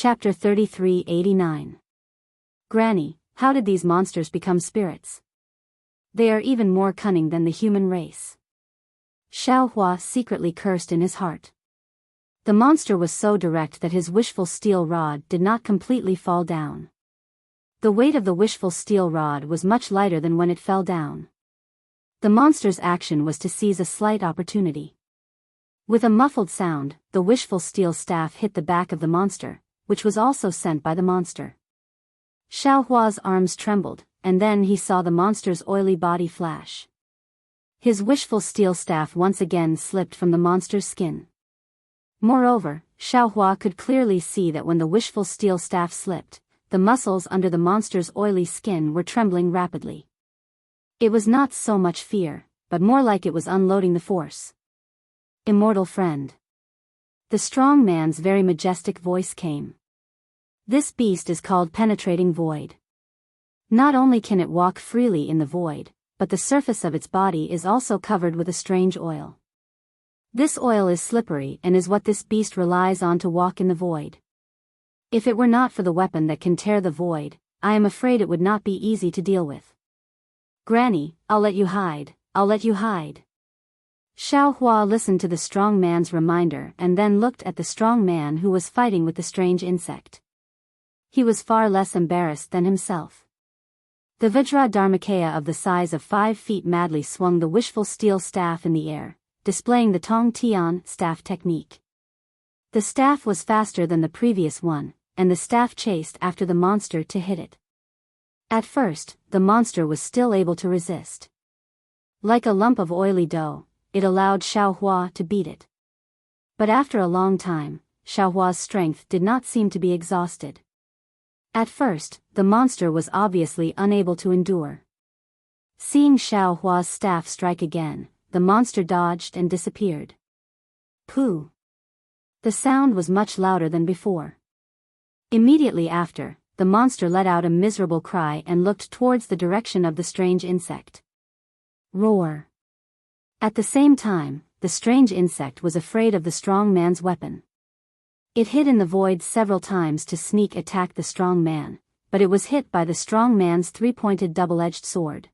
Chapter 3389. Granny, how did these monsters become spirits? They are even more cunning than the human race. Xiaohua secretly cursed in his heart. The monster was so direct that his wishful steel rod did not completely fall down. The weight of the wishful steel rod was much lighter than when it fell down. The monster's action was to seize a slight opportunity. With a muffled sound, the wishful steel staff hit the back of the monster, which was also sent by the monster. Xiaohua's arms trembled, and then he saw the monster's oily body flash. His wishful steel staff once again slipped from the monster's skin. Moreover, Xiaohua could clearly see that when the wishful steel staff slipped, the muscles under the monster's oily skin were trembling rapidly. It was not so much fear, but more like it was unloading the force. Immortal friend. The strong man's very majestic voice came. This beast is called Penetrating Void. Not only can it walk freely in the void, but the surface of its body is also covered with a strange oil. This oil is slippery and is what this beast relies on to walk in the void. If it were not for the weapon that can tear the void, I am afraid it would not be easy to deal with. Granny, I'll let you hide, I'll let you hide. Xiaohua listened to the strong man's reminder and then looked at the strong man who was fighting with the strange insect. He was far less embarrassed than himself. The Vajra Dharmakaya of the size of 5 feet madly swung the wishful steel staff in the air, displaying the Tong Tian staff technique. The staff was faster than the previous one, and the staff chased after the monster to hit it. At first, the monster was still able to resist. Like a lump of oily dough, it allowed Xiaohua to beat it. But after a long time, Xiaohua's strength did not seem to be exhausted. At first, the monster was obviously unable to endure. Seeing Xiaohua's staff strike again, the monster dodged and disappeared. Pooh! The sound was much louder than before. Immediately after, the monster let out a miserable cry and looked towards the direction of the strange insect. Roar! At the same time, the strange insect was afraid of the strong man's weapon. It hid in the void several times to sneak attack the strong man, but it was hit by the strong man's 3-pointed double-edged sword.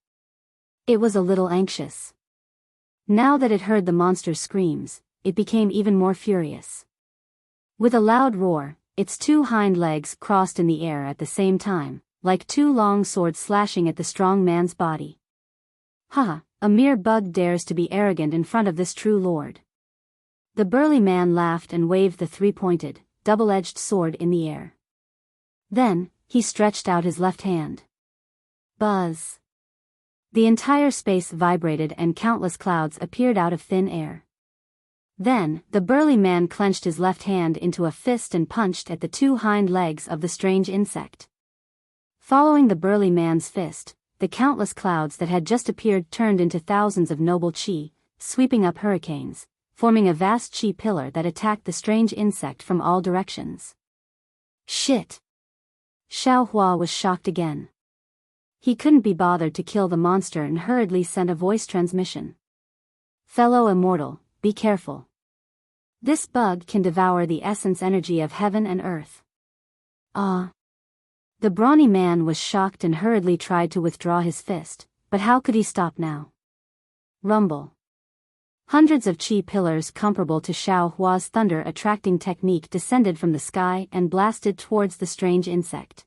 It was a little anxious. Now that it heard the monster's screams, it became even more furious. With a loud roar, its 2 hind legs crossed in the air at the same time, like 2 long swords slashing at the strong man's body. Ha! A mere bug dares to be arrogant in front of this true lord. The burly man laughed and waved the 3-pointed, double-edged sword in the air. Then, he stretched out his left hand. Buzz! The entire space vibrated and countless clouds appeared out of thin air. Then, the burly man clenched his left hand into a fist and punched at the 2 hind legs of the strange insect. Following the burly man's fist, the countless clouds that had just appeared turned into thousands of noble chi, sweeping up hurricanes, forming a vast chi pillar that attacked the strange insect from all directions. Shit! Xiaohua was shocked again. He couldn't be bothered to kill the monster and hurriedly sent a voice transmission. Fellow Immortal, be careful. This bug can devour the essence energy of heaven and earth. Ah! The brawny man was shocked and hurriedly tried to withdraw his fist, but how could he stop now? Rumble. Hundreds of chi pillars comparable to Xiaohua's thunder-attracting technique descended from the sky and blasted towards the strange insect.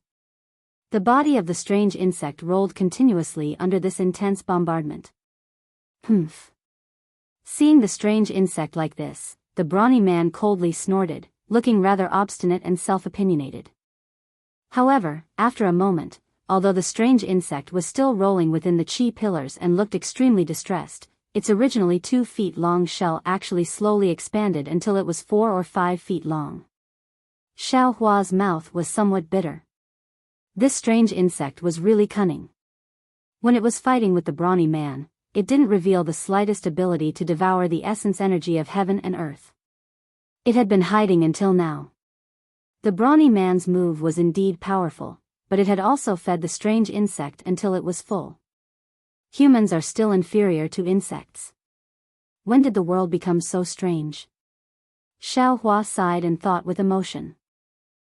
The body of the strange insect rolled continuously under this intense bombardment. Humph. Seeing the strange insect like this, the brawny man coldly snorted, looking rather obstinate and self-opinionated. However, after a moment, although the strange insect was still rolling within the chi pillars and looked extremely distressed, its originally 2 feet long shell actually slowly expanded until it was 4 or 5 feet long. Xiaohua's mouth was somewhat bitter. This strange insect was really cunning. When it was fighting with the brawny man, it didn't reveal the slightest ability to devour the essence energy of heaven and earth. It had been hiding until now. The brawny man's move was indeed powerful, but it had also fed the strange insect until it was full. Humans are still inferior to insects. When did the world become so strange? Xiaohua sighed and thought with emotion.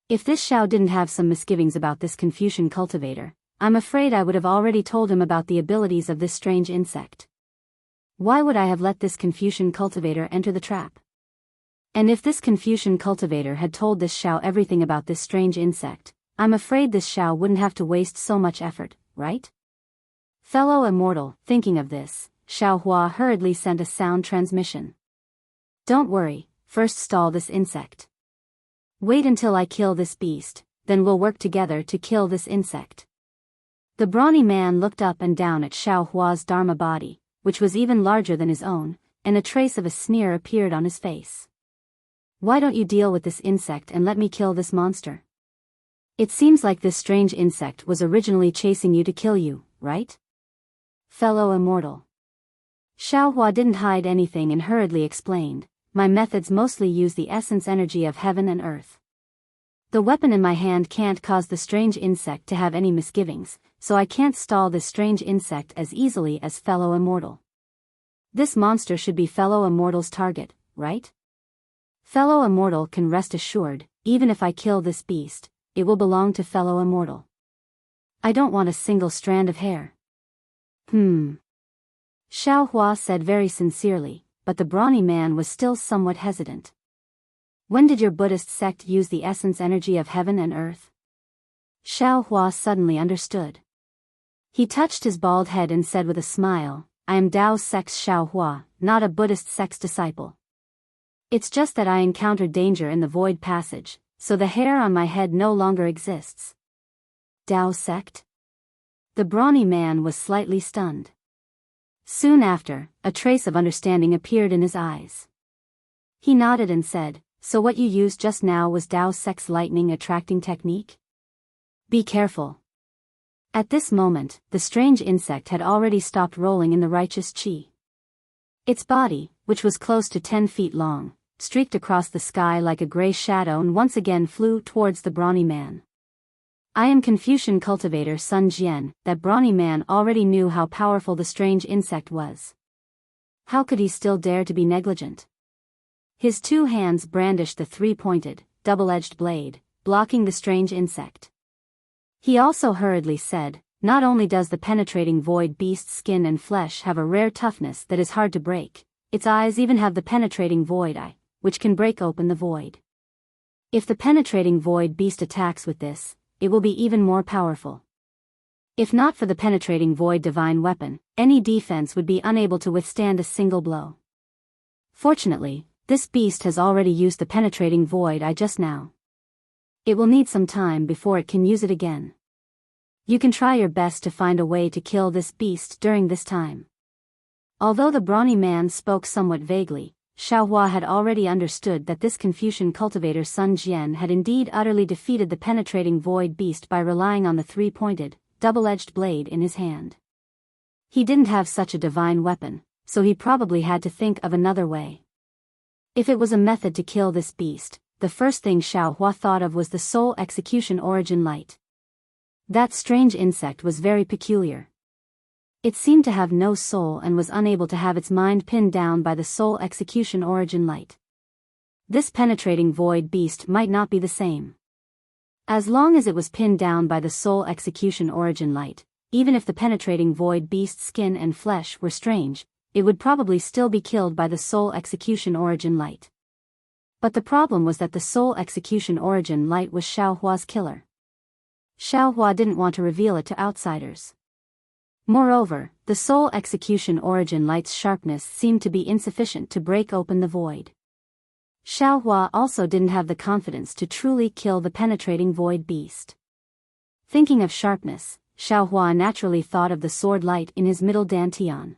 If this Xiao didn't have some misgivings about this Confucian cultivator, I'm afraid I would have already told him about the abilities of this strange insect. Why would I have let this Confucian cultivator enter the trap? And if this Confucian cultivator had told this Xiao everything about this strange insect, I'm afraid this Xiao wouldn't have to waste so much effort, right? Fellow Immortal, thinking of this, Xiao Hua hurriedly sent a sound transmission. Don't worry, first stall this insect. Wait until I kill this beast, then we'll work together to kill this insect. The brawny man looked up and down at Xiao Hua's Dharma body, which was even larger than his own, and a trace of a sneer appeared on his face. Why don't you deal with this insect and let me kill this monster? It seems like this strange insect was originally chasing you to kill you, right? Fellow Immortal. Xiao Hua didn't hide anything and hurriedly explained, my methods mostly use the essence energy of heaven and earth. The weapon in my hand can't cause the strange insect to have any misgivings, so I can't stall this strange insect as easily as Fellow Immortal. This monster should be Fellow Immortal's target, right? Fellow Immortal can rest assured, even if I kill this beast, it will belong to Fellow Immortal. I don't want a single strand of hair. Xiao Hua said very sincerely, but the brawny man was still somewhat hesitant. When did your Buddhist sect use the essence energy of heaven and earth? Xiao Hua suddenly understood. He touched his bald head and said with a smile, I am Tao sect's Xiao Hua, not a Buddhist sect's disciple. It's just that I encountered danger in the void passage, so the hair on my head no longer exists. Tao sect? The brawny man was slightly stunned. Soon after, a trace of understanding appeared in his eyes. He nodded and said, so what you used just now was Tao sect's lightning attracting technique? Be careful. At this moment, the strange insect had already stopped rolling in the righteous qi. Its body, which was close to 10 feet long, streaked across the sky like a gray shadow and once again flew towards the brawny man. I am Confucian cultivator Sun Jian. That brawny man already knew how powerful the strange insect was. How could he still dare to be negligent? His two hands brandished the three-pointed, double-edged blade, blocking the strange insect. He also hurriedly said, not only does the penetrating void beast's skin and flesh have a rare toughness that is hard to break, its eyes even have the penetrating void eye, which can break open the void. If the penetrating void beast attacks with this, it will be even more powerful. If not for the penetrating void divine weapon, any defense would be unable to withstand a single blow. Fortunately, this beast has already used the penetrating void eye just now. It will need some time before it can use it again. You can try your best to find a way to kill this beast during this time. Although the brawny man spoke somewhat vaguely, Xiao Hua had already understood that this Confucian cultivator Sun Jian had indeed utterly defeated the penetrating void beast by relying on the three-pointed, double-edged blade in his hand. He didn't have such a divine weapon, so he probably had to think of another way. If it was a method to kill this beast, the first thing Xiao Hua thought of was the soul execution origin light. That strange insect was very peculiar. It seemed to have no soul and was unable to have its mind pinned down by the soul execution origin light. This penetrating void beast might not be the same. As long as it was pinned down by the soul execution origin light, even if the penetrating void beast's skin and flesh were strange, it would probably still be killed by the soul execution origin light. But the problem was that the soul execution origin light was Xiao Hua's killer. Xiao Hua didn't want to reveal it to outsiders. Moreover, the soul execution origin light's sharpness seemed to be insufficient to break open the void. Xiao Hua also didn't have the confidence to truly kill the penetrating void beast. Thinking of sharpness, Xiao Hua naturally thought of the sword light in his middle dantian.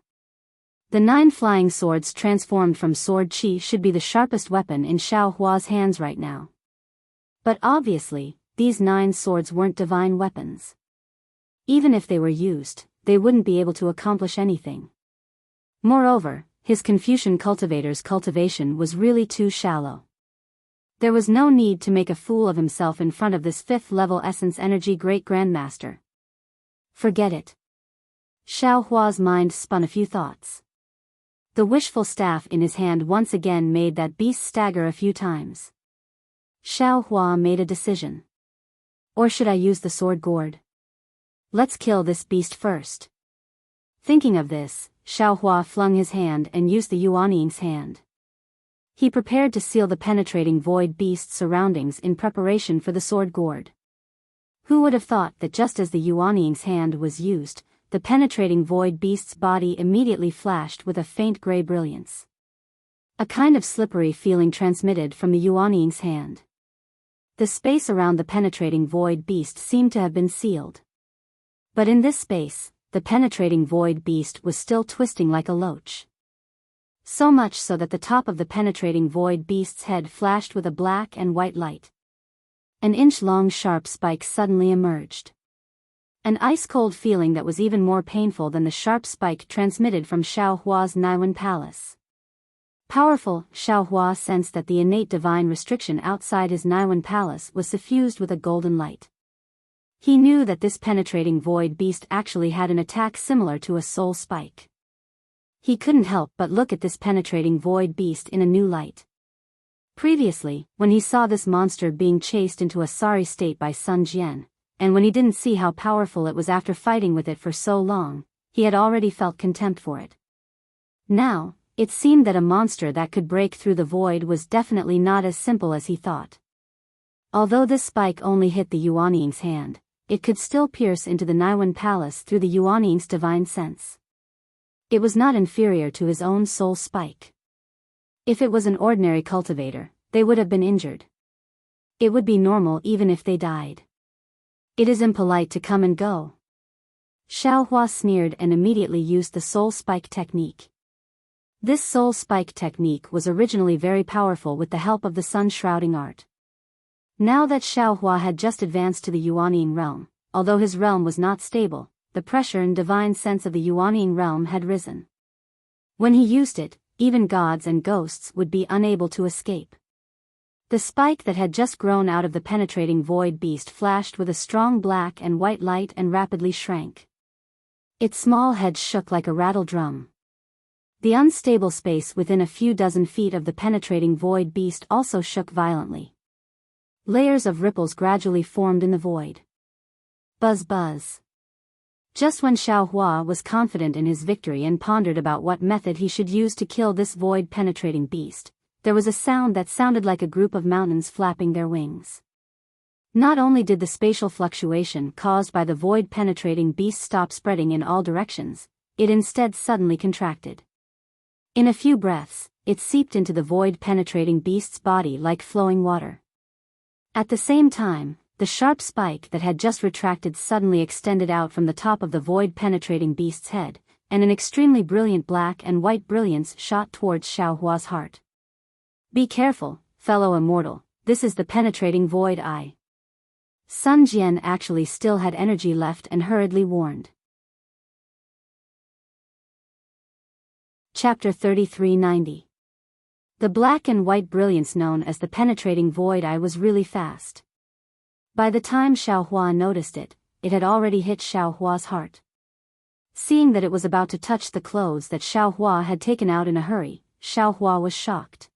The 9 flying swords transformed from sword qi should be the sharpest weapon in Xiao Hua's hands right now. But obviously, these 9 swords weren't divine weapons. Even if they were used, they wouldn't be able to accomplish anything. Moreover, his Confucian cultivator's cultivation was really too shallow. There was no need to make a fool of himself in front of this 5th-level essence energy great grandmaster. Forget it. Xiao Hua's mind spun a few thoughts. The wishful staff in his hand once again made that beast stagger a few times. Xiao Hua made a decision. Or should I use the sword gourd? Let's kill this beast first. Thinking of this, Xiao Hua flung his hand and used the Yuanying's hand. He prepared to seal the penetrating void beast's surroundings in preparation for the sword gourd. Who would have thought that just as the Yuanying's hand was used, the penetrating void beast's body immediately flashed with a faint gray brilliance. A kind of slippery feeling transmitted from the Yuanying's hand. The space around the penetrating void beast seemed to have been sealed. But in this space, the penetrating void beast was still twisting like a loach. So much so that the top of the penetrating void beast's head flashed with a black and white light. An inch-long sharp spike suddenly emerged. An ice-cold feeling that was even more painful than the sharp spike transmitted from Xiao Hua's Naiwan palace. Powerful, Xiao Hua sensed that the innate divine restriction outside his Naiwan palace was suffused with a golden light. He knew that this penetrating void beast actually had an attack similar to a soul spike. He couldn't help but look at this penetrating void beast in a new light. Previously, when he saw this monster being chased into a sorry state by Sun Jian, and when he didn't see how powerful it was after fighting with it for so long, he had already felt contempt for it. Now, it seemed that a monster that could break through the void was definitely not as simple as he thought. Although this spike only hit the Yuanying's hand, it could still pierce into the Naiwan palace through the Yuanying's divine sense. It was not inferior to his own soul spike. If it was an ordinary cultivator, they would have been injured. It would be normal even if they died. It is impolite to come and go. Xiao Hua sneered and immediately used the soul spike technique. This soul spike technique was originally very powerful with the help of the sun-shrouding art. Now that Xiao Hua had just advanced to the Yuanying realm, although his realm was not stable, the pressure and divine sense of the Yuanying realm had risen. When he used it, even gods and ghosts would be unable to escape. The spike that had just grown out of the penetrating void beast flashed with a strong black and white light and rapidly shrank. Its small head shook like a rattle drum. The unstable space within a few dozen feet of the penetrating void beast also shook violently. Layers of ripples gradually formed in the void. Buzz buzz. Just when Xiao Hua was confident in his victory and pondered about what method he should use to kill this void-penetrating beast, there was a sound that sounded like a group of mountains flapping their wings. Not only did the spatial fluctuation caused by the void-penetrating beast stop spreading in all directions, it instead suddenly contracted. In a few breaths, it seeped into the void-penetrating beast's body like flowing water. At the same time, the sharp spike that had just retracted suddenly extended out from the top of the void-penetrating beast's head, and an extremely brilliant black and white brilliance shot towards Xiao Hua's heart. Be careful, fellow immortal, this is the penetrating void eye. Sun Jian actually still had energy left and hurriedly warned. Chapter 3390. The black and white brilliance known as the penetrating void eye was really fast. By the time Xiao Hua noticed it, it had already hit Xiao Hua's heart. Seeing that it was about to touch the clothes that Xiao Hua had taken out in a hurry, Xiao Hua was shocked.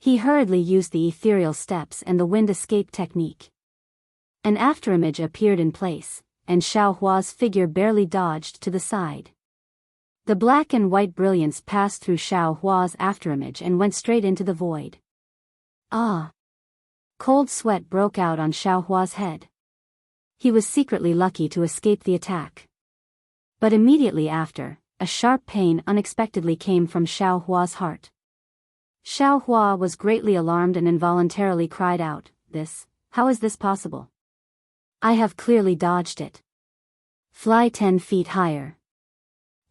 He hurriedly used the ethereal steps and the wind escape technique. An afterimage appeared in place, and Xiao Hua's figure barely dodged to the side. The black and white brilliance passed through Xiao Hua's afterimage and went straight into the void. Ah! Cold sweat broke out on Xiao Hua's head. He was secretly lucky to escape the attack. But immediately after, a sharp pain unexpectedly came from Xiao Hua's heart. Xiao Hua was greatly alarmed and involuntarily cried out, how is this possible? I have clearly dodged it. Fly 10 feet higher.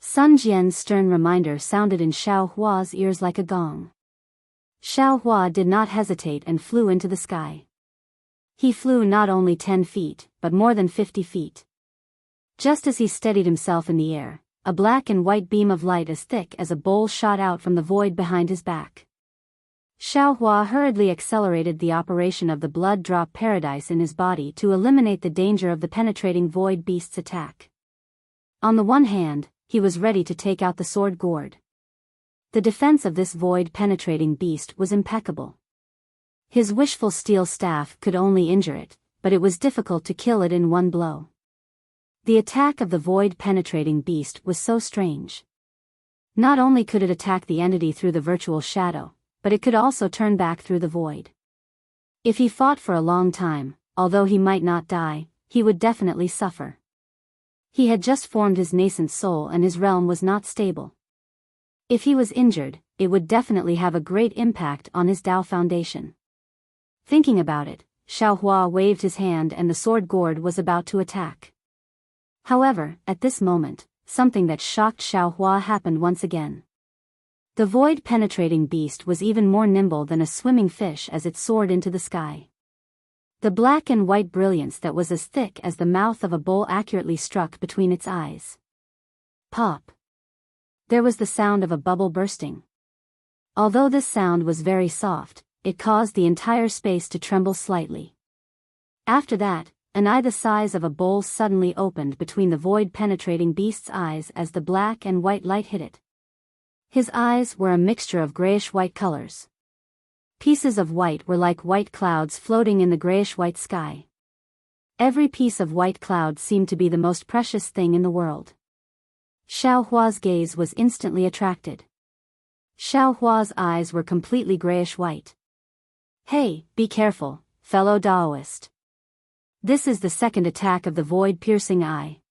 Sun Jian's stern reminder sounded in Xiao Hua's ears like a gong. Xiao Hua did not hesitate and flew into the sky. He flew not only 10 feet, but more than 50 feet. Just as he steadied himself in the air, a black and white beam of light as thick as a bowl shot out from the void behind his back. Xiao Hua hurriedly accelerated the operation of the blood drop paradise in his body to eliminate the danger of the penetrating void beast's attack. On the one hand, he was ready to take out the sword gourd. The defense of this void-penetrating beast was impeccable. His wishful steel staff could only injure it, but it was difficult to kill it in one blow. The attack of the void-penetrating beast was so strange. Not only could it attack the entity through the virtual shadow, but it could also turn back through the void. If he fought for a long time, although he might not die, he would definitely suffer. He had just formed his nascent soul and his realm was not stable. If he was injured, it would definitely have a great impact on his Tao foundation. Thinking about it, Xiaohua waved his hand and the sword gourd was about to attack. However, at this moment, something that shocked Xiaohua happened once again. The void-penetrating beast was even more nimble than a swimming fish as it soared into the sky. The black and white brilliance that was as thick as the mouth of a bowl accurately struck between its eyes. Pop! There was the sound of a bubble bursting. Although this sound was very soft, it caused the entire space to tremble slightly. After that, an eye the size of a bowl suddenly opened between the void-penetrating beast's eyes as the black and white light hit it. His eyes were a mixture of grayish-white colors. Pieces of white were like white clouds floating in the grayish-white sky. Every piece of white cloud seemed to be the most precious thing in the world. Xiaohua's gaze was instantly attracted. Xiaohua's eyes were completely grayish-white. Hey, be careful, fellow Daoist. This is the second attack of the void-piercing eye.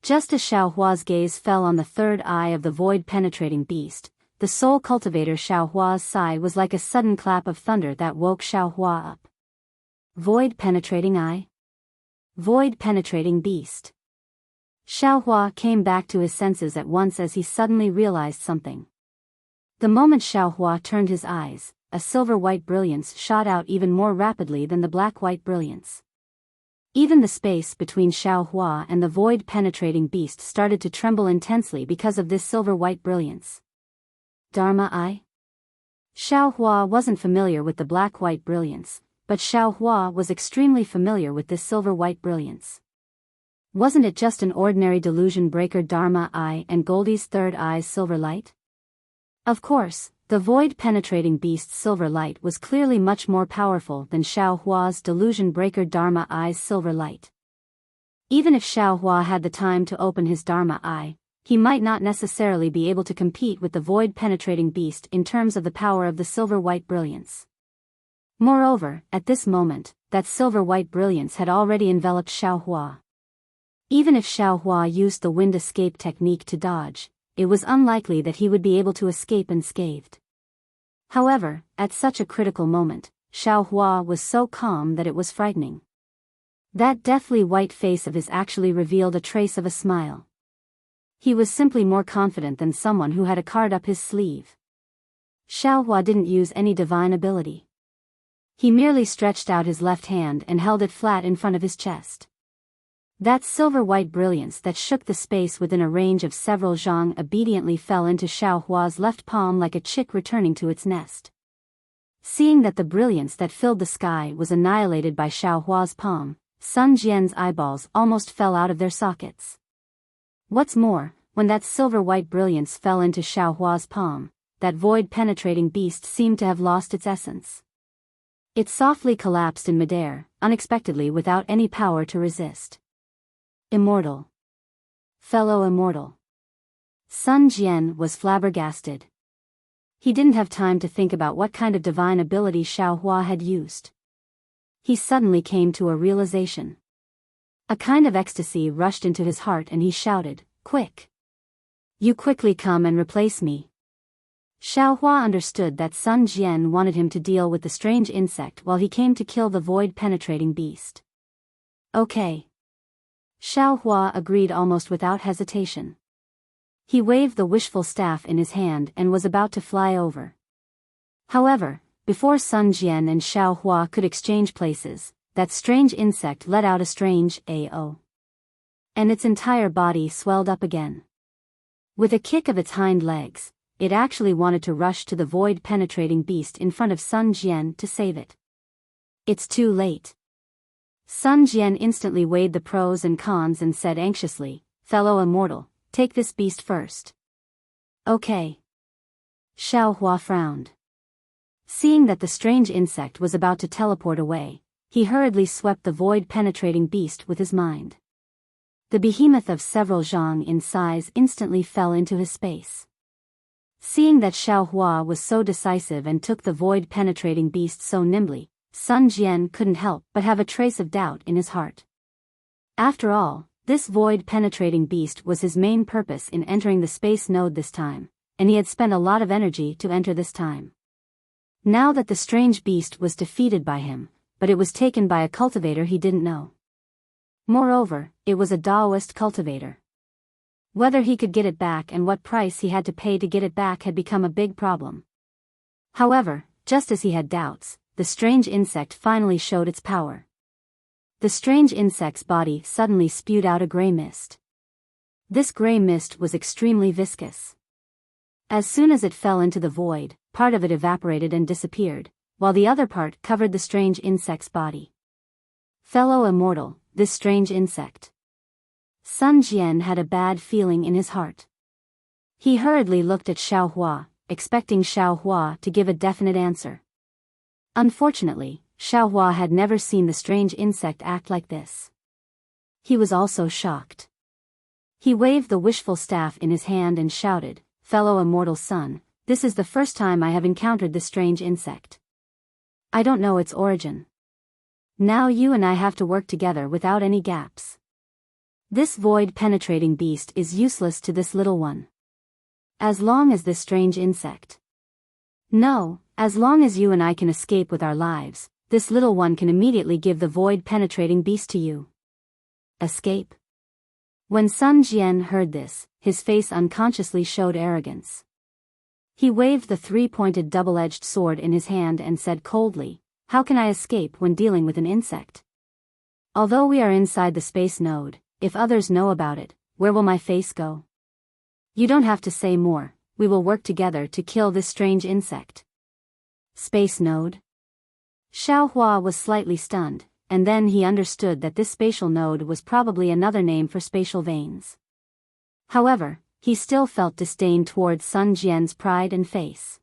Just as Xiaohua's gaze fell on the third eye of the void-penetrating beast, the soul cultivator Xiaohua's sigh was like a sudden clap of thunder that woke Xiaohua up. Void-penetrating eye? Void-penetrating beast. Xiaohua came back to his senses at once as he suddenly realized something. The moment Xiaohua turned his eyes, a silver-white brilliance shot out even more rapidly than the black-white brilliance. Even the space between Xiaohua and the void-penetrating beast started to tremble intensely because of this silver-white brilliance. Dharma Eye? Xiaohua wasn't familiar with the black-white brilliance, but Xiaohua was extremely familiar with this silver-white brilliance. Wasn't it just an ordinary delusion breaker Dharma Eye and Goldie's third eye's silver light? Of course, the void-penetrating beast's silver light was clearly much more powerful than Xiaohua's delusion breaker Dharma Eye's silver light. Even if Xiaohua had the time to open his Dharma Eye, he might not necessarily be able to compete with the void-penetrating beast in terms of the power of the silver-white brilliance. Moreover, at this moment, that silver-white brilliance had already enveloped Xiaohua. Even if Xiaohua used the wind escape technique to dodge, it was unlikely that he would be able to escape unscathed. However, at such a critical moment, Xiaohua was so calm that it was frightening. That deathly white face of his actually revealed a trace of a smile. He was simply more confident than someone who had a card up his sleeve. Xiaohua didn't use any divine ability. He merely stretched out his left hand and held it flat in front of his chest. That silver-white brilliance that shook the space within a range of several zhang obediently fell into Xiaohua's left palm like a chick returning to its nest. Seeing that the brilliance that filled the sky was annihilated by Xiaohua's palm, Sun Jian's eyeballs almost fell out of their sockets. What's more, when that silver-white brilliance fell into Xiaohua's palm, that void-penetrating beast seemed to have lost its essence. It softly collapsed in midair, unexpectedly without any power to resist. Immortal. Fellow Immortal. Sun Jian was flabbergasted. He didn't have time to think about what kind of divine ability Xiaohua had used. He suddenly came to a realization. A kind of ecstasy rushed into his heart and he shouted, "Quick! You quickly come and replace me." Xiaohua understood that Sun Jian wanted him to deal with the strange insect while he came to kill the void-penetrating beast. Okay. Xiaohua agreed almost without hesitation. He waved the wishful staff in his hand and was about to fly over. However, before Sun Jian and Xiaohua could exchange places, that strange insect let out a strange "AO." And its entire body swelled up again. With a kick of its hind legs, it actually wanted to rush to the void-penetrating beast in front of Sun Jian to save it. It's too late. Sun Jian instantly weighed the pros and cons and said anxiously, "Fellow Immortal, take this beast first." Okay. Xiaohua frowned. Seeing that the strange insect was about to teleport away, he hurriedly swept the void-penetrating beast with his mind. The behemoth of several zhang in size instantly fell into his space. Seeing that Xiaohua was so decisive and took the void-penetrating beast so nimbly, Sun Jian couldn't help but have a trace of doubt in his heart. After all, this void-penetrating beast was his main purpose in entering the space node this time, and he had spent a lot of energy to enter this time. Now that the strange beast was defeated by him, but it was taken by a cultivator he didn't know. Moreover, it was a Daoist cultivator. Whether he could get it back and what price he had to pay to get it back had become a big problem. However, just as he had doubts, the strange insect finally showed its power. The strange insect's body suddenly spewed out a gray mist. This gray mist was extremely viscous. As soon as it fell into the void, part of it evaporated and disappeared, while the other part covered the strange insect's body. Fellow Immortal, this strange insect. Sun Jian had a bad feeling in his heart. He hurriedly looked at Xiaohua, expecting Xiaohua to give a definite answer. Unfortunately, Xiaohua had never seen the strange insect act like this. He was also shocked. He waved the wishful staff in his hand and shouted, "Fellow Immortal son, this is the first time I have encountered this strange insect. I don't know its origin. Now you and I have to work together without any gaps. This void-penetrating beast is useless to this little one. As long as this strange insect. No, as long as you and I can escape with our lives, this little one can immediately give the void-penetrating beast to you." Escape? When Sun Jian heard this, his face unconsciously showed arrogance. He waved the three-pointed double-edged sword in his hand and said coldly, "How can I escape when dealing with an insect? Although we are inside the space node, if others know about it, where will my face go? You don't have to say more, we will work together to kill this strange insect." Space node? Xiaohua was slightly stunned, and then he understood that this spatial node was probably another name for spatial veins. However, he still felt disdain towards Sun Jian's pride and face.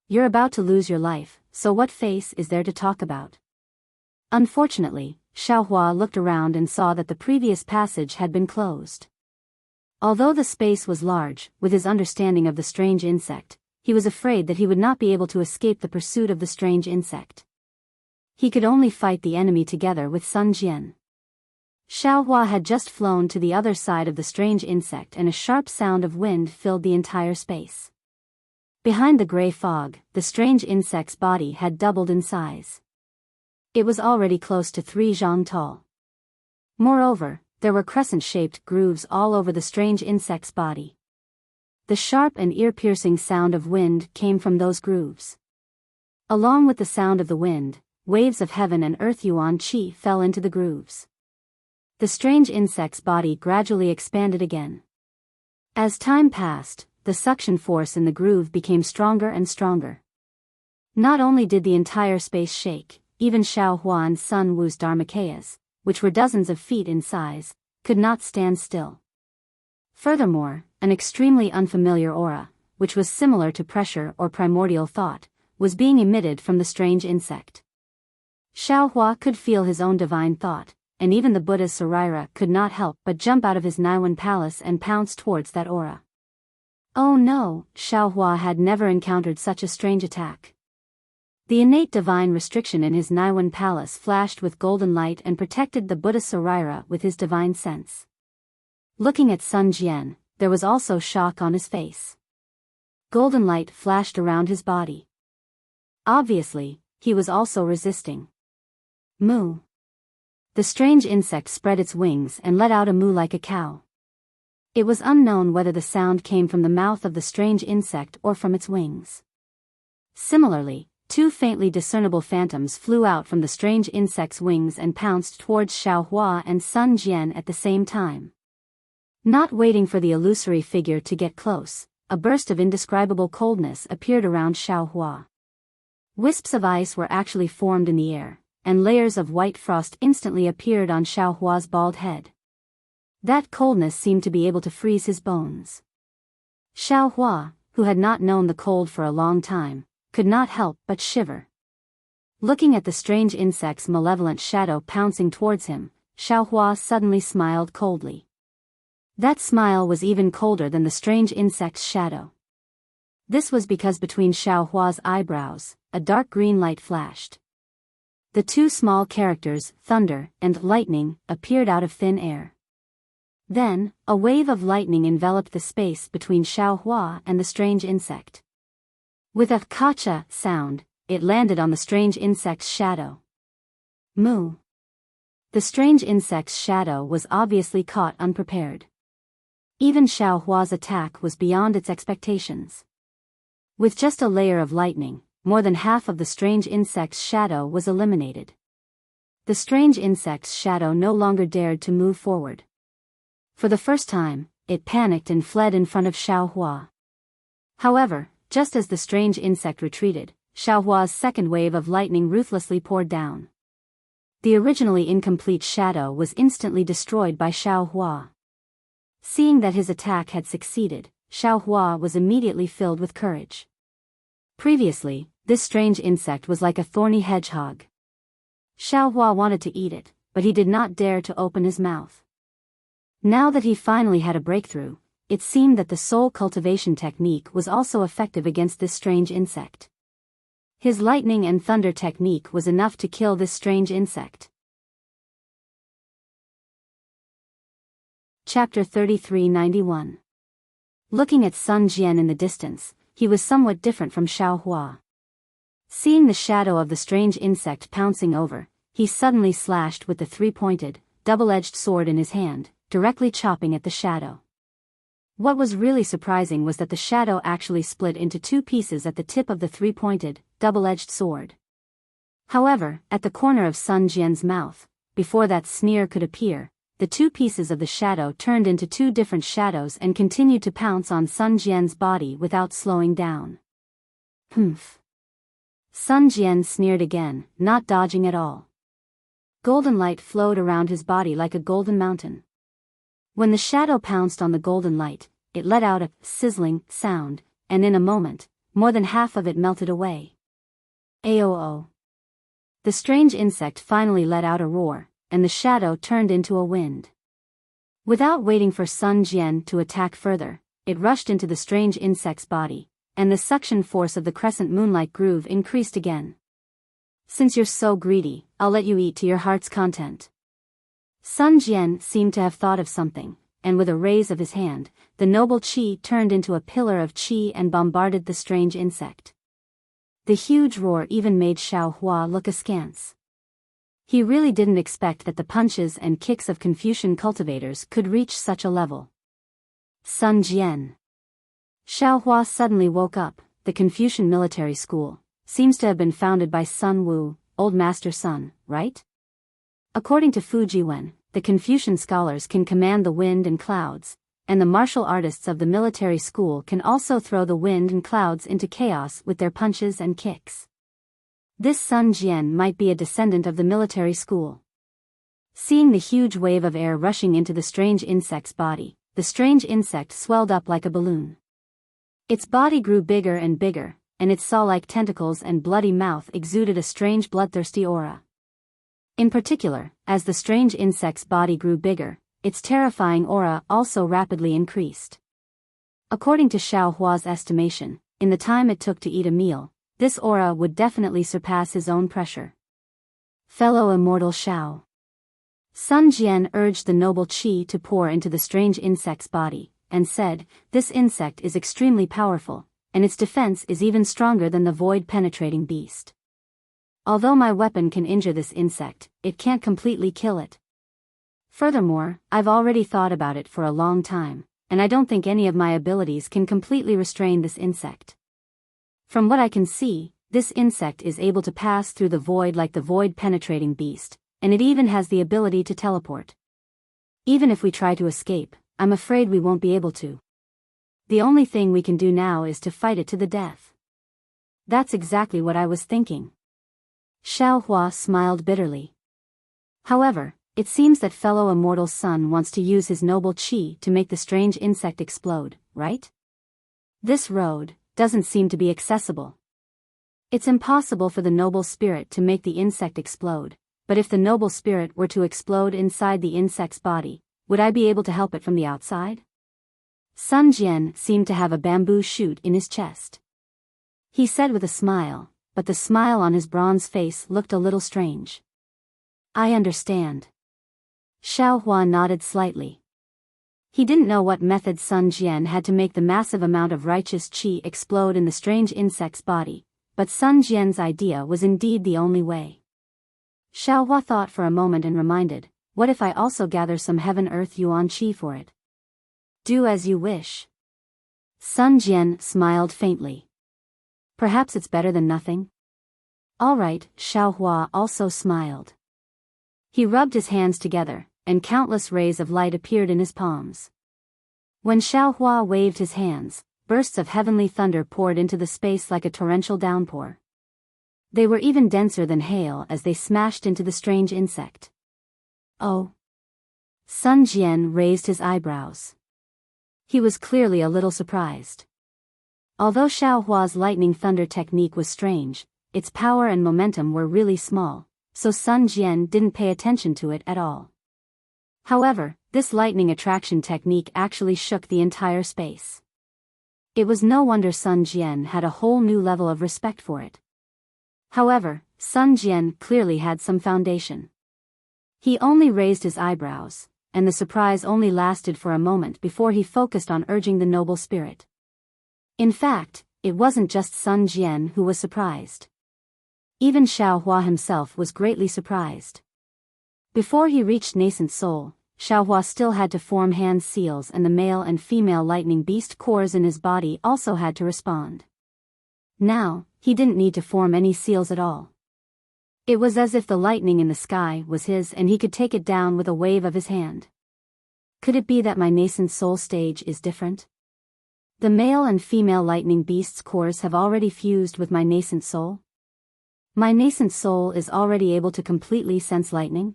You're about to lose your life, so what face is there to talk about? Unfortunately, Xiaohua looked around and saw that the previous passage had been closed. Although the space was large, with his understanding of the strange insect, he was afraid that he would not be able to escape the pursuit of the strange insect. He could only fight the enemy together with Sun Jian. Xiaohua had just flown to the other side of the strange insect and a sharp sound of wind filled the entire space. Behind the gray fog, the strange insect's body had doubled in size. It was already close to 3 zhang tall. Moreover, there were crescent-shaped grooves all over the strange insect's body. The sharp and ear-piercing sound of wind came from those grooves. Along with the sound of the wind, waves of heaven and earth yuan qi fell into the grooves. The strange insect's body gradually expanded again. As time passed, the suction force in the groove became stronger and stronger. Not only did the entire space shake, even Xiaohua and Sun Wu's Dharmakayas, which were dozens of feet in size, could not stand still. Furthermore, an extremely unfamiliar aura, which was similar to pressure or primordial thought, was being emitted from the strange insect. Xiaohua could feel his own divine thought, and even the Buddha's Sarira could not help but jump out of his Naiwan palace and pounce towards that aura. Oh no, Xiaohua had never encountered such a strange attack. The innate divine restriction in his Naiwan palace flashed with golden light and protected the Buddha Sarira with his divine sense. Looking at Sun Jian, there was also shock on his face. Golden light flashed around his body. Obviously, he was also resisting. Moo. The strange insect spread its wings and let out a moo like a cow. It was unknown whether the sound came from the mouth of the strange insect or from its wings. Similarly, 2 faintly discernible phantoms flew out from the strange insect's wings and pounced towards Xiaohua and Sun Jian at the same time. Not waiting for the illusory figure to get close, a burst of indescribable coldness appeared around Xiaohua. Wisps of ice were actually formed in the air, and layers of white frost instantly appeared on Xiaohua's bald head. That coldness seemed to be able to freeze his bones. Xiaohua, who had not known the cold for a long time, could not help but shiver. Looking at the strange insect's malevolent shadow pouncing towards him, Xiaohua suddenly smiled coldly. That smile was even colder than the strange insect's shadow. This was because between Xiaohua's eyebrows, a dark green light flashed. The two small characters, thunder and lightning, appeared out of thin air. Then, a wave of lightning enveloped the space between Xiaohua and the strange insect. With a kacha sound, it landed on the strange insect's shadow. Moo. The strange insect's shadow was obviously caught unprepared. Even Xiaohua's attack was beyond its expectations. With just a layer of lightning, more than half of the strange insect's shadow was eliminated. The strange insect's shadow no longer dared to move forward. For the first time, it panicked and fled in front of Xiaohua. However, just as the strange insect retreated, Xiaohua's second wave of lightning ruthlessly poured down. The originally incomplete shadow was instantly destroyed by Xiaohua. Seeing that his attack had succeeded, Xiaohua was immediately filled with courage. Previously, this strange insect was like a thorny hedgehog. Xiaohua wanted to eat it, but he did not dare to open his mouth. Now that he finally had a breakthrough, it seemed that the soul cultivation technique was also effective against this strange insect. His lightning and thunder technique was enough to kill this strange insect. Chapter 3391. Looking at Sun Jian in the distance, he was somewhat different from Xiaohua. Seeing the shadow of the strange insect pouncing over, he suddenly slashed with the three-pointed, double-edged sword in his hand, directly chopping at the shadow. What was really surprising was that the shadow actually split into two pieces at the tip of the three-pointed, double-edged sword. However, at the corner of Sun Jian's mouth, before that sneer could appear, the two pieces of the shadow turned into two different shadows and continued to pounce on Sun Jian's body without slowing down. Humph. Sun Jian sneered again, not dodging at all. Golden light flowed around his body like a golden mountain. When the shadow pounced on the golden light, it let out a sizzling sound, and in a moment, more than half of it melted away. Aoo. The strange insect finally let out a roar, and the shadow turned into a wind. Without waiting for Sun Jian to attack further, it rushed into the strange insect's body, and the suction force of the crescent moonlight groove increased again. Since you're so greedy, I'll let you eat to your heart's content. Sun Jian seemed to have thought of something, and with a raise of his hand, the noble qi turned into a pillar of qi and bombarded the strange insect. The huge roar even made Xiaohua look askance. He really didn't expect that the punches and kicks of Confucian cultivators could reach such a level. Sun Jian. Xiaohua suddenly woke up. The Confucian military school seems to have been founded by Sun Wu, Old Master Sun, right? According to Fujiwen, the Confucian scholars can command the wind and clouds, and the martial artists of the military school can also throw the wind and clouds into chaos with their punches and kicks. This Sun Jian might be a descendant of the military school. Seeing the huge wave of air rushing into the strange insect's body, the strange insect swelled up like a balloon. Its body grew bigger and bigger, and its saw-like tentacles and bloody mouth exuded a strange bloodthirsty aura. In particular, as the strange insect's body grew bigger, its terrifying aura also rapidly increased. According to Xiaohua's estimation, in the time it took to eat a meal, this aura would definitely surpass his own pressure. Fellow Immortal Xiao. Sun Jian urged the noble qi to pour into the strange insect's body, and said, "This insect is extremely powerful, and its defense is even stronger than the void-penetrating beast. Although my weapon can injure this insect, it can't completely kill it. Furthermore, I've already thought about it for a long time, and I don't think any of my abilities can completely restrain this insect. From what I can see, this insect is able to pass through the void like the void-penetrating beast, and it even has the ability to teleport. Even if we try to escape, I'm afraid we won't be able to. The only thing we can do now is to fight it to the death." That's exactly what I was thinking. Xiaohua smiled bitterly. However, it seems that fellow Immortal Sun wants to use his noble qi to make the strange insect explode, right? This road doesn't seem to be accessible. It's impossible for the noble spirit to make the insect explode, but if the noble spirit were to explode inside the insect's body, would I be able to help it from the outside? Sun Jian seemed to have a bamboo shoot in his chest. He said with a smile, but the smile on his bronze face looked a little strange. I understand. Xiao Hua nodded slightly. He didn't know what method Sun Jian had to make the massive amount of righteous qi explode in the strange insect's body, but Sun Jian's idea was indeed the only way. Xiao Hua thought for a moment and reminded, what if I also gather some heaven-earth yuan qi for it? Do as you wish. Sun Jian smiled faintly. Perhaps it's better than nothing? All right, Xiao Hua also smiled. He rubbed his hands together, and countless rays of light appeared in his palms. When Xiao Hua waved his hands, bursts of heavenly thunder poured into the space like a torrential downpour. They were even denser than hail as they smashed into the strange insect. Oh! Sun Jian raised his eyebrows. He was clearly a little surprised. Although Xiao Hua's lightning thunder technique was strange, its power and momentum were really small, so Sun Jian didn't pay attention to it at all. However, this lightning attraction technique actually shook the entire space. It was no wonder Sun Jian had a whole new level of respect for it. However, Sun Jian clearly had some foundation. He only raised his eyebrows, and the surprise only lasted for a moment before he focused on urging the noble spirit. In fact, it wasn't just Sun Jian who was surprised. Even Xiao Hua himself was greatly surprised. Before he reached nascent soul, Xiao Hua still had to form hand seals, and the male and female lightning beast cores in his body also had to respond. Now, he didn't need to form any seals at all. It was as if the lightning in the sky was his and he could take it down with a wave of his hand. Could it be that my nascent soul stage is different? The male and female lightning beasts' cores have already fused with my nascent soul? My nascent soul is already able to completely sense lightning?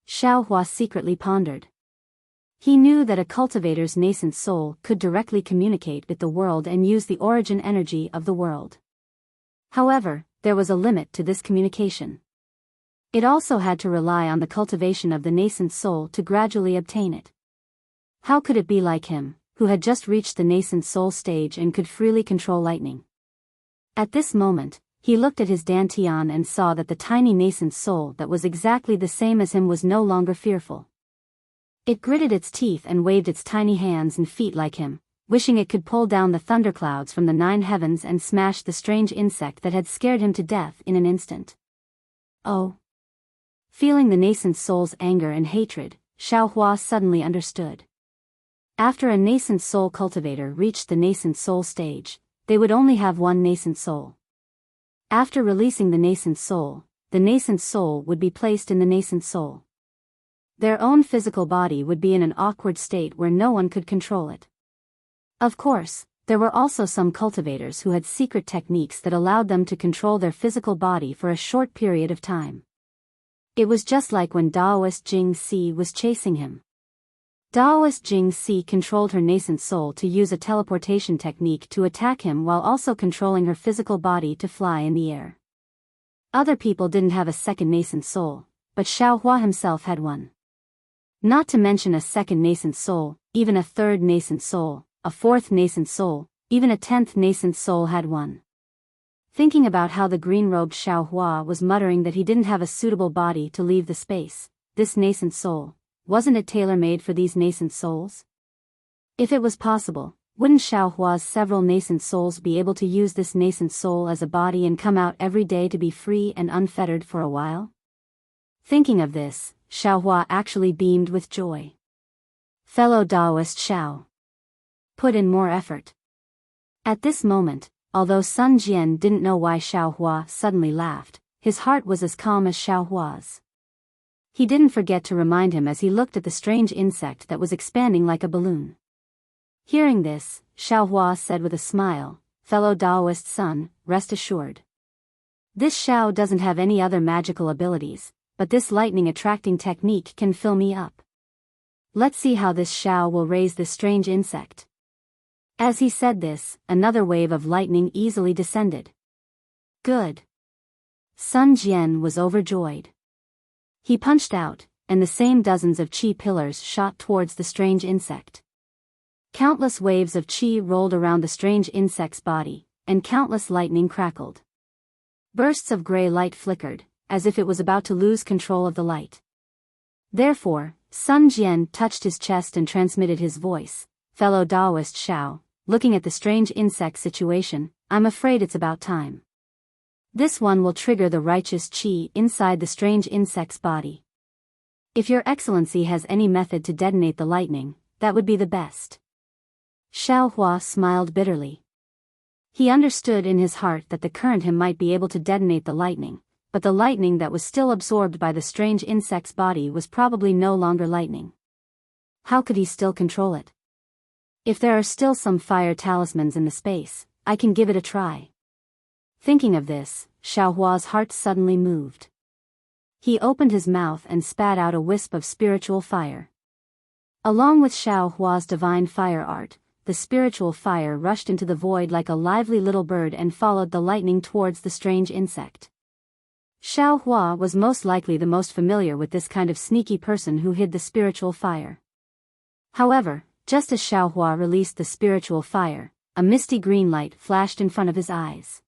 Xiao Hua secretly pondered. He knew that a cultivator's nascent soul could directly communicate with the world and use the origin energy of the world. However, there was a limit to this communication. It also had to rely on the cultivation of the nascent soul to gradually obtain it. How could it be like him, who had just reached the nascent soul stage and could freely control lightning? At this moment, he looked at his dantian and saw that the tiny nascent soul that was exactly the same as him was no longer fearful. It gritted its teeth and waved its tiny hands and feet like him, wishing it could pull down the thunderclouds from the 9 heavens and smash the strange insect that had scared him to death in an instant. Oh! Feeling the nascent soul's anger and hatred, Xiao Hua suddenly understood. After a nascent soul cultivator reached the nascent soul stage, they would only have one nascent soul. After releasing the nascent soul would be placed in the nascent soul. Their own physical body would be in an awkward state where no one could control it. Of course, there were also some cultivators who had secret techniques that allowed them to control their physical body for a short period of time. It was just like when Daoist Jing Si was chasing him. Daoist Jing Si controlled her nascent soul to use a teleportation technique to attack him while also controlling her physical body to fly in the air. Other people didn't have a second nascent soul, but Xiao Hua himself had one. Not to mention a second nascent soul, even a third nascent soul, a fourth nascent soul, even a 10th nascent soul had one. Thinking about how the green-robed Xiao Hua was muttering that he didn't have a suitable body to leave the space, this nascent soul, wasn't it tailor-made for these nascent souls? If it was possible, wouldn't Xiao Hua's several nascent souls be able to use this nascent soul as a body and come out every day to be free and unfettered for a while? Thinking of this, Xiao Hua actually beamed with joy. Fellow Taoist Xiao, put in more effort. At this moment, although Sun Jian didn't know why Xiao Hua suddenly laughed, his heart was as calm as Xiao Hua's. He didn't forget to remind him as he looked at the strange insect that was expanding like a balloon. Hearing this, Xiao Hua said with a smile, fellow Taoist son, rest assured. This Xiao doesn't have any other magical abilities, but this lightning attracting technique can fill me up. Let's see how this Xiao will raise this strange insect. As he said this, another wave of lightning easily descended. Good. Sun Jian was overjoyed. He punched out, and the same dozens of qi pillars shot towards the strange insect. Countless waves of qi rolled around the strange insect's body, and countless lightning crackled. Bursts of gray light flickered, as if it was about to lose control of the light. Therefore, Sun Jian touched his chest and transmitted his voice. Fellow Taoist Shao, looking at the strange insect situation, I'm afraid it's about time. This one will trigger the righteous qi inside the strange insect's body. If your excellency has any method to detonate the lightning, that would be the best. Xiao Hua smiled bitterly. He understood in his heart that the current him might be able to detonate the lightning, but the lightning that was still absorbed by the strange insect's body was probably no longer lightning. How could he still control it? If there are still some fire talismans in the space, I can give it a try. Thinking of this, Xiao Hua's heart suddenly moved. He opened his mouth and spat out a wisp of spiritual fire. Along with Xiao Hua's divine fire art, the spiritual fire rushed into the void like a lively little bird and followed the lightning towards the strange insect. Xiao Hua was most likely the most familiar with this kind of sneaky person who hid the spiritual fire. However, just as Xiao Hua released the spiritual fire, a misty green light flashed in front of his eyes.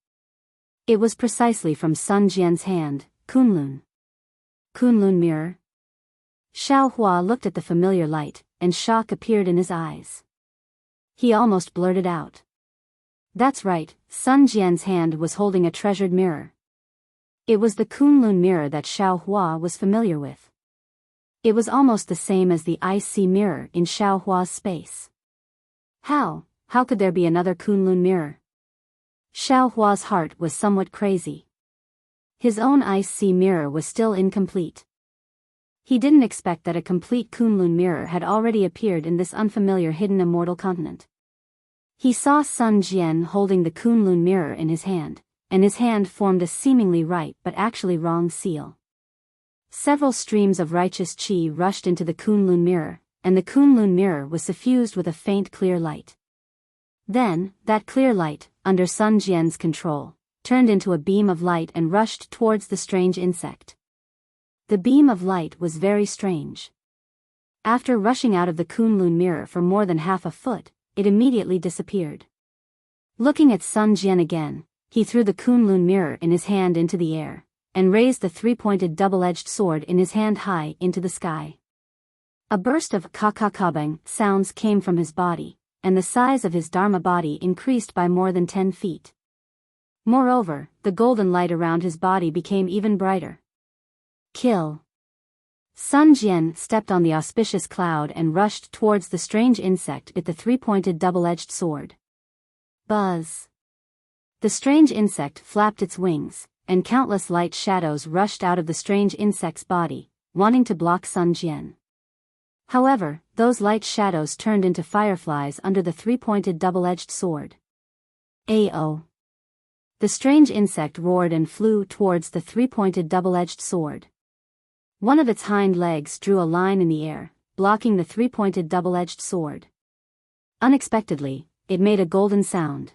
It was precisely from Sun Jian's hand, Kunlun. Kunlun mirror? Xiao Hua looked at the familiar light, and shock appeared in his eyes. He almost blurted out. That's right, Sun Jian's hand was holding a treasured mirror. It was the Kunlun mirror that Xiao Hua was familiar with. It was almost the same as the IC mirror in Xiao Hua's space. How could there be another Kunlun mirror? Xiao Hua's heart was somewhat crazy. His own IC mirror was still incomplete. He didn't expect that a complete Kunlun mirror had already appeared in this unfamiliar hidden immortal continent. He saw Sun Jian holding the Kunlun mirror in his hand, and his hand formed a seemingly right but actually wrong seal. Several streams of righteous qi rushed into the Kunlun mirror, and the Kunlun mirror was suffused with a faint clear light. Then, that clear light, under Sun Jian's control, turned into a beam of light and rushed towards the strange insect. The beam of light was very strange. After rushing out of the Kunlun mirror for more than half a foot, it immediately disappeared. Looking at Sun Jian again, he threw the Kunlun mirror in his hand into the air, and raised the three-pointed double-edged sword in his hand high into the sky. A burst of ka-ka-ka-bang sounds came from his body, and the size of his Dharma body increased by more than 10 feet. Moreover, the golden light around his body became even brighter. Kill. Sun Jian stepped on the auspicious cloud and rushed towards the strange insect with the three-pointed double-edged sword. Buzz. The strange insect flapped its wings, and countless light shadows rushed out of the strange insect's body, wanting to block Sun Jian. However, those light shadows turned into fireflies under the three-pointed double-edged sword. Ao. The strange insect roared and flew towards the three-pointed double-edged sword. One of its hind legs drew a line in the air, blocking the three-pointed double-edged sword. Unexpectedly, it made a golden sound.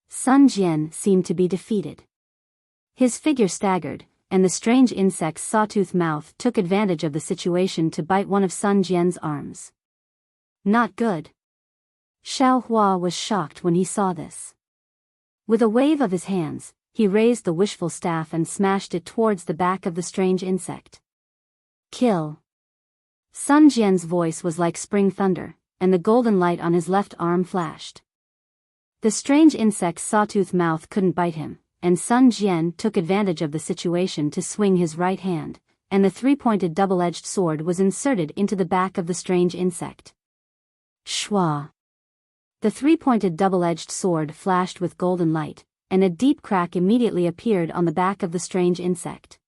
Sun Jian seemed to be defeated. His figure staggered, and the strange insect's sawtooth mouth took advantage of the situation to bite one of Sun Jian's arms. Not good. Xiao Hua was shocked when he saw this. With a wave of his hands, he raised the wishful staff and smashed it towards the back of the strange insect. Kill. Sun Jian's voice was like spring thunder, and the golden light on his left arm flashed. The strange insect's sawtooth mouth couldn't bite him, and Sun Jian took advantage of the situation to swing his right hand, and the three-pointed double-edged sword was inserted into the back of the strange insect. Shwa. The three-pointed double-edged sword flashed with golden light, and a deep crack immediately appeared on the back of the strange insect.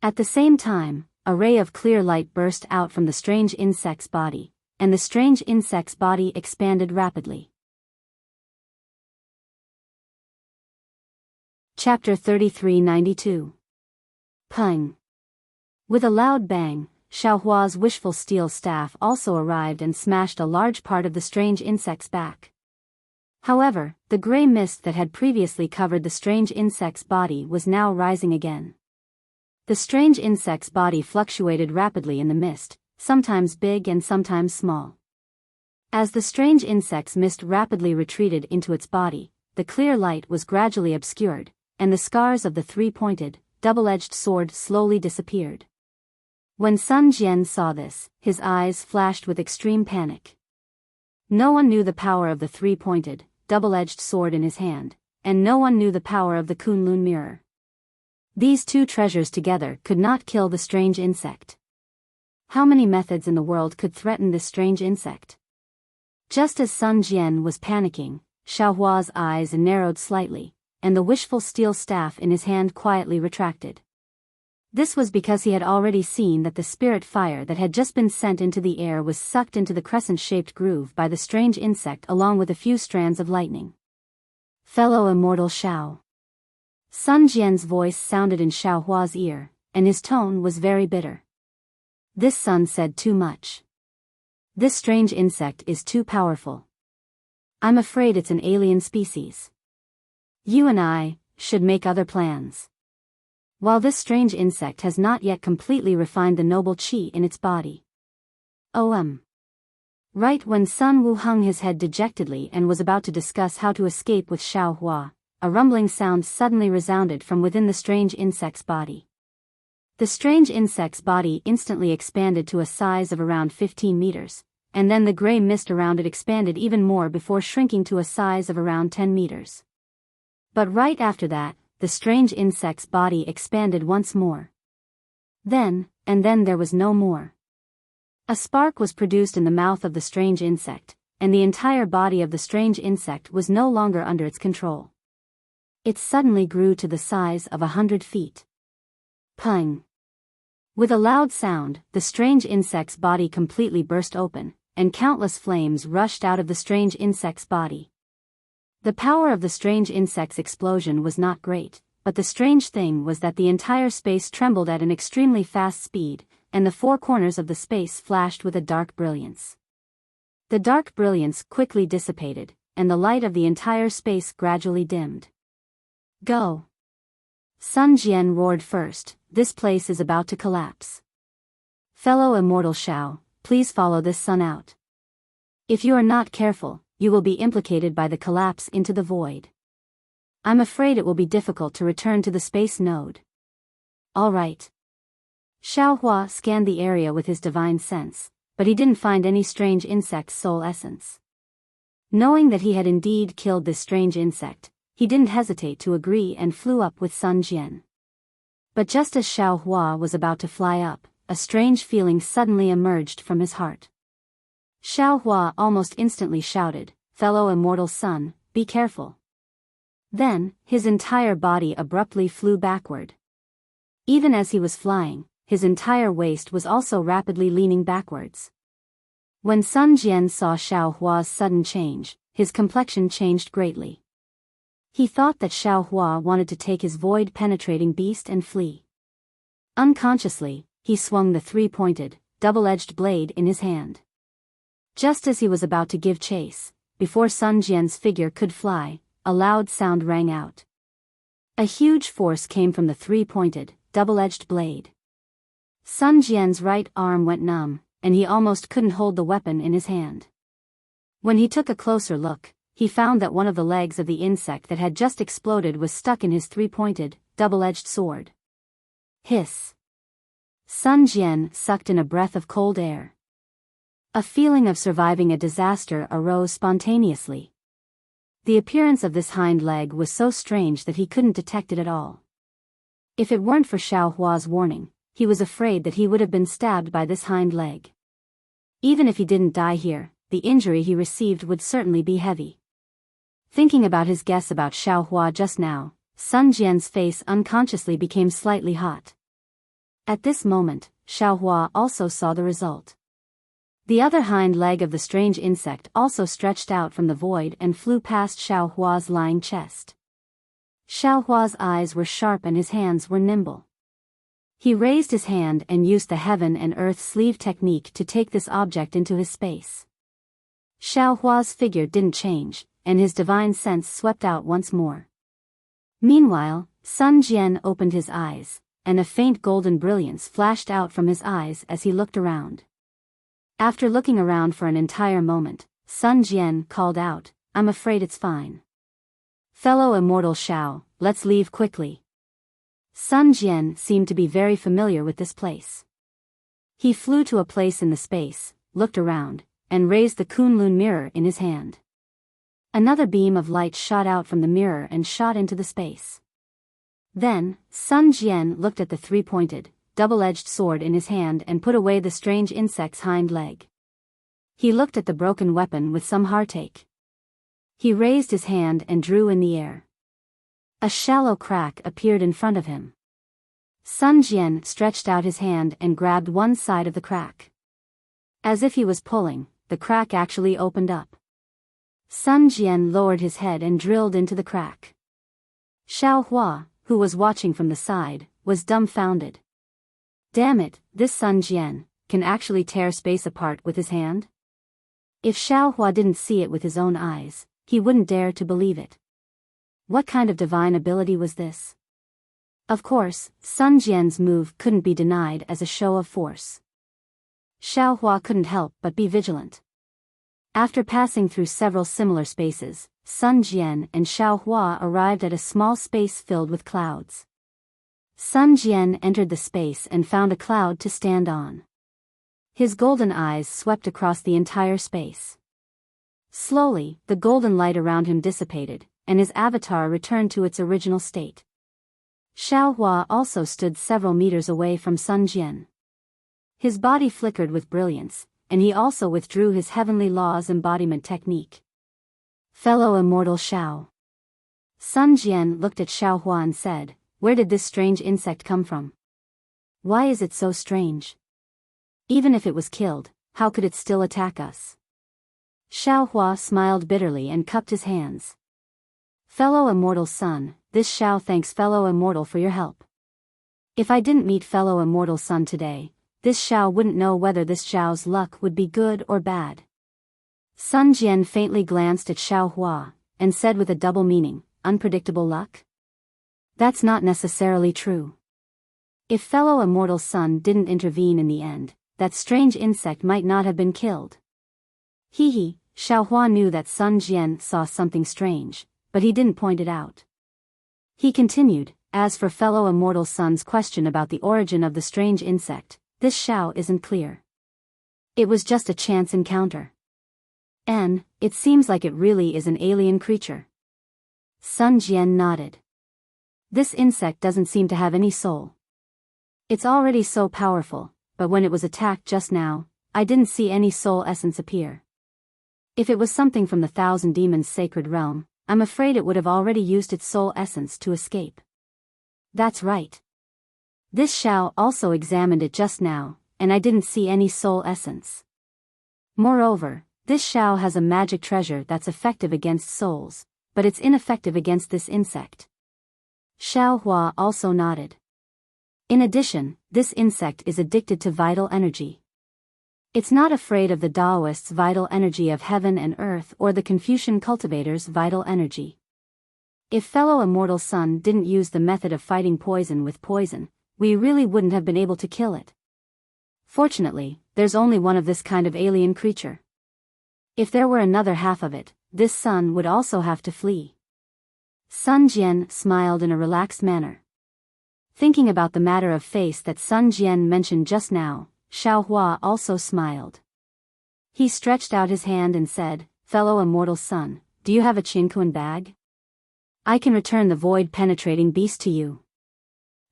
At the same time, a ray of clear light burst out from the strange insect's body, and the strange insect's body expanded rapidly. Chapter 3392. Pung. With a loud bang, Xiao Hua's wishful steel staff also arrived and smashed a large part of the strange insect's back. However, the gray mist that had previously covered the strange insect's body was now rising again. The strange insect's body fluctuated rapidly in the mist, sometimes big and sometimes small. As the strange insect's mist rapidly retreated into its body, the clear light was gradually obscured, and the scars of the three-pointed, double-edged sword slowly disappeared. When Sun Jian saw this, his eyes flashed with extreme panic. No one knew the power of the three-pointed, double-edged sword in his hand, and no one knew the power of the Kunlun mirror. These two treasures together could not kill the strange insect. How many methods in the world could threaten this strange insect? Just as Sun Jian was panicking, Xiaohua's eyes narrowed slightly, and the wishful steel staff in his hand quietly retracted. This was because he had already seen that the spirit fire that had just been sent into the air was sucked into the crescent-shaped groove by the strange insect along with a few strands of lightning. Fellow Immortal Xiao. Sun Jian's voice sounded in Xiaohua's ear, and his tone was very bitter. This son said too much. This strange insect is too powerful. I'm afraid it's an alien species. You and I should make other plans. While this strange insect has not yet completely refined the noble qi in its body. Right when Sun Wu hung his head dejectedly and was about to discuss how to escape with Xiaohua, a rumbling sound suddenly resounded from within the strange insect's body. The strange insect's body instantly expanded to a size of around 15 meters, and then the gray mist around it expanded even more before shrinking to a size of around 10 meters. But right after that, the strange insect's body expanded once more. Then there was no more. A spark was produced in the mouth of the strange insect, and the entire body of the strange insect was no longer under its control. It suddenly grew to the size of 100 feet. Pung! With a loud sound, the strange insect's body completely burst open, and countless flames rushed out of the strange insect's body. The power of the strange insect's explosion was not great, but the strange thing was that the entire space trembled at an extremely fast speed, and the four corners of the space flashed with a dark brilliance. The dark brilliance quickly dissipated, and the light of the entire space gradually dimmed. Go! Sun Jian roared first, this place is about to collapse. Fellow Immortal Xiao, please follow this sun out. If you are not careful, you will be implicated by the collapse into the void. I'm afraid it will be difficult to return to the space node. All right. Xiaohua scanned the area with his divine sense, but he didn't find any strange insect's soul essence. Knowing that he had indeed killed this strange insect, he didn't hesitate to agree and flew up with Sun Jian. But just as Xiaohua was about to fly up, a strange feeling suddenly emerged from his heart. Xiaohua almost instantly shouted, "Fellow immortal son, be careful." Then, his entire body abruptly flew backward. Even as he was flying, his entire waist was also rapidly leaning backwards. When Sun Jian saw Xiaohua's sudden change, his complexion changed greatly. He thought that Xiaohua wanted to take his void-penetrating beast and flee. Unconsciously, he swung the three-pointed, double-edged blade in his hand. Just as he was about to give chase, before Sun Jian's figure could fly, a loud sound rang out. A huge force came from the three-pointed, double-edged blade. Sun Jian's right arm went numb, and he almost couldn't hold the weapon in his hand. When he took a closer look, he found that one of the legs of the insect that had just exploded was stuck in his three-pointed, double-edged sword. Hiss! Sun Jian sucked in a breath of cold air. A feeling of surviving a disaster arose spontaneously. The appearance of this hind leg was so strange that he couldn't detect it at all. If it weren't for Xiaohua's warning, he was afraid that he would have been stabbed by this hind leg. Even if he didn't die here, the injury he received would certainly be heavy. Thinking about his guess about Xiaohua just now, Sun Jian's face unconsciously became slightly hot. At this moment, Xiaohua also saw the result. The other hind leg of the strange insect also stretched out from the void and flew past Xiaohua's lying chest. Xiaohua's eyes were sharp and his hands were nimble. He raised his hand and used the heaven and earth sleeve technique to take this object into his space. Xiaohua's figure didn't change, and his divine sense swept out once more. Meanwhile, Sun Jian opened his eyes, and a faint golden brilliance flashed out from his eyes as he looked around. After looking around for an entire moment, Sun Jian called out, "I'm afraid it's fine. Fellow Immortal Shao, let's leave quickly." Sun Jian seemed to be very familiar with this place. He flew to a place in the space, looked around, and raised the Kunlun mirror in his hand. Another beam of light shot out from the mirror and shot into the space. Then, Sun Jian looked at the three-pointed, double-edged sword in his hand and put away the strange insect's hind leg. He looked at the broken weapon with some heartache. He raised his hand and drew in the air. A shallow crack appeared in front of him. Sun Jian stretched out his hand and grabbed one side of the crack. As if he was pulling, the crack actually opened up. Sun Jian lowered his head and drilled into the crack. Xiao Hua, who was watching from the side, was dumbfounded. Damn it, this Sun Jian can actually tear space apart with his hand? If Xiao Hua didn't see it with his own eyes, he wouldn't dare to believe it. What kind of divine ability was this? Of course, Sun Jian's move couldn't be denied as a show of force. Xiao Hua couldn't help but be vigilant. After passing through several similar spaces, Sun Jian and Xiao Hua arrived at a small space filled with clouds. Sun Jian entered the space and found a cloud to stand on. His golden eyes swept across the entire space. Slowly, the golden light around him dissipated, and his avatar returned to its original state. Xiao Hua also stood several meters away from Sun Jian. His body flickered with brilliance, and he also withdrew his heavenly laws embodiment technique. Fellow Immortal Shao. Sun Jian looked at Xiao Hua and said, "Where did this strange insect come from? Why is it so strange? Even if it was killed, how could it still attack us?" Xiao Hua smiled bitterly and cupped his hands. "Fellow Immortal Son, this Xiao thanks Fellow Immortal for your help. If I didn't meet Fellow Immortal Son today, this Xiao wouldn't know whether this Xiao's luck would be good or bad." Sun Jian faintly glanced at Xiao Hua, and said with a double meaning, "Unpredictable luck? That's not necessarily true. If Fellow Immortal Son didn't intervene in the end, that strange insect might not have been killed." Hee. Xiao Hua knew that Sun Jian saw something strange, but he didn't point it out. He continued, "As for Fellow Immortal Son's question about the origin of the strange insect, this Xiao isn't clear. It was just a chance encounter. And it seems like it really is an alien creature." Sun Jian nodded. "This insect doesn't seem to have any soul. It's already so powerful, but when it was attacked just now, I didn't see any soul essence appear. If it was something from the Thousand Demons' sacred realm, I'm afraid it would have already used its soul essence to escape." "That's right. This Xiao also examined it just now, and I didn't see any soul essence. Moreover, this Xiao has a magic treasure that's effective against souls, but it's ineffective against this insect." Xiao Hua also nodded. "In addition, this insect is addicted to vital energy. It's not afraid of the Taoists' vital energy of heaven and earth or the Confucian cultivators' vital energy. If Fellow Immortal Son didn't use the method of fighting poison with poison, we really wouldn't have been able to kill it. Fortunately, there's only one of this kind of alien creature. If there were another half of it, this son would also have to flee." Sun Jian smiled in a relaxed manner. Thinking about the matter of face that Sun Jian mentioned just now, Xiao Hua also smiled. He stretched out his hand and said, "Fellow Immortal Son, do you have a Qinkuan bag? I can return the void-penetrating beast to you."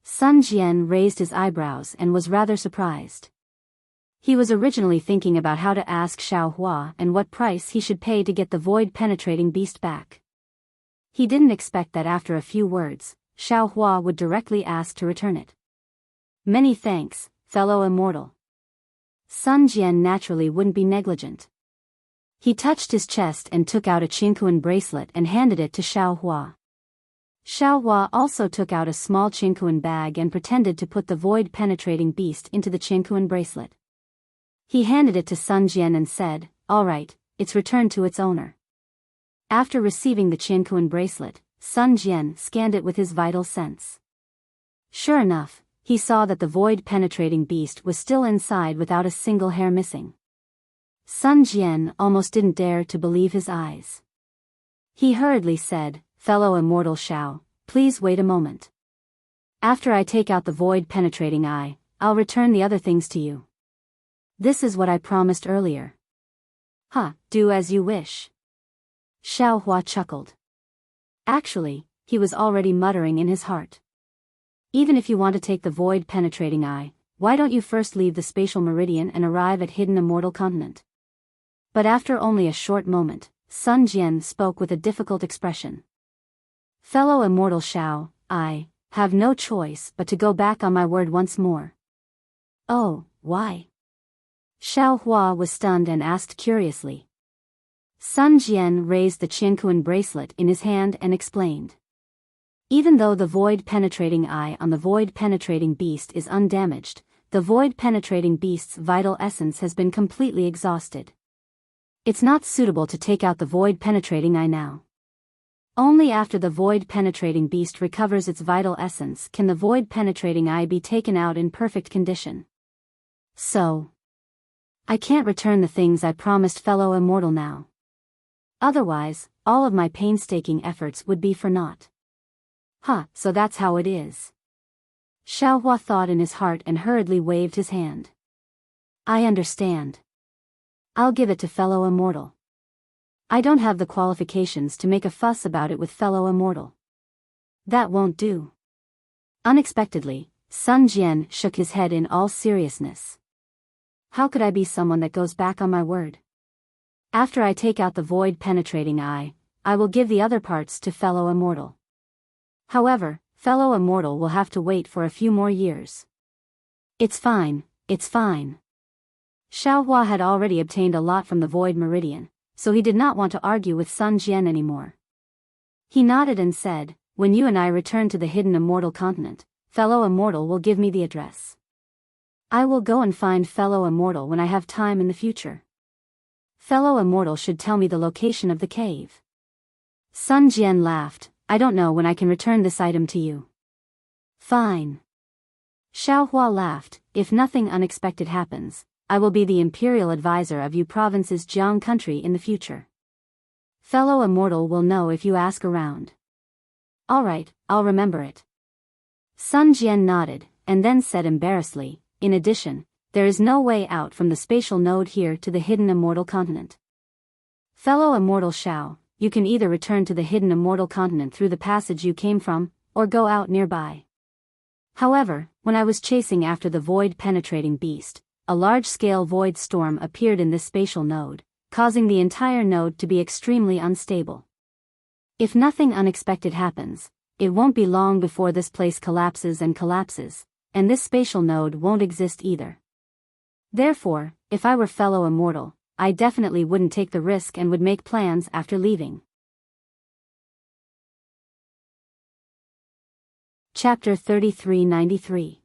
Sun Jian raised his eyebrows and was rather surprised. He was originally thinking about how to ask Xiao Hua and what price he should pay to get the void-penetrating beast back. He didn't expect that after a few words, Xiao Hua would directly ask to return it. "Many thanks, Fellow Immortal." Sun Jian naturally wouldn't be negligent. He touched his chest and took out a Qinkuan bracelet and handed it to Xiao Hua. Xiao Hua also took out a small Qinkuan bag and pretended to put the void-penetrating beast into the Qinkuan bracelet. He handed it to Sun Jian and said, "All right, it's returned to its owner." After receiving the Qiankuan bracelet, Sun Jian scanned it with his vital sense. Sure enough, he saw that the void-penetrating beast was still inside without a single hair missing. Sun Jian almost didn't dare to believe his eyes. He hurriedly said, "Fellow Immortal Shao, please wait a moment. After I take out the void-penetrating eye, I'll return the other things to you. This is what I promised earlier." Do as you wish." Xiao Hua chuckled. Actually, he was already muttering in his heart. Even if you want to take the void-penetrating eye, why don't you first leave the spatial meridian and arrive at hidden Immortal Continent? But after only a short moment, Sun Jian spoke with a difficult expression. "Fellow Immortal Shao, I have no choice but to go back on my word once more." "Oh, why?" Xiao Hua was stunned and asked curiously. Sun Jian raised the Qiankuan bracelet in his hand and explained. Even though the void-penetrating eye on the void-penetrating beast is undamaged, the void-penetrating beast's vital essence has been completely exhausted. It's not suitable to take out the void-penetrating eye now. Only after the void-penetrating beast recovers its vital essence can the void-penetrating eye be taken out in perfect condition. So, I can't return the things I promised fellow Immortal now. Otherwise, all of my painstaking efforts would be for naught. So that's how it is. Xiao Hua thought in his heart and hurriedly waved his hand. "I understand. I'll give it to fellow Immortal. I don't have the qualifications to make a fuss about it with fellow Immortal. That won't do." Unexpectedly, Sun Jian shook his head in all seriousness. "How could I be someone that goes back on my word? After I take out the void-penetrating eye, I will give the other parts to fellow Immortal. However, fellow Immortal will have to wait for a few more years." It's fine. Xiao Hua had already obtained a lot from the Void Meridian, so he did not want to argue with Sun Jian anymore. He nodded and said, "When you and I return to the hidden Immortal Continent, fellow Immortal will give me the address. I will go and find fellow Immortal when I have time in the future. Fellow Immortal should tell me the location of the cave." Sun Jian laughed, "I don't know when I can return this item to you." "Fine." Xiao Hua laughed, "If nothing unexpected happens, I will be the imperial advisor of you province's Jiang country in the future. Fellow Immortal will know if you ask around." "All right, I'll remember it." Sun Jian nodded, and then said embarrassedly, "In addition, there is no way out from the spatial node here to the hidden Immortal Continent. Fellow Immortal Shao, you can either return to the hidden Immortal Continent through the passage you came from, or go out nearby. However, when I was chasing after the void-penetrating beast, a large-scale void storm appeared in this spatial node, causing the entire node to be extremely unstable. If nothing unexpected happens, it won't be long before this place collapses, and this spatial node won't exist either. Therefore, if I were fellow Immortal, I definitely wouldn't take the risk and would make plans after leaving." Chapter 3393.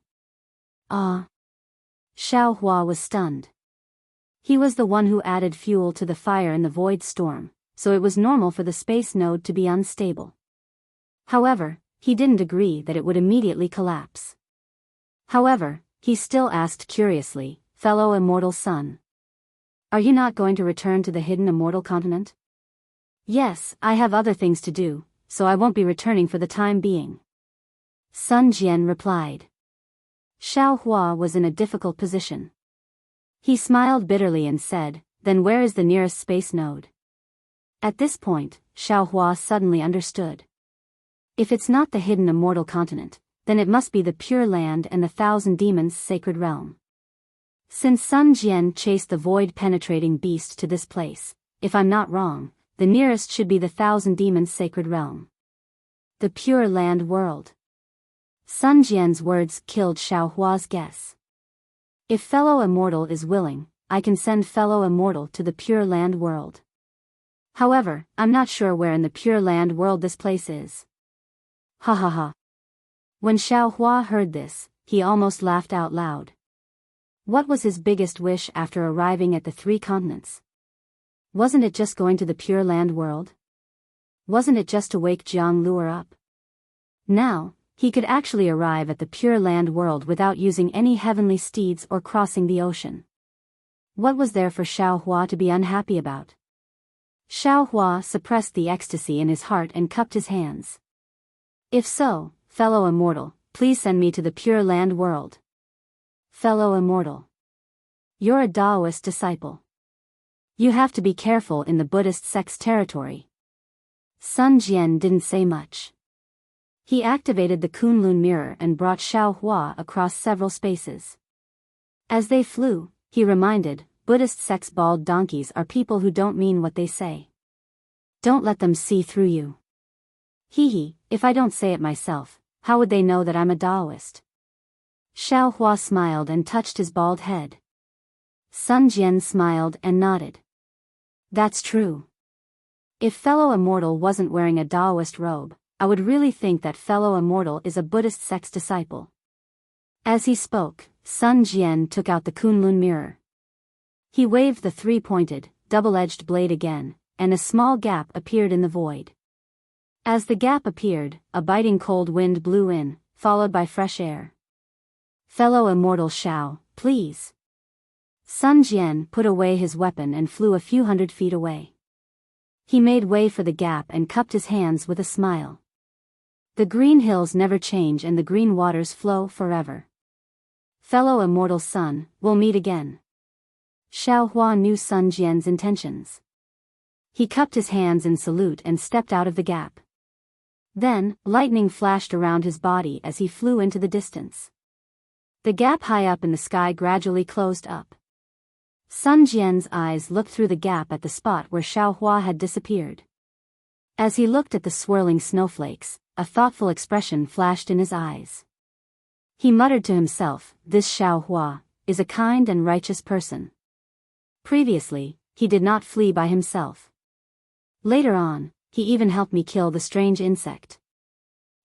Xiao Hua was stunned. He was the one who added fuel to the fire in the void storm, so it was normal for the space node to be unstable. However, he didn't agree that it would immediately collapse. However, he still asked curiously, "Fellow Immortal Son, are you not going to return to the hidden Immortal Continent?" "Yes, I have other things to do, so I won't be returning for the time being," Sun Jian replied. Xiao Hua was in a difficult position. He smiled bitterly and said, "Then where is the nearest space node?" At this point, Xiao Hua suddenly understood. If it's not the hidden Immortal Continent, then it must be the Pure Land and the Thousand Demons' sacred realm. Since Sun Jian chased the void-penetrating beast to this place, if I'm not wrong, the nearest should be the Thousand Demons' sacred realm. The Pure Land world. Sun Jian's words killed Xiao Hua's guess. If fellow Immortal is willing, I can send fellow Immortal to the Pure Land world. However, I'm not sure where in the Pure Land world this place is. Ha ha ha. When Xiao Hua heard this, he almost laughed out loud. What was his biggest wish after arriving at the three continents? Wasn't it just going to the Pure Land world? Wasn't it just to wake Jiang Luer up? Now, he could actually arrive at the Pure Land world without using any heavenly steeds or crossing the ocean. What was there for Xiao Hua to be unhappy about? Xiao Hua suppressed the ecstasy in his heart and cupped his hands. If so, fellow immortal, please send me to the Pure Land world. Fellow immortal. You're a Taoist disciple. You have to be careful in the Buddhist sect's territory. Sun Jian didn't say much. He activated the Kunlun mirror and brought Xiao Hua across several spaces. As they flew, he reminded, Buddhist sect's bald donkeys are people who don't mean what they say. Don't let them see through you. Hee, if I don't say it myself, how would they know that I'm a Taoist? Xiao Hua smiled and touched his bald head. Sun Jian smiled and nodded. That's true. If fellow immortal wasn't wearing a Taoist robe, I would really think that fellow immortal is a Buddhist sect's disciple. As he spoke, Sun Jian took out the Kunlun mirror. He waved the three-pointed, double-edged blade again, and a small gap appeared in the void. As the gap appeared, a biting cold wind blew in, followed by fresh air. Fellow immortal Xiao, please. Sun Jian put away his weapon and flew a few hundred feet away. He made way for the gap and cupped his hands with a smile. The green hills never change and the green waters flow forever. Fellow immortal son, we'll meet again. Xiao Hua knew Sun Jian's intentions. He cupped his hands in salute and stepped out of the gap. Then, lightning flashed around his body as he flew into the distance. The gap high up in the sky gradually closed up. Sun Jian's eyes looked through the gap at the spot where Xiao Hua had disappeared. As he looked at the swirling snowflakes, a thoughtful expression flashed in his eyes. He muttered to himself, this Xiao Hua is a kind and righteous person. Previously, he did not flee by himself. Later on, he even helped me kill the strange insect.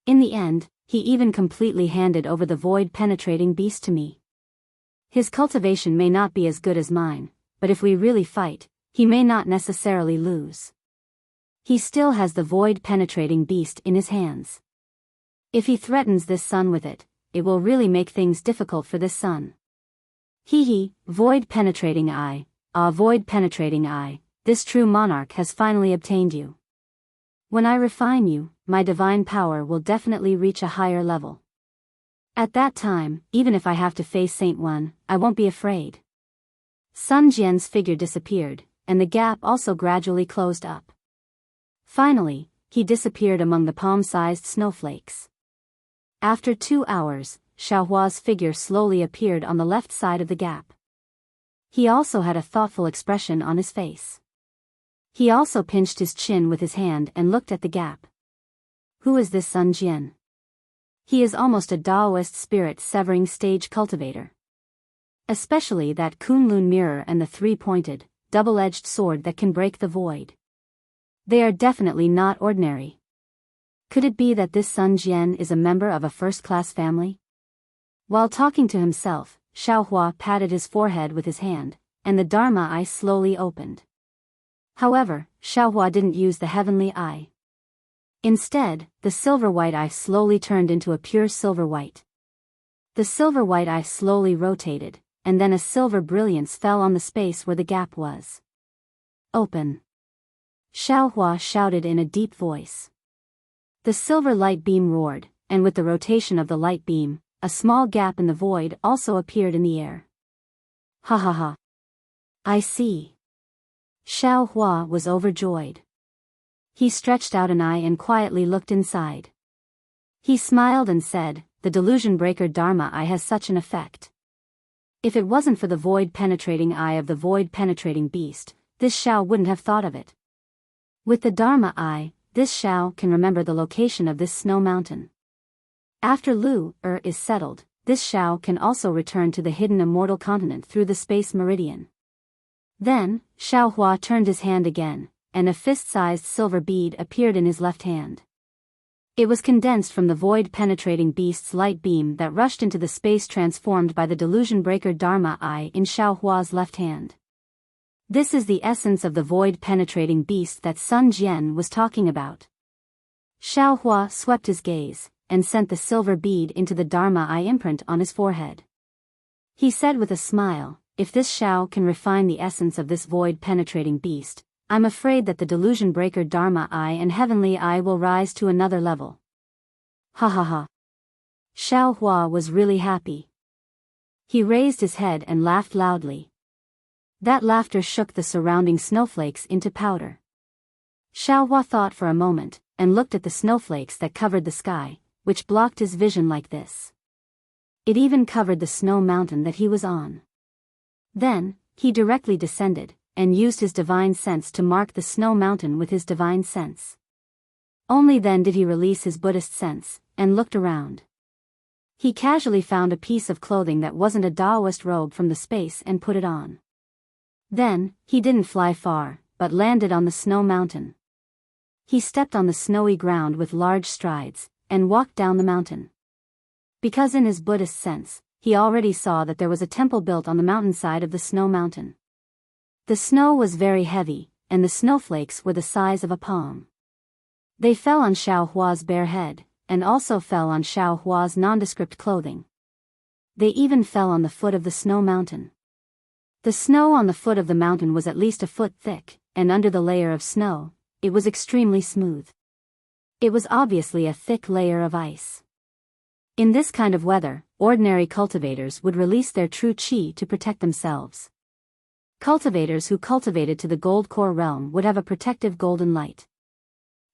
In the end, he even completely handed over the void-penetrating beast to me. His cultivation may not be as good as mine, but if we really fight, he may not necessarily lose. He still has the void-penetrating beast in his hands. If he threatens this sun with it, it will really make things difficult for this sun. Void-penetrating eye, void-penetrating eye, this true monarch has finally obtained you. When I refine you, my divine power will definitely reach a higher level. At that time, even if I have to face Saint One, I won't be afraid. Sun Jian's figure disappeared, and the gap also gradually closed up. Finally, he disappeared among the palm-sized snowflakes. After 2 hours, Xiao Hua's figure slowly appeared on the left side of the gap. He also had a thoughtful expression on his face. He also pinched his chin with his hand and looked at the gap. Who is this Sun Jian? He is almost a Taoist spirit-severing stage cultivator. Especially that Kunlun mirror and the three-pointed, double-edged sword that can break the void. They are definitely not ordinary. Could it be that this Sun Jian is a member of a first-class family? While talking to himself, Xiao Hua patted his forehead with his hand, and the Dharma eye slowly opened. However, Xiao Hua didn't use the heavenly eye. Instead, the silver-white eye slowly turned into a pure silver-white. The silver-white eye slowly rotated, and then a silver brilliance fell on the space where the gap was. Open. Xiao Hua shouted in a deep voice. The silver light beam roared, and with the rotation of the light beam, a small gap in the void also appeared in the air. Ha ha ha. I see. Xiao Hua was overjoyed. He stretched out an eye and quietly looked inside. He smiled and said, the delusion breaker Dharma eye has such an effect. If it wasn't for the void-penetrating eye of the void-penetrating beast, this Xiao wouldn't have thought of it. With the Dharma eye, this Xiao can remember the location of this snow mountain. After Lu-Er is settled, this Xiao can also return to the hidden immortal continent through the space meridian. Then, Xiao Hua turned his hand again, and a fist-sized silver bead appeared in his left hand. It was condensed from the void-penetrating beast's light beam that rushed into the space transformed by the delusion-breaker Dharma eye in Xiao Hua's left hand. This is the essence of the void-penetrating beast that Sun Jian was talking about. Xiaohua swept his gaze, and sent the silver bead into the Dharma eye imprint on his forehead. He said with a smile, "If this Xiao can refine the essence of this void-penetrating beast, I'm afraid that the delusion-breaker Dharma eye and heavenly eye will rise to another level." Ha ha ha. Xiaohua was really happy. He raised his head and laughed loudly. That laughter shook the surrounding snowflakes into powder. Xiaohua thought for a moment, and looked at the snowflakes that covered the sky, which blocked his vision like this. It even covered the snow mountain that he was on. Then, he directly descended, and used his divine sense to mark the snow mountain with his divine sense. Only then did he release his Buddhist sense, and looked around. He casually found a piece of clothing that wasn't a Taoist robe from the space and put it on. Then, he didn't fly far, but landed on the snow mountain. He stepped on the snowy ground with large strides, and walked down the mountain. Because in his Buddhist sense, he already saw that there was a temple built on the mountainside of the snow mountain. The snow was very heavy, and the snowflakes were the size of a palm. They fell on Xiaohua's bare head, and also fell on Xiaohua's nondescript clothing. They even fell on the foot of the snow mountain. The snow on the foot of the mountain was at least a foot thick, and under the layer of snow, it was extremely smooth. It was obviously a thick layer of ice. In this kind of weather, ordinary cultivators would release their true qi to protect themselves. Cultivators who cultivated to the gold core realm would have a protective golden light.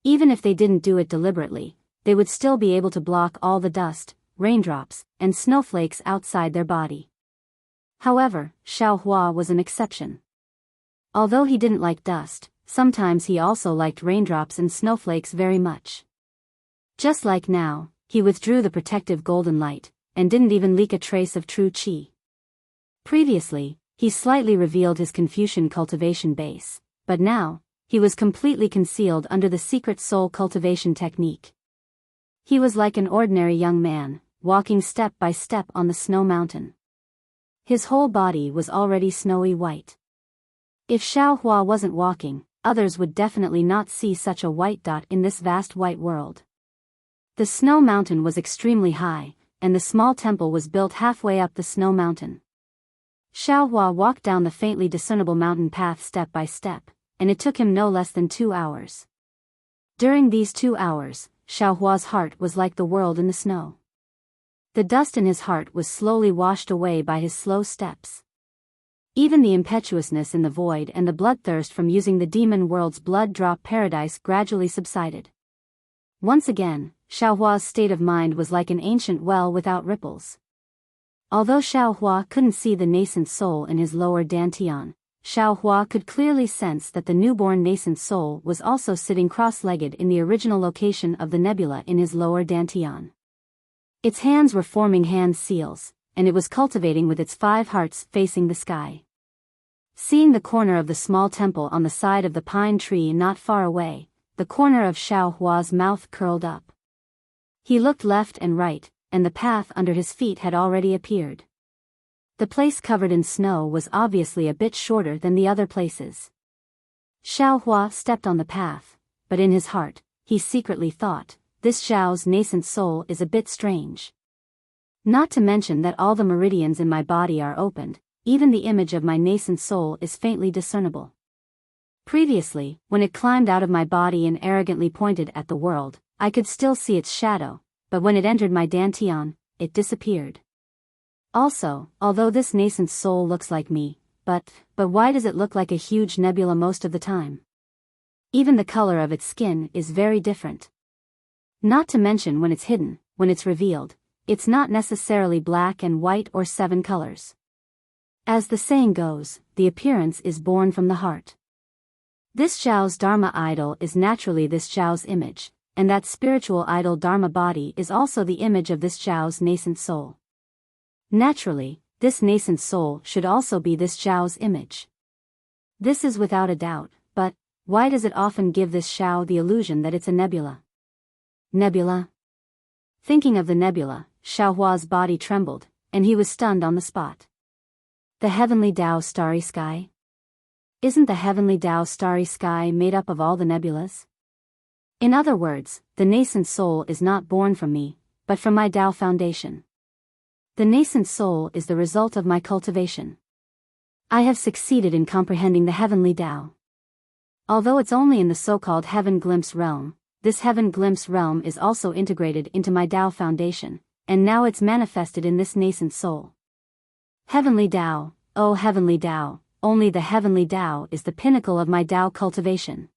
Even if they didn't do it deliberately, they would still be able to block all the dust, raindrops, and snowflakes outside their body. However, Xiaohua was an exception. Although he didn't like dust, sometimes he also liked raindrops and snowflakes very much. Just like now, he withdrew the protective golden light, and didn't even leak a trace of true qi. Previously, he slightly revealed his Confucian cultivation base, but now, he was completely concealed under the secret soul cultivation technique. He was like an ordinary young man, walking step by step on the snow mountain. His whole body was already snowy white. If Xiaohua wasn't walking, others would definitely not see such a white dot in this vast white world. The snow mountain was extremely high, and the small temple was built halfway up the snow mountain. Xiaohua walked down the faintly discernible mountain path step by step, and it took him no less than 2 hours. During these 2 hours, Xiaohua's heart was like the world in the snow. The dust in his heart was slowly washed away by his slow steps. Even the impetuousness in the void and the bloodthirst from using the demon world's blood-drop paradise gradually subsided. Once again, Xiaohua's state of mind was like an ancient well without ripples. Although Xiaohua couldn't see the nascent soul in his lower dantian, Xiaohua could clearly sense that the newborn nascent soul was also sitting cross-legged in the original location of the nebula in his lower dantian. Its hands were forming hand seals, and it was cultivating with its 5 hearts facing the sky. Seeing the corner of the small temple on the side of the pine tree not far away, the corner of Xiaohua's mouth curled up. He looked left and right, and the path under his feet had already appeared. The place covered in snow was obviously a bit shorter than the other places. Xiaohua stepped on the path, but in his heart, he secretly thought, this Xiao's nascent soul is a bit strange. Not to mention that all the meridians in my body are opened, even the image of my nascent soul is faintly discernible. Previously, when it climbed out of my body and arrogantly pointed at the world, I could still see its shadow, but when it entered my dantian, it disappeared. Also, although this nascent soul looks like me, but why does it look like a huge nebula most of the time? Even the color of its skin is very different. Not to mention when it's hidden, when it's revealed, it's not necessarily black and white or 7 colors. As the saying goes, the appearance is born from the heart. This Xiao's Dharma idol is naturally this Xiao's image, and that spiritual idol Dharma body is also the image of this Xiao's nascent soul. Naturally, this nascent soul should also be this Xiao's image. This is without a doubt, but why does it often give this Xiao the illusion that it's a nebula? Nebula? Thinking of the nebula, Xiaohua's body trembled, and he was stunned on the spot. The heavenly Tao starry sky? Isn't the heavenly Tao starry sky made up of all the nebulas? In other words, the nascent soul is not born from me, but from my Tao foundation. The nascent soul is the result of my cultivation. I have succeeded in comprehending the heavenly Tao. Although it's only in the so-called heaven glimpse realm, this heaven glimpse realm is also integrated into my Tao foundation, and now it's manifested in this nascent soul. Heavenly Tao, oh heavenly Tao, only the heavenly Tao is the pinnacle of my Tao cultivation.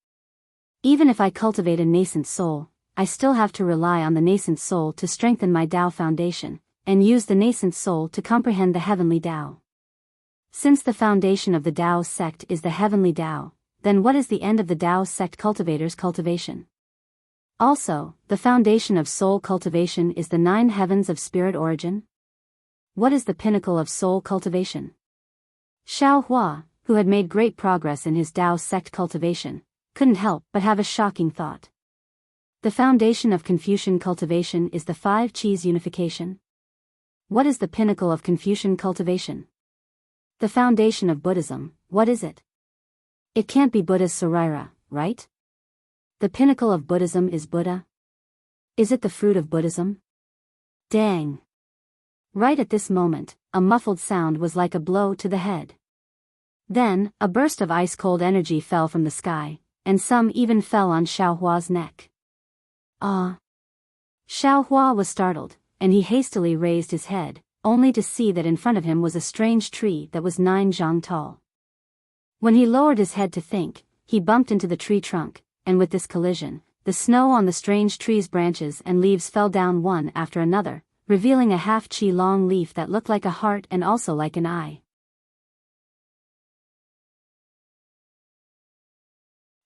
Even if I cultivate a nascent soul, I still have to rely on the nascent soul to strengthen my Tao foundation, and use the nascent soul to comprehend the heavenly Tao. Since the foundation of the Tao sect is the heavenly Tao, then what is the end of the Tao sect cultivator's cultivation? Also, the foundation of soul cultivation is the 9 heavens of spirit origin. What is the pinnacle of soul cultivation? Xiao Hua, who had made great progress in his Tao sect cultivation, couldn't help but have a shocking thought. The foundation of Confucian cultivation is the 5 Qis unification. What is the pinnacle of Confucian cultivation? The foundation of Buddhism, what is it? It can't be Buddha's Sarira, right? The pinnacle of Buddhism is Buddha. Is it the fruit of Buddhism? Dang. Right at this moment, a muffled sound was like a blow to the head. Then, a burst of ice-cold energy fell from the sky, and some even fell on Xiao Hua's neck. Ah! Xiao Hua was startled, and he hastily raised his head, only to see that in front of him was a strange tree that was 9 zhang tall. When he lowered his head to think, he bumped into the tree trunk, and with this collision, the snow on the strange tree's branches and leaves fell down one after another, revealing a half-qi long leaf that looked like a heart and also like an eye.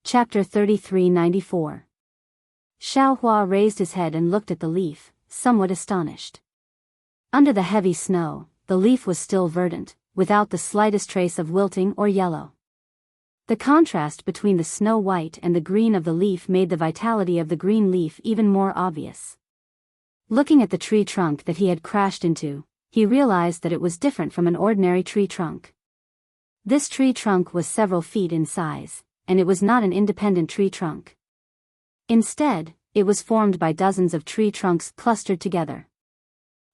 Chapter 3394. Xiao Hua raised his head and looked at the leaf, somewhat astonished. Under the heavy snow, the leaf was still verdant, without the slightest trace of wilting or yellow. The contrast between the snow white and the green of the leaf made the vitality of the green leaf even more obvious. Looking at the tree trunk that he had crashed into, he realized that it was different from an ordinary tree trunk. This tree trunk was several feet in size, and it was not an independent tree trunk. Instead, it was formed by dozens of tree trunks clustered together.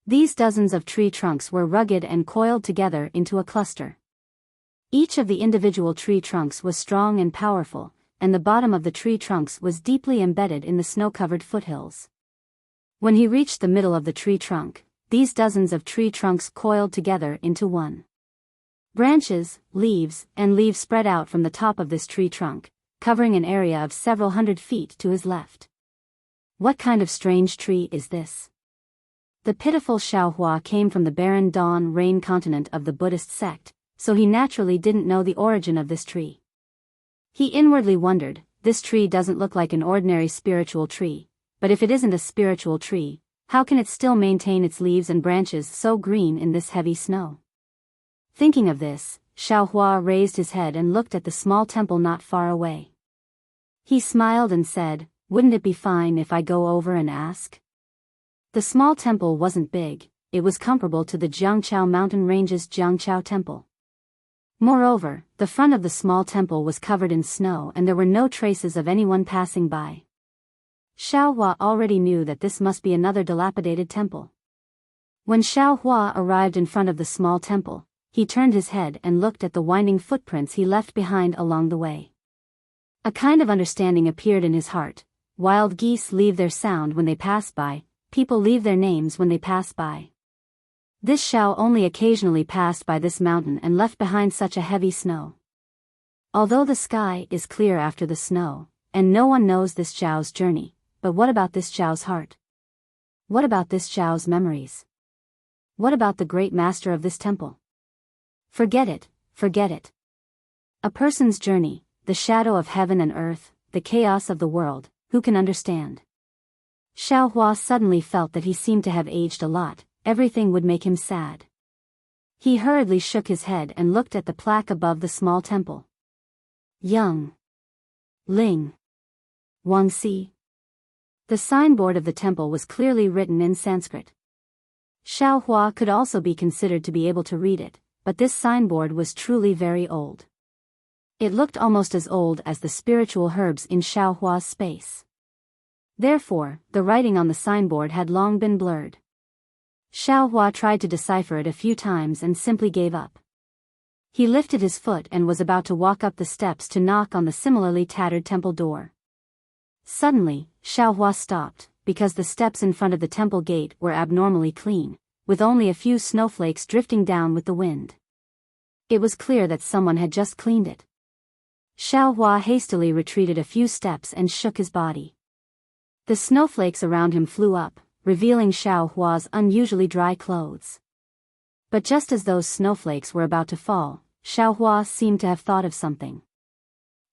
These dozens of tree trunks were rugged and coiled together into a cluster. Each of the individual tree trunks was strong and powerful, and the bottom of the tree trunks was deeply embedded in the snow-covered foothills. When he reached the middle of the tree trunk, these dozens of tree trunks coiled together into one. Branches, leaves, and leaves spread out from the top of this tree trunk, covering an area of several hundred feet to his left. What kind of strange tree is this? The pitiful Xiao Hua came from the barren dawn rain continent of the Buddhist sect, so he naturally didn't know the origin of this tree. He inwardly wondered, this tree doesn't look like an ordinary spiritual tree, but if it isn't a spiritual tree, how can it still maintain its leaves and branches so green in this heavy snow? Thinking of this, Xiao Hua raised his head and looked at the small temple not far away. He smiled and said, "Wouldn't it be fine if I go over and ask?" The small temple wasn't big, it was comparable to the Jiangqiao mountain range's Jiangqiao temple. Moreover, the front of the small temple was covered in snow and there were no traces of anyone passing by. Xiao Hua already knew that this must be another dilapidated temple. When Xiao Hua arrived in front of the small temple, he turned his head and looked at the winding footprints he left behind along the way. A kind of understanding appeared in his heart. Wild geese leave their sound when they pass by, people leave their names when they pass by. This Xiao only occasionally passed by this mountain and left behind such a heavy snow. Although the sky is clear after the snow, and no one knows this Xiao's journey, but what about this Xiao's heart? What about this Xiao's memories? What about the great master of this temple? Forget it, forget it. A person's journey, the shadow of heaven and earth, the chaos of the world, who can understand? Xiao Hua suddenly felt that he seemed to have aged a lot. Everything would make him sad. He hurriedly shook his head and looked at the plaque above the small temple. Young. Ling. Wangxi. The signboard of the temple was clearly written in Sanskrit. Xiao Hua could also be considered to be able to read it, but this signboard was truly very old. It looked almost as old as the spiritual herbs in Xiao Hua's space. Therefore, the writing on the signboard had long been blurred. Xiaohua tried to decipher it a few times and simply gave up. He lifted his foot and was about to walk up the steps to knock on the similarly tattered temple door. Suddenly, Xiaohua stopped, because the steps in front of the temple gate were abnormally clean, with only a few snowflakes drifting down with the wind. It was clear that someone had just cleaned it. Xiaohua hastily retreated a few steps and shook his body. The snowflakes around him flew up, revealing Xiaohua's unusually dry clothes. But just as those snowflakes were about to fall, Xiaohua seemed to have thought of something.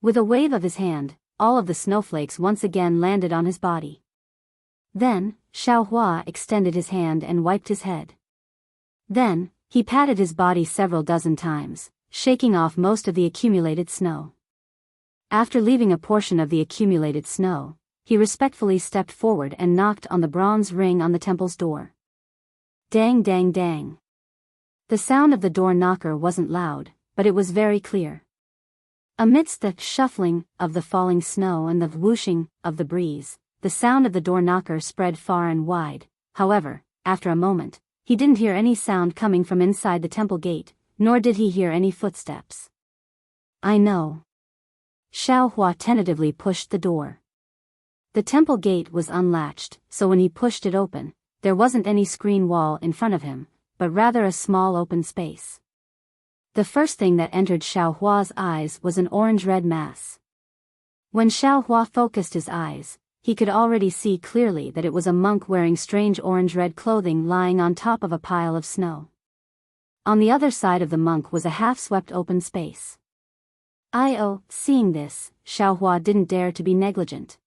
With a wave of his hand, all of the snowflakes once again landed on his body. Then, Xiaohua extended his hand and wiped his head. Then, he patted his body several dozen times, shaking off most of the accumulated snow. After leaving a portion of the accumulated snow, he respectfully stepped forward and knocked on the bronze ring on the temple's door. Dang dang dang. The sound of the door knocker wasn't loud, but it was very clear. Amidst the shuffling of the falling snow and the whooshing of the breeze, the sound of the door knocker spread far and wide. However, after a moment, he didn't hear any sound coming from inside the temple gate, nor did he hear any footsteps. I know. Xiaohua tentatively pushed the door. The temple gate was unlatched, so when he pushed it open, there wasn't any screen wall in front of him, but rather a small open space. The first thing that entered Xiaohua's eyes was an orange-red mass. When Xiaohua focused his eyes, he could already see clearly that it was a monk wearing strange orange-red clothing lying on top of a pile of snow. On the other side of the monk was a half-swept open space. Seeing this, Xiaohua didn't dare to be negligent.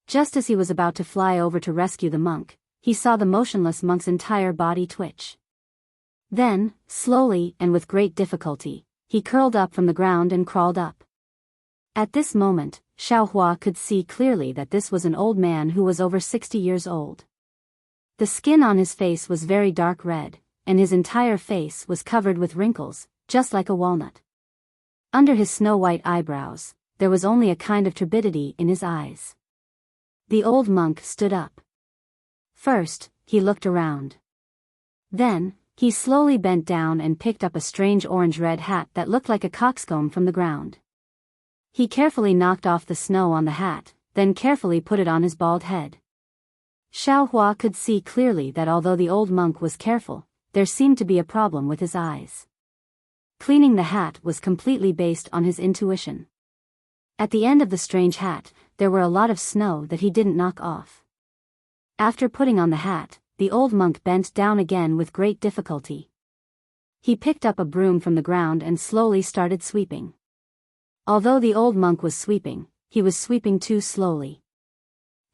Just as he was about to fly over to rescue the monk, he saw the motionless monk's entire body twitch. Then, slowly and with great difficulty, he curled up from the ground and crawled up. At this moment, Xiaohua could see clearly that this was an old man who was over 60 years old. The skin on his face was very dark red, and his entire face was covered with wrinkles, just like a walnut. Under his snow-white eyebrows, there was only a kind of turbidity in his eyes. The old monk stood up. First, he looked around. Then, he slowly bent down and picked up a strange orange-red hat that looked like a coxcomb from the ground. He carefully knocked off the snow on the hat, then carefully put it on his bald head. Xiaohua could see clearly that although the old monk was careful, there seemed to be a problem with his eyes. Cleaning the hat was completely based on his intuition. At the end of the strange hat, there were a lot of snow that he didn't knock off. After putting on the hat, the old monk bent down again with great difficulty. He picked up a broom from the ground and slowly started sweeping. Although the old monk was sweeping, he was sweeping too slowly.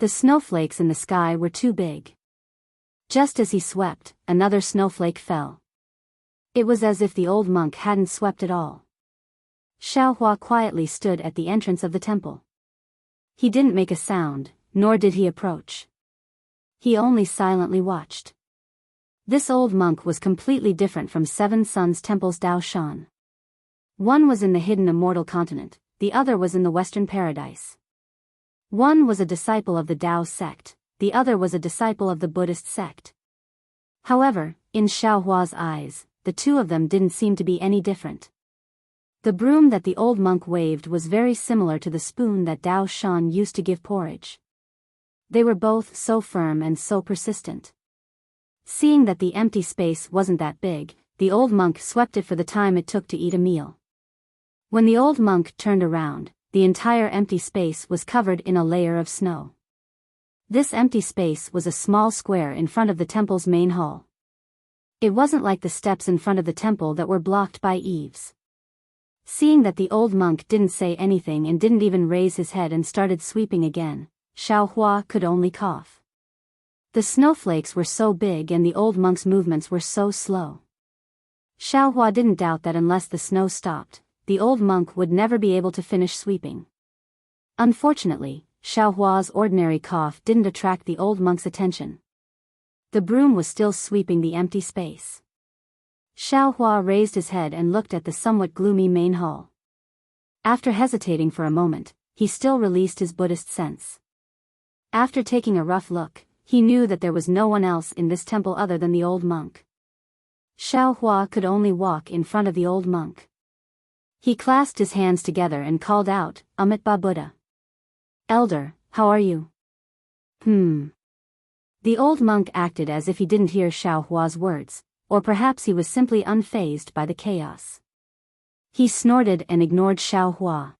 The snowflakes in the sky were too big. Just as he swept, another snowflake fell. It was as if the old monk hadn't swept at all. Xiaohua quietly stood at the entrance of the temple. He didn't make a sound, nor did he approach. He only silently watched. This old monk was completely different from Seven Suns Temple's Dao Shan. One was in the hidden Immortal continent, the other was in the Western Paradise. One was a disciple of the Dao sect, the other was a disciple of the Buddhist sect. However, in Xiaohua's eyes, the two of them didn't seem to be any different. The broom that the old monk waved was very similar to the spoon that Dao Shan used to give porridge. They were both so firm and so persistent. Seeing that the empty space wasn't that big, the old monk swept it for the time it took to eat a meal. When the old monk turned around, the entire empty space was covered in a layer of snow. This empty space was a small square in front of the temple's main hall. It wasn't like the steps in front of the temple that were blocked by eaves. Seeing that the old monk didn't say anything and didn't even raise his head and started sweeping again, Xiaohua could only cough. The snowflakes were so big and the old monk's movements were so slow. Xiaohua didn't doubt that unless the snow stopped, the old monk would never be able to finish sweeping. Unfortunately, Xiaohua's ordinary cough didn't attract the old monk's attention. The broom was still sweeping the empty space. Xiaohua raised his head and looked at the somewhat gloomy main hall. After hesitating for a moment, he still released his Buddhist sense. After taking a rough look, he knew that there was no one else in this temple other than the old monk. Xiaohua could only walk in front of the old monk. He clasped his hands together and called out, Amitabha Buddha. Elder, how are you? The old monk acted as if he didn't hear Xiaohua's words, or perhaps he was simply unfazed by the chaos. He snorted and ignored Xiaohua.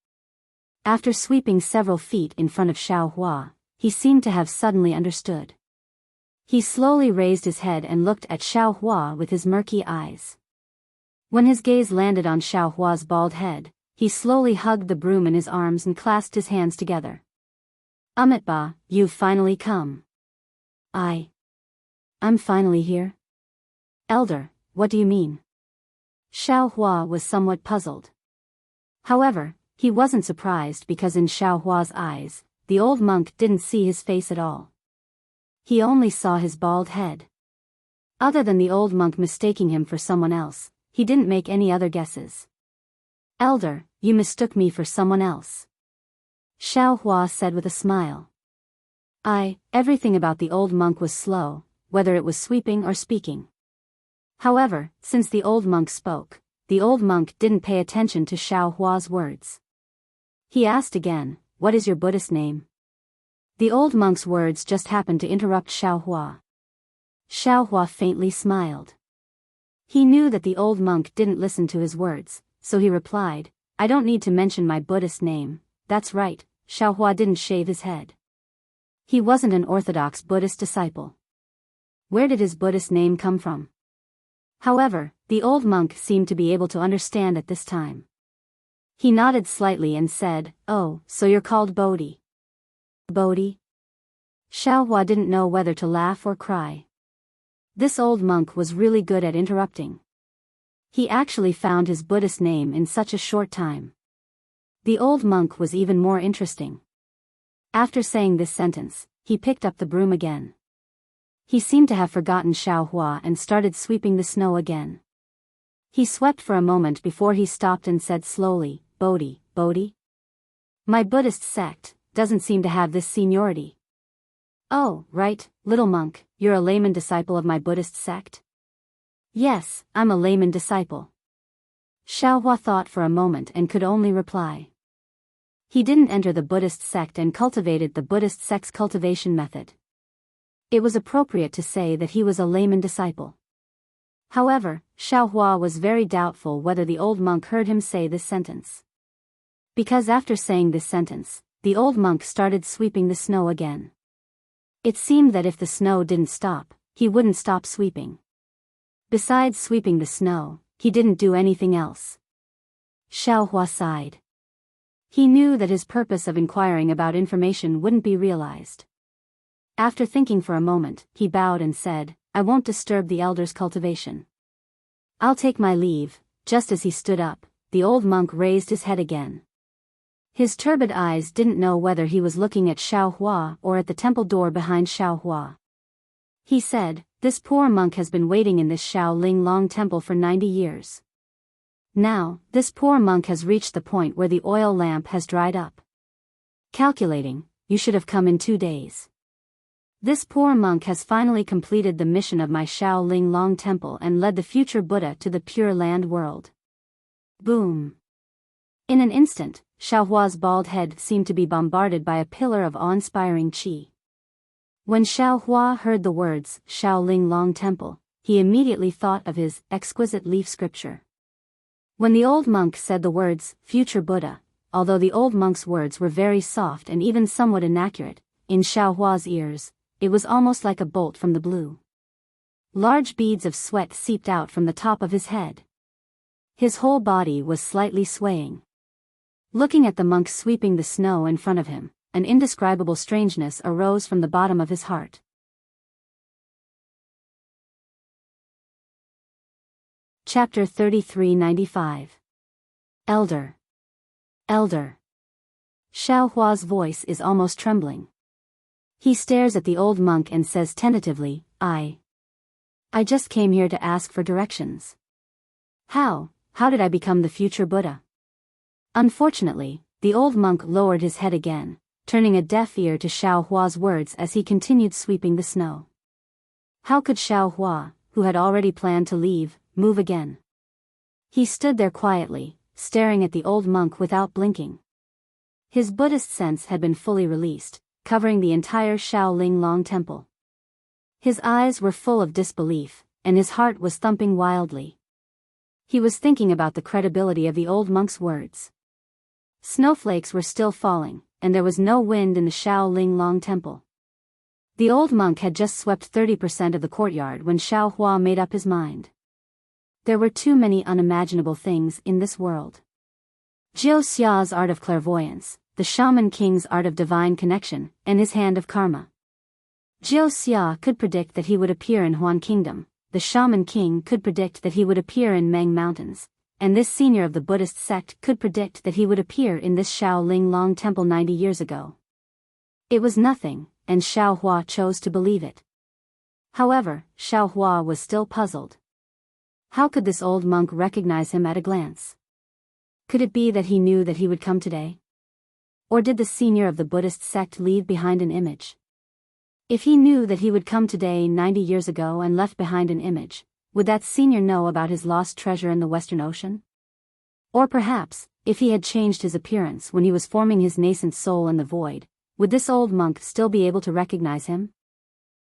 After sweeping several feet in front of Xiaohua, he seemed to have suddenly understood. He slowly raised his head and looked at Xiaohua with his murky eyes. When his gaze landed on Xiaohua's bald head, he slowly hugged the broom in his arms and clasped his hands together. Amitabha, you've finally come. I'm finally here? Elder, what do you mean? Xiaohua was somewhat puzzled. However, he wasn't surprised because in Xiaohua's eyes, the old monk didn't see his face at all. He only saw his bald head. Other than the old monk mistaking him for someone else, he didn't make any other guesses. Elder, you mistook me for someone else. Xiaohua said with a smile. Everything about the old monk was slow, whether it was sweeping or speaking. However, since the old monk spoke, the old monk didn't pay attention to Xiaohua's words. He asked again, what is your Buddhist name? The old monk's words just happened to interrupt Xiaohua. Xiaohua faintly smiled. He knew that the old monk didn't listen to his words, so he replied, I don't need to mention my Buddhist name. That's right, Xiaohua didn't shave his head. He wasn't an orthodox Buddhist disciple. Where did his Buddhist name come from? However, the old monk seemed to be able to understand at this time. He nodded slightly and said, Oh, so you're called Bodhi. Bodhi? Xiaohua didn't know whether to laugh or cry. This old monk was really good at interrupting. He actually found his Buddhist name in such a short time. The old monk was even more interesting. After saying this sentence, he picked up the broom again. He seemed to have forgotten Xiaohua and started sweeping the snow again. He swept for a moment before he stopped and said slowly, Bodhi, Bodhi? My Buddhist sect doesn't seem to have this seniority. Oh, right, little monk, you're a layman disciple of my Buddhist sect? Yes, I'm a layman disciple. Xiaohua thought for a moment and could only reply. He didn't enter the Buddhist sect and cultivated the Buddhist sect's cultivation method. It was appropriate to say that he was a layman disciple. However, Xiaohua was very doubtful whether the old monk heard him say this sentence. Because after saying this sentence, the old monk started sweeping the snow again. It seemed that if the snow didn't stop, he wouldn't stop sweeping. Besides sweeping the snow, he didn't do anything else. Xiaohua sighed. He knew that his purpose of inquiring about information wouldn't be realized. After thinking for a moment, he bowed and said, I won't disturb the elder's cultivation. I'll take my leave. Just as he stood up, the old monk raised his head again. His turbid eyes didn't know whether he was looking at Xiaohua or at the temple door behind Xiaohua. He said, This poor monk has been waiting in this Shaolin Long temple for 90 years. Now, this poor monk has reached the point where the oil lamp has dried up. Calculating, you should have come in 2 days. This poor monk has finally completed the mission of my Shaolin Long temple and led the future Buddha to the Pure Land world. Boom. In an instant, Xiaohua's bald head seemed to be bombarded by a pillar of awe-inspiring qi. When Xiaohua heard the words, Shaolin Long Temple, he immediately thought of his exquisite leaf scripture. When the old monk said the words, future Buddha, although the old monk's words were very soft and even somewhat inaccurate, in Xiaohua's ears, it was almost like a bolt from the blue. Large beads of sweat seeped out from the top of his head. His whole body was slightly swaying. Looking at the monk sweeping the snow in front of him, an indescribable strangeness arose from the bottom of his heart. Chapter 3395. Elder. Elder. Xiaohua's voice is almost trembling. He stares at the old monk and says tentatively, I just came here to ask for directions. How did I become the future Buddha? Unfortunately, the old monk lowered his head again, turning a deaf ear to Xiao Hua's words as he continued sweeping the snow. How could Xiao Hua, who had already planned to leave, move again? He stood there quietly, staring at the old monk without blinking. His Buddhist sense had been fully released, covering the entire Shaolin Long Temple. His eyes were full of disbelief, and his heart was thumping wildly. He was thinking about the credibility of the old monk's words. Snowflakes were still falling, and there was no wind in the Shaolin Long Temple. The old monk had just swept 30% of the courtyard when Xiao Hua made up his mind. There were too many unimaginable things in this world. Jiu Xia's art of clairvoyance, the Shaman King's art of divine connection, and his hand of karma. Jiu Xia could predict that he would appear in Huan Kingdom, the Shaman King could predict that he would appear in Meng Mountains, and this senior of the Buddhist sect could predict that he would appear in this Shaolin Long Temple 90 years ago. It was nothing, and Xiao Hua chose to believe it. However, Xiao Hua was still puzzled. How could this old monk recognize him at a glance? Could it be that he knew that he would come today? Or did the senior of the Buddhist sect leave behind an image? If he knew that he would come today 90 years ago and left behind an image, would that senior know about his lost treasure in the Western Ocean? Or perhaps, if he had changed his appearance when he was forming his nascent soul in the void, would this old monk still be able to recognize him?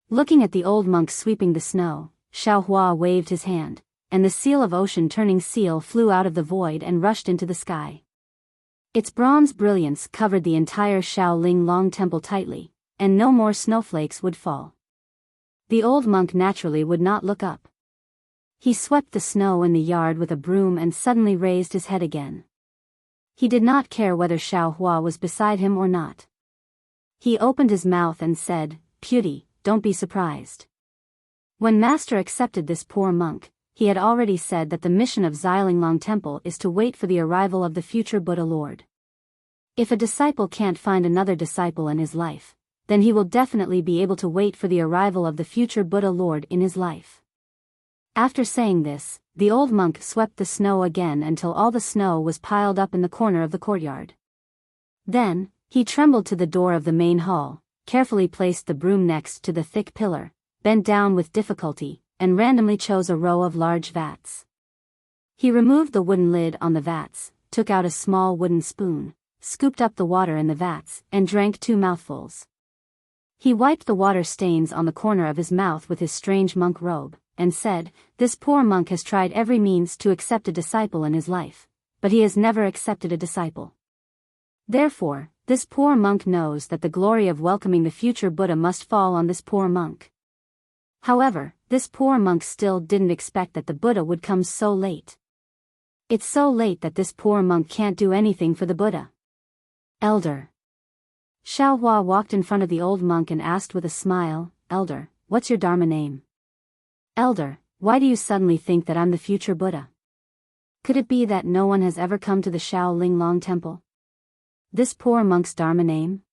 Looking at the old monk sweeping the snow, Xiao Hua waved his hand, and the seal of ocean turning seal flew out of the void and rushed into the sky. Its bronze brilliance covered the entire Shaolin Long Temple tightly, and no more snowflakes would fall. The old monk naturally would not look up. He swept the snow in the yard with a broom and suddenly raised his head again. He did not care whether Xiao Hua was beside him or not. He opened his mouth and said, "Beauty, don't be surprised." When Master accepted this poor monk, he had already said that the mission of Xilinglong Temple is to wait for the arrival of the future Buddha Lord. If a disciple can't find another disciple in his life, then he will definitely be able to wait for the arrival of the future Buddha Lord in his life. After saying this, the old monk swept the snow again until all the snow was piled up in the corner of the courtyard. Then, he trembled to the door of the main hall, carefully placed the broom next to the thick pillar, bent down with difficulty, and randomly chose a row of large vats. He removed the wooden lid on the vats, took out a small wooden spoon, scooped up the water in the vats, and drank 2 mouthfuls. He wiped the water stains on the corner of his mouth with his strange monk robe, and said, "This poor monk has tried every means to accept a disciple in his life, but he has never accepted a disciple. Therefore, this poor monk knows that the glory of welcoming the future Buddha must fall on this poor monk." However, this poor monk still didn't expect that the Buddha would come so late. It's so late that this poor monk can't do anything for the Buddha. Elder. Xiao Hua walked in front of the old monk and asked with a smile, "Elder, what's your Dharma name?" "Elder, why do you suddenly think that I'm the future Buddha? Could it be that no one has ever come to the Shaolin Long Temple? This poor monk's Dharma name?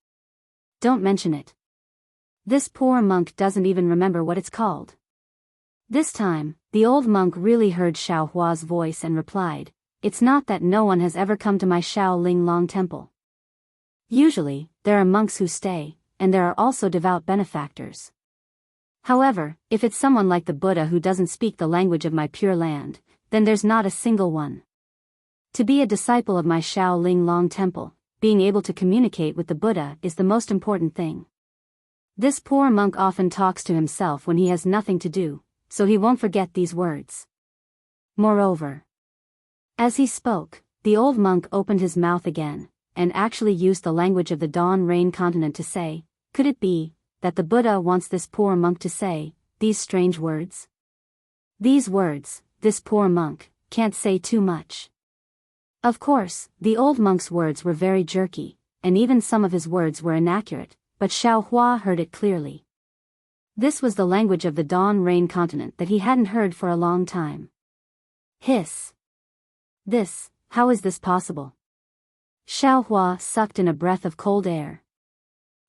Don't mention it. This poor monk doesn't even remember what it's called." This time, the old monk really heard Xiao Hua's voice and replied, "It's not that no one has ever come to my Shaolin Long Temple. Usually, there are monks who stay, and there are also devout benefactors. However, if it's someone like the Buddha who doesn't speak the language of my pure land, then there's not a single one. To be a disciple of my Shaolin Long Temple, being able to communicate with the Buddha is the most important thing." This poor monk often talks to himself when he has nothing to do, so he won't forget these words. Moreover, as he spoke, the old monk opened his mouth again, and actually used the language of the Dawn Rain continent to say, could it be that the Buddha wants this poor monk to say these strange words? These words, this poor monk can't say too much. Of course, the old monk's words were very jerky, and even some of his words were inaccurate, but Xiao Hua heard it clearly. This was the language of the Dawn Rain continent that he hadn't heard for a long time. Hiss. This, how is this possible? Xiao Hua sucked in a breath of cold air.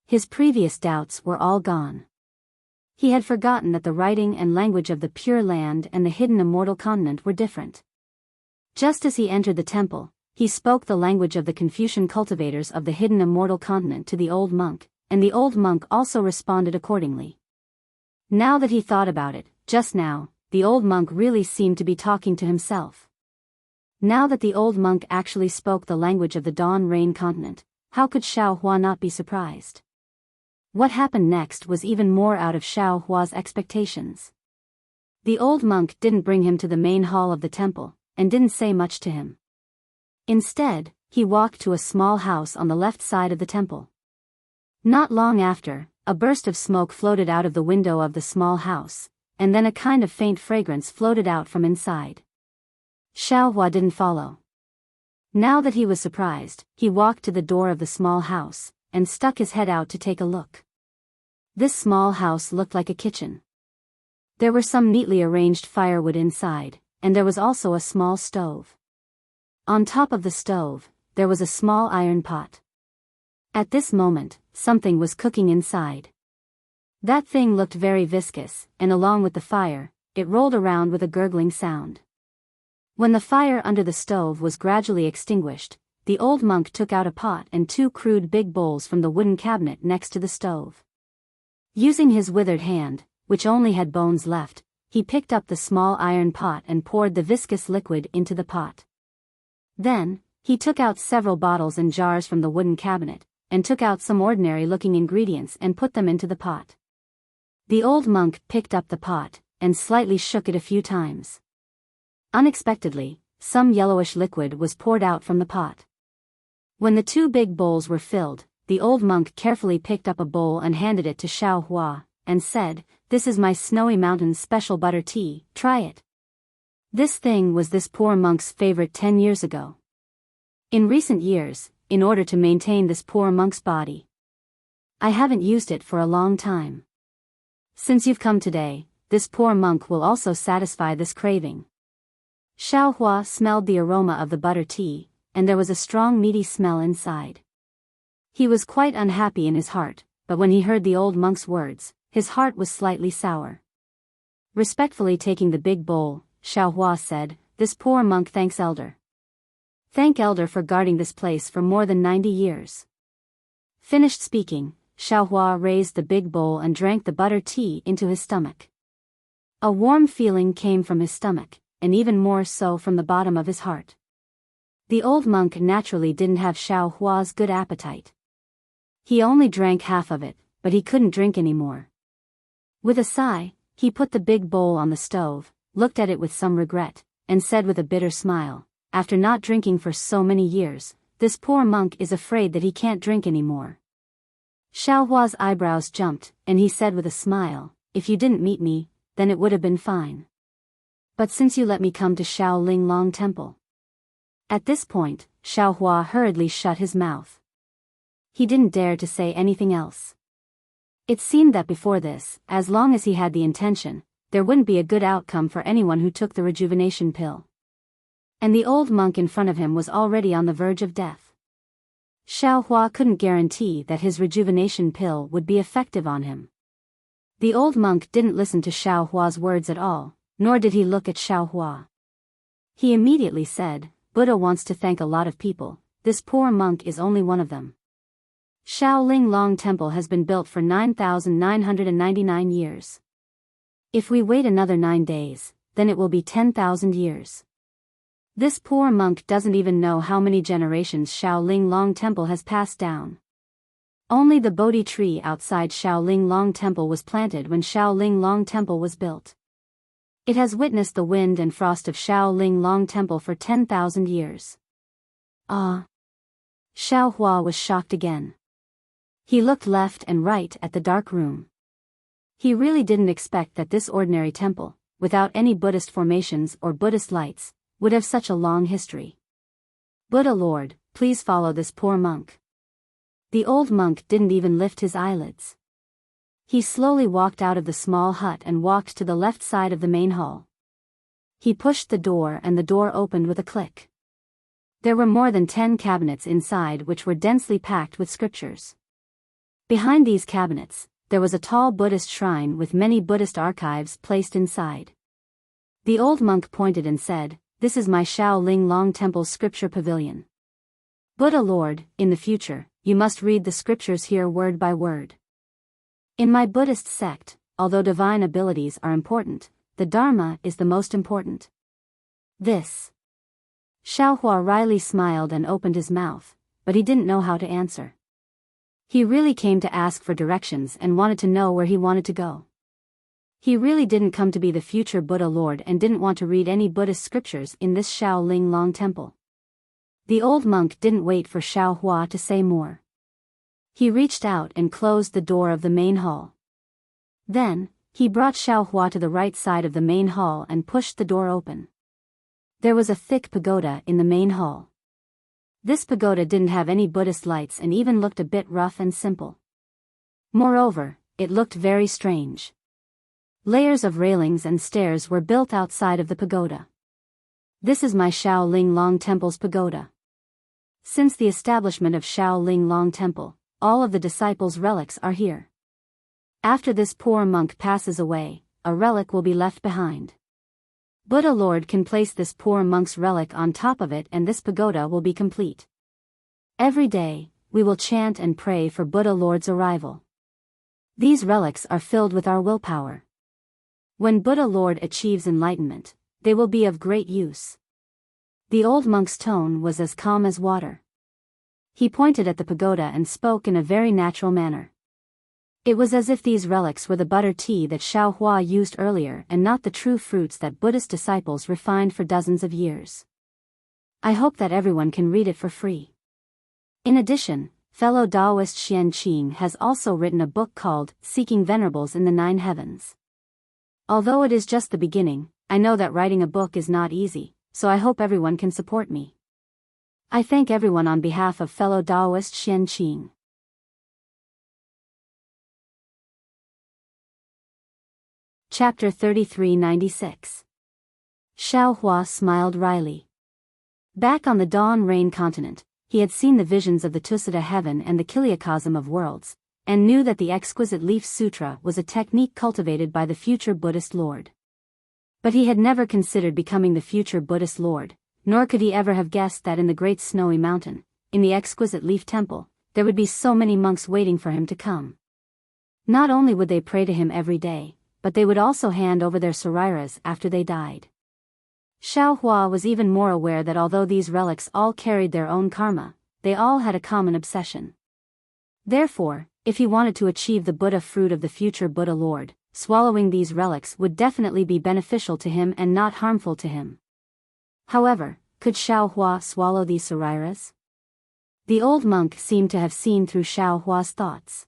His previous doubts were all gone. He had forgotten that the writing and language of the Pure Land and the hidden Immortal continent were different. Just as he entered the temple, he spoke the language of the Confucian cultivators of the hidden immortal continent to the old monk, and the old monk also responded accordingly. Now that he thought about it, just now, the old monk really seemed to be talking to himself. Now that the old monk actually spoke the language of the Dawn Rain continent, how could Xiao Hua not be surprised? What happened next was even more out of Xiao Hua's expectations. The old monk didn't bring him to the main hall of the temple, and didn't say much to him. Instead, he walked to a small house on the left side of the temple. Not long after, a burst of smoke floated out of the window of the small house, and then a kind of faint fragrance floated out from inside. Xiao Hua didn't follow. Now that he was surprised, he walked to the door of the small house, and stuck his head out to take a look. This small house looked like a kitchen. There were some neatly arranged firewood inside, and there was also a small stove. On top of the stove, there was a small iron pot. At this moment, something was cooking inside. That thing looked very viscous, and along with the fire, it rolled around with a gurgling sound. When the fire under the stove was gradually extinguished, the old monk took out a pot and 2 crude big bowls from the wooden cabinet next to the stove. Using his withered hand, which only had bones left, he picked up the small iron pot and poured the viscous liquid into the pot. Then, he took out several bottles and jars from the wooden cabinet, and took out some ordinary-looking ingredients and put them into the pot. The old monk picked up the pot, and slightly shook it a few times. Unexpectedly, some yellowish liquid was poured out from the pot. When the 2 big bowls were filled, the old monk carefully picked up a bowl and handed it to Xiao Hua, and said, "This is my Snowy Mountains special butter tea, try it." This thing was this poor monk's favorite 10 years ago. In recent years, in order to maintain this poor monk's body, I haven't used it for a long time. Since you've come today, this poor monk will also satisfy this craving. Xiao Hua smelled the aroma of the butter tea, and there was a strong meaty smell inside. He was quite unhappy in his heart, but when he heard the old monk's words, his heart was slightly sour. Respectfully taking the big bowl, Xiao Hua said, "This poor monk thanks Elder. Thank Elder for guarding this place for more than 90 years. Finished speaking, Xiao Hua raised the big bowl and drank the butter tea into his stomach. A warm feeling came from his stomach, and even more so from the bottom of his heart. The old monk naturally didn't have Xiao Hua's good appetite. He only drank half of it, but he couldn't drink any more. With a sigh, he put the big bowl on the stove, looked at it with some regret, and said with a bitter smile, "After not drinking for so many years, this poor monk is afraid that he can't drink any more." Xiao Hua's eyebrows jumped, and he said with a smile, "If you didn't meet me, then it would have been fine. But since you let me come to Shaolin Long Temple." At this point, Xiao Hua hurriedly shut his mouth. He didn't dare to say anything else. It seemed that before this, as long as he had the intention, there wouldn't be a good outcome for anyone who took the rejuvenation pill. And the old monk in front of him was already on the verge of death. Xiao Hua couldn't guarantee that his rejuvenation pill would be effective on him. The old monk didn't listen to Xiao Hua's words at all, nor did he look at Xiao Hua. He immediately said, "Buddha wants to thank a lot of people, this poor monk is only one of them. Shaolin Long Temple has been built for 9,999 years. If we wait another 9 days, then it will be 10,000 years. This poor monk doesn't even know how many generations Shaolin Long Temple has passed down. Only the Bodhi tree outside Shaolin Long Temple was planted when Shaolin Long Temple was built. It has witnessed the wind and frost of Shaolin Long Temple for 10,000 years. Ah!" Xiao Hua was shocked again. He looked left and right at the dark room. He really didn't expect that this ordinary temple, without any Buddhist formations or Buddhist lights, would have such a long history. "Buddha Lord, please follow this poor monk." The old monk didn't even lift his eyelids. He slowly walked out of the small hut and walked to the left side of the main hall. He pushed the door and the door opened with a click. There were more than 10 cabinets inside which were densely packed with scriptures. Behind these cabinets, there was a tall Buddhist shrine with many Buddhist archives placed inside. The old monk pointed and said, "This is my Shaolin Long Temple scripture pavilion." Buddha Lord, in the future, you must read the scriptures here word by word. In my Buddhist sect, although divine abilities are important, the Dharma is the most important. This. Xiaohua wryly smiled and opened his mouth, but he didn't know how to answer. He really came to ask for directions and wanted to know where he wanted to go. He really didn't come to be the future Buddha Lord and didn't want to read any Buddhist scriptures in this Shaolin Long Temple. The old monk didn't wait for Xiaohua to say more. He reached out and closed the door of the main hall. Then, he brought Xiaohua to the right side of the main hall and pushed the door open. There was a thick pagoda in the main hall. This pagoda didn't have any Buddhist lights and even looked a bit rough and simple. Moreover, it looked very strange. Layers of railings and stairs were built outside of the pagoda. This is my Shaolin Long Temple's pagoda. Since the establishment of Shaolin Long Temple, all of the disciples' relics are here. After this poor monk passes away, a relic will be left behind. Buddha Lord can place this poor monk's relic on top of it and this pagoda will be complete. Every day, we will chant and pray for Buddha Lord's arrival. These relics are filled with our willpower. When Buddha Lord achieves enlightenment, they will be of great use. The old monk's tone was as calm as water. He pointed at the pagoda and spoke in a very natural manner. It was as if these relics were the butter tea that Xiaohua used earlier and not the true fruits that Buddhist disciples refined for dozens of years. I hope that everyone can read it for free. In addition, fellow Taoist Xian Qing has also written a book called Seeking Venerables in the Nine Heavens. Although it is just the beginning, I know that writing a book is not easy, so I hope everyone can support me. I thank everyone on behalf of fellow Taoist Xian Qing. Chapter 3396. Xiaohua smiled wryly. Back on the Dawn Rain continent, he had seen the visions of the Tusita heaven and the Kiliacosm of worlds, and knew that the exquisite leaf sutra was a technique cultivated by the future Buddhist Lord. But he had never considered becoming the future Buddhist Lord, nor could he ever have guessed that in the great snowy mountain, in the exquisite leaf temple, there would be so many monks waiting for him to come. Not only would they pray to him every day, but they would also hand over their sariras after they died. Xiaohua was even more aware that although these relics all carried their own karma, they all had a common obsession. Therefore, if he wanted to achieve the Buddha fruit of the future Buddha Lord, swallowing these relics would definitely be beneficial to him and not harmful to him. However, could Xiaohua swallow these sariras? The old monk seemed to have seen through Xiaohua's thoughts.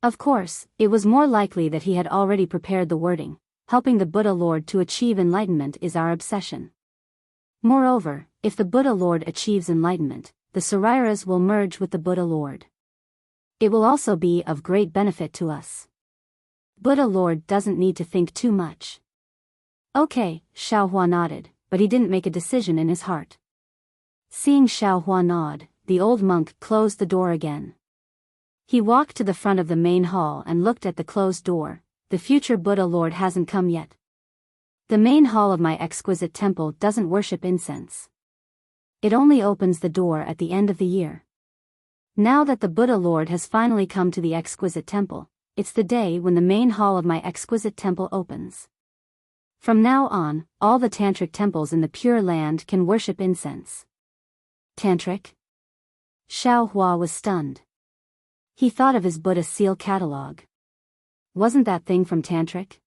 Of course, it was more likely that he had already prepared the wording, helping the Buddha Lord to achieve enlightenment is our obsession. Moreover, if the Buddha Lord achieves enlightenment, the sariras will merge with the Buddha Lord. It will also be of great benefit to us. Buddha Lord doesn't need to think too much. Okay, Xiaohua nodded, but he didn't make a decision in his heart. Seeing Xiaohua nod, the old monk closed the door again. He walked to the front of the main hall and looked at the closed door. The future Buddha Lord hasn't come yet. The main hall of my exquisite temple doesn't worship incense. It only opens the door at the end of the year. Now that the Buddha Lord has finally come to the exquisite temple, it's the day when the main hall of my exquisite temple opens. From now on, all the tantric temples in the Pure Land can worship incense. Tantric? Xiaohua was stunned. He thought of his Buddha seal catalog. Wasn't that thing from Tantric?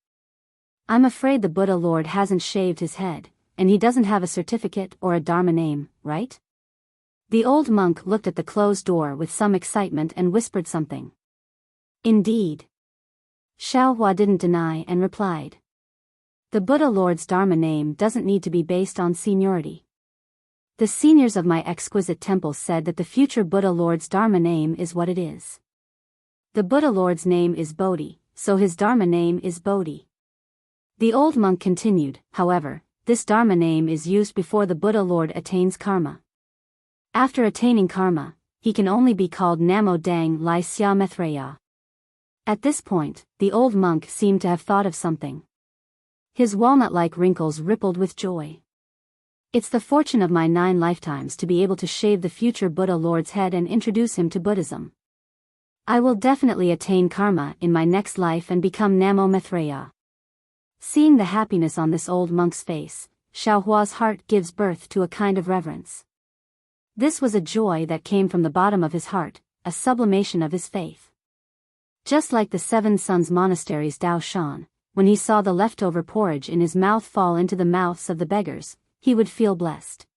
I'm afraid the Buddha Lord hasn't shaved his head, and he doesn't have a certificate or a Dharma name, right? The old monk looked at the closed door with some excitement and whispered something. Indeed. Xiaohua didn't deny and replied. The Buddha Lord's Dharma name doesn't need to be based on seniority. The seniors of my exquisite temple said that the future Buddha Lord's Dharma name is what it is. The Buddha Lord's name is Bodhi, so his Dharma name is Bodhi. The old monk continued, however, this Dharma name is used before the Buddha Lord attains karma. After attaining karma, he can only be called Namo Dang Lai Xia Methreya. At this point, the old monk seemed to have thought of something. His walnut-like wrinkles rippled with joy. It's the fortune of my 9 lifetimes to be able to shave the future Buddha Lord's head and introduce him to Buddhism. I will definitely attain karma in my next life and become Namo Maitreya. Seeing the happiness on this old monk's face, Xiaohua's heart gives birth to a kind of reverence. This was a joy that came from the bottom of his heart, a sublimation of his faith. Just like the 7 Sons Monastery's Dao Shan, when he saw the leftover porridge in his mouth fall into the mouths of the beggars, he would feel blessed.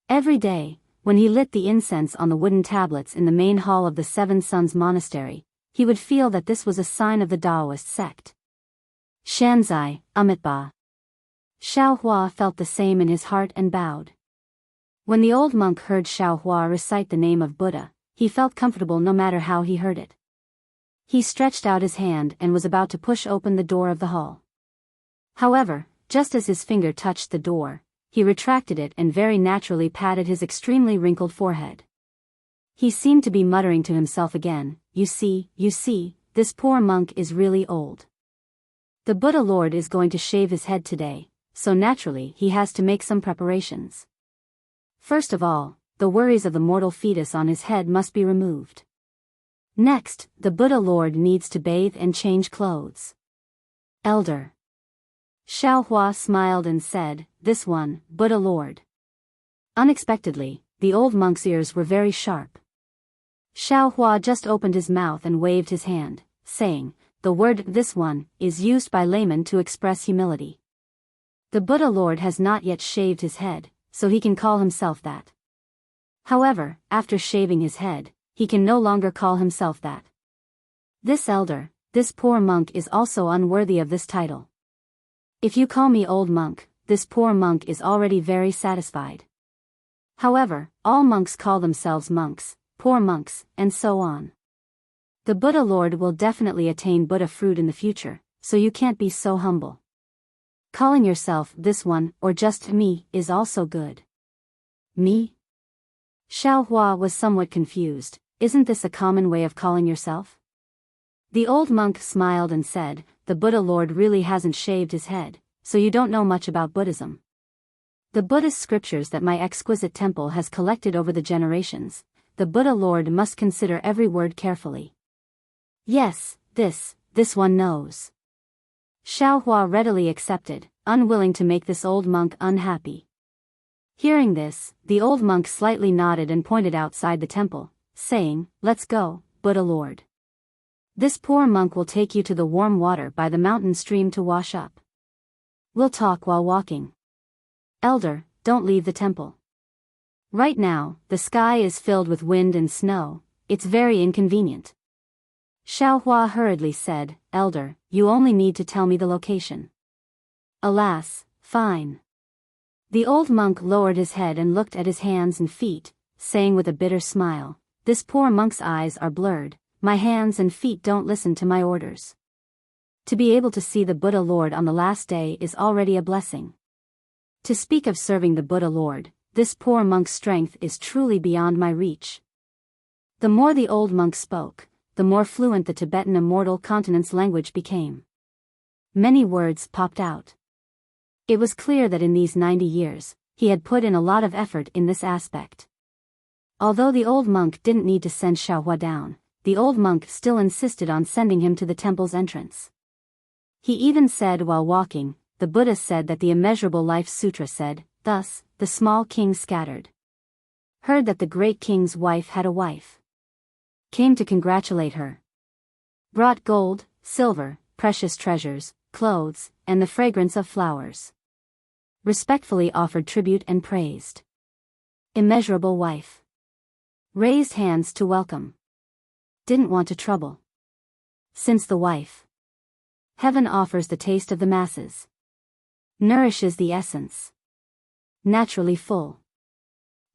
Every day, when he lit the incense on the wooden tablets in the main hall of the 7 Sons Monastery, he would feel that this was a sign of the Taoist sect. Shanzai, Amitba. Xiaohua felt the same in his heart and bowed. When the old monk heard Xiaohua recite the name of Buddha, he felt comfortable no matter how he heard it. He stretched out his hand and was about to push open the door of the hall. However, just as his finger touched the door, he retracted it and very naturally patted his extremely wrinkled forehead. He seemed to be muttering to himself again, you see, this poor monk is really old. The Buddha Lord is going to shave his head today, so naturally he has to make some preparations. First of all, the worries of the mortal fetus on his head must be removed. Next, the Buddha Lord needs to bathe and change clothes. Elder. Xiaohua smiled and said, this one, Buddha Lord. Unexpectedly, the old monk's ears were very sharp. Xiaohua just opened his mouth and waved his hand, saying, the word this one is used by laymen to express humility. The Buddha Lord has not yet shaved his head, so he can call himself that. However, after shaving his head, he can no longer call himself that. This elder, this poor monk is also unworthy of this title. If you call me old monk, this poor monk is already very satisfied. However, all monks call themselves monks, poor monks, and so on. The Buddha Lord will definitely attain Buddha fruit in the future, so you can't be so humble. Calling yourself this one or just me is also good. Me? Xiaohua was somewhat confused. Isn't this a common way of calling yourself? The old monk smiled and said, the Buddha Lord really hasn't shaved his head, so you don't know much about Buddhism. The Buddhist scriptures that my exquisite temple has collected over the generations, the Buddha Lord must consider every word carefully. Yes, this one knows. Xiaohua readily accepted, unwilling to make this old monk unhappy. Hearing this, the old monk slightly nodded and pointed outside the temple, saying, let's go, Buddha Lord. This poor monk will take you to the warm water by the mountain stream to wash up. We'll talk while walking. Elder, don't leave the temple. Right now, the sky is filled with wind and snow, it's very inconvenient. Xiaohua hurriedly said, Elder, you only need to tell me the location. Alas, fine. The old monk lowered his head and looked at his hands and feet, saying with a bitter smile, this poor monk's eyes are blurred, my hands and feet don't listen to my orders. To be able to see the Buddha Lord on the last day is already a blessing. To speak of serving the Buddha Lord, this poor monk's strength is truly beyond my reach. The more the old monk spoke, the more fluent the Tibetan Immortal continent's language became. Many words popped out. It was clear that in these 90 years, he had put in a lot of effort in this aspect. Although the old monk didn't need to send Xiaohua down, the old monk still insisted on sending him to the temple's entrance. He even said while walking, the Buddha said that the Immeasurable Life Sutra said, thus, the small king scattered. Heard that the great king's wife had a wife. Came to congratulate her. Brought gold, silver, precious treasures, clothes, and the fragrance of flowers. Respectfully offered tribute and praised. Immeasurable wife. Raised hands to welcome. Didn't want to trouble. Since the wife. Heaven offers the taste of the masses. Nourishes the essence. Naturally full.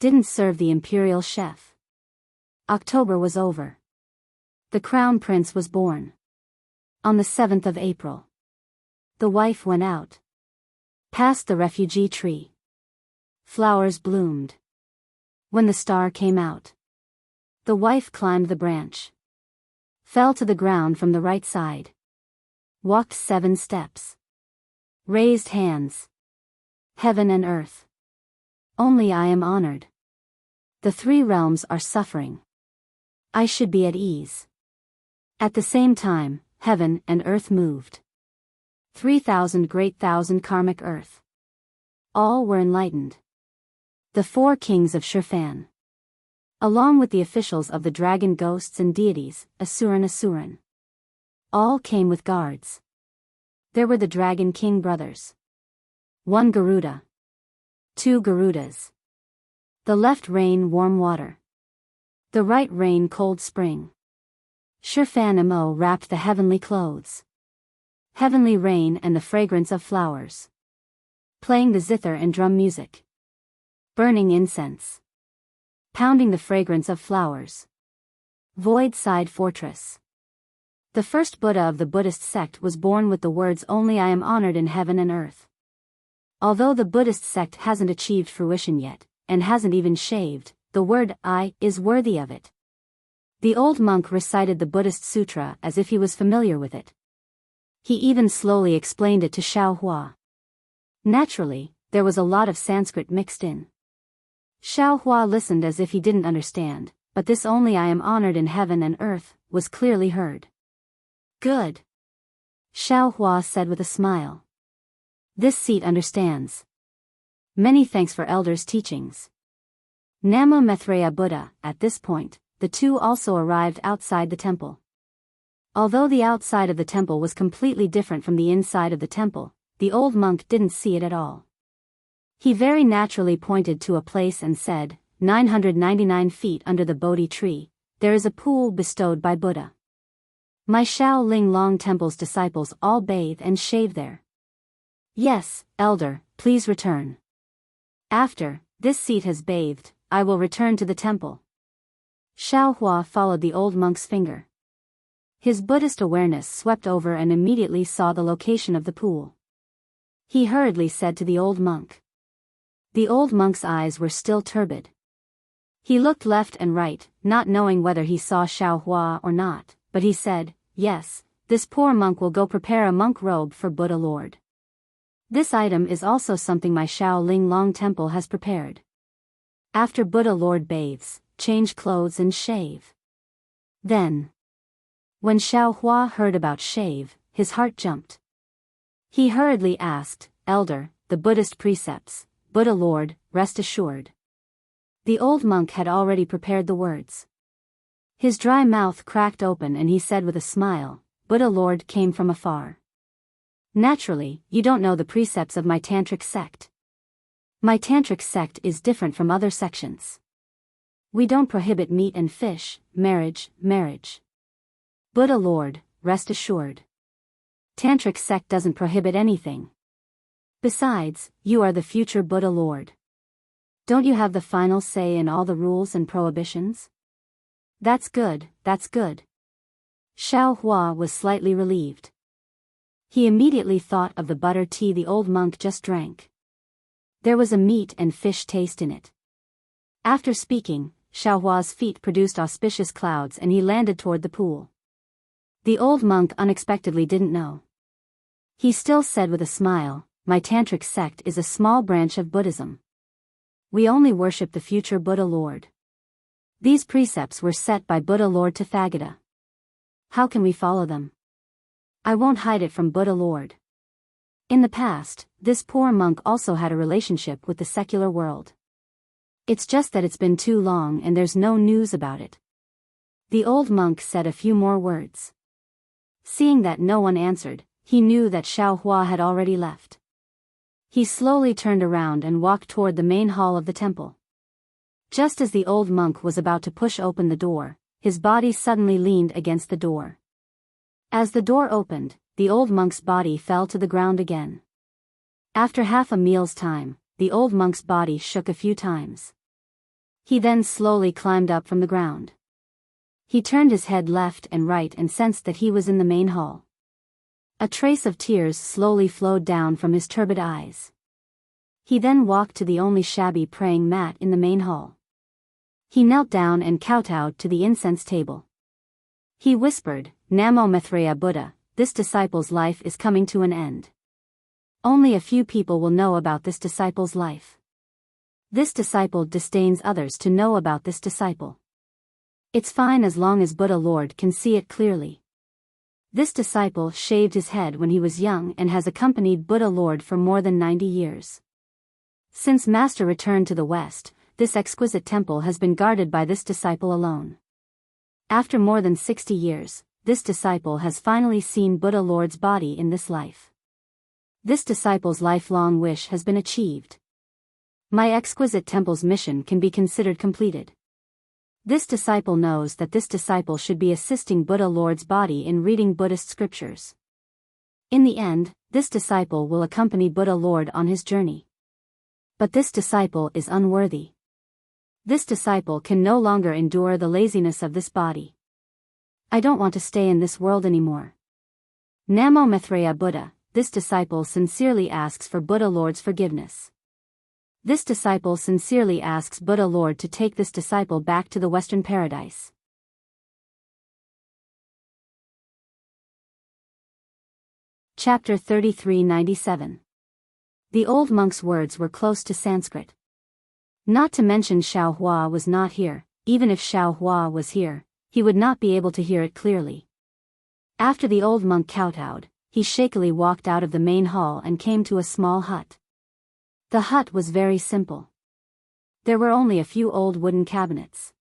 Didn't serve the imperial chef. October was over. The crown prince was born. On the 7th of April. The wife went out. Past the refugee tree. Flowers bloomed. When the star came out. The wife climbed the branch. Fell to the ground from the right side. Walked 7 steps. Raised hands. Heaven and earth. Only I am honored. The three realms are suffering. I should be at ease. At the same time, heaven and earth moved. 3,000 great thousand karmic earth. All were enlightened. The four kings of Shurfan, along with the officials of the dragon ghosts and deities, Asuran. All came with guards. There were the Dragon King brothers. 1 Garuda. 2 Garudas. The left rain warm water. The right rain cold spring. Shurfan Mo wrapped the heavenly clothes. Heavenly rain and the fragrance of flowers. Playing the zither and drum music. Burning incense. Pounding the fragrance of flowers. Void side fortress. The first Buddha of the Buddhist sect was born with the words only I am honored in heaven and earth. Although the Buddhist sect hasn't achieved fruition yet, and hasn't even shaved, the word I is worthy of it. The old monk recited the Buddhist sutra as if he was familiar with it. He even slowly explained it to Xiaohua. Naturally, there was a lot of Sanskrit mixed in. Xiaohua listened as if he didn't understand, but this only I am honored in heaven and earth was clearly heard. Good. Xiaohua said with a smile. This seat understands. Many thanks for elders' teachings. Namo Maitreya Buddha. At this point, the two also arrived outside the temple. Although the outside of the temple was completely different from the inside of the temple, the old monk didn't see it at all. He very naturally pointed to a place and said, 999 feet under the Bodhi tree, there is a pool bestowed by Buddha. My Shaolin Long Temple's disciples all bathe and shave there. Yes, elder, please return. After this seat has bathed, I will return to the temple. Xiaohua followed the old monk's finger. His Buddhist awareness swept over and immediately saw the location of the pool. He hurriedly said to the old monk. The old monk's eyes were still turbid. He looked left and right, not knowing whether he saw Xiaohua or not, but he said, yes, this poor monk will go prepare a monk robe for Buddha Lord. This item is also something my Shaolin Long Temple has prepared. After Buddha Lord bathes, change clothes and shave. Then, when Xiaohua heard about shave, his heart jumped. He hurriedly asked, Elder, the Buddhist precepts, Buddha Lord, rest assured. The old monk had already prepared the words. His dry mouth cracked open and he said with a smile, Buddha Lord came from afar. Naturally, you don't know the precepts of my tantric sect. My tantric sect is different from other sections. We don't prohibit meat and fish, marriage. Buddha Lord, rest assured. Tantric sect doesn't prohibit anything. Besides, you are the future Buddha Lord. Don't you have the final say in all the rules and prohibitions? That's good. Xiaohua was slightly relieved. He immediately thought of the butter tea the old monk just drank. There was a meat and fish taste in it. After speaking, Xiaohua's feet produced auspicious clouds and he landed toward the pool. The old monk unexpectedly didn't know. He still said with a smile, my tantric sect is a small branch of Buddhism. We only worship the future Buddha Lord. These precepts were set by Buddha Lord Tathagata. How can we follow them? I won't hide it from Buddha Lord. In the past, this poor monk also had a relationship with the secular world. It's just that it's been too long and there's no news about it. The old monk said a few more words. Seeing that no one answered, he knew that Xiaohua had already left. He slowly turned around and walked toward the main hall of the temple. Just as the old monk was about to push open the door, his body suddenly leaned against the door. As the door opened, the old monk's body fell to the ground again. After half a meal's time, the old monk's body shook a few times. He then slowly climbed up from the ground. He turned his head left and right and sensed that he was in the main hall. A trace of tears slowly flowed down from his turbid eyes. He then walked to the only shabby praying mat in the main hall. He knelt down and kowtowed to the incense table. He whispered, Namo Maitreya Buddha, this disciple's life is coming to an end. Only a few people will know about this disciple's life. This disciple disdains others to know about this disciple. It's fine as long as Buddha Lord can see it clearly. This disciple shaved his head when he was young and has accompanied Buddha Lord for more than 90 years. Since Master returned to the West, this exquisite temple has been guarded by this disciple alone. After more than 60 years, this disciple has finally seen Buddha Lord's body in this life. This disciple's lifelong wish has been achieved. My exquisite temple's mission can be considered completed. This disciple knows that this disciple should be assisting Buddha Lord's body in reading Buddhist scriptures. In the end, this disciple will accompany Buddha Lord on his journey. But this disciple is unworthy. This disciple can no longer endure the laziness of this body. I don't want to stay in this world anymore. Namo Maitreya Buddha, this disciple sincerely asks for Buddha Lord's forgiveness. This disciple sincerely asks Buddha Lord to take this disciple back to the Western paradise. Chapter 3397. The old monk's words were close to Sanskrit. Not to mention Xiao Hua was not here. Even if Xiao Hua was here, he would not be able to hear it clearly. After the old monk kowtowed, he shakily walked out of the main hall and came to a small hut. The hut was very simple. There were only a few old wooden cabinets.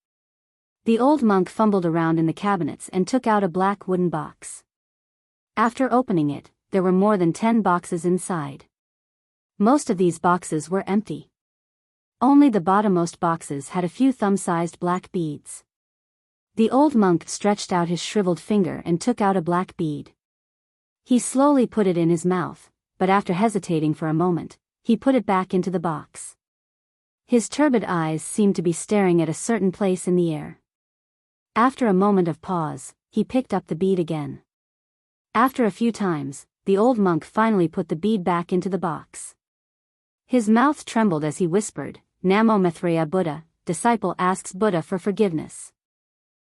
The old monk fumbled around in the cabinets and took out a black wooden box. After opening it, there were more than 10 boxes inside. Most of these boxes were empty. Only the bottommost boxes had a few thumb-sized black beads. The old monk stretched out his shriveled finger and took out a black bead. He slowly put it in his mouth, but after hesitating for a moment, he put it back into the box. His turbid eyes seemed to be staring at a certain place in the air. After a moment of pause, he picked up the bead again. After a few times, the old monk finally put the bead back into the box. His mouth trembled as he whispered, Namo Maitreya Buddha, disciple asks Buddha for forgiveness.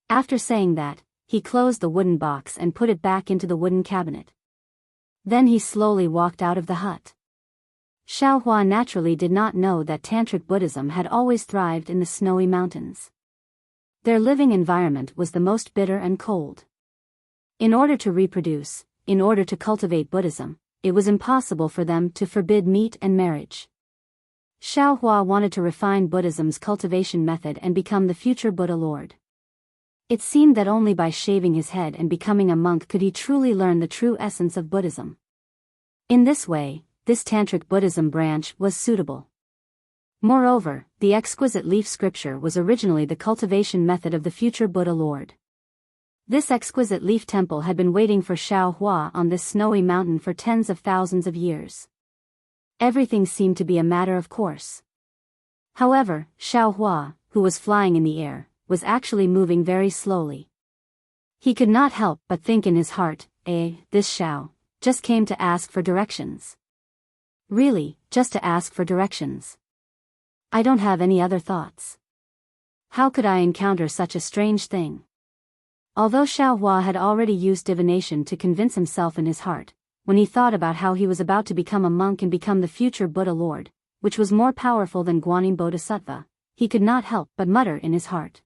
After saying that, he closed the wooden box and put it back into the wooden cabinet. Then he slowly walked out of the hut. Xiao Hua naturally did not know that Tantric Buddhism had always thrived in the snowy mountains. Their living environment was the most bitter and cold. In order to reproduce, in order to cultivate Buddhism, it was impossible for them to forbid meat and marriage. Xiao Hua wanted to refine Buddhism's cultivation method and become the future Buddha Lord. It seemed that only by shaving his head and becoming a monk could he truly learn the true essence of Buddhism. In this way, this Tantric Buddhism branch was suitable. Moreover, the exquisite leaf scripture was originally the cultivation method of the future Buddha Lord. This exquisite leaf temple had been waiting for Xiao Hua on this snowy mountain for tens of thousands of years. Everything seemed to be a matter of course. However, Xiao Hua, who was flying in the air, was actually moving very slowly. He could not help but think in his heart, this Xiao just came to ask for directions. Really, just to ask for directions. I don't have any other thoughts. How could I encounter such a strange thing? Although Xiao Hua had already used divination to convince himself in his heart, when he thought about how he was about to become a monk and become the future Buddha Lord, which was more powerful than Guanyin Bodhisattva, he could not help but mutter in his heart.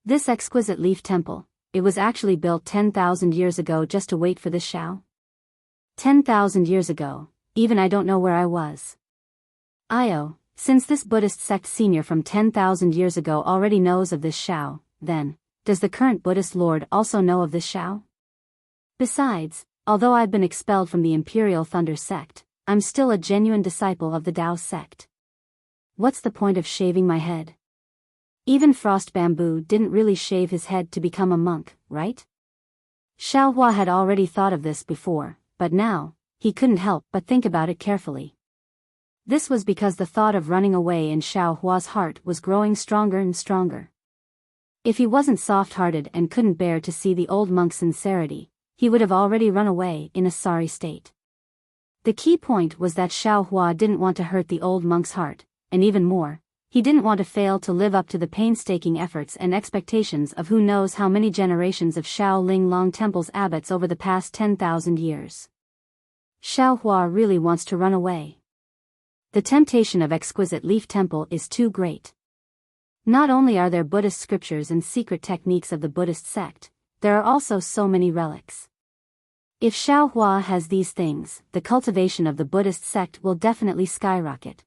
This exquisite leaf temple, it was actually built 10,000 years ago just to wait for this Xiao? 10,000 years ago, even I don't know where I was. Since this Buddhist sect senior from 10,000 years ago already knows of this Xiao, then, does the current Buddhist Lord also know of this Xiao? Besides, although I've been expelled from the Imperial Thunder sect, I'm still a genuine disciple of the Tao sect. What's the point of shaving my head? Even Frost Bamboo didn't really shave his head to become a monk, right? Xiao Hua had already thought of this before, but now, he couldn't help but think about it carefully. This was because the thought of running away in Xiao Hua's heart was growing stronger and stronger. If he wasn't soft-hearted and couldn't bear to see the old monk's sincerity, he would have already run away in a sorry state. The key point was that Xiao Hua didn't want to hurt the old monk's heart, and even more, he didn't want to fail to live up to the painstaking efforts and expectations of who knows how many generations of Shaolin Long Temple's abbots over the past 10,000 years. Xiao Hua really wants to run away. The temptation of exquisite leaf temple is too great. Not only are there Buddhist scriptures and secret techniques of the Buddhist sect, there are also so many relics. If Xiaohua has these things, the cultivation of the Buddhist sect will definitely skyrocket.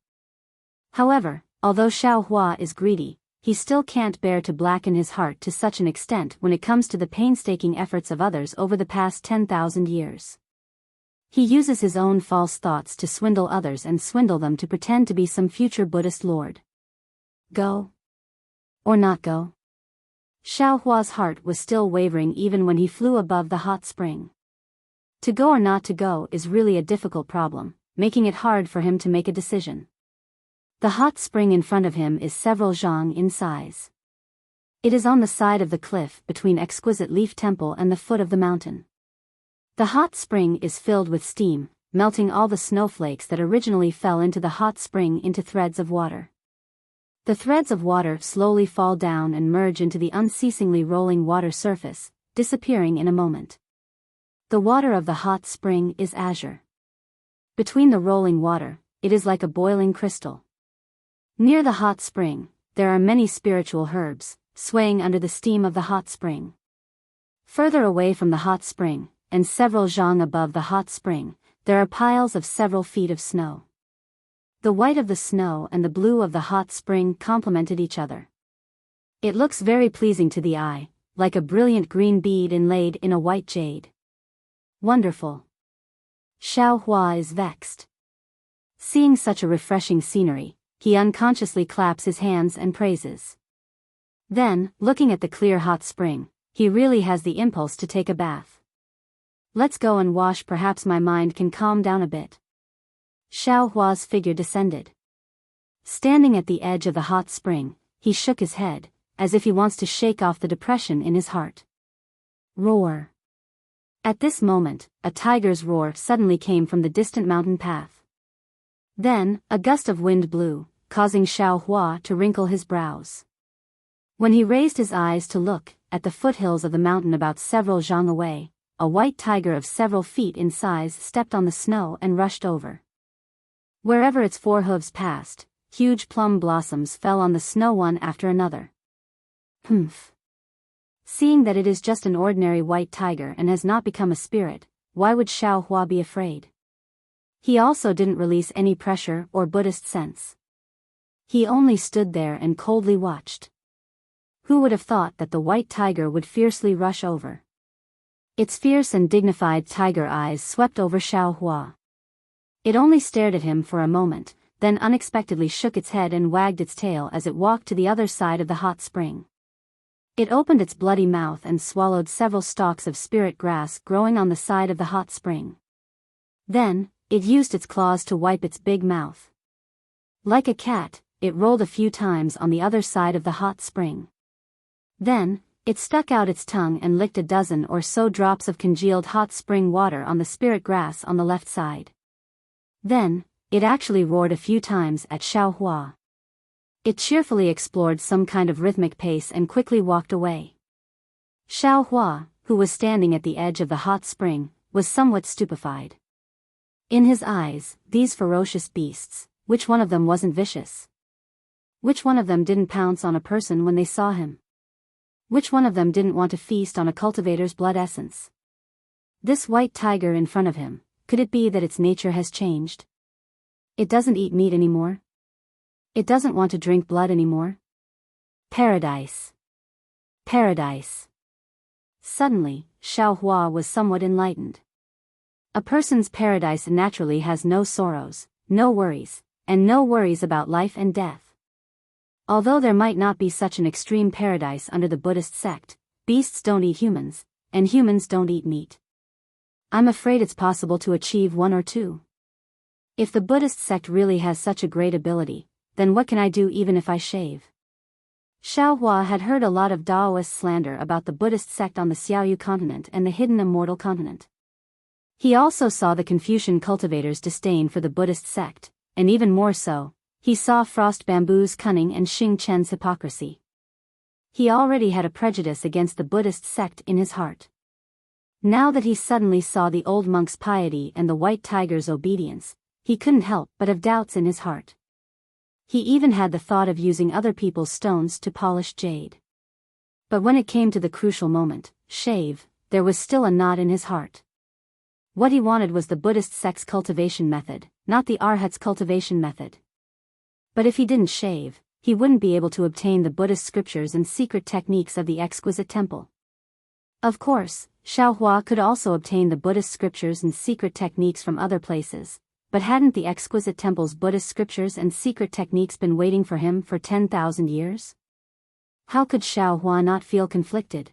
However, although Xiaohua is greedy, he still can't bear to blacken his heart to such an extent when it comes to the painstaking efforts of others over the past 10,000 years. He uses his own false thoughts to swindle others and swindle them to pretend to be some future Buddhist lord. Go? Or not go? Xiaohua's heart was still wavering even when he flew above the hot spring. To go or not to go is really a difficult problem, making it hard for him to make a decision. The hot spring in front of him is several zhang in size. It is on the side of the cliff between Exquisite Leaf Temple and the foot of the mountain. The hot spring is filled with steam, melting all the snowflakes that originally fell into the hot spring into threads of water. The threads of water slowly fall down and merge into the unceasingly rolling water surface, disappearing in a moment. The water of the hot spring is azure. Between the rolling water, it is like a boiling crystal. Near the hot spring, there are many spiritual herbs, swaying under the steam of the hot spring. Further away from the hot spring, and several zhang above the hot spring, there are piles of several feet of snow. The white of the snow and the blue of the hot spring complemented each other. It looks very pleasing to the eye, like a brilliant green bead inlaid in a white jade. Wonderful. Xiaohua is vexed. Seeing such a refreshing scenery, he unconsciously claps his hands and praises. Then, looking at the clear hot spring, he really has the impulse to take a bath. Let's go and wash, perhaps my mind can calm down a bit. Xiaohua's figure descended. Standing at the edge of the hot spring, he shook his head, as if he wants to shake off the depression in his heart. Roar. At this moment, a tiger's roar suddenly came from the distant mountain path. Then, a gust of wind blew, causing Xiaohua to wrinkle his brows. When he raised his eyes to look, at the foothills of the mountain about several zhang away, a white tiger of several feet in size stepped on the snow and rushed over. Wherever its forehooves passed, huge plum blossoms fell on the snow one after another. Humph. Seeing that it is just an ordinary white tiger and has not become a spirit, why would Xiaohua be afraid? He also didn't release any pressure or Buddhist sense. He only stood there and coldly watched. Who would have thought that the white tiger would fiercely rush over? Its fierce and dignified tiger eyes swept over Xiaohua. It only stared at him for a moment, then unexpectedly shook its head and wagged its tail as it walked to the other side of the hot spring. It opened its bloody mouth and swallowed several stalks of spirit grass growing on the side of the hot spring. Then, it used its claws to wipe its big mouth. Like a cat, it rolled a few times on the other side of the hot spring. Then, it stuck out its tongue and licked a dozen or so drops of congealed hot spring water on the spirit grass on the left side. Then, it actually roared a few times at Xiaohua. It cheerfully explored some kind of rhythmic pace and quickly walked away. Xiaohua, who was standing at the edge of the hot spring, was somewhat stupefied. In his eyes, these ferocious beasts, which one of them wasn't vicious? Which one of them didn't pounce on a person when they saw him? Which one of them didn't want to feast on a cultivator's blood essence? This white tiger in front of him, could it be that its nature has changed? It doesn't eat meat anymore? It doesn't want to drink blood anymore? Paradise. Paradise. Suddenly, Xiaohua was somewhat enlightened. A person's paradise naturally has no sorrows, no worries, and no worries about life and death. Although there might not be such an extreme paradise under the Buddhist sect, beasts don't eat humans, and humans don't eat meat. I'm afraid it's possible to achieve one or two. If the Buddhist sect really has such a great ability, then what can I do even if I shave? Xiaohua had heard a lot of Taoist slander about the Buddhist sect on the Xiaoyu continent and the hidden Immortal continent. He also saw the Confucian cultivators' disdain for the Buddhist sect, and even more so, he saw Frost Bamboo's cunning and Xing Chen's hypocrisy. He already had a prejudice against the Buddhist sect in his heart. Now that he suddenly saw the old monk's piety and the white tiger's obedience, he couldn't help but have doubts in his heart. He even had the thought of using other people's stones to polish jade. But when it came to the crucial moment, shave, there was still a knot in his heart. What he wanted was the Buddhist sect's cultivation method, not the Arhat's cultivation method. But if he didn't shave, he wouldn't be able to obtain the Buddhist scriptures and secret techniques of the exquisite temple. Of course, Xiaohua could also obtain the Buddhist scriptures and secret techniques from other places, but hadn't the exquisite temple's Buddhist scriptures and secret techniques been waiting for him for 10,000 years? How could Xiaohua not feel conflicted?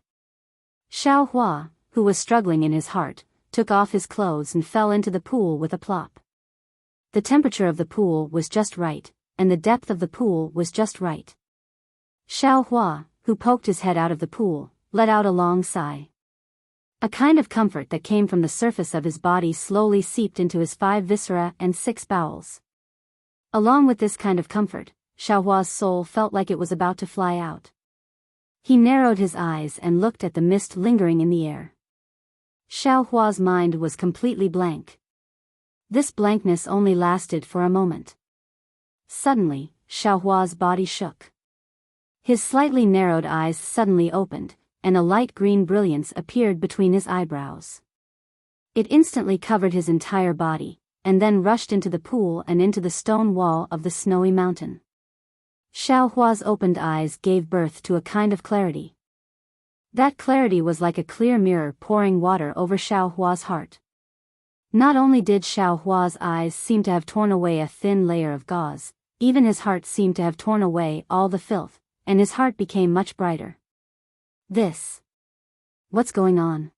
Xiaohua, who was struggling in his heart, took off his clothes and fell into the pool with a plop. The temperature of the pool was just right, and the depth of the pool was just right. Xiaohua, who poked his head out of the pool, let out a long sigh. A kind of comfort that came from the surface of his body slowly seeped into his 5 viscera and 6 bowels. Along with this kind of comfort, Xiaohua's soul felt like it was about to fly out. He narrowed his eyes and looked at the mist lingering in the air. Xiaohua's mind was completely blank. This blankness only lasted for a moment. Suddenly, Xiaohua's body shook. His slightly narrowed eyes suddenly opened, and a light green brilliance appeared between his eyebrows. It instantly covered his entire body, and then rushed into the pool and into the stone wall of the snowy mountain. Xiaohua's opened eyes gave birth to a kind of clarity. That clarity was like a clear mirror pouring water over Xiaohua's heart. Not only did Xiaohua's eyes seem to have torn away a thin layer of gauze, even his heart seemed to have torn away all the filth, and his heart became much brighter. What's going on?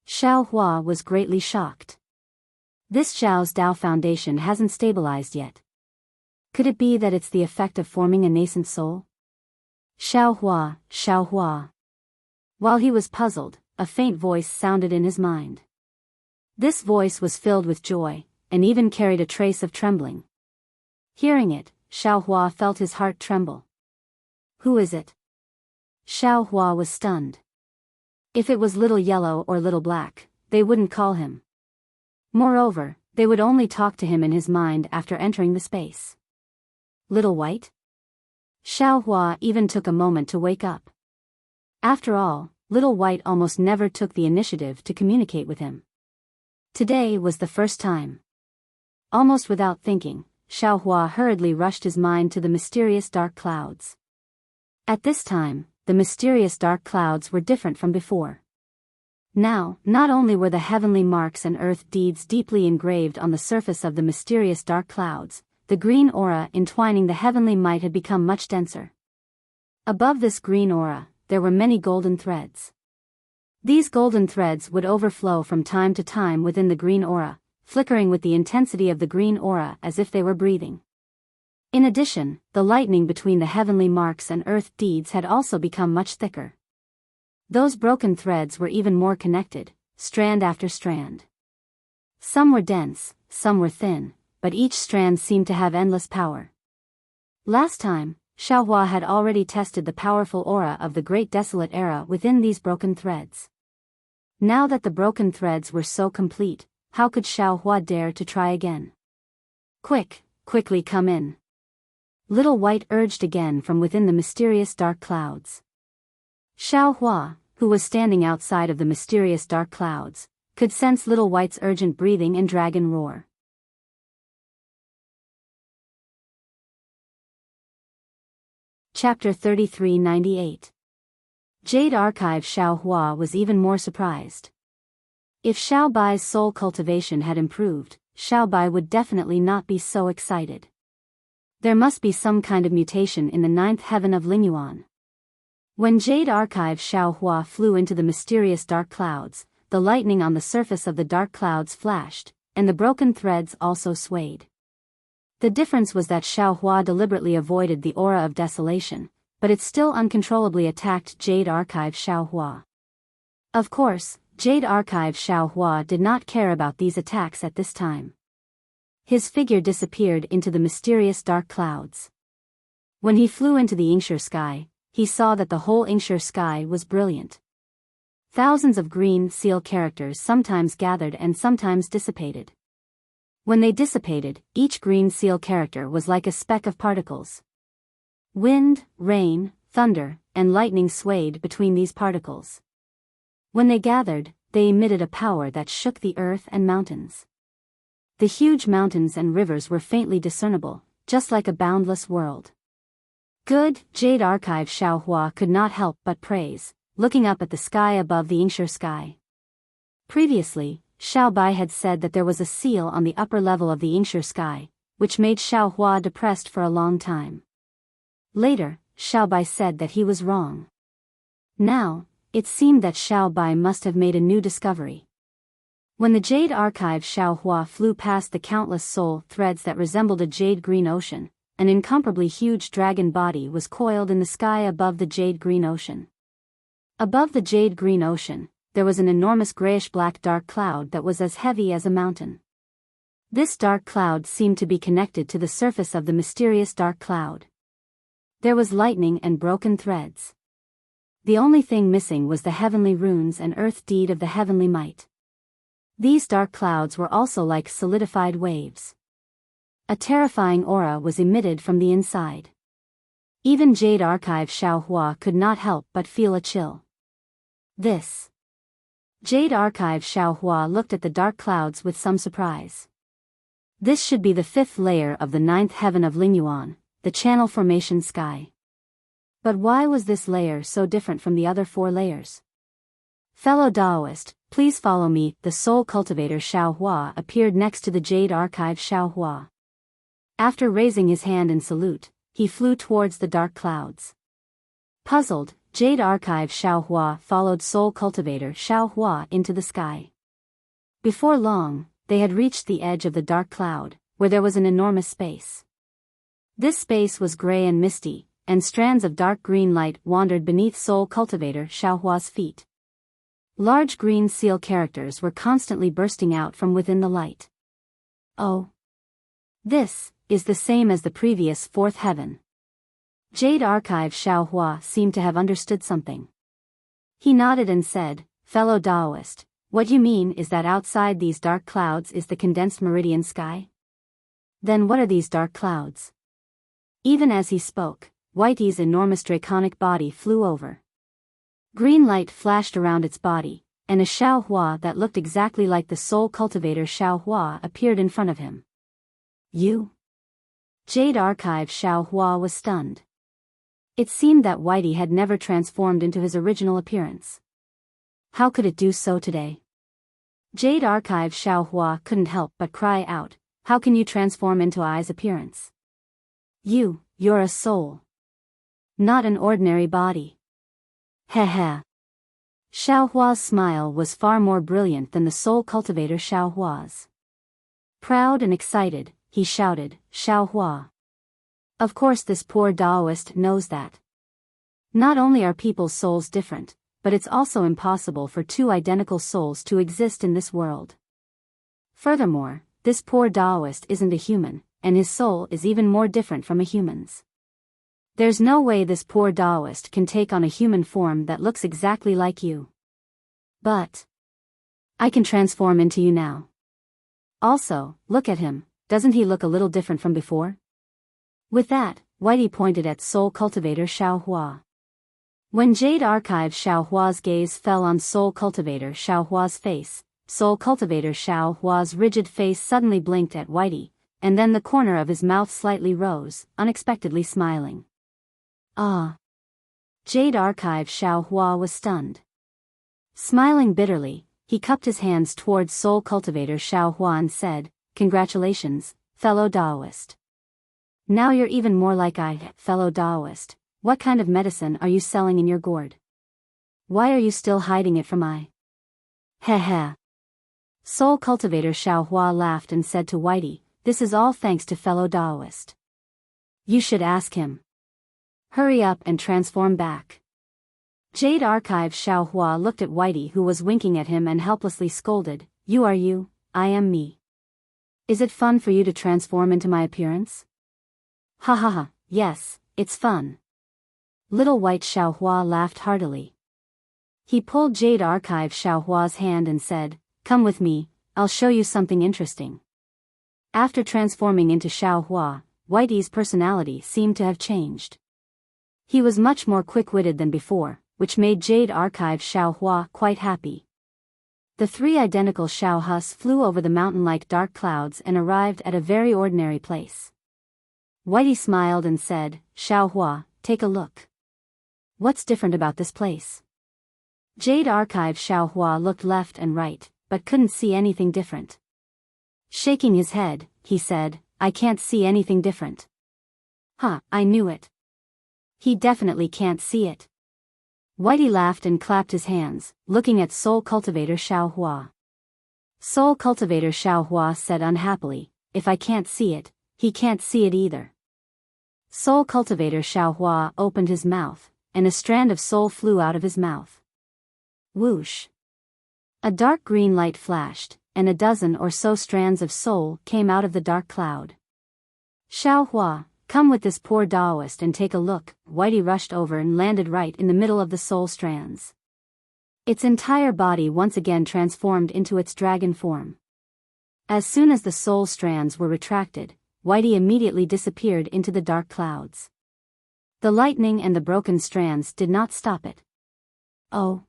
Xiaohua was greatly shocked. This Zhao's Dao foundation hasn't stabilized yet. Could it be that it's the effect of forming a nascent soul? Xiaohua. While he was puzzled, a faint voice sounded in his mind. This voice was filled with joy, and even carried a trace of trembling. Hearing it, Xiaohua felt his heart tremble. Who is it? Xiaohua was stunned. If it was Little Yellow or Little Black, they wouldn't call him. Moreover, they would only talk to him in his mind after entering the space. Little White? Xiaohua even took a moment to wake up. After all, Little White almost never took the initiative to communicate with him. Today was the first time. Almost without thinking, Xiaohua hurriedly rushed his mind to the mysterious dark clouds. At this time, the mysterious dark clouds were different from before. Now, not only were the heavenly marks and earth deeds deeply engraved on the surface of the mysterious dark clouds, the green aura entwining the heavenly might had become much denser. Above this green aura, there were many golden threads. These golden threads would overflow from time to time within the green aura, flickering with the intensity of the green aura as if they were breathing. In addition, the lightning between the heavenly marks and earth deeds had also become much thicker. Those broken threads were even more connected, strand after strand. Some were dense, some were thin, but each strand seemed to have endless power. Last time, Xiaohua had already tested the powerful aura of the Great Desolate Era within these broken threads. Now that the broken threads were so complete, how could Xiaohua dare to try again? Quickly come in. Little White urged again from within the mysterious dark clouds. Xiaohua, who was standing outside of the mysterious dark clouds, could sense Little White's urgent breathing and dragon roar. Chapter 3398. Jade Archive. Xiaohua was even more surprised. If Xiao Bai's soul cultivation had improved, Xiao Bai would definitely not be so excited. There must be some kind of mutation in the 9th heaven of Lingyuan. When Jade Archive Xiaohua flew into the mysterious dark clouds, the lightning on the surface of the dark clouds flashed, and the broken threads also swayed. The difference was that Xiaohua deliberately avoided the aura of desolation, but it still uncontrollably attacked Jade Archive Xiaohua. Of course, Jade Archive Xiaohua did not care about these attacks at this time. His figure disappeared into the mysterious dark clouds. When he flew into the Yingshi sky, he saw that the whole Yingshi sky was brilliant. Thousands of green seal characters sometimes gathered and sometimes dissipated. When they dissipated, each green seal character was like a speck of particles. Wind, rain, thunder, and lightning swayed between these particles. When they gathered, they emitted a power that shook the earth and mountains. The huge mountains and rivers were faintly discernible, just like a boundless world. Good, Jade Archive Xiaohua could not help but praise, looking up at the sky above the Yingshi sky. Previously, Xiao Bai had said that there was a seal on the upper level of the Yingshi sky, which made Xiaohua depressed for a long time. Later, Xiao Bai said that he was wrong. Now, it seemed that Xiao Bai must have made a new discovery. When the Jade Archive Xiaohua flew past the countless soul threads that resembled a jade green ocean, an incomparably huge dragon body was coiled in the sky above the jade green ocean. Above the jade green ocean, there was an enormous grayish-black dark cloud that was as heavy as a mountain. This dark cloud seemed to be connected to the surface of the mysterious dark cloud. There was lightning and broken threads. The only thing missing was the heavenly runes and earth deed of the heavenly might. These dark clouds were also like solidified waves. A terrifying aura was emitted from the inside. Even Jade Archive Xiaohua could not help but feel a chill. This. Jade Archive Xiaohua looked at the dark clouds with some surprise. This should be the fifth layer of the ninth heaven of Lingyuan, the channel formation sky. But why was this layer so different from the other four layers? Fellow Taoist, please follow me. The soul cultivator Xiaohua appeared next to the Jade Archive Xiaohua. After raising his hand in salute, he flew towards the dark clouds. Puzzled, Jade Archive Xiaohua followed soul cultivator Xiaohua into the sky. Before long, they had reached the edge of the dark cloud, where there was an enormous space. This space was gray and misty, and strands of dark green light wandered beneath soul cultivator Xiaohua's feet. Large green seal characters were constantly bursting out from within the light. Oh. This is the same as the previous fourth heaven. Jade Archive Xiaohua seemed to have understood something. He nodded and said, Fellow Taoist, what you mean is that outside these dark clouds is the condensed meridian sky? Then what are these dark clouds? Even as he spoke, Whitey's enormous draconic body flew over. Green light flashed around its body, and a Xiaohua that looked exactly like the soul cultivator Xiaohua appeared in front of him. You? Jade Archive Xiaohua was stunned. It seemed that Whitey had never transformed into his original appearance. How could it do so today? Jade Archive Xiaohua couldn't help but cry out, how can you transform into I's appearance? You're a soul. Not an ordinary body. Heh. Xiaohua's smile was far more brilliant than the soul cultivator Xiaohua's. Proud and excited, he shouted, Xiaohua. Of course this poor Taoist knows that. Not only are people's souls different, but it's also impossible for two identical souls to exist in this world. Furthermore, this poor Taoist isn't a human, and his soul is even more different from a human's. There's no way this poor Taoist can take on a human form that looks exactly like you. But I can transform into you now. Also, look at him, doesn't he look a little different from before? With that, Whitey pointed at soul cultivator Xiaohua. When Jade Archive Xiaohua's gaze fell on soul cultivator Xiaohua's face, soul cultivator Xiaohua's rigid face suddenly blinked at Whitey, and then the corner of his mouth slightly rose, unexpectedly smiling. Ah! Jade Archive Xiaohua was stunned. Smiling bitterly, he cupped his hands towards soul cultivator Xiaohua and said, Congratulations, fellow Taoist. Now you're even more like I, fellow Taoist. What kind of medicine are you selling in your gourd? Why are you still hiding it from I? Heh. Soul cultivator Xiaohua laughed and said to Whitey, This is all thanks to fellow Taoist. You should ask him. Hurry up and transform back. Jade Archive Xiaohua looked at Whitey, who was winking at him, and helplessly scolded, You are you, I am me. Is it fun for you to transform into my appearance? Ha, yes, it's fun. Little white Xiaohua laughed heartily. He pulled Jade Archive Xiaohua's hand and said, Come with me, I'll show you something interesting. After transforming into Xiaohua, Whitey's personality seemed to have changed. He was much more quick-witted than before, which made Jade Archive Xiaohua quite happy. The three identical Xiaohus flew over the mountain-like dark clouds and arrived at a very ordinary place. Whitey smiled and said, "Xiaohua, take a look. What's different about this place?" Jade Archive Xiaohua looked left and right, but couldn't see anything different. Shaking his head, he said, "I can't see anything different." "Huh, I knew it. He definitely can't see it." Whitey laughed and clapped his hands, looking at Soul Cultivator Xiaohua. Soul Cultivator Xiaohua said unhappily, "If I can't see it, he can't see it either." Soul Cultivator Xiaohua opened his mouth, and a strand of soul flew out of his mouth. Whoosh! A dark green light flashed, and a dozen or so strands of soul came out of the dark cloud. "Xiaohua, come with this poor Taoist and take a look." Whitey rushed over and landed right in the middle of the soul strands. Its entire body once again transformed into its dragon form. As soon as the soul strands were retracted, Whitey immediately disappeared into the dark clouds. The lightning and the broken strands did not stop it. "Oh."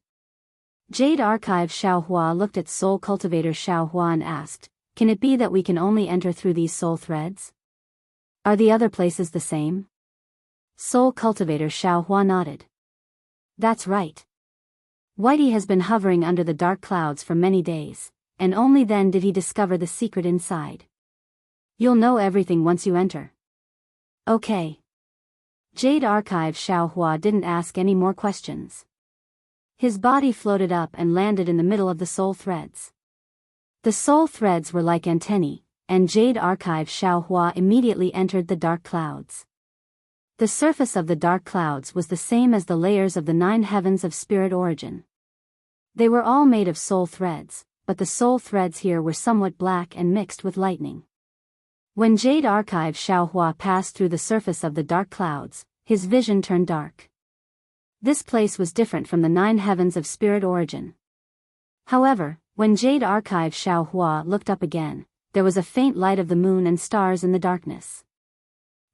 Jade Archive Xiaohua looked at Soul Cultivator Xiaohua and asked, "Can it be that we can only enter through these soul threads? Are the other places the same?" Soul Cultivator Xiaohua nodded. "That's right. Whitey has been hovering under the dark clouds for many days, and only then did he discover the secret inside. You'll know everything once you enter." "Okay." Jade Archive Xiaohua didn't ask any more questions. His body floated up and landed in the middle of the soul threads. The soul threads were like antennae, and Jade Archive Xiaohua immediately entered the dark clouds. The surface of the dark clouds was the same as the layers of the 9 heavens of spirit origin. They were all made of soul threads, but the soul threads here were somewhat black and mixed with lightning. When Jade Archive Xiaohua passed through the surface of the dark clouds, his vision turned dark. This place was different from the 9 heavens of spirit origin. However, when Jade Archive Xiaohua looked up again, there was a faint light of the moon and stars in the darkness.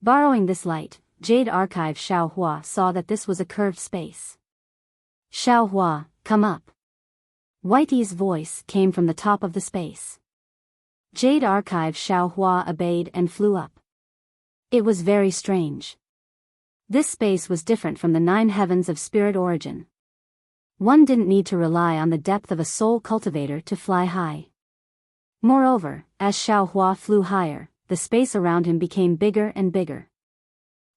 Borrowing this light, Jade Archive Xiaohua saw that this was a curved space. "Xiaohua, come up." Whitey's voice came from the top of the space. Jade Archive Xiaohua obeyed and flew up. It was very strange. This space was different from the 9 heavens of spirit origin. One didn't need to rely on the depth of a soul cultivator to fly high. Moreover, as Xiaohua flew higher, the space around him became bigger and bigger.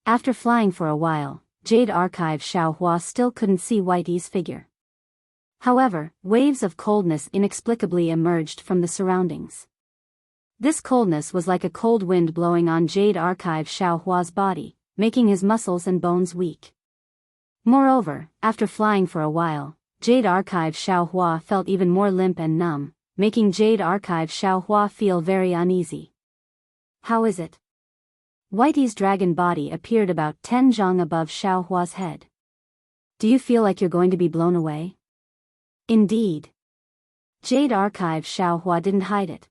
After flying for a while, Jade Archive Xiaohua still couldn't see Whitey's figure. However, waves of coldness inexplicably emerged from the surroundings. This coldness was like a cold wind blowing on Jade Archive Xiaohua's body, making his muscles and bones weak. Moreover, after flying for a while, Jade Archive Xiaohua felt even more limp and numb, making Jade Archive Xiaohua feel very uneasy. "How is it?" Whitey's dragon body appeared about 10 zhang above Xiaohua's head. "Do you feel like you're going to be blown away?" "Indeed." Jade Archive Xiaohua didn't hide it.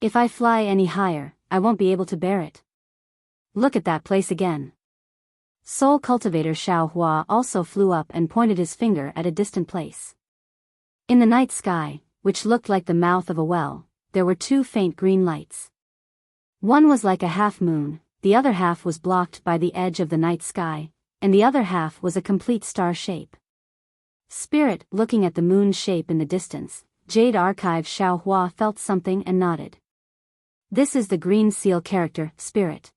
"If I fly any higher, I won't be able to bear it. Look at that place again." Soul Cultivator Xiaohua also flew up and pointed his finger at a distant place. In the night sky, which looked like the mouth of a well, there were 2 faint green lights. One was like a half moon, the other half was blocked by the edge of the night sky, and the other half was a complete star shape. Spirit, looking at the moon's shape in the distance, Jade Archive Xiaohua felt something and nodded. "This is the green seal character, Spirit.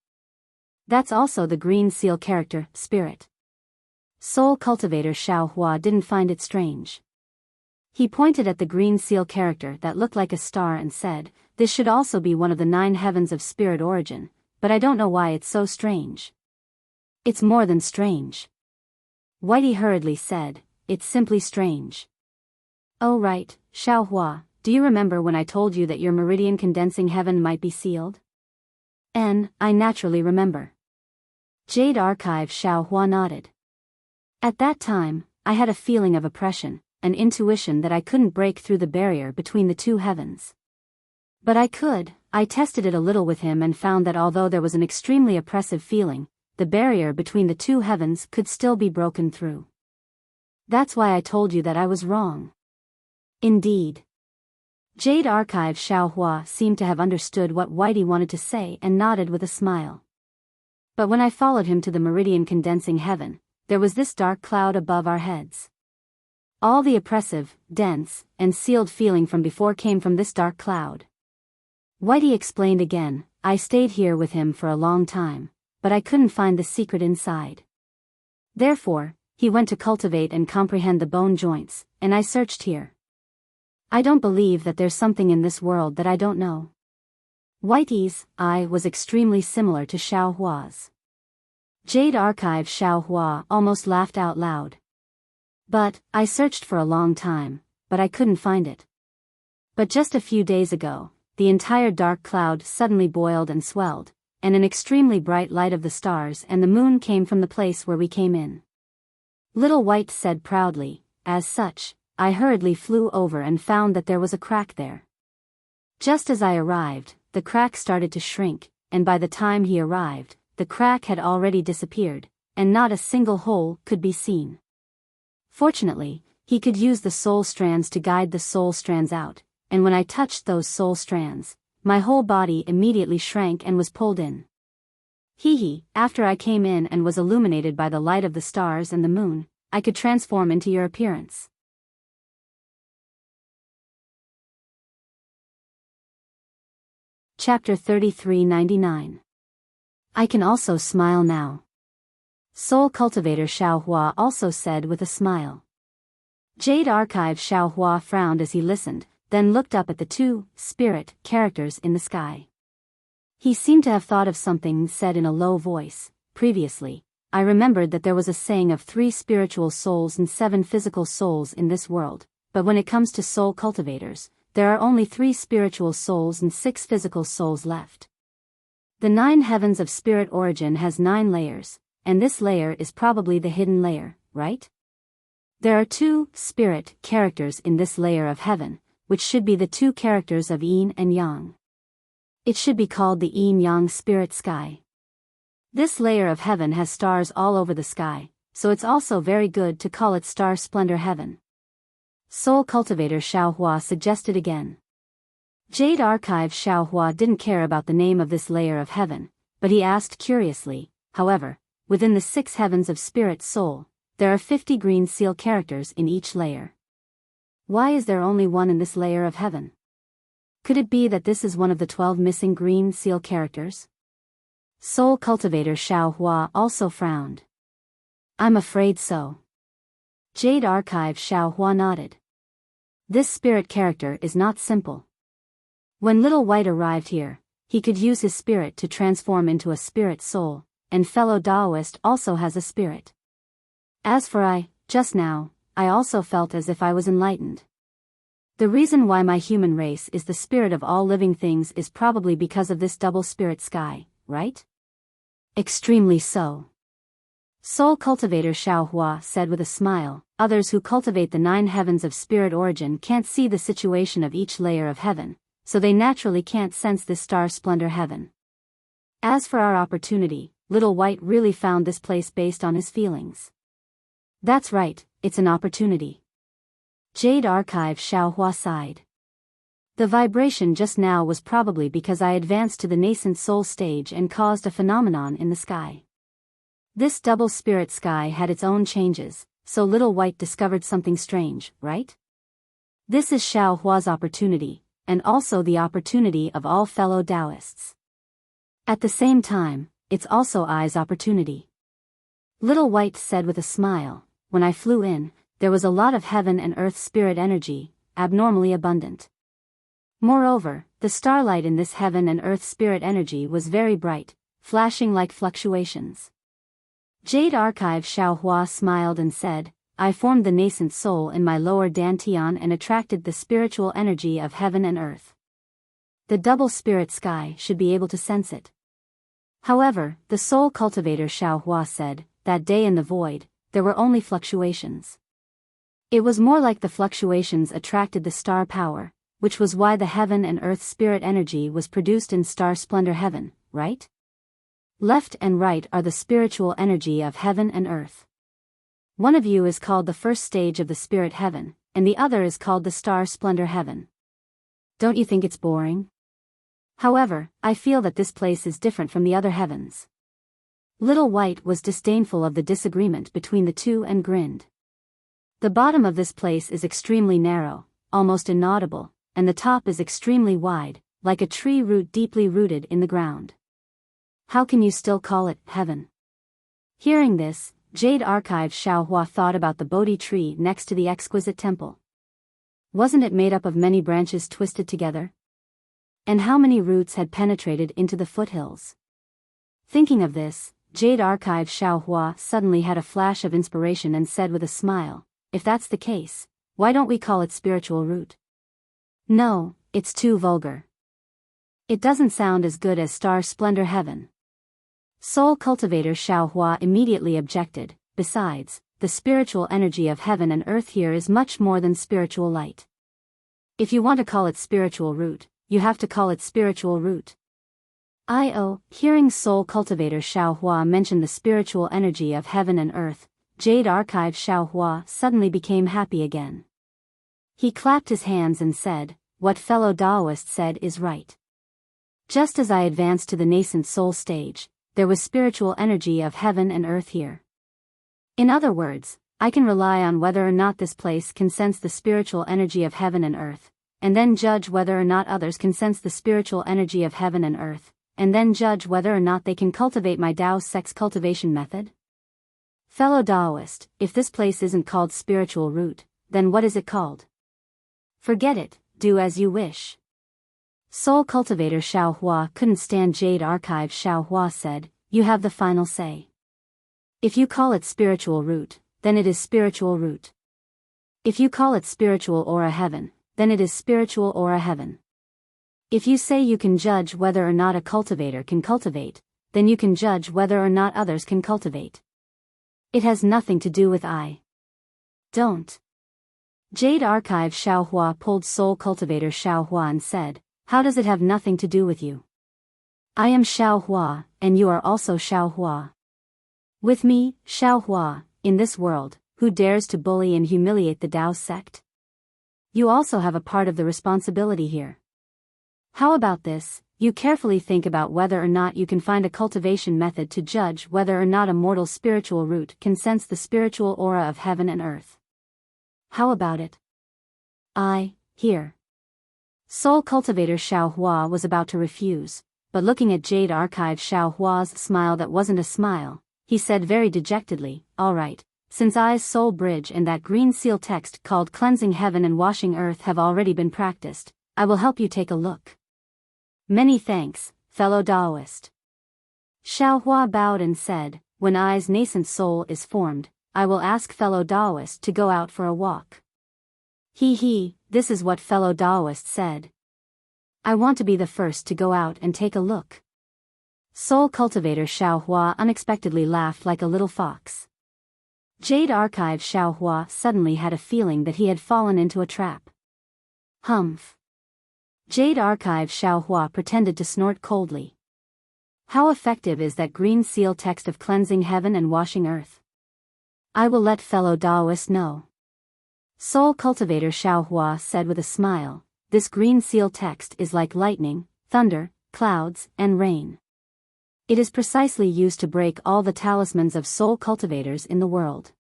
That's also the green seal character, Spirit." Soul Cultivator Xiaohua didn't find it strange. He pointed at the green seal character that looked like a star and said, "This should also be one of the 9 heavens of spirit origin, but I don't know why it's so strange." "It's more than strange." Whitey hurriedly said, "It's simply strange." "Oh right, Xiaohua, do you remember when I told you that your meridian condensing heaven might be sealed?" I naturally remember." Jade Archive Xiaohua nodded. "At that time, I had a feeling of oppression, an intuition that I couldn't break through the barrier between the 2 heavens. But I could, I tested it a little with him and found that although there was an extremely oppressive feeling, the barrier between the two heavens could still be broken through. That's why I told you that I was wrong. Indeed. Jade Archive Xiaohua seemed to have understood what Whitey wanted to say and nodded with a smile. But when I followed him to the meridian condensing heaven, there was this dark cloud above our heads. All the oppressive, dense, and sealed feeling from before came from this dark cloud. Whitey explained again, I stayed here with him for a long time, but I couldn't find the secret inside. Therefore, he went to cultivate and comprehend the bone joints, and I searched here. I don't believe that there's something in this world that I don't know. Whitey's eye was extremely similar to Xiaohua's. Jade Archive Xiaohua almost laughed out loud. But, I searched for a long time, but I couldn't find it. But just a few days ago, the entire dark cloud suddenly boiled and swelled, and an extremely bright light of the stars and the moon came from the place where we came in. Little White said proudly, as such, I hurriedly flew over and found that there was a crack there. Just as I arrived, the crack started to shrink, and by the time he arrived, the crack had already disappeared, and not a single hole could be seen. Fortunately, he could use the soul strands to guide the soul strands out, and when I touched those soul strands, my whole body immediately shrank and was pulled in. After I came in and was illuminated by the light of the stars and the moon, I could transform into your appearance. Chapter 3399. I can also smile now. Soul Cultivator Xiaohua also said with a smile. Jade Archive Xiaohua frowned as he listened, then looked up at the two spirit characters in the sky. He seemed to have thought of something said in a low voice. Previously, I remembered that there was a saying of 3 spiritual souls and 7 physical souls in this world, but when it comes to soul cultivators, there are only 3 spiritual souls and 6 physical souls left. The 9 heavens of spirit origin has 9 layers, and this layer is probably the hidden layer, right? There are 2 spirit characters in this layer of heaven, which should be the 2 characters of yin and yang. It should be called the yin-yang spirit sky. This layer of heaven has stars all over the sky, so it's also very good to call it Star Splendor Heaven. Soul Cultivator Xiaohua suggested again. Jade Archive Xiaohua didn't care about the name of this layer of heaven, but he asked curiously, however, within the 6 heavens of spirit soul, there are 50 green seal characters in each layer. Why is there only one in this layer of heaven? Could it be that this is one of the 12 missing green seal characters? Soul Cultivator Xiaohua also frowned. I'm afraid so. Jade Archive Xiaohua nodded. This spirit character is not simple. When Little White arrived here, he could use his spirit to transform into a spirit soul, and fellow Taoist also has a spirit. As for just now, I also felt as if I was enlightened. The reason why my human race is the spirit of all living things is probably because of this double spirit sky, right? Extremely so. Soul Cultivator Xiaohua said with a smile, others who cultivate the 9 heavens of spirit origin can't see the situation of each layer of heaven, so they naturally can't sense this Star Splendor Heaven. As for our opportunity, Little White really found this place based on his feelings. That's right, it's an opportunity. Jade Archive Xiaohua sighed. The vibration just now was probably because I advanced to the nascent soul stage and caused a phenomenon in the sky. This double spirit sky had its own changes, so Little White discovered something strange, right? This is Xiaohua's opportunity, and also the opportunity of all fellow Taoists. At the same time, it's also I's opportunity. Little White said with a smile, when I flew in, there was a lot of heaven and earth spirit energy, abnormally abundant. Moreover, the starlight in this heaven and earth spirit energy was very bright, flashing like fluctuations. Jade Archive Xiaohua smiled and said, I formed the nascent soul in my lower dantian and attracted the spiritual energy of heaven and earth. The double spirit sky should be able to sense it. However, the soul cultivator Xiaohua said, that day in the void, there were only fluctuations. It was more like the fluctuations attracted the star power, which was why the heaven and earth spirit energy was produced in star splendor heaven, right? Left and right are the spiritual energy of heaven and earth. One of you is called the first stage of the spirit heaven, and the other is called the star splendor heaven. Don't you think it's boring? However, I feel that this place is different from the other heavens. Little White was disdainful of the disagreement between the two and grinned. The bottom of this place is extremely narrow, almost inaudible, and the top is extremely wide, like a tree root deeply rooted in the ground. How can you still call it heaven? Hearing this, Jade Archive Xiaohua thought about the Bodhi tree next to the exquisite temple. Wasn't it made up of many branches twisted together? And how many roots had penetrated into the foothills? Thinking of this, Jade Archive Xiaohua suddenly had a flash of inspiration and said with a smile, if that's the case, why don't we call it spiritual root? No, it's too vulgar. It doesn't sound as good as star splendor heaven. Soul cultivator Xiaohua immediately objected. Besides, the spiritual energy of heaven and earth here is much more than spiritual light. If you want to call it spiritual root, you have to call it spiritual root. Hearing Soul Cultivator Xiaohua mention the spiritual energy of heaven and earth, Jade Archive Xiaohua suddenly became happy again. He clapped his hands and said, what fellow Taoist said is right. Just as I advanced to the nascent soul stage, there was spiritual energy of heaven and earth here. In other words, I can rely on whether or not this place can sense the spiritual energy of heaven and earth, and then judge whether or not others can sense the spiritual energy of heaven and earth, and then judge whether or not they can cultivate my Tao sex cultivation method? Fellow Taoist, if this place isn't called spiritual root, then what is it called? Forget it, do as you wish. Soul Cultivator Xiaohua couldn't stand Jade Archive Xiaohua said, you have the final say. If you call it spiritual root, then it is spiritual root. If you call it spiritual aura heaven, then it is spiritual aura heaven. If you say you can judge whether or not a cultivator can cultivate, then you can judge whether or not others can cultivate. It has nothing to do with I. Don't. Jade Archive Xiaohua pulled Soul Cultivator Xiaohua and said, how does it have nothing to do with you? I am Xiaohua, and you are also Xiaohua. With me, Xiaohua, in this world, who dares to bully and humiliate the Tao sect? You also have a part of the responsibility here. How about this, you carefully think about whether or not you can find a cultivation method to judge whether or not a mortal spiritual root can sense the spiritual aura of heaven and earth. How about it? Here. Soul Cultivator Xiaohua was about to refuse, but looking at Jade Archive Xiaohua's smile that wasn't a smile, he said very dejectedly, all right, since I's soul bridge and that green seal text called cleansing heaven and washing earth have already been practiced, I will help you take a look. Many thanks, fellow Taoist. Xiaohua bowed and said, when I's nascent soul is formed, I will ask fellow Taoist to go out for a walk. This is what fellow Taoist said. I want to be the first to go out and take a look. Soul Cultivator Xiaohua unexpectedly laughed like a little fox. Jade Archive Xiaohua suddenly had a feeling that he had fallen into a trap. Humph. Jade Archive Xiaohua pretended to snort coldly. How effective is that green seal text of cleansing heaven and washing earth? I will let fellow Taoist know. Soul Cultivator Xiaohua said with a smile, this green seal text is like lightning, thunder, clouds, and rain. It is precisely used to break all the talismans of soul cultivators in the world.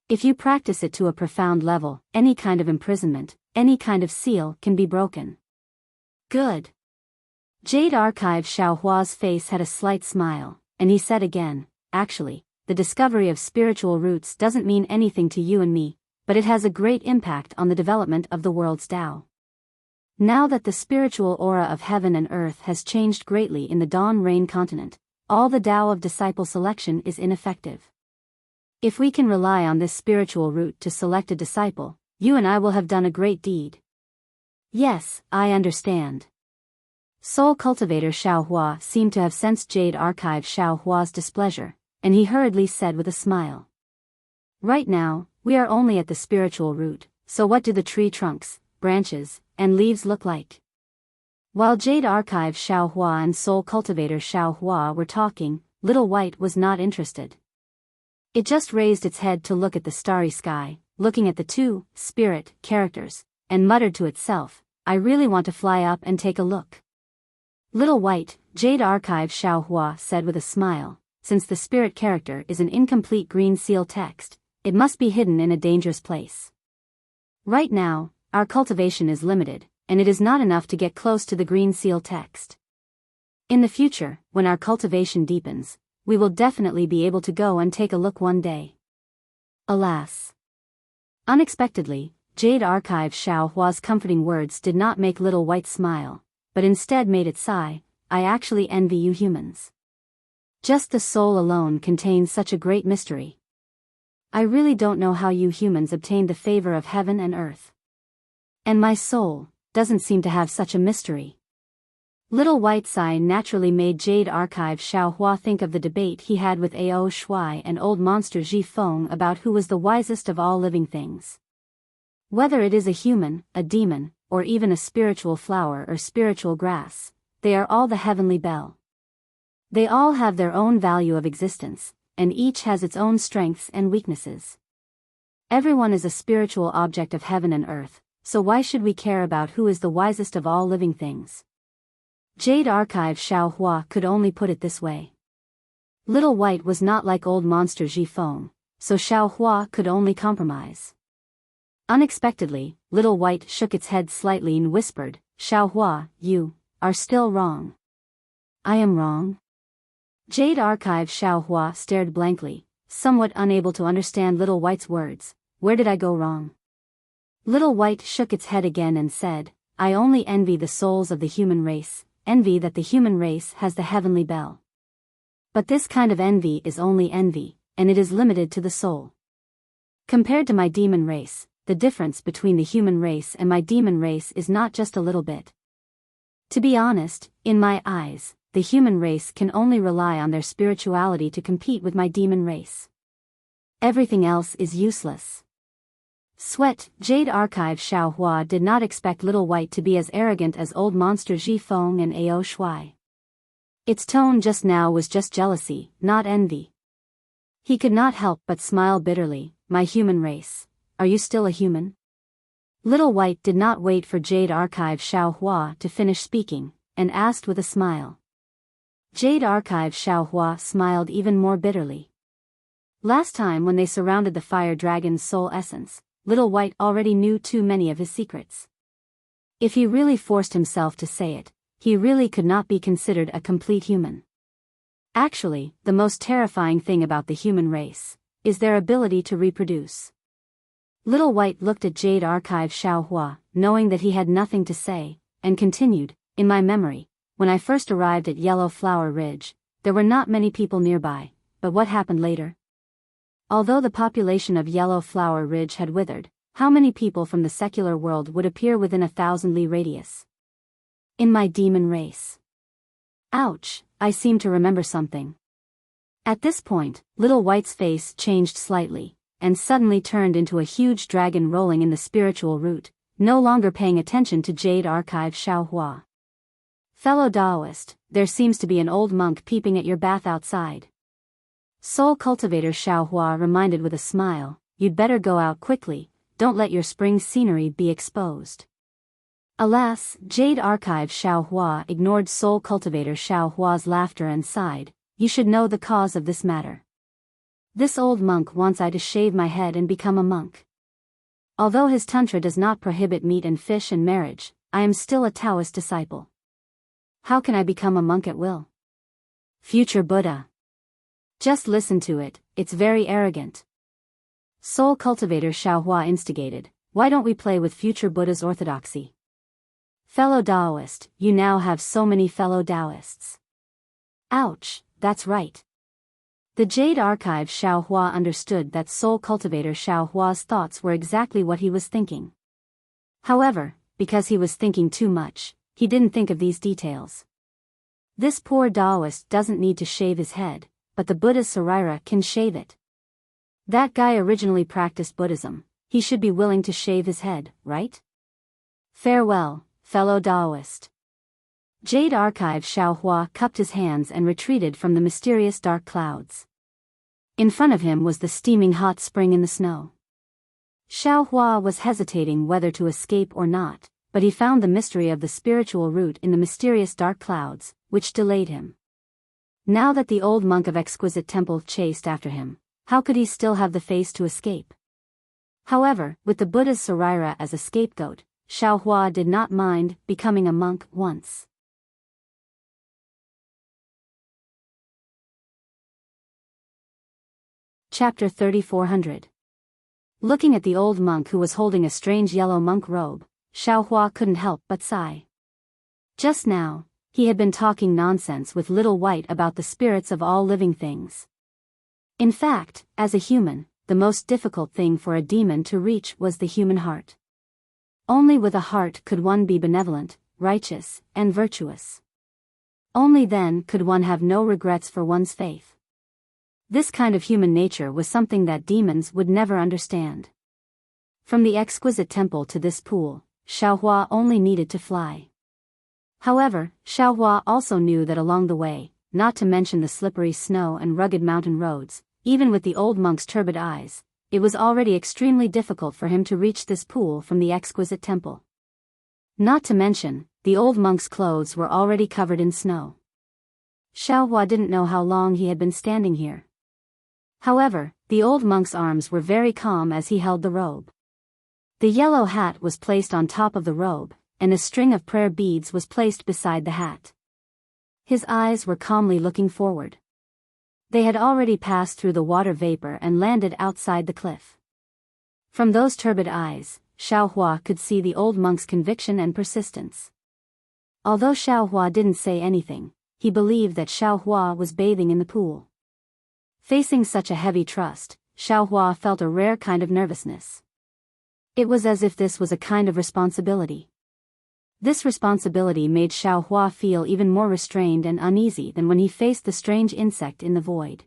If you practice it to a profound level, any kind of imprisonment, any kind of seal can be broken. Good. Jade Archive Xiaohua's face had a slight smile, and he said again, actually, the discovery of spiritual roots doesn't mean anything to you and me, but it has a great impact on the development of the world's Tao. Now that the spiritual aura of heaven and earth has changed greatly in the Dawn Rain continent, all the Tao of disciple selection is ineffective. If we can rely on this spiritual root to select a disciple, you and I will have done a great deed. Yes, I understand. Soul Cultivator Xiaohua seemed to have sensed Jade Archive Xiaohua's displeasure, and he hurriedly said with a smile. Right now, we are only at the spiritual root, so what do the tree trunks, branches, and leaves look like? While Jade Archive Xiaohua and Soul Cultivator Xiaohua were talking, Little White was not interested. It just raised its head to look at the starry sky, looking at the two spirit characters, and muttered to itself, I really want to fly up and take a look. Little White, Jade Archive Xiaohua said with a smile, since the spirit character is an incomplete green seal text, it must be hidden in a dangerous place. Right now, our cultivation is limited, and it is not enough to get close to the green seal text. In the future, when our cultivation deepens, we will definitely be able to go and take a look one day. Alas. Unexpectedly, Jade Archive Xiaohua's comforting words did not make Little White smile, but instead made it sigh, I actually envy you humans. Just the soul alone contains such a great mystery. I really don't know how you humans obtained the favor of heaven and earth. And my soul doesn't seem to have such a mystery. Little White's sigh naturally made Jade Archive Xiaohua think of the debate he had with Ao Shuai and old monster Ji Feng about who was the wisest of all living things. Whether it is a human, a demon, or even a spiritual flower or spiritual grass, they are all the heavenly bell. They all have their own value of existence, and each has its own strengths and weaknesses. Everyone is a spiritual object of heaven and earth, so why should we care about who is the wisest of all living things? Jade Archive Xiaohua could only put it this way. Little White was not like old monster Ji Feng, so Xiaohua could only compromise. Unexpectedly, Little White shook its head slightly and whispered, Xiaohua, you are still wrong. I am wrong? Jade Archive Xiaohua stared blankly, somewhat unable to understand Little White's words. Where did I go wrong? Little White shook its head again and said, I only envy the souls of the human race, envy that the human race has the heavenly bell. But this kind of envy is only envy, and it is limited to the soul. Compared to my demon race, the difference between the human race and my demon race is not just a little bit. To be honest, in my eyes, the human race can only rely on their spirituality to compete with my demon race. Everything else is useless. Sweat, Jade Archive Xiaohua did not expect Little White to be as arrogant as old monster Ji Feng and Ao Shuai. Its tone just now was just jealousy, not envy. He could not help but smile bitterly, my human race, are you still a human? Little White did not wait for Jade Archive Xiaohua to finish speaking, and asked with a smile. Jade Archive Xiaohua smiled even more bitterly. Last time when they surrounded the fire dragon's soul essence, Little White already knew too many of his secrets. If he really forced himself to say it, he really could not be considered a complete human. Actually, the most terrifying thing about the human race is their ability to reproduce. Little White looked at Jade Archive Xiaohua, knowing that he had nothing to say, and continued, in my memory, when I first arrived at Yellow Flower Ridge, there were not many people nearby, but what happened later? Although the population of Yellow Flower Ridge had withered, how many people from the secular world would appear within a 1,000-li radius? In my demon race. Ouch, I seem to remember something. At this point, Little White's face changed slightly, and suddenly turned into a huge dragon rolling in the spiritual route, no longer paying attention to Jade Archive Xiaohua. Fellow Taoist, there seems to be an old monk peeping at your bath outside. Soul Cultivator Xiaohua reminded with a smile, you'd better go out quickly, don't let your spring scenery be exposed. Alas, Jade Archive Xiaohua ignored Soul Cultivator Xiaohua's laughter and sighed, you should know the cause of this matter. This old monk wants I to shave my head and become a monk. Although his tantra does not prohibit meat and fish and marriage, I am still a Taoist disciple. How can I become a monk at will? Future Buddha. Just listen to it, it's very arrogant. Soul Cultivator Xiaohua instigated, why don't we play with future Buddha's orthodoxy? Fellow Taoist, you now have so many fellow Taoists. Ouch, that's right. The Jade Archive Xiaohua understood that Soul Cultivator Xiaohua's thoughts were exactly what he was thinking. However, because he was thinking too much, he didn't think of these details. This poor Taoist doesn't need to shave his head, but the Buddha's Sarira can shave it. That guy originally practiced Buddhism, he should be willing to shave his head, right? Farewell, fellow Taoist. Jade Archive. Xiaohua cupped his hands and retreated from the mysterious dark clouds. In front of him was the steaming hot spring in the snow. Xiaohua was hesitating whether to escape or not, but he found the mystery of the spiritual route in the mysterious dark clouds, which delayed him. Now that the old monk of Exquisite Temple chased after him, how could he still have the face to escape? However, with the Buddha's Saraira as a scapegoat, Xiaohua did not mind becoming a monk once. Chapter 3400. Looking at the old monk who was holding a strange yellow monk robe, Xiaohua couldn't help but sigh. Just now, he had been talking nonsense with Little White about the spirits of all living things. In fact, as a human, the most difficult thing for a demon to reach was the human heart. Only with a heart could one be benevolent, righteous, and virtuous. Only then could one have no regrets for one's faith. This kind of human nature was something that demons would never understand. From the Exquisite Temple to this pool, Xiaohua only needed to fly. However, Xiaohua also knew that along the way, not to mention the slippery snow and rugged mountain roads, even with the old monk's turbid eyes, it was already extremely difficult for him to reach this pool from the Exquisite Temple. Not to mention, the old monk's clothes were already covered in snow. Xiaohua didn't know how long he had been standing here. However, the old monk's arms were very calm as he held the robe. The yellow hat was placed on top of the robe, and a string of prayer beads was placed beside the hat. His eyes were calmly looking forward. They had already passed through the water vapor and landed outside the cliff. From those turbid eyes, Xiaohua could see the old monk's conviction and persistence. Although Xiaohua didn't say anything, he believed that Xiaohua was bathing in the pool. Facing such a heavy trust, Xiaohua felt a rare kind of nervousness. It was as if this was a kind of responsibility. This responsibility made Xiaohua feel even more restrained and uneasy than when he faced the strange insect in the void.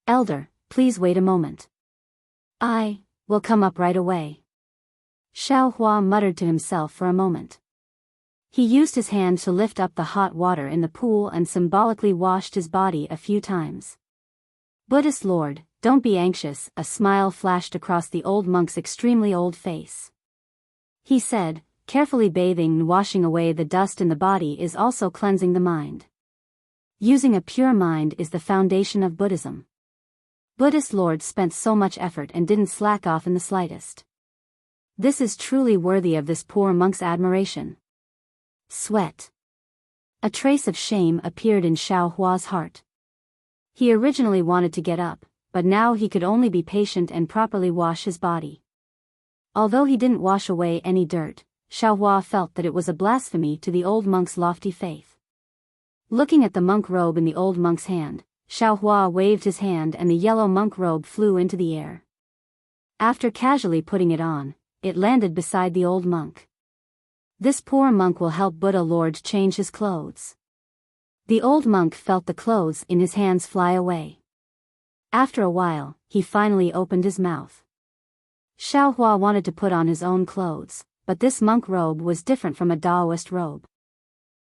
"Elder, please wait a moment. I will come up right away." Xiaohua muttered to himself for a moment. He used his hand to lift up the hot water in the pool and symbolically washed his body a few times. "Buddhist Lord, don't be anxious," a smile flashed across the old monk's extremely old face. He said, "Carefully bathing and washing away the dust in the body is also cleansing the mind. Using a pure mind is the foundation of Buddhism." Buddhist Lord spent so much effort and didn't slack off in the slightest. This is truly worthy of this poor monk's admiration. Sweat. A trace of shame appeared in Xiaohua's heart. He originally wanted to get up, but now he could only be patient and properly wash his body. Although he didn't wash away any dirt, Xiaohua felt that it was a blasphemy to the old monk's lofty faith. Looking at the monk robe in the old monk's hand, Xiaohua waved his hand and the yellow monk robe flew into the air. After casually putting it on, it landed beside the old monk. This poor monk will help Buddha Lord change his clothes. The old monk felt the clothes in his hands fly away. After a while, he finally opened his mouth. Xiaohua wanted to put on his own clothes, but this monk robe was different from a Taoist robe.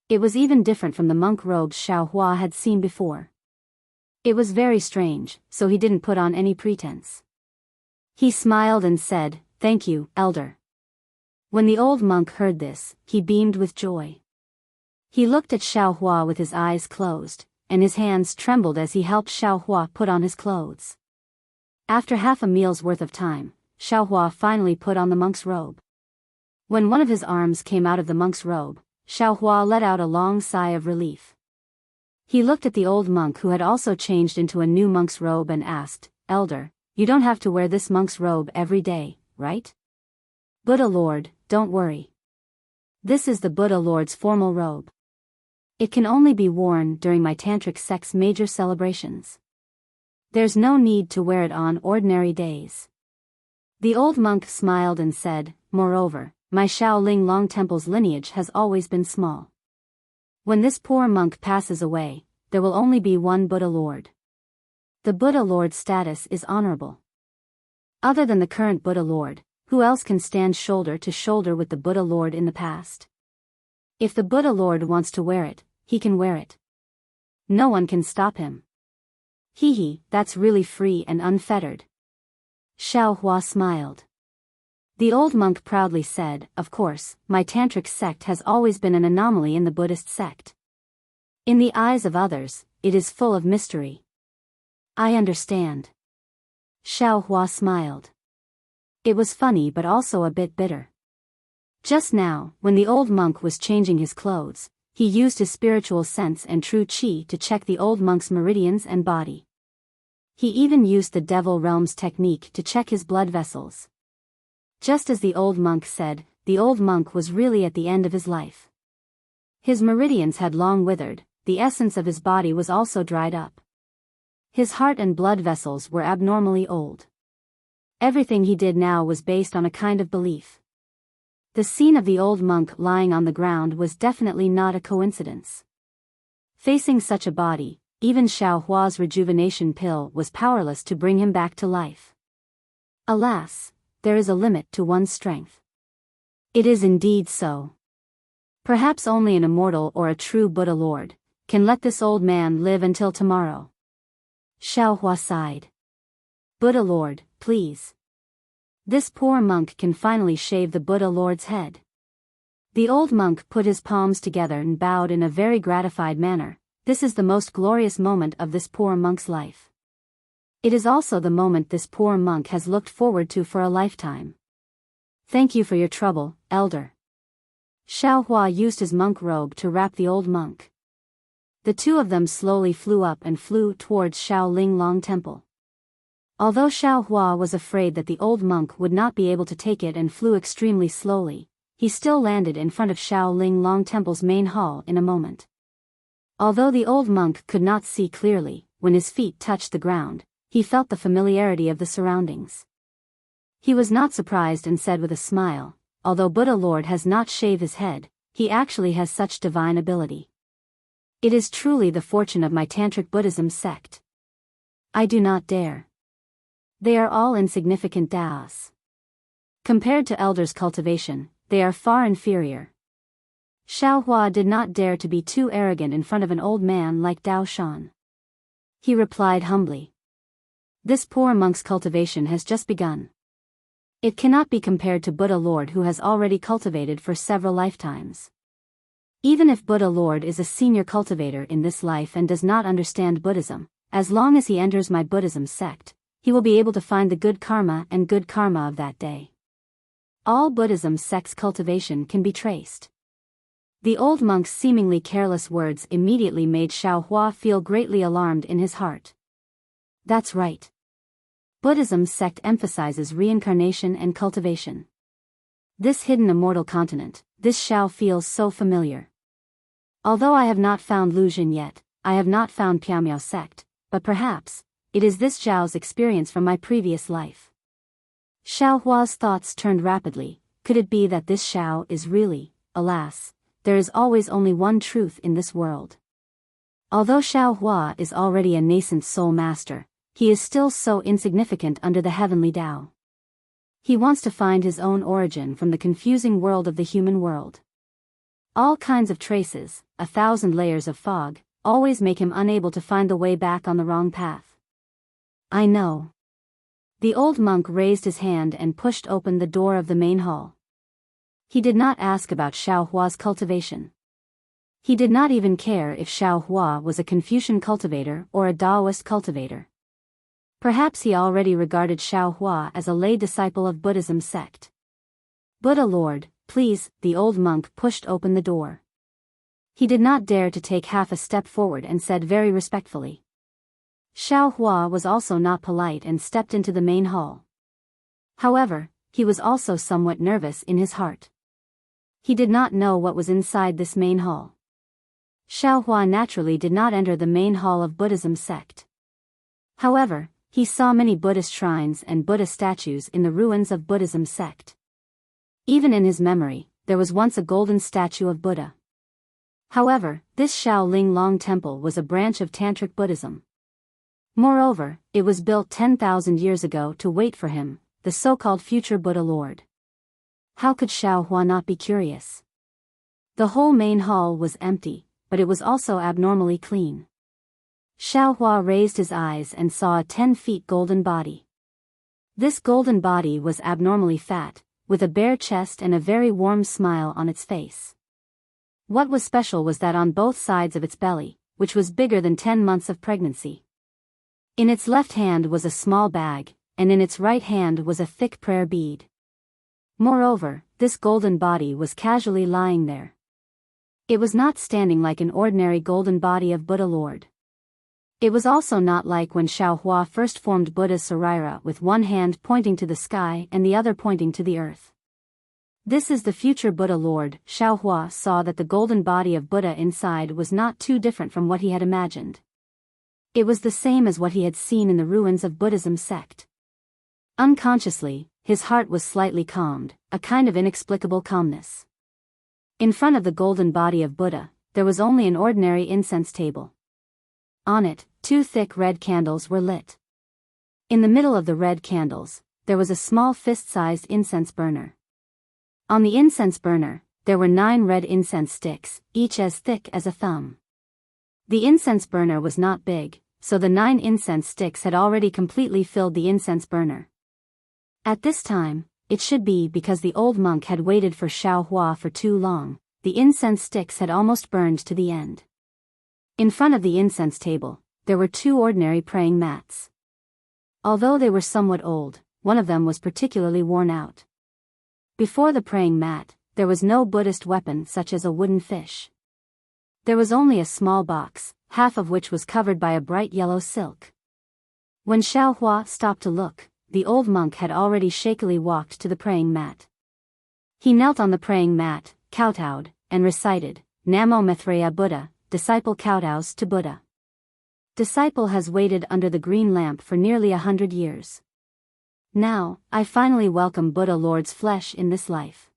It was even different from the monk robes Xiaohua had seen before. It was very strange, so he didn't put on any pretense. He smiled and said, "Thank you, elder." When the old monk heard this, he beamed with joy. He looked at Xiaohua with his eyes closed, and his hands trembled as he helped Xiaohua put on his clothes. After half a meal's worth of time, Xiaohua finally put on the monk's robe. When one of his arms came out of the monk's robe, Xiaohua let out a long sigh of relief. He looked at the old monk who had also changed into a new monk's robe and asked, "Elder, you don't have to wear this monk's robe every day, right?" "Buddha Lord, don't worry. This is the Buddha Lord's formal robe. It can only be worn during my tantric sect's major celebrations. There's no need to wear it on ordinary days." The old monk smiled and said, "Moreover, my Shaolin Long Temple's lineage has always been small. When this poor monk passes away, there will only be one Buddha Lord. The Buddha Lord's status is honorable. Other than the current Buddha Lord, who else can stand shoulder to shoulder with the Buddha Lord in the past? If the Buddha Lord wants to wear it, he can wear it. No one can stop him. Hee, that's really free and unfettered. Xiao Hua smiled. The old monk proudly said, of course, my tantric sect has always been an anomaly in the Buddhist sect. In the eyes of others, it is full of mystery. I understand. Xiao Hua smiled. It was funny but also a bit bitter. Just now, when the old monk was changing his clothes, he used his spiritual sense and true qi to check the old monk's meridians and body. He even used the devil realms technique to check his blood vessels. Just as the old monk said, the old monk was really at the end of his life. His meridians had long withered, the essence of his body was also dried up. His heart and blood vessels were abnormally old. Everything he did now was based on a kind of belief. The scene of the old monk lying on the ground was definitely not a coincidence. Facing such a body, even Xiao Hua's rejuvenation pill was powerless to bring him back to life. Alas, there is a limit to one's strength. It is indeed so. Perhaps only an immortal or a true Buddha Lord can let this old man live until tomorrow. Xiao Hua sighed. Buddha Lord, please. This poor monk can finally shave the Buddha Lord's head. The old monk put his palms together and bowed in a very gratified manner. This is the most glorious moment of this poor monk's life. It is also the moment this poor monk has looked forward to for a lifetime. Thank you for your trouble, elder. Xiao Hua used his monk robe to wrap the old monk. The two of them slowly flew up and flew towards Shaolin Long Temple. Although Xiao Hua was afraid that the old monk would not be able to take it and flew extremely slowly, he still landed in front of Shaolin Long Temple's main hall in a moment. Although the old monk could not see clearly, when his feet touched the ground, he felt the familiarity of the surroundings. He was not surprised and said with a smile, although Buddha Lord has not shaved his head, he actually has such divine ability. It is truly the fortune of my Tantric Buddhism sect. I do not dare. They are all insignificant Daos. Compared to elders' cultivation, they are far inferior. Xiao Hua did not dare to be too arrogant in front of an old man like Dao Shan. He replied humbly. This poor monk's cultivation has just begun. It cannot be compared to Buddha Lord who has already cultivated for several lifetimes. Even if Buddha Lord is a senior cultivator in this life and does not understand Buddhism, as long as he enters my Buddhism sect, he will be able to find the good karma and good karma of that day. All Buddhism sect's cultivation can be traced. The old monk's seemingly careless words immediately made Xiao Hua feel greatly alarmed in his heart. That's right. Buddhism sect emphasizes reincarnation and cultivation. This hidden immortal continent, this Xiao feels so familiar. Although I have not found Luzhin yet, I have not found Piamiao sect, but perhaps, it is this Zhao's experience from my previous life. Xiao Hua's thoughts turned rapidly. Could it be that this Xiao is really, alas, there is always only one truth in this world. Although Xiao Hua is already a nascent soul master, he is still so insignificant under the heavenly Tao. He wants to find his own origin from the confusing world of the human world. All kinds of traces, 1,000 layers of fog, always make him unable to find the way back on the wrong path. I know. The old monk raised his hand and pushed open the door of the main hall. He did not ask about Xiao Hua's cultivation. He did not even care if Xiao Hua was a Confucian cultivator or a Taoist cultivator. Perhaps he already regarded Xiao Hua as a lay disciple of Buddhism sect. Buddha Lord, please, the old monk pushed open the door. He did not dare to take half a step forward and said very respectfully. Xiao Hua was also not polite and stepped into the main hall. However, he was also somewhat nervous in his heart. He did not know what was inside this main hall. Xiao Hua naturally did not enter the main hall of Buddhism sect. However, he saw many Buddhist shrines and Buddha statues in the ruins of Buddhism sect. Even in his memory, there was once a golden statue of Buddha. However, this Shaolin Long Temple was a branch of Tantric Buddhism. Moreover, it was built 10,000 years ago to wait for him, the so-called future Buddha Lord. How could Xiaohua not be curious? The whole main hall was empty, but it was also abnormally clean. Xiaohua raised his eyes and saw a 10 feet golden body. This golden body was abnormally fat, with a bare chest and a very warm smile on its face. What was special was that on both sides of its belly, which was bigger than 10 months of pregnancy. In its left hand was a small bag, and in its right hand was a thick prayer bead. Moreover, this golden body was casually lying there. It was not standing like an ordinary golden body of Buddha Lord. It was also not like when Xiaohua first formed Buddha's Sarira with one hand pointing to the sky and the other pointing to the earth. This is the future Buddha Lord. Xiaohua saw that the golden body of Buddha inside was not too different from what he had imagined. It was the same as what he had seen in the ruins of Buddhism sect. Unconsciously, his heart was slightly calmed, a kind of inexplicable calmness. In front of the golden body of Buddha, there was only an ordinary incense table. On it, 2 thick red candles were lit. In the middle of the red candles, there was a small fist-sized incense burner. On the incense burner, there were 9 red incense sticks, each as thick as a thumb. The incense burner was not big, so the 9 incense sticks had already completely filled the incense burner. At this time, it should be because the old monk had waited for Xiaohua for too long, the incense sticks had almost burned to the end. In front of the incense table, there were 2 ordinary praying mats. Although they were somewhat old, one of them was particularly worn out. Before the praying mat, there was no Buddhist weapon such as a wooden fish. There was only a small box, half of which was covered by a bright yellow silk. When Xiaohua stopped to look, the old monk had already shakily walked to the praying mat. He knelt on the praying mat, kowtowed, and recited, Namo Maitreya Buddha, disciple kowtows to Buddha. Disciple has waited under the green lamp for nearly 100 years. Now, I finally welcome Buddha Lord's flesh in this life.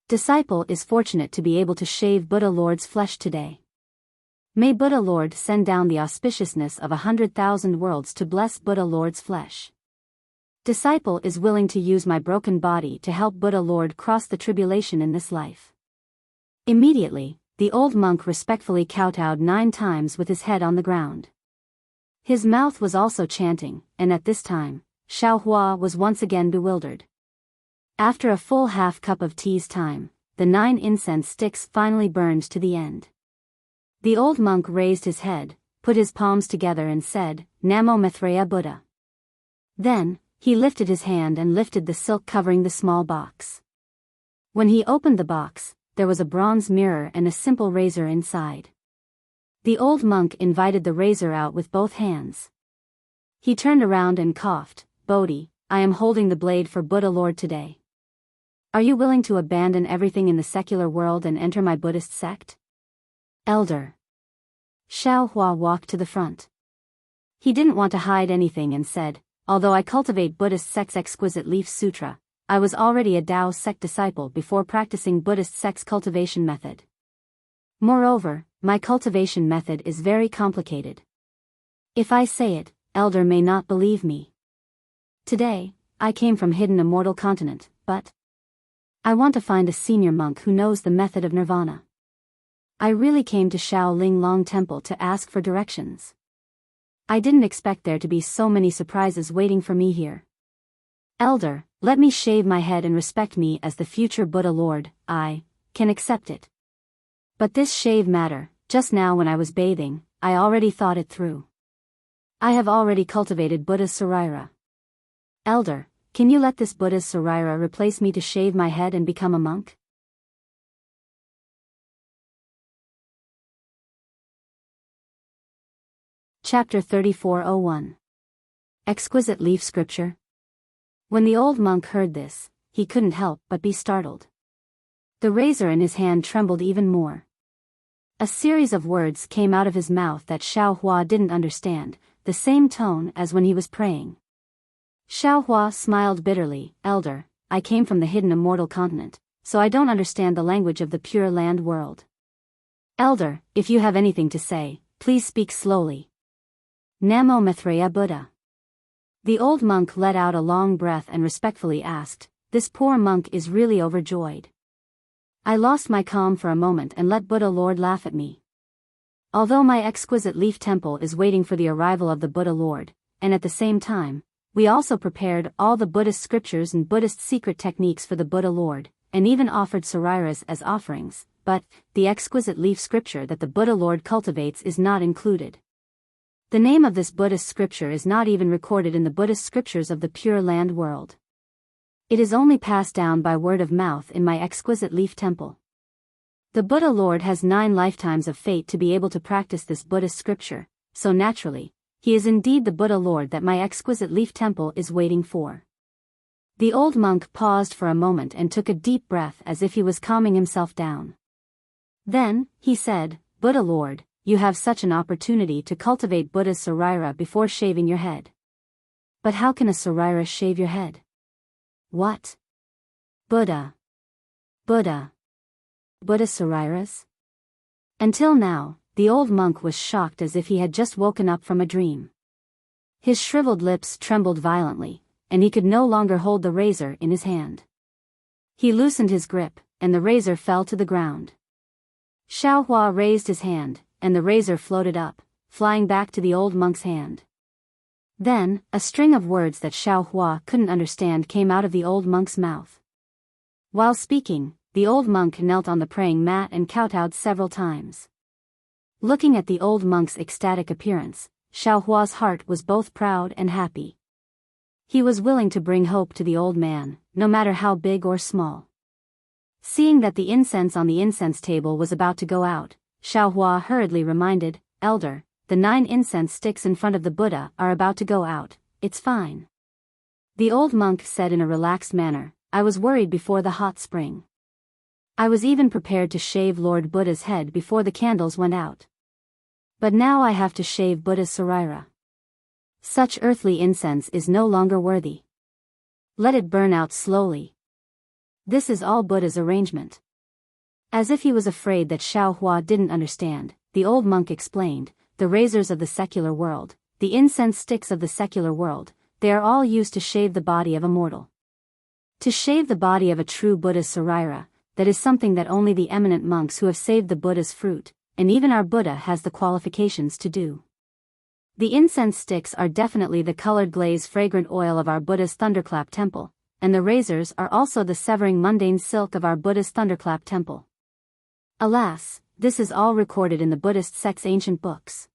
Disciple is fortunate to be able to shave Buddha Lord's flesh today. May Buddha Lord send down the auspiciousness of 100,000 worlds to bless Buddha Lord's flesh. Disciple is willing to use my broken body to help Buddha Lord cross the tribulation in this life. Immediately, the old monk respectfully kowtowed 9 times with his head on the ground. His mouth was also chanting, and at this time, Xiaohua was once again bewildered. After a full half cup of tea's time, the 9 incense sticks finally burned to the end. The old monk raised his head, put his palms together and said, Namo Maitreya Buddha. Then, he lifted his hand and lifted the silk covering the small box. When he opened the box, there was a bronze mirror and a simple razor inside. The old monk invited the razor out with both hands. He turned around and coughed, Bodhi, I am holding the blade for Buddha Lord today. Are you willing to abandon everything in the secular world and enter my Buddhist sect? Elder. Xiaohua walked to the front. He didn't want to hide anything and said, although I cultivate Buddhist sect's exquisite leaf sutra, I was already a Tao sect disciple before practicing Buddhist sect's cultivation method. Moreover, my cultivation method is very complicated. If I say it, Elder may not believe me. Today, I came from hidden Immortal continent, but I want to find a senior monk who knows the method of nirvana. I really came to Shaolin Long Temple to ask for directions. I didn't expect there to be so many surprises waiting for me here. Elder, let me shave my head and respect me as the future Buddha Lord, I can accept it. But this shave matter, just now when I was bathing, I already thought it through. I have already cultivated Buddha's Sarira. Elder, can you let this Buddha's Sarira replace me to shave my head and become a monk? Chapter 3401. Exquisite Leaf Scripture. When the old monk heard this, he couldn't help but be startled. The razor in his hand trembled even more. A series of words came out of his mouth that Xiaohua didn't understand, the same tone as when he was praying. Xiaohua smiled bitterly, Elder, I came from the hidden Immortal continent, so I don't understand the language of the Pure Land world. Elder, if you have anything to say, please speak slowly. Namo Maitreya Buddha. The old monk let out a long breath and respectfully asked, "This poor monk is really overjoyed. I lost my calm for a moment and let Buddha Lord laugh at me. Although my exquisite leaf temple is waiting for the arrival of the Buddha Lord, and at the same time, we also prepared all the Buddhist scriptures and Buddhist secret techniques for the Buddha Lord, and even offered sariras as offerings, but the exquisite leaf scripture that the Buddha Lord cultivates is not included. The name of this Buddhist scripture is not even recorded in the Buddhist scriptures of the Pure Land world. It is only passed down by word of mouth in my exquisite leaf temple. The Buddha Lord has 9 lifetimes of fate to be able to practice this Buddhist scripture, so naturally, he is indeed the Buddha Lord that my exquisite leaf temple is waiting for." The old monk paused for a moment and took a deep breath as if he was calming himself down. Then, he said, "Buddha Lord, you have such an opportunity to cultivate Buddha's sarira before shaving your head. But how can a sarira shave your head?" "What? Buddha sariras?" Until now, the old monk was shocked as if he had just woken up from a dream. His shriveled lips trembled violently, and he could no longer hold the razor in his hand. He loosened his grip, and the razor fell to the ground. Xiaohua raised his hand, and the razor floated up, flying back to the old monk's hand. Then, a string of words that Xiaohua couldn't understand came out of the old monk's mouth. While speaking, the old monk knelt on the praying mat and kowtowed several times. Looking at the old monk's ecstatic appearance, Xiaohua's heart was both proud and happy. He was willing to bring hope to the old man, no matter how big or small. Seeing that the incense on the incense table was about to go out, Xiaohua hurriedly reminded, "Elder, the 9 incense sticks in front of the Buddha are about to go out, it's fine." The old monk said in a relaxed manner, "I was worried before the hot spring. I was even prepared to shave Lord Buddha's head before the candles went out. But now I have to shave Buddha's sarira. Such earthly incense is no longer worthy. Let it burn out slowly. This is all Buddha's arrangement." As if he was afraid that Xiaohua didn't understand, the old monk explained, "The razors of the secular world, the incense sticks of the secular world, they are all used to shave the body of a mortal. To shave the body of a true Buddha's sarira, that is something that only the eminent monks who have saved the Buddha's fruit, and even our Buddha has the qualifications to do. The incense sticks are definitely the colored glaze fragrant oil of our Buddha's thunderclap temple, and the razors are also the severing mundane silk of our Buddha's thunderclap temple. Alas, this is all recorded in the Buddhist sect's ancient books.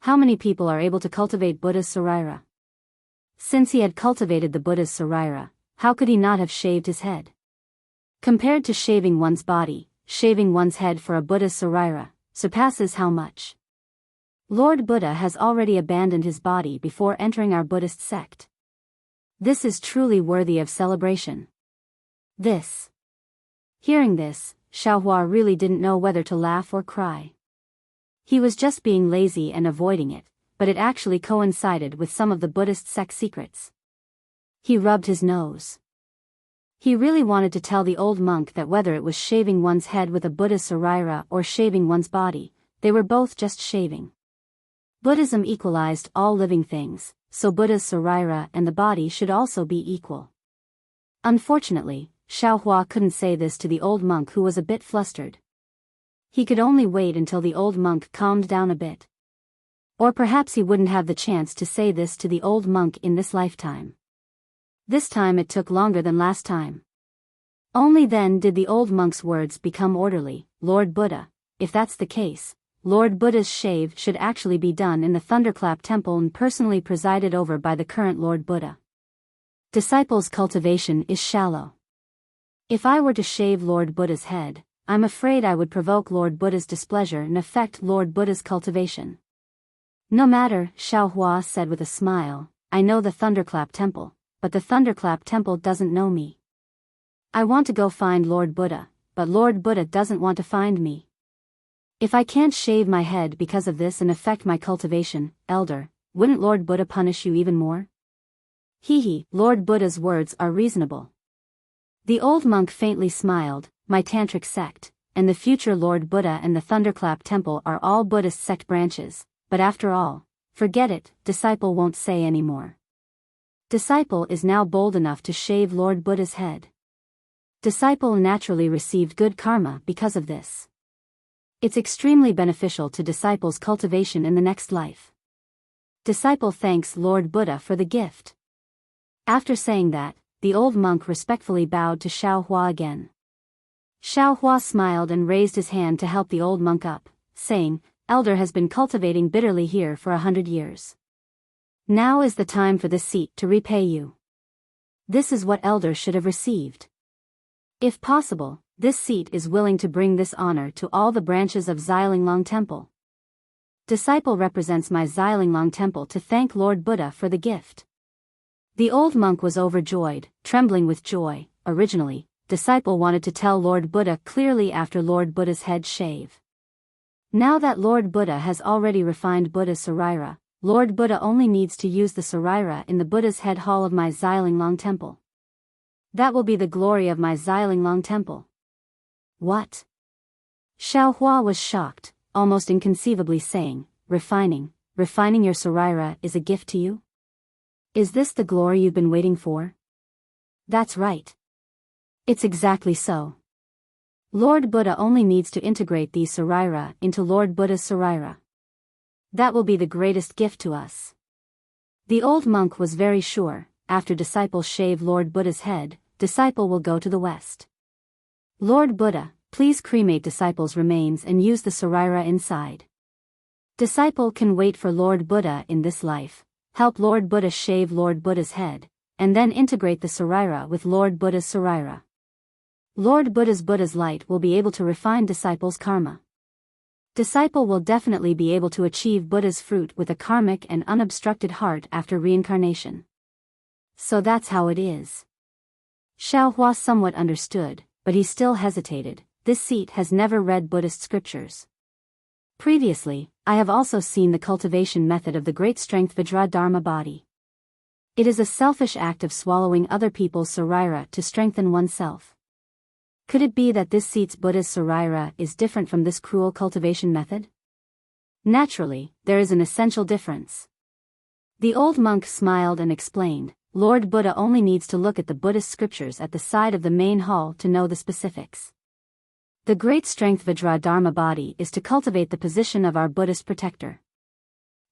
How many people are able to cultivate Buddha's sarira? Since he had cultivated the Buddha's sarira, how could he not have shaved his head? Compared to shaving one's body, shaving one's head for a Buddha's sarira surpasses how much? Lord Buddha has already abandoned his body before entering our Buddhist sect. This is truly worthy of celebration. Hearing this, Xiaohua really didn't know whether to laugh or cry. He was just being lazy and avoiding it, but it actually coincided with some of the Buddhist sect secrets. He rubbed his nose. He really wanted to tell the old monk that whether it was shaving one's head with a Buddha sarira or shaving one's body, they were both just shaving. Buddhism equalized all living things, so Buddha's sarira and the body should also be equal. Unfortunately, Xiaohua couldn't say this to the old monk who was a bit flustered. He could only wait until the old monk calmed down a bit. Or perhaps he wouldn't have the chance to say this to the old monk in this lifetime. This time it took longer than last time. Only then did the old monk's words become orderly. "Lord Buddha, if that's the case, Lord Buddha's shave should actually be done in the Thunderclap Temple and personally presided over by the current Lord Buddha. Disciples' cultivation is shallow. If I were to shave Lord Buddha's head, I'm afraid I would provoke Lord Buddha's displeasure and affect Lord Buddha's cultivation." "No matter," Xiaohua said with a smile, "I know the Thunderclap Temple, but the Thunderclap Temple doesn't know me. I want to go find Lord Buddha, but Lord Buddha doesn't want to find me. If I can't shave my head because of this and affect my cultivation, Elder, wouldn't Lord Buddha punish you even more?" Lord Buddha's words are reasonable." The old monk faintly smiled. "My tantric sect, and the future Lord Buddha and the Thunderclap Temple are all Buddhist sect branches, but after all, forget it, disciple won't say anymore. Disciple is now bold enough to shave Lord Buddha's head. Disciple naturally received good karma because of this. It's extremely beneficial to disciple's cultivation in the next life. Disciple thanks Lord Buddha for the gift. After saying that, the old monk respectfully bowed to Xiaohua again. Xiaohua smiled and raised his hand to help the old monk up, saying, "Elder has been cultivating bitterly here for 100 years. Now is the time for this seat to repay you. This is what Elder should have received. If possible, this seat is willing to bring this honor to all the branches of Xilinglong Temple. Disciple represents my Xilinglong Temple to thank Lord Buddha for the gift." The old monk was overjoyed, trembling with joy. Originally, disciple wanted to tell Lord Buddha clearly after Lord Buddha's head shave. Now that Lord Buddha has already refined Buddha's sarira, Lord Buddha only needs to use the sarira in the Buddha's head hall of my Xilinglong Temple. That will be the glory of my Xilinglong Temple. What? Xiaohua was shocked, almost inconceivably saying, refining your sarira is a gift to you? Is this the glory you've been waiting for? That's right. It's exactly so. Lord Buddha only needs to integrate these sarira into Lord Buddha's sarira. That will be the greatest gift to us. The old monk was very sure, after disciple shave Lord Buddha's head, disciple will go to the west. Lord Buddha, please cremate disciple's remains and use the sarira inside. Disciple can wait for Lord Buddha in this life, help Lord Buddha shave Lord Buddha's head, and then integrate the sarira with Lord Buddha's sarira. Lord Buddha's light will be able to refine disciple's karma. Disciple will definitely be able to achieve Buddha's fruit with a karmic and unobstructed heart after reincarnation. So that's how it is. Xiaohua somewhat understood, but he still hesitated. This seat has never read Buddhist scriptures. Previously, I have also seen the cultivation method of the great strength Vajra Dharma body. It is a selfish act of swallowing other people's sarira to strengthen oneself. Could it be that this seat's Buddha's sarira is different from this cruel cultivation method? Naturally, there is an essential difference. The old monk smiled and explained, Lord Buddha only needs to look at the Buddhist scriptures at the side of the main hall to know the specifics. The great strength Vajra Dharma body is to cultivate the position of our Buddhist protector.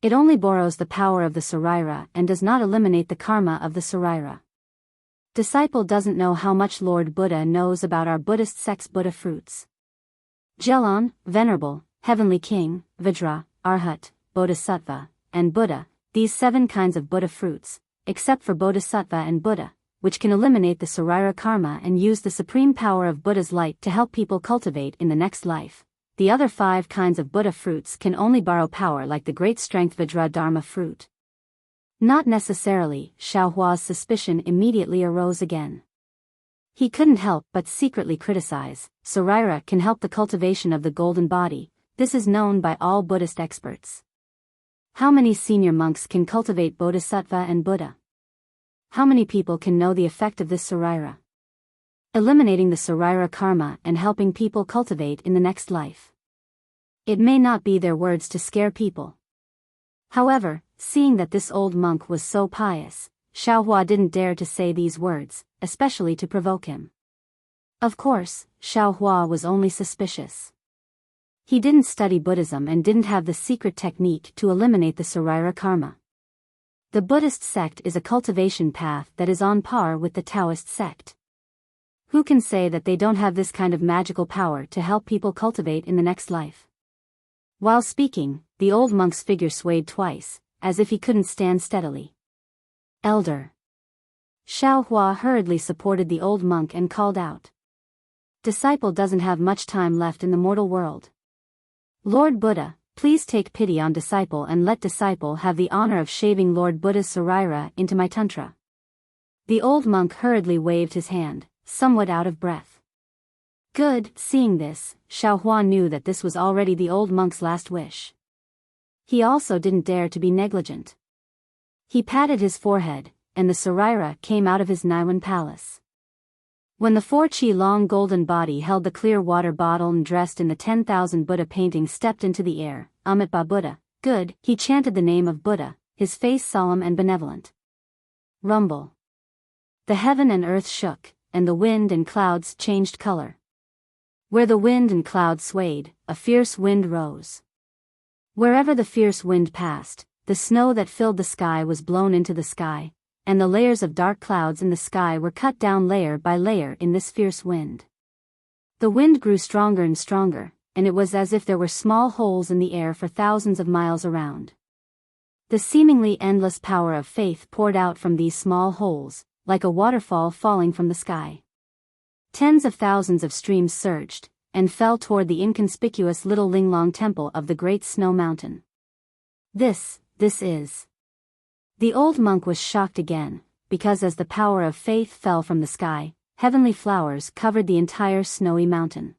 It only borrows the power of the sarira and does not eliminate the karma of the sarira. Disciple doesn't know how much Lord Buddha knows about our Buddhist sect's Buddha fruits. Jelon, Venerable, Heavenly King, Vajra, Arhat, Bodhisattva, and Buddha, these 7 kinds of Buddha fruits, except for Bodhisattva and Buddha, which can eliminate the sarira karma and use the supreme power of Buddha's light to help people cultivate in the next life. The other 5 kinds of Buddha fruits can only borrow power like the great strength Vajra Dharma fruit. Not necessarily. Xiaohua's suspicion immediately arose again. He couldn't help but secretly criticize, sarira can help the cultivation of the golden body, this is known by all Buddhist experts. How many senior monks can cultivate Bodhisattva and Buddha? How many people can know the effect of this sarira? Eliminating the sarira karma and helping people cultivate in the next life. It may not be their words to scare people. However, seeing that this old monk was so pious, Xiaohua didn't dare to say these words, especially to provoke him. Of course, Xiaohua was only suspicious. He didn't study Buddhism and didn't have the secret technique to eliminate the sarira karma. The Buddhist sect is a cultivation path that is on par with the Taoist sect. Who can say that they don't have this kind of magical power to help people cultivate in the next life? While speaking, the old monk's figure swayed twice, as if he couldn't stand steadily. Elder. Xiaohua hurriedly supported the old monk and called out. Disciple doesn't have much time left in the mortal world. Lord Buddha, please take pity on disciple and let disciple have the honor of shaving Lord Buddha's sarira into my tantra. The old monk hurriedly waved his hand, somewhat out of breath. Good. Seeing this, Xiaohua knew that this was already the old monk's last wish. He also didn't dare to be negligent. He patted his forehead, and the sarira came out of his Niwan palace. When the 4-chi-long golden body held the clear water bottle and dressed in the 10,000 Buddha painting stepped into the air, Amitabha Buddha, good, he chanted the name of Buddha, his face solemn and benevolent. Rumble. The heaven and earth shook, and the wind and clouds changed color. Where the wind and clouds swayed, a fierce wind rose. Wherever the fierce wind passed, the snow that filled the sky was blown into the sky, and the layers of dark clouds in the sky were cut down layer by layer in this fierce wind. The wind grew stronger and stronger, and it was as if there were small holes in the air for thousands of miles around. The seemingly endless power of faith poured out from these small holes, like a waterfall falling from the sky. Tens of thousands of streams surged, and fell toward the inconspicuous little Linglong temple of the great snow mountain. This is. The old monk was shocked again, because as the power of faith fell from the sky, heavenly flowers covered the entire snowy mountain.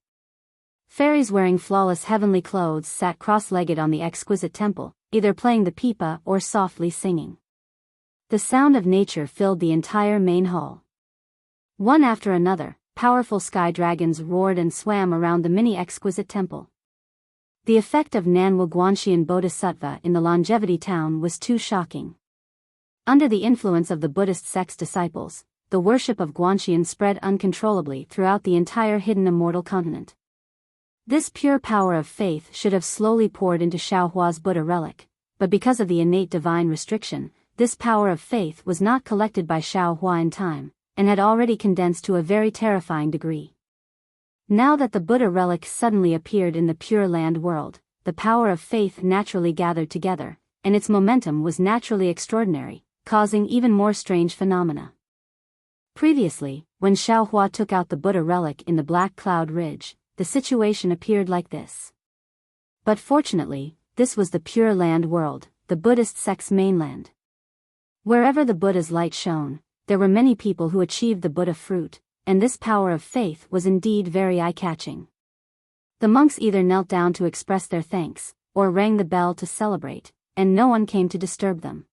Fairies wearing flawless heavenly clothes sat cross-legged on the exquisite temple, either playing the pipa or softly singing. The sound of nature filled the entire main hall. One after another, powerful sky dragons roared and swam around the mini-exquisite temple. The effect of Nanwa Guanxian Bodhisattva in the longevity town was too shocking. Under the influence of the Buddhist sect's disciples, the worship of Guanxian spread uncontrollably throughout the entire hidden immortal continent. This pure power of faith should have slowly poured into Xiaohua's Buddha relic, but because of the innate divine restriction, this power of faith was not collected by Xiaohua in time, and had already condensed to a very terrifying degree. Now that the Buddha relic suddenly appeared in the Pure Land world, the power of faith naturally gathered together, and its momentum was naturally extraordinary, causing even more strange phenomena. Previously, when Xiaohua took out the Buddha relic in the Black Cloud Ridge, the situation appeared like this. But fortunately, this was the Pure Land world, the Buddhist sect's mainland. Wherever the Buddha's light shone, there were many people who achieved the Buddha fruit, and this power of faith was indeed very eye-catching. The monks either knelt down to express their thanks, or rang the bell to celebrate, and no one came to disturb them.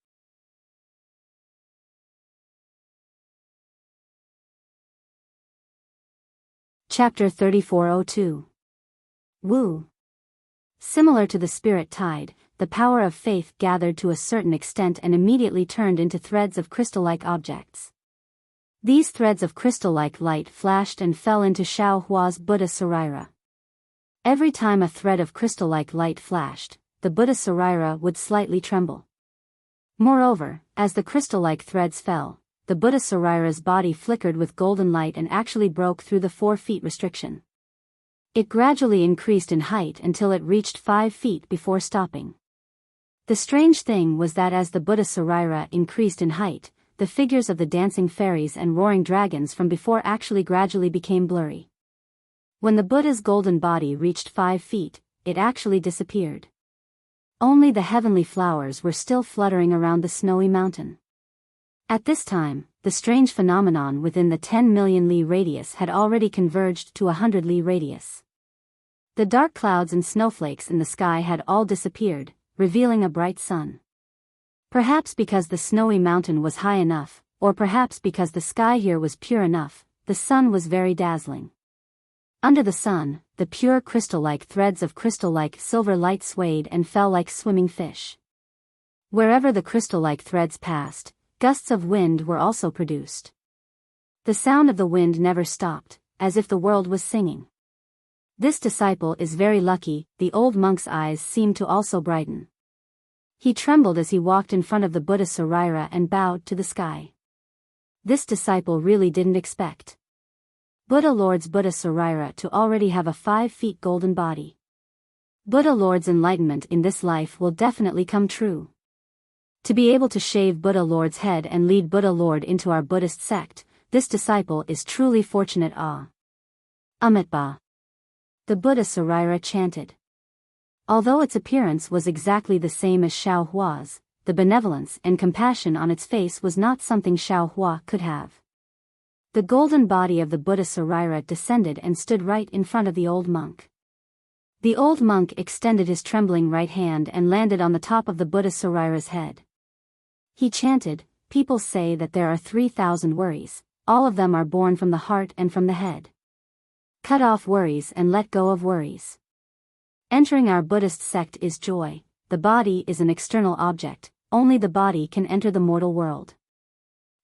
Chapter 3402. Wu. Similar to the spirit tide, the power of faith gathered to a certain extent and immediately turned into threads of crystal-like objects. These threads of crystal-like light flashed and fell into Xiaohua's Buddha Sarira. Every time a thread of crystal-like light flashed, the Buddha Sarira would slightly tremble. Moreover, as the crystal-like threads fell, the Buddha Sarira's body flickered with golden light and actually broke through the 4 feet restriction. It gradually increased in height until it reached 5 feet before stopping. The strange thing was that as the Buddha Sarira increased in height, the figures of the dancing fairies and roaring dragons from before actually gradually became blurry. When the Buddha's golden body reached 5 feet, it actually disappeared. Only the heavenly flowers were still fluttering around the snowy mountain. At this time, the strange phenomenon within the 10 million li radius had already converged to a 100 li radius. The dark clouds and snowflakes in the sky had all disappeared, revealing a bright sun. Perhaps because the snowy mountain was high enough, or perhaps because the sky here was pure enough, the sun was very dazzling. Under the sun, the pure crystal-like threads of crystal-like silver light swayed and fell like swimming fish. Wherever the crystal-like threads passed, gusts of wind were also produced. The sound of the wind never stopped, as if the world was singing. This disciple is very lucky. The old monk's eyes seemed to also brighten. He trembled as he walked in front of the Buddha Sarira and bowed to the sky. This disciple really didn't expect Buddha Lord's Buddha Sarira to already have a 5 feet golden body. Buddha Lord's enlightenment in this life will definitely come true. To be able to shave Buddha Lord's head and lead Buddha Lord into our Buddhist sect, this disciple is truly fortunate. Amitba. The Buddha Sarira chanted. Although its appearance was exactly the same as Xiaohua's, the benevolence and compassion on its face was not something Xiaohua could have. The golden body of the Buddha Sarira descended and stood right in front of the old monk. The old monk extended his trembling right hand and landed on the top of the Buddha Sarira's head. He chanted, "People say that there are 3,000 worries, all of them are born from the heart and from the head. Cut off worries and let go of worries. Entering our Buddhist sect is joy. The body is an external object, only the body can enter the mortal world.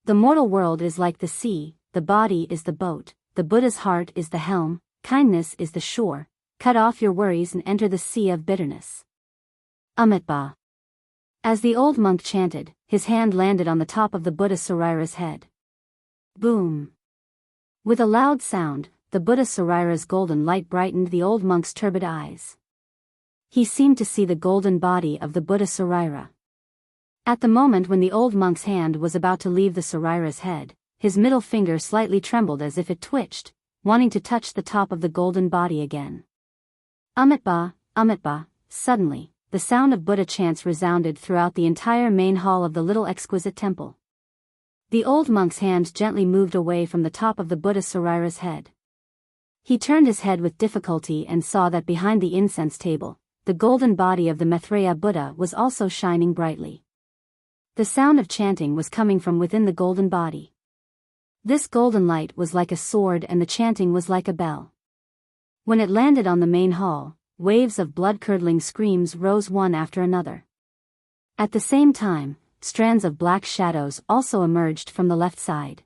The mortal world is like the sea, the body is the boat, the Buddha's heart is the helm, kindness is the shore, cut off your worries and enter the sea of bitterness. Amitabha. As the old monk chanted, his hand landed on the top of the Buddha Sarira's head. Boom! With a loud sound, the Buddha Sarira's golden light brightened the old monk's turbid eyes. He seemed to see the golden body of the Buddha Sarira. At the moment when the old monk's hand was about to leave the Sarira's head, his middle finger slightly trembled as if it twitched, wanting to touch the top of the golden body again. Amitabha, Amitabha. Suddenly, the sound of Buddha chants resounded throughout the entire main hall of the little exquisite temple. The old monk's hand gently moved away from the top of the Buddha Sarira's head. He turned his head with difficulty and saw that behind the incense table, the golden body of the Maitreya Buddha was also shining brightly. The sound of chanting was coming from within the golden body. This golden light was like a sword and the chanting was like a bell. When it landed on the main hall, waves of blood-curdling screams rose one after another. At the same time, strands of black shadows also emerged from the left side.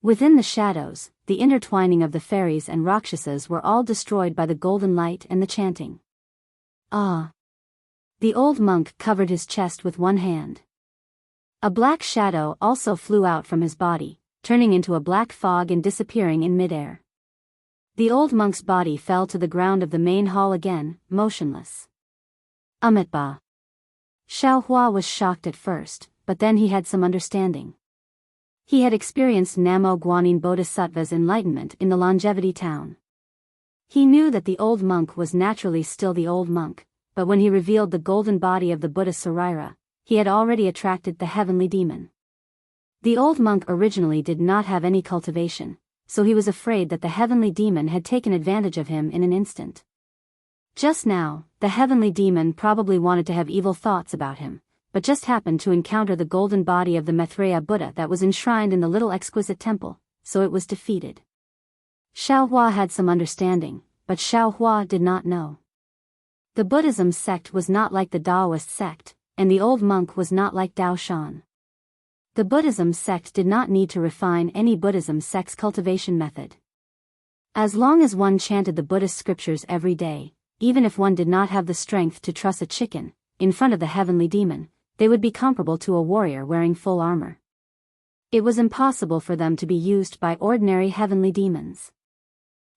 Within the shadows, the intertwining of the fairies and rakshasas were all destroyed by the golden light and the chanting. Ah! The old monk covered his chest with one hand. A black shadow also flew out from his body, turning into a black fog and disappearing in midair. The old monk's body fell to the ground of the main hall again, motionless. Amitabha. Xiaohua was shocked at first, but then he had some understanding. He had experienced Namo Guanyin Bodhisattva's enlightenment in the Longevity Town. He knew that the old monk was naturally still the old monk, but when he revealed the golden body of the Buddha Sarira, he had already attracted the heavenly demon. The old monk originally did not have any cultivation, so he was afraid that the heavenly demon had taken advantage of him in an instant. Just now, the heavenly demon probably wanted to have evil thoughts about him, but just happened to encounter the golden body of the Maitreya Buddha that was enshrined in the little exquisite temple, so it was defeated. Xiaohua had some understanding, but Xiaohua did not know. The Buddhism sect was not like the Taoist sect, and the old monk was not like Dao Shan. The Buddhism sect did not need to refine any Buddhism sect's cultivation method. As long as one chanted the Buddhist scriptures every day, even if one did not have the strength to truss a chicken in front of the heavenly demon, they would be comparable to a warrior wearing full armor. It was impossible for them to be used by ordinary heavenly demons.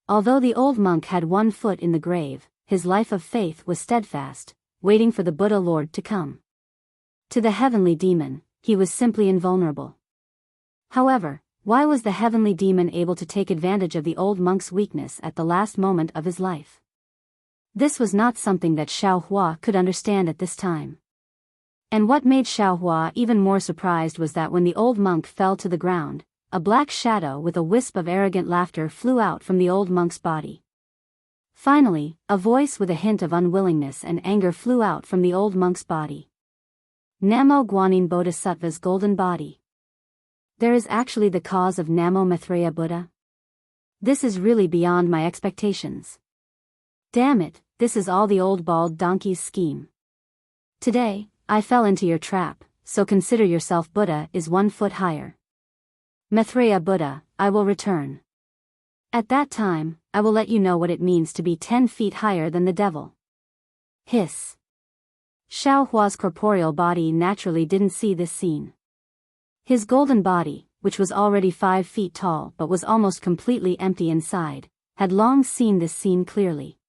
Although the old monk had one foot in the grave, his life of faith was steadfast, waiting for the Buddha Lord to come. To the heavenly demon, he was simply invulnerable. However, why was the heavenly demon able to take advantage of the old monk's weakness at the last moment of his life? This was not something that Xiaohua could understand at this time. And what made Xiaohua even more surprised was that when the old monk fell to the ground, a black shadow with a wisp of arrogant laughter flew out from the old monk's body. Finally, a voice with a hint of unwillingness and anger flew out from the old monk's body. Namo Guanyin Bodhisattva's golden body. There is actually the cause of Namo Maitreya Buddha? This is really beyond my expectations. Damn it, this is all the old bald donkey's scheme. Today, I fell into your trap, so consider yourself Buddha is 1 foot higher. Maitreya Buddha, I will return. At that time, I will let you know what it means to be 10 feet higher than the devil. Hiss. Xiaohua's corporeal body naturally didn't see this scene. His golden body, which was already 5 feet tall but was almost completely empty inside, had long seen this scene clearly.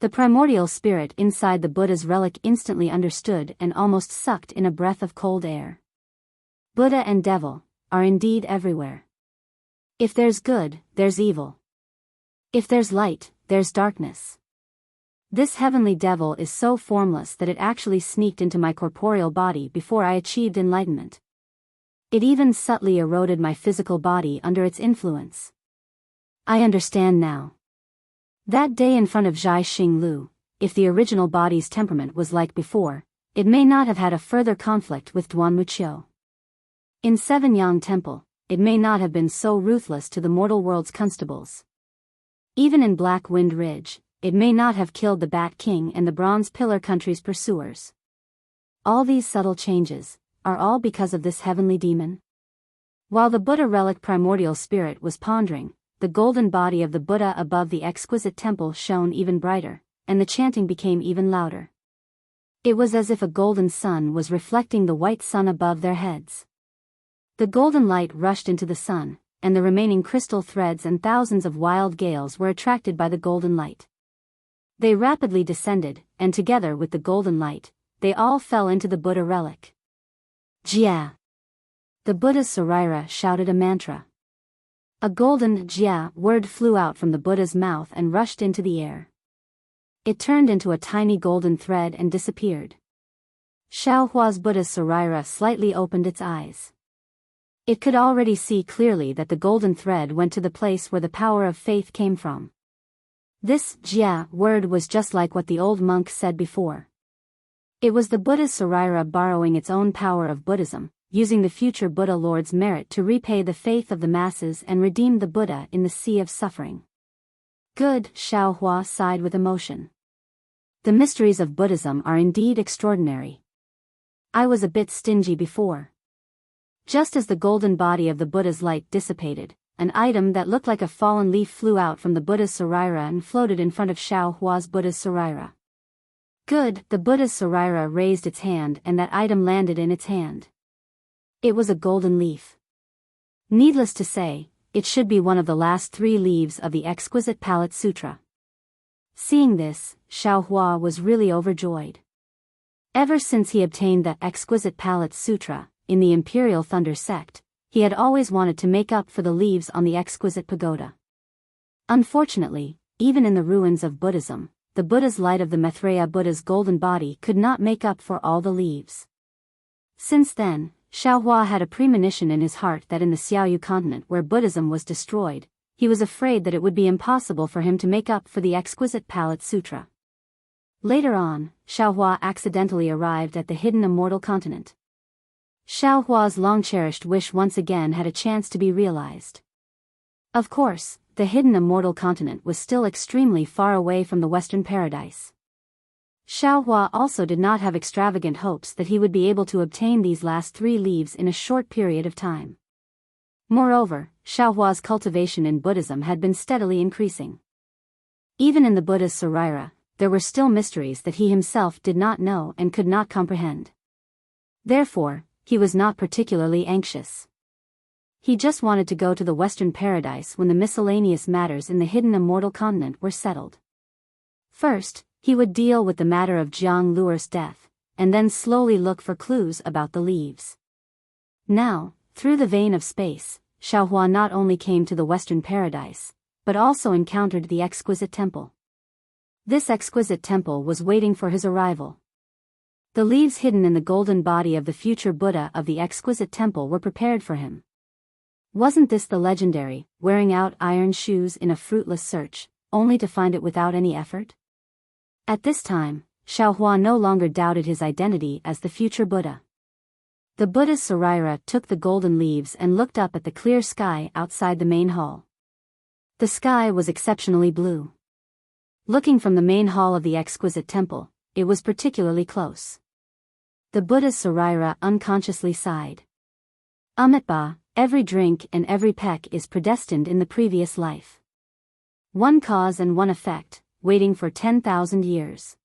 The primordial spirit inside the Buddha's relic instantly understood and almost sucked in a breath of cold air. Buddha and devil are indeed everywhere. If there's good, there's evil. If there's light, there's darkness. This heavenly devil is so formless that it actually sneaked into my corporeal body before I achieved enlightenment. It even subtly eroded my physical body under its influence. I understand now. That day in front of Zhai Xinglu, if the original body's temperament was like before, it may not have had a further conflict with Duan Wuqiu. In Seven Yang Temple, it may not have been so ruthless to the mortal world's constables. Even in Black Wind Ridge, it may not have killed the Bat King and the Bronze Pillar country's pursuers. All these subtle changes are all because of this heavenly demon. While the Buddha relic primordial spirit was pondering, the golden body of the Buddha above the exquisite temple shone even brighter, and the chanting became even louder. It was as if a golden sun was reflecting the white sun above their heads. The golden light rushed into the sun, and the remaining crystal threads and thousands of wild gales were attracted by the golden light. They rapidly descended, and together with the golden light, they all fell into the Buddha relic. Jia! The Buddha's Sarira shouted a mantra. A golden Jia word flew out from the Buddha's mouth and rushed into the air. It turned into a tiny golden thread and disappeared. Xiaohua's Buddha's Sarira slightly opened its eyes. It could already see clearly that the golden thread went to the place where the power of faith came from. This Jia word was just like what the old monk said before. It was the Buddha's Sarira borrowing its own power of Buddhism, using the future Buddha Lord's merit to repay the faith of the masses and redeem the Buddha in the sea of suffering. Good, Xiaohua sighed with emotion. The mysteries of Buddhism are indeed extraordinary. I was a bit stingy before. Just as the golden body of the Buddha's light dissipated, an item that looked like a fallen leaf flew out from the Buddha's Sarira and floated in front of Xiaohua's Buddha's Sarira. Good, the Buddha's Sarira raised its hand and that item landed in its hand. It was a golden leaf. Needless to say, it should be one of the last 3 leaves of the exquisite Palette Sutra. Seeing this, Xiaohua was really overjoyed. Ever since he obtained the exquisite Palette Sutra, in the Imperial Thunder sect, he had always wanted to make up for the leaves on the exquisite pagoda. Unfortunately, even in the ruins of Buddhism, the Buddha's light of the Maitreya Buddha's golden body could not make up for all the leaves. Since then, Xiaohua had a premonition in his heart that in the Xiaoyu continent where Buddhism was destroyed, he was afraid that it would be impossible for him to make up for the exquisite Palette Sutra. Later on, Xiaohua accidentally arrived at the hidden Immortal continent. Xiaohua's long-cherished wish once again had a chance to be realized. Of course, the hidden Immortal continent was still extremely far away from the Western Paradise. Xiaohua also did not have extravagant hopes that he would be able to obtain these last 3 leaves in a short period of time. Moreover, Xiaohua's cultivation in Buddhism had been steadily increasing. Even in the Buddha's Sarira, there were still mysteries that he himself did not know and could not comprehend. Therefore, he was not particularly anxious. He just wanted to go to the Western Paradise when the miscellaneous matters in the hidden Immortal continent were settled. First, he would deal with the matter of Jiang Luer's death, and then slowly look for clues about the leaves. Now, through the vein of space, Xiaohua not only came to the Western Paradise, but also encountered the exquisite temple. This exquisite temple was waiting for his arrival. The leaves hidden in the golden body of the future Buddha of the exquisite temple were prepared for him. Wasn't this the legendary, wearing out iron shoes in a fruitless search, only to find it without any effort? At this time, Xiaohua no longer doubted his identity as the future Buddha. The Buddha's Sarira took the golden leaves and looked up at the clear sky outside the main hall. The sky was exceptionally blue. Looking from the main hall of the exquisite temple, it was particularly close. The Buddha's Sarira unconsciously sighed. Amitba, every drink and every peck is predestined in the previous life. One cause and one effect, waiting for 10,000 years.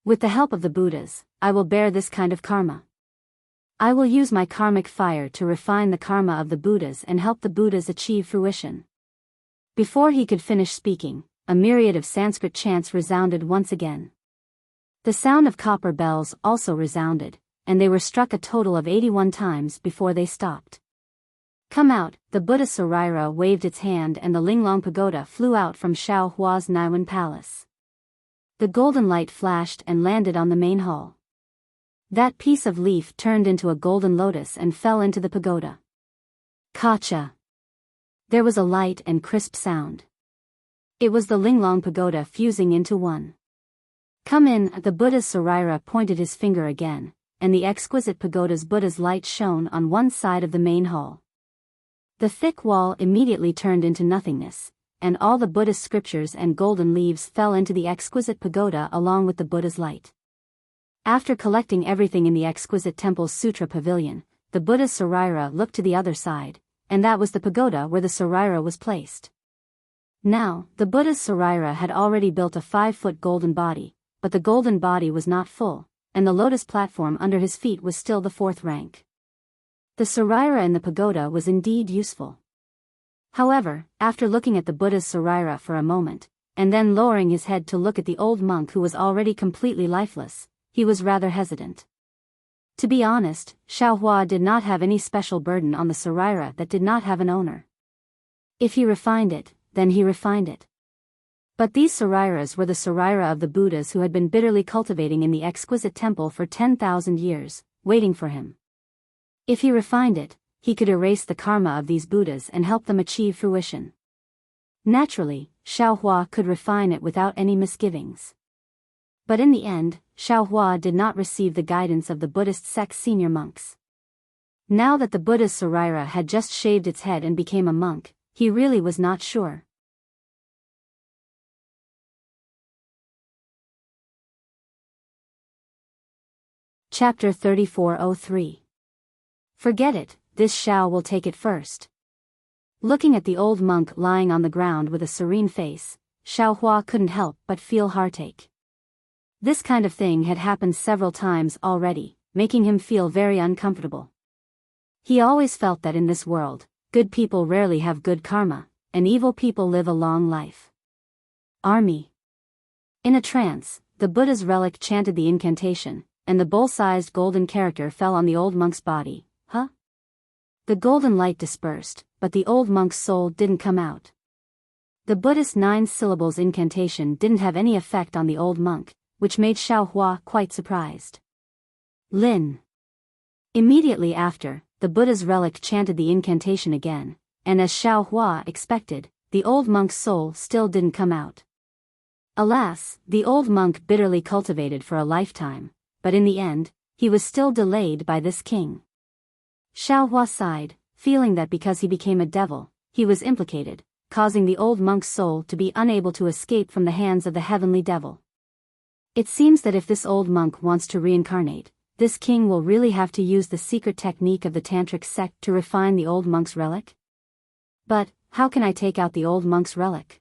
With the help of the Buddhas, I will bear this kind of karma. I will use my karmic fire to refine the karma of the Buddhas and help the Buddhas achieve fruition. Before he could finish speaking, a myriad of Sanskrit chants resounded once again. The sound of copper bells also resounded, and they were struck a total of 81 times before they stopped. Come out, the Buddha Sarira waved its hand and the Linglong Pagoda flew out from Xiaohua's Naiwan Palace. The golden light flashed and landed on the main hall. That piece of leaf turned into a golden lotus and fell into the pagoda. Kacha! There was a light and crisp sound. It was the Linglong Pagoda fusing into one. Come in, the Buddha's Sarira pointed his finger again, and the exquisite pagoda's Buddha's light shone on one side of the main hall. The thick wall immediately turned into nothingness, and all the Buddhist scriptures and golden leaves fell into the exquisite pagoda along with the Buddha's light. After collecting everything in the exquisite temple's sutra pavilion, the Buddha's Sarira looked to the other side, and that was the pagoda where the Sarira was placed. Now, the Buddha's Sarira had already built a 5-foot golden body, but the golden body was not full, and the lotus platform under his feet was still the 4th rank. The Sarira in the pagoda was indeed useful. However, after looking at the Buddha's Sarira for a moment, and then lowering his head to look at the old monk who was already completely lifeless, he was rather hesitant. To be honest, Xiaohua did not have any special burden on the Sarira that did not have an owner. If he refined it, then he refined it. But these Sariras were the Sarira of the Buddhas who had been bitterly cultivating in the exquisite temple for 10,000 years, waiting for him. If he refined it, he could erase the karma of these Buddhas and help them achieve fruition. Naturally, Xiaohua could refine it without any misgivings. But in the end, Xiaohua did not receive the guidance of the Buddhist sect's senior monks. Now that the Buddha's Sarira had just shaved its head and became a monk, he really was not sure. Chapter 3403. Forget it, this Xiao will take it first. Looking at the old monk lying on the ground with a serene face, Xiaohua couldn't help but feel heartache. This kind of thing had happened several times already, making him feel very uncomfortable. He always felt that in this world, good people rarely have good karma, and evil people live a long life. Army. In a trance, the Buddha's relic chanted the incantation, and the bowl-sized golden character fell on the old monk's body. Huh? The golden light dispersed, but the old monk's soul didn't come out. The Buddhist 9 syllables incantation didn't have any effect on the old monk, which made Xiaohua quite surprised. Lin. Immediately after, the Buddha's relic chanted the incantation again, and as Xiaohua expected, the old monk's soul still didn't come out. Alas, the old monk bitterly cultivated for a lifetime, but in the end, he was still delayed by this king. Xiaohua sighed, feeling that because he became a devil, he was implicated, causing the old monk's soul to be unable to escape from the hands of the heavenly devil. It seems that if this old monk wants to reincarnate, this king will really have to use the secret technique of the tantric sect to refine the old monk's relic? But, how can I take out the old monk's relic?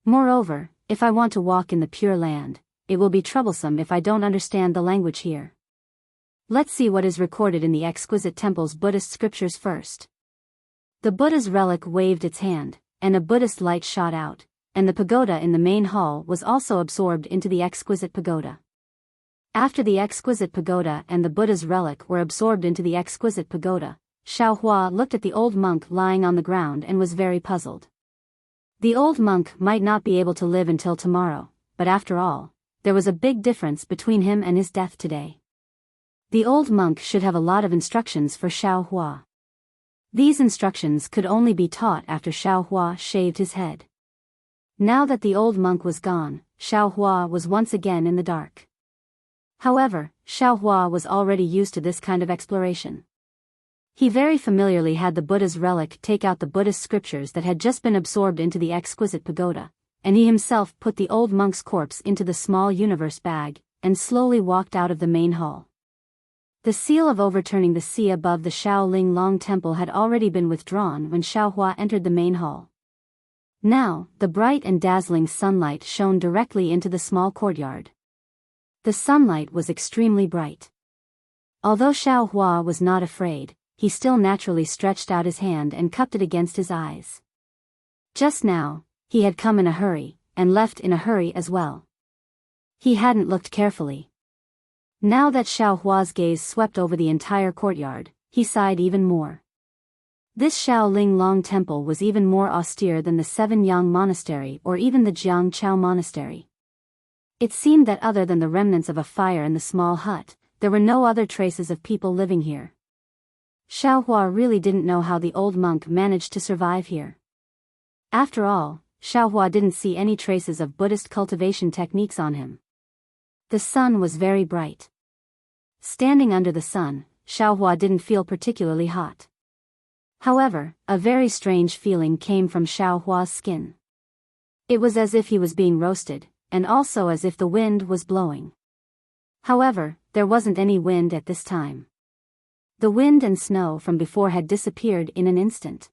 Moreover, if I want to walk in the Pure Land, it will be troublesome if I don't understand the language here. Let's see what is recorded in the exquisite temple's Buddhist scriptures first. The Buddha's relic waved its hand, and a Buddhist light shot out, and the pagoda in the main hall was also absorbed into the exquisite pagoda. After the exquisite pagoda and the Buddha's relic were absorbed into the exquisite pagoda, Xiaohua looked at the old monk lying on the ground and was very puzzled. The old monk might not be able to live until tomorrow, but after all, there was a big difference between him and his death today. The old monk should have a lot of instructions for Xiaohua. These instructions could only be taught after Xiaohua shaved his head. Now that the old monk was gone, Xiaohua was once again in the dark. However, Xiaohua was already used to this kind of exploration. He very familiarly had the Buddha's relic take out the Buddhist scriptures that had just been absorbed into the exquisite pagoda, and he himself put the old monk's corpse into the small universe bag, and slowly walked out of the main hall. The seal of overturning the sea above the Shaolin Long Temple had already been withdrawn when Xiaohua entered the main hall. Now, the bright and dazzling sunlight shone directly into the small courtyard. The sunlight was extremely bright. Although Xiaohua was not afraid, he still naturally stretched out his hand and cupped it against his eyes. Just now, he had come in a hurry, and left in a hurry as well. He hadn't looked carefully. Now that Xiaohua's gaze swept over the entire courtyard, he sighed even more. This Shaolin Long Temple was even more austere than the 7 Yang Monastery or even the Jiang Chao Monastery. It seemed that other than the remnants of a fire in the small hut, there were no other traces of people living here. Xiaohua really didn't know how the old monk managed to survive here. After all, Xiaohua didn't see any traces of Buddhist cultivation techniques on him. The sun was very bright. Standing under the sun, Xiaohua didn't feel particularly hot. However, a very strange feeling came from Xiaohua's skin. It was as if he was being roasted, and also as if the wind was blowing. However, there wasn't any wind at this time. The wind and snow from before had disappeared in an instant.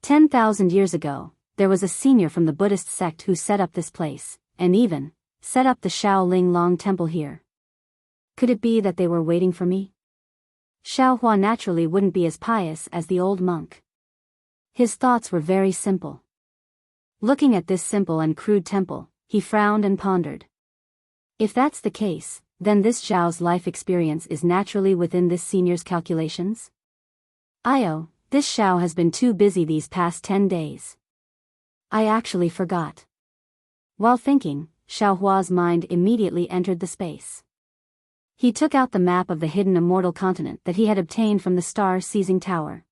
10,000 years ago, there was a senior from the Buddhist sect who set up this place, and even set up the Shaolin Long Temple here. Could it be that they were waiting for me? Xiaohua naturally wouldn't be as pious as the old monk. His thoughts were very simple. Looking at this simple and crude temple, he frowned and pondered. If that's the case, then this Zhao's life experience is naturally within this senior's calculations? This Xiao has been too busy these past 10 days. I actually forgot. While thinking, Xiaohua's mind immediately entered the space. He took out the map of the hidden Immortal continent that he had obtained from the star-seizing tower.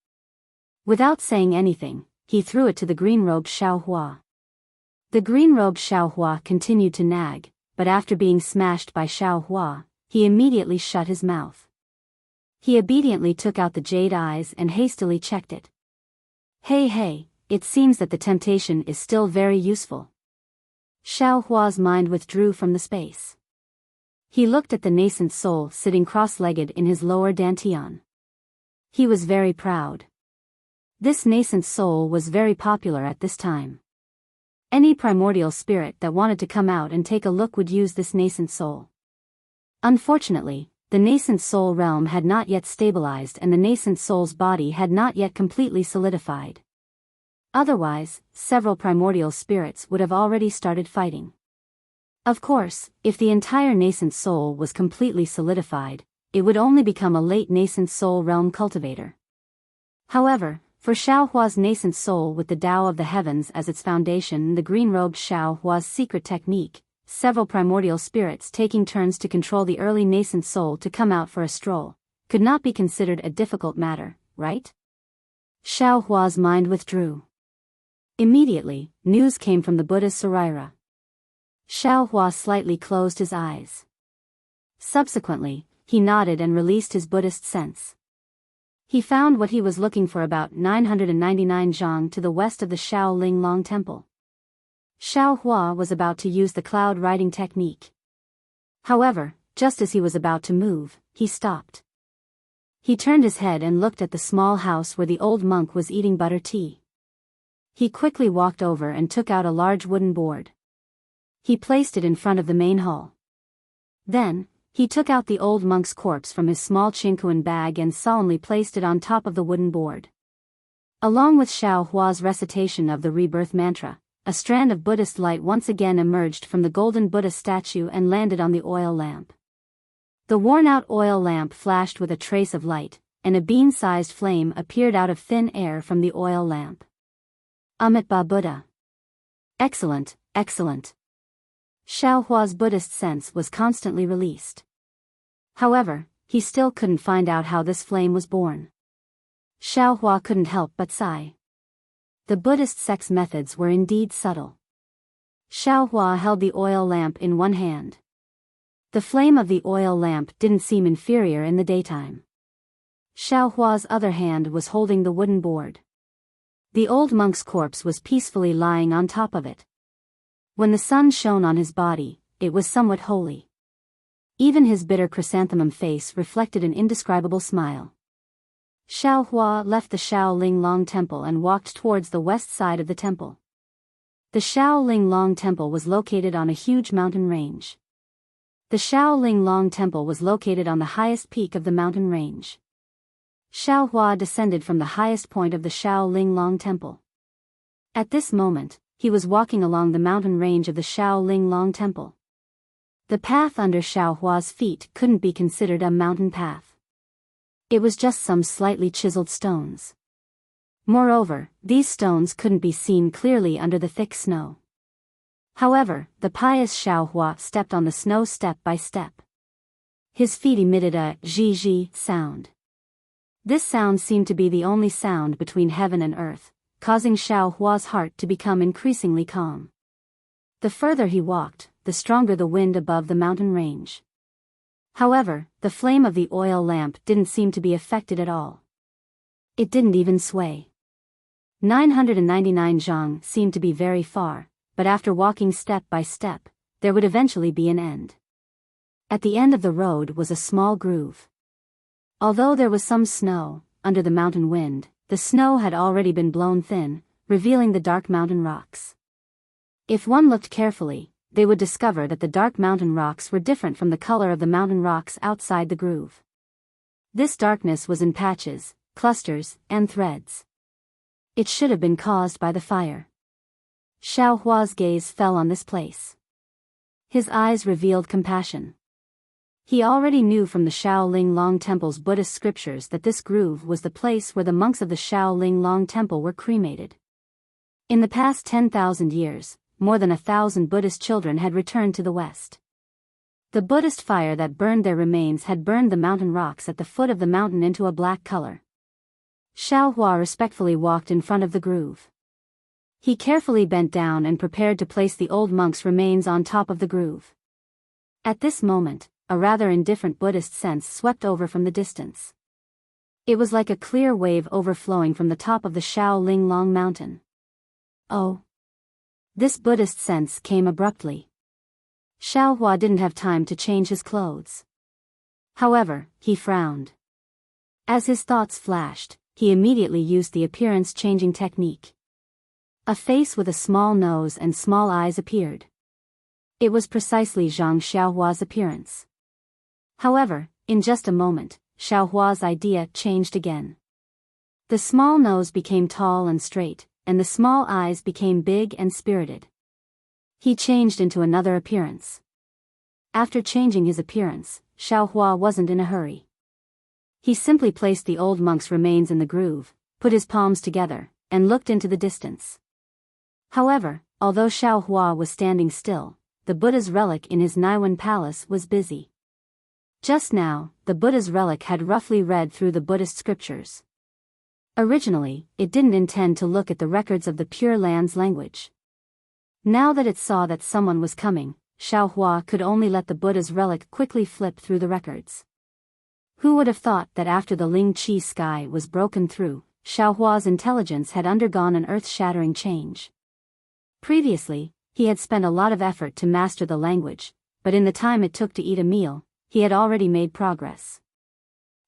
Without saying anything, he threw it to the green-robed Xiaohua. The green-robed Xiaohua continued to nag, but after being smashed by Xiaohua, he immediately shut his mouth. He obediently took out the jade eyes and hastily checked it. Hey, it seems that the temptation is still very useful. Xiaohua's mind withdrew from the space. He looked at the nascent soul sitting cross-legged in his lower dantian. He was very proud. This nascent soul was very popular at this time. Any primordial spirit that wanted to come out and take a look would use this nascent soul. Unfortunately, the nascent soul realm had not yet stabilized and the nascent soul's body had not yet completely solidified. Otherwise, several primordial spirits would have already started fighting. Of course, if the entire nascent soul was completely solidified, it would only become a late nascent soul realm cultivator. However, for Xiaohua's nascent soul with the Tao of the heavens as its foundation, the green-robed Xiaohua's secret technique, several primordial spirits taking turns to control the early nascent soul to come out for a stroll, could not be considered a difficult matter, right? Xiaohua's mind withdrew. Immediately, news came from the Buddha's Saraira. Xiaohua slightly closed his eyes. Subsequently, he nodded and released his Buddhist sense. He found what he was looking for about 999 zhang to the west of the Shaolin Long Temple. Xiaohua was about to use the cloud riding technique. However, just as he was about to move, he stopped. He turned his head and looked at the small house where the old monk was eating butter tea. He quickly walked over and took out a large wooden board. He placed it in front of the main hall. Then, he took out the old monk's corpse from his small chinkuan bag and solemnly placed it on top of the wooden board. Along with Xiaohua's recitation of the rebirth mantra, a strand of Buddhist light once again emerged from the golden Buddha statue and landed on the oil lamp. The worn-out oil lamp flashed with a trace of light, and a bean-sized flame appeared out of thin air from the oil lamp. Amitabha Buddha. Excellent. Xiaohua's Buddhist sense was constantly released. However, he still couldn't find out how this flame was born. Xiaohua couldn't help but sigh. The Buddhist sect's methods were indeed subtle. Xiaohua held the oil lamp in one hand. The flame of the oil lamp didn't seem inferior in the daytime. Xiaohua's other hand was holding the wooden board. The old monk's corpse was peacefully lying on top of it. When the sun shone on his body, it was somewhat holy. Even his bitter chrysanthemum face reflected an indescribable smile. Xiaohua left the Shaolin Long Temple and walked towards the west side of the temple. The Shaolin Long Temple was located on a huge mountain range. The Shaolin Long Temple was located on the highest peak of the mountain range. Xiaohua descended from the highest point of the Shaolin Long Temple. At this moment, he was walking along the mountain range of the Shaolin Long Temple. The path under Xiaohua's feet couldn't be considered a mountain path. It was just some slightly chiseled stones. Moreover, these stones couldn't be seen clearly under the thick snow. However, the pious Xiaohua stepped on the snow step by step. His feet emitted a zhi sound. This sound seemed to be the only sound between heaven and earth, causing Xiaohua's heart to become increasingly calm. The further he walked, the stronger the wind above the mountain range. However, the flame of the oil lamp didn't seem to be affected at all. It didn't even sway. 999 zhang seemed to be very far, but after walking step by step, there would eventually be an end. At the end of the road was a small groove. Although there was some snow, under the mountain wind, the snow had already been blown thin, revealing the dark mountain rocks. If one looked carefully, they would discover that the dark mountain rocks were different from the color of the mountain rocks outside the groove. This darkness was in patches, clusters, and threads. It should have been caused by the fire. Xiao Hua's gaze fell on this place. His eyes revealed compassion. He already knew from the Shaolin Long Temple's Buddhist scriptures that this groove was the place where the monks of the Shaolin Long Temple were cremated. In the past 10,000 years, more than 1,000 Buddhist children had returned to the West. The Buddhist fire that burned their remains had burned the mountain rocks at the foot of the mountain into a black color. Xiao Hua respectfully walked in front of the groove. He carefully bent down and prepared to place the old monk's remains on top of the groove. At this moment, a rather indifferent Buddhist sense swept over from the distance. It was like a clear wave overflowing from the top of the Shaolin Long Mountain. Oh! This Buddhist sense came abruptly. Xiao Hua didn't have time to change his clothes. However, he frowned. As his thoughts flashed, he immediately used the appearance-changing technique. A face with a small nose and small eyes appeared. It was precisely Zhang Xiaohua's appearance. However, in just a moment, Xiaohua's idea changed again. The small nose became tall and straight, and the small eyes became big and spirited. He changed into another appearance. After changing his appearance, Xiaohua wasn't in a hurry. He simply placed the old monk's remains in the groove, put his palms together, and looked into the distance. However, although Xiaohua was standing still, the Buddha's relic in his Naiwan palace was busy. Just now, the Buddha's relic had roughly read through the Buddhist scriptures. Originally, it didn't intend to look at the records of the Pure Land's language. Now that it saw that someone was coming, Xiaohua could only let the Buddha's relic quickly flip through the records. Who would have thought that after the Ling Qi sky was broken through, Xiaohua's intelligence had undergone an earth-shattering change. Previously, he had spent a lot of effort to master the language, but in the time it took to eat a meal, he had already made progress.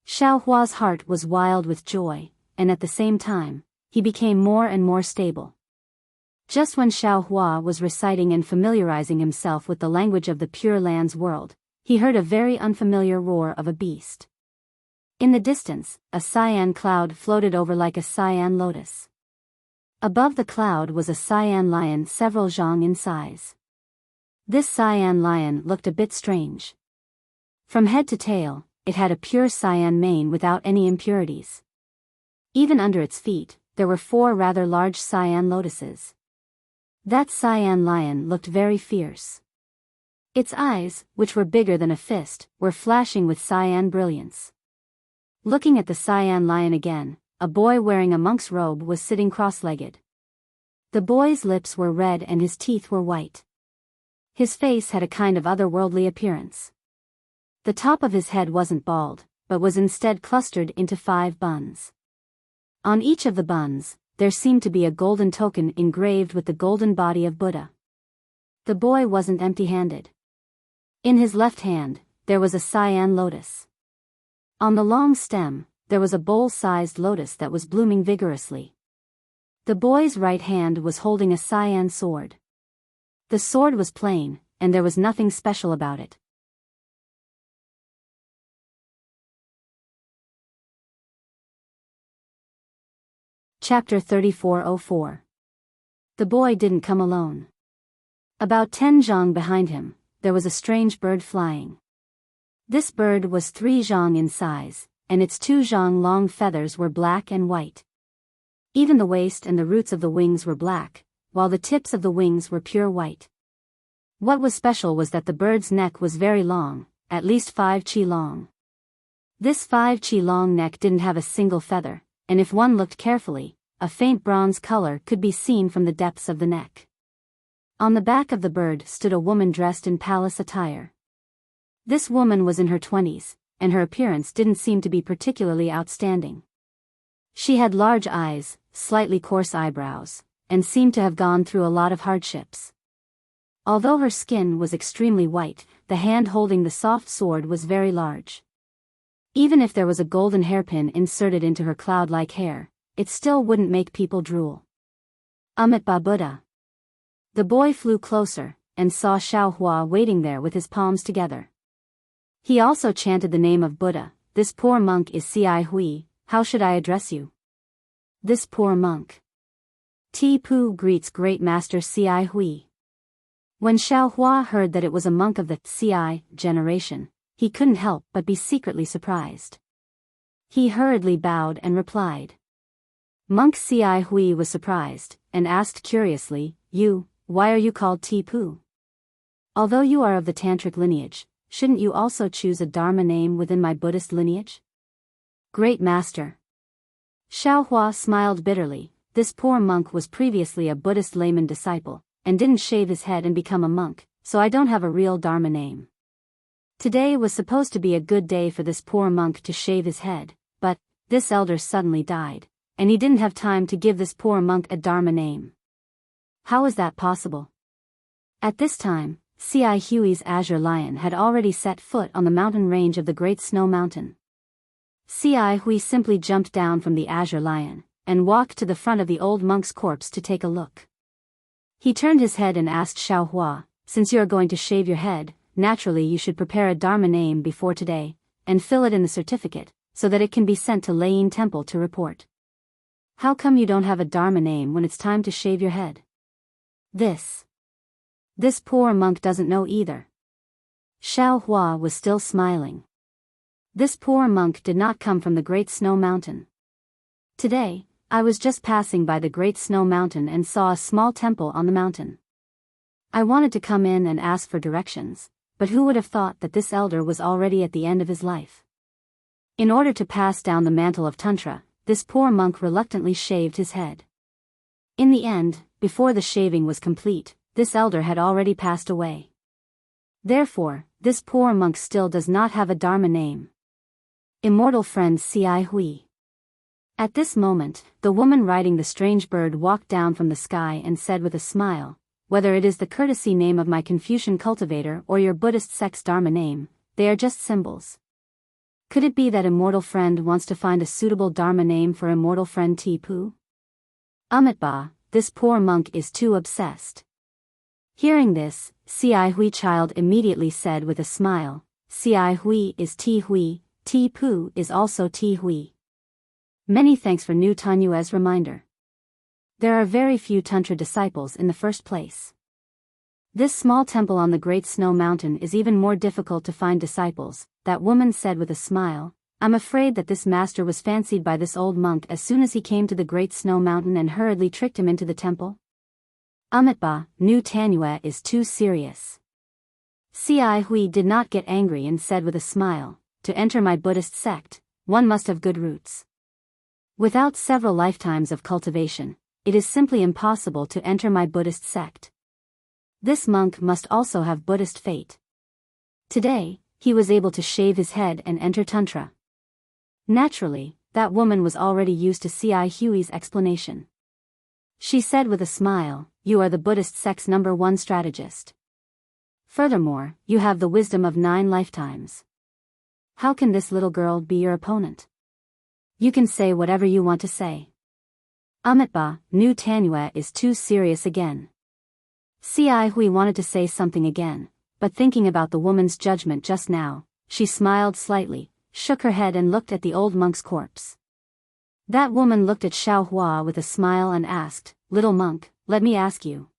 Xiaohua's heart was wild with joy, and at the same time, he became more and more stable. Just when Xiaohua was reciting and familiarizing himself with the language of the Pure Land's world, he heard a very unfamiliar roar of a beast. In the distance, a cyan cloud floated over like a cyan lotus. Above the cloud was a cyan lion several zhang in size. This cyan lion looked a bit strange. From head to tail, it had a pure cyan mane without any impurities. Even under its feet, there were 4 rather large cyan lotuses. That cyan lion looked very fierce. Its eyes, which were bigger than a fist, were flashing with cyan brilliance. Looking at the cyan lion again, a boy wearing a monk's robe was sitting cross-legged. The boy's lips were red and his teeth were white. His face had a kind of otherworldly appearance. The top of his head wasn't bald, but was instead clustered into 5 buns. On each of the buns, there seemed to be a golden token engraved with the golden body of Buddha. The boy wasn't empty-handed. In his left hand, there was a cyan lotus. On the long stem, there was a bowl-sized lotus that was blooming vigorously. The boy's right hand was holding a cyan sword. The sword was plain, and there was nothing special about it. Chapter 3404. The boy didn't come alone. About 10 zhang behind him, there was a strange bird flying. This bird was 3 zhang in size, and its 2 zhang long feathers were black and white. Even the waist and the roots of the wings were black, while the tips of the wings were pure white. What was special was that the bird's neck was very long, at least 5 qi long. This 5 qi long neck didn't have a single feather, and if one looked carefully, a faint bronze color could be seen from the depths of the neck. On the back of the bird stood a woman dressed in palace attire. This woman was in her 20s, and her appearance didn't seem to be particularly outstanding. She had large eyes, slightly coarse eyebrows, and seemed to have gone through a lot of hardships. Although her skin was extremely white, the hand holding the soft sword was very large. Even if there was a golden hairpin inserted into her cloud-like hair, it still wouldn't make people drool. Amitabha Buddha. The boy flew closer, and saw Xiaohua waiting there with his palms together. He also chanted the name of Buddha. This poor monk is Ci Hui, how should I address you? This poor monk. Tipu greets Great Master Ci Hui. When Xiaohua heard that it was a monk of the Ci generation, he couldn't help but be secretly surprised. He hurriedly bowed and replied. Monk Ci Hui was surprised, and asked curiously, why are you called Tipu? Although you are of the tantric lineage, shouldn't you also choose a dharma name within my Buddhist lineage? Great Master. Xiaohua smiled bitterly. This poor monk was previously a Buddhist layman disciple, and didn't shave his head and become a monk, so I don't have a real dharma name. Today was supposed to be a good day for this poor monk to shave his head, but this elder suddenly died, and he didn't have time to give this poor monk a dharma name. How is that possible? At this time, Ci Hui's azure lion had already set foot on the mountain range of the Great Snow Mountain. Ci Hui simply jumped down from the azure lion, and walked to the front of the old monk's corpse to take a look. He turned his head and asked Xiaohua, since you are going to shave your head, naturally you should prepare a dharma name before today, and fill it in the certificate, so that it can be sent to Lane Temple to report. How come you don't have a dharma name when it's time to shave your head? This poor monk doesn't know either. Xiaohua was still smiling. This poor monk did not come from the Great Snow Mountain. Today, I was just passing by the Great Snow Mountain and saw a small temple on the mountain. I wanted to come in and ask for directions, but who would have thought that this elder was already at the end of his life? In order to pass down the mantle of Tantra, this poor monk reluctantly shaved his head. In the end, before the shaving was complete, this elder had already passed away. Therefore, this poor monk still does not have a dharma name. Immortal friend Ci Hui. At this moment, the woman riding the strange bird walked down from the sky and said with a smile, whether it is the courtesy name of my Confucian cultivator or your Buddhist sect's dharma name, they are just symbols. Could it be that immortal friend wants to find a suitable dharma name for immortal friend Tipu? Amitabha, this poor monk is too obsessed. Hearing this, Ci Hui child immediately said with a smile, Ci Hui is Ti Hui, Tipu is also Ti Hui. Many thanks for New Tanyue's reminder. There are very few Tantra disciples in the first place. This small temple on the Great Snow Mountain is even more difficult to find disciples, that woman said with a smile. I'm afraid that this master was fancied by this old monk as soon as he came to the Great Snow Mountain and hurriedly tricked him into the temple. Amitabha, New Tanyue is too serious. Ci Hui did not get angry and said with a smile, to enter my Buddhist sect, one must have good roots. Without several lifetimes of cultivation, it is simply impossible to enter my Buddhist sect. This monk must also have Buddhist fate. Today, he was able to shave his head and enter Tantra. Naturally, that woman was already used to Ci Hui's explanation. She said with a smile, you are the Buddhist sect's #1 strategist. Furthermore, you have the wisdom of 9 lifetimes. How can this little girl be your opponent? You can say whatever you want to say. Amitabha, New Tanyue is too serious again. Ci Hui wanted to say something again, but thinking about the woman's judgment just now, she smiled slightly, shook her head and looked at the old monk's corpse. That woman looked at Xiaohua with a smile and asked, little monk, let me ask you.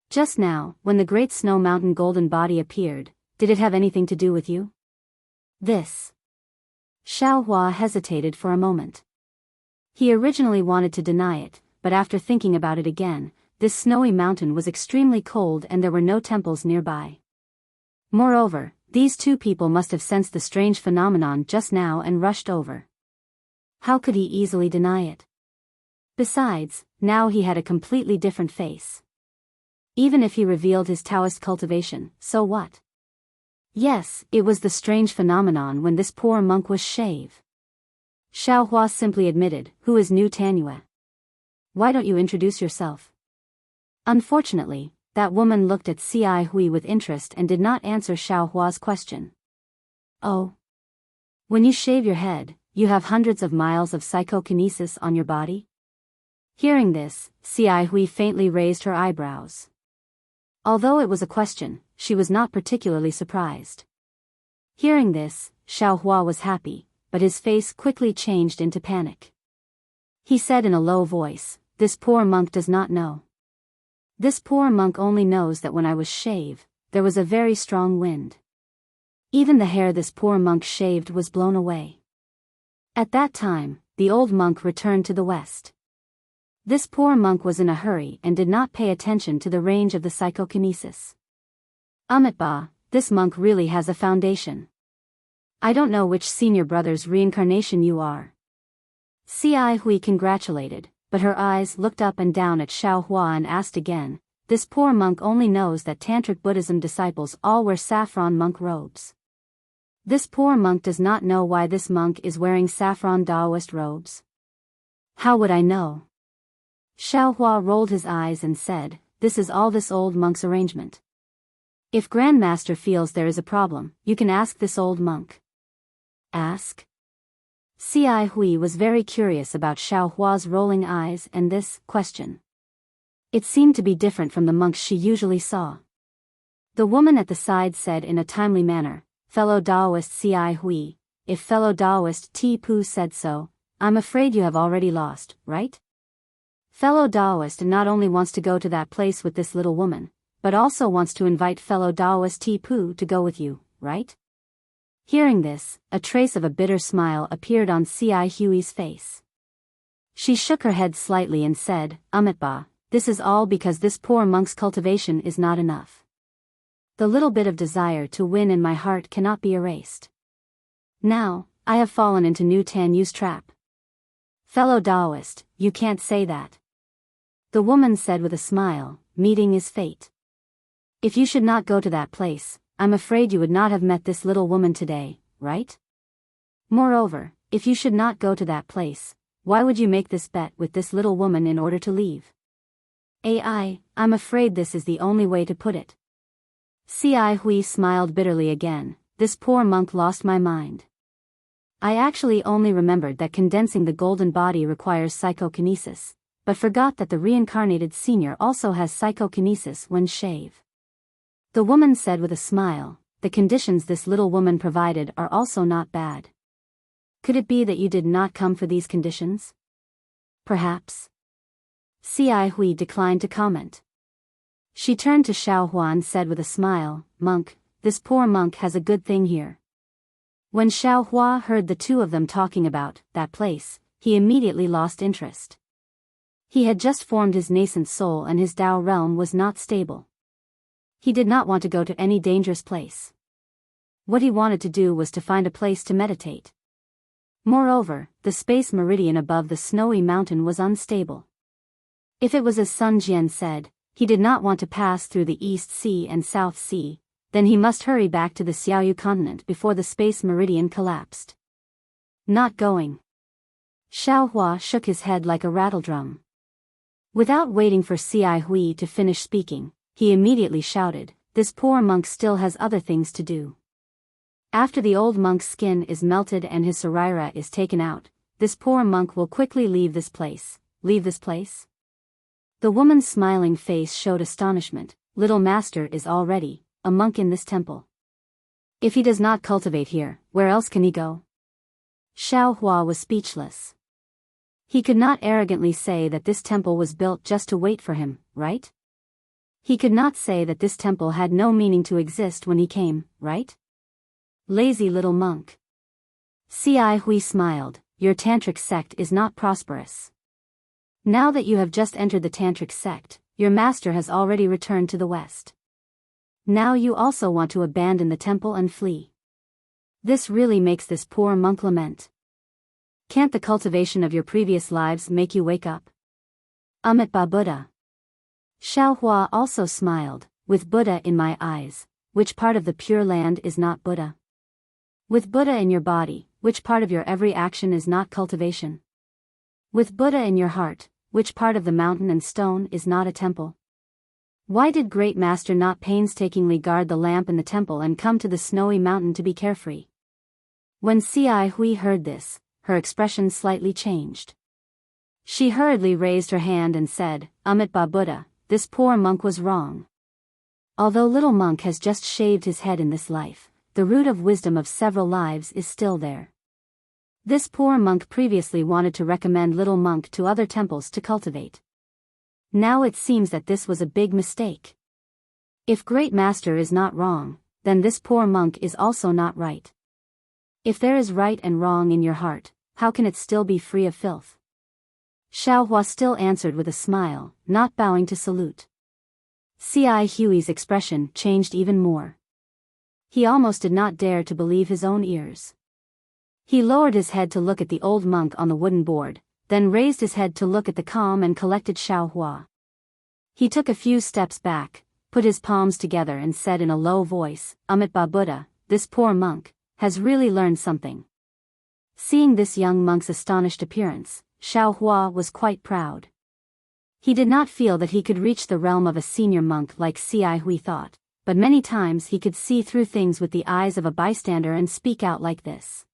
Just now, when the Great Snow Mountain golden body appeared, did it have anything to do with you? Xiaohua hesitated for a moment. He originally wanted to deny it, but after thinking about it again, this snowy mountain was extremely cold and there were no temples nearby. Moreover, these two people must have sensed the strange phenomenon just now and rushed over. How could he easily deny it? Besides, now he had a completely different face. Even if he revealed his Taoist cultivation, so what? Yes, it was the strange phenomenon when this poor monk was shaved. Xiaohua simply admitted, who is New Tanyue? Why don't you introduce yourself? Unfortunately, that woman looked at Ci Hui with interest and did not answer Xiaohua's question. Oh. When you shave your head, you have hundreds of miles of psychokinesis on your body? Hearing this, Xiao Hui faintly raised her eyebrows. Although it was a question, she was not particularly surprised. Hearing this, Xiao Hua was happy, but his face quickly changed into panic. He said in a low voice, "This poor monk does not know. This poor monk only knows that when I was shaved, there was a very strong wind. Even the hair this poor monk shaved was blown away." At that time, the old monk returned to the west. This poor monk was in a hurry and did not pay attention to the range of the psychokinesis. Amitabha, this monk really has a foundation. I don't know which senior brother's reincarnation you are. Xiao Hui congratulated, but her eyes looked up and down at Xiao Hua and asked again, "This poor monk only knows that Tantric Buddhism disciples all wear saffron monk robes. This poor monk does not know why this monk is wearing saffron Taoist robes. How would I know?" Xiao Hua rolled his eyes and said, "This is all this old monk's arrangement. If Grandmaster feels there is a problem, you can ask this old monk." Ask? Xiao Hui was very curious about Xiao Hua's rolling eyes and this question. It seemed to be different from the monks she usually saw. The woman at the side said in a timely manner, "Fellow Taoist Xiao Hui, if fellow Taoist Ti Pu said so, I'm afraid you have already lost, right? Fellow Taoist not only wants to go to that place with this little woman, but also wants to invite fellow Taoist Ti Pu to go with you, right?" Hearing this, a trace of a bitter smile appeared on Xiao Hui's face. She shook her head slightly and said, "Amitabha, this is all because this poor monk's cultivation is not enough. The little bit of desire to win in my heart cannot be erased. Now, I have fallen into New Tan Yu's trap." "Fellow Taoist, you can't say that," the woman said with a smile, "meeting is fate. If you should not go to that place, I'm afraid you would not have met this little woman today, right? Moreover, if you should not go to that place, why would you make this bet with this little woman in order to leave? I'm afraid this is the only way to put it." Xiao Hui smiled bitterly again, "This poor monk lost my mind. I actually only remembered that condensing the golden body requires psychokinesis, but forgot that the reincarnated senior also has psychokinesis when shave." The woman said with a smile, "The conditions this little woman provided are also not bad. Could it be that you did not come for these conditions? Perhaps." Xiao Hui declined to comment. She turned to Xiao Hua and said with a smile, "Monk, this poor monk has a good thing here." When Xiao Hua heard the two of them talking about that place, he immediately lost interest. He had just formed his nascent soul and his Tao realm was not stable. He did not want to go to any dangerous place. What he wanted to do was to find a place to meditate. Moreover, the space meridian above the snowy mountain was unstable. If it was as Sun Jian said, he did not want to pass through the East Sea and South Sea, then he must hurry back to the Xiaoyu continent before the space meridian collapsed. Not going. Xiao Hua shook his head like a rattledrum. Without waiting for Xiao Hui to finish speaking, he immediately shouted, "This poor monk still has other things to do. After the old monk's skin is melted and his saraira is taken out, this poor monk will quickly leave this place." "Leave this place?" The woman's smiling face showed astonishment. "Little master is already a monk in this temple. If he does not cultivate here, where else can he go?" Xiao Hua was speechless. He could not arrogantly say that this temple was built just to wait for him, right? He could not say that this temple had no meaning to exist when he came, right? Lazy little monk. Xiao Hui smiled, "Your tantric sect is not prosperous. Now that you have just entered the tantric sect, your master has already returned to the west. Now you also want to abandon the temple and flee. This really makes this poor monk lament. Can't the cultivation of your previous lives make you wake up? Amitabha Buddha." Xiao Hua also smiled, "With Buddha in my eyes, which part of the Pure Land is not Buddha? With Buddha in your body, which part of your every action is not cultivation? With Buddha in your heart, which part of the mountain and stone is not a temple? Why did Great Master not painstakingly guard the lamp in the temple and come to the snowy mountain to be carefree? When Ci Hui heard this, her expression slightly changed. She hurriedly raised her hand and said, Amitabha Buddha, this poor monk was wrong. Although little monk has just shaved his head in this life, the root of wisdom of several lives is still there. This poor monk previously wanted to recommend little monk to other temples to cultivate. Now it seems that this was a big mistake. If great master is not wrong, then this poor monk is also not right. If there is right and wrong in your heart, how can it still be free of filth? Xiaohua still answered with a smile, not bowing to salute. Ci Hui's expression changed even more. He almost did not dare to believe his own ears. He lowered his head to look at the old monk on the wooden board, then raised his head to look at the calm and collected Xiaohua. He took a few steps back, put his palms together and said in a low voice, Amitabha Buddha, this poor monk has really learned something. Seeing this young monk's astonished appearance, Xiaohua was quite proud. He did not feel that he could reach the realm of a senior monk like Ci Hui thought, but many times he could see through things with the eyes of a bystander and speak out like this.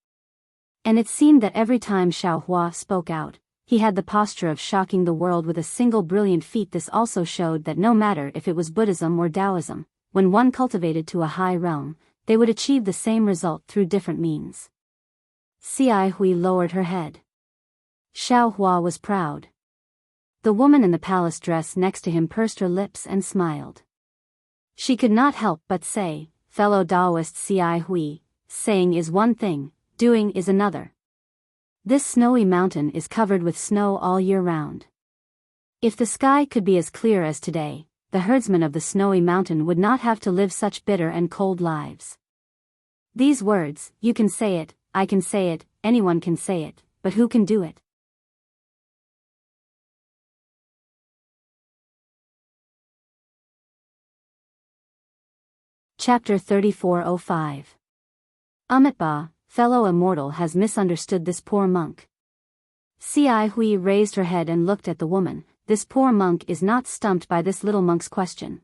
And it seemed that every time Xiaohua spoke out, he had the posture of shocking the world with a single brilliant feat. This also showed that no matter if it was Buddhism or Taoism, when one cultivated to a high realm, they would achieve the same result through different means. Ci Hui lowered her head. Xiaohua was proud. The woman in the palace dress next to him pursed her lips and smiled. She could not help but say, fellow Taoist Ci Hui, saying is one thing, doing is another. This snowy mountain is covered with snow all year round. If the sky could be as clear as today, the herdsmen of the snowy mountain would not have to live such bitter and cold lives. These words, you can say it, I can say it, anyone can say it, but who can do it? Chapter 3405. Amitabha, fellow immortal, has misunderstood this poor monk. Ci Hui raised her head and looked at the woman. This poor monk is not stumped by this little monk's question.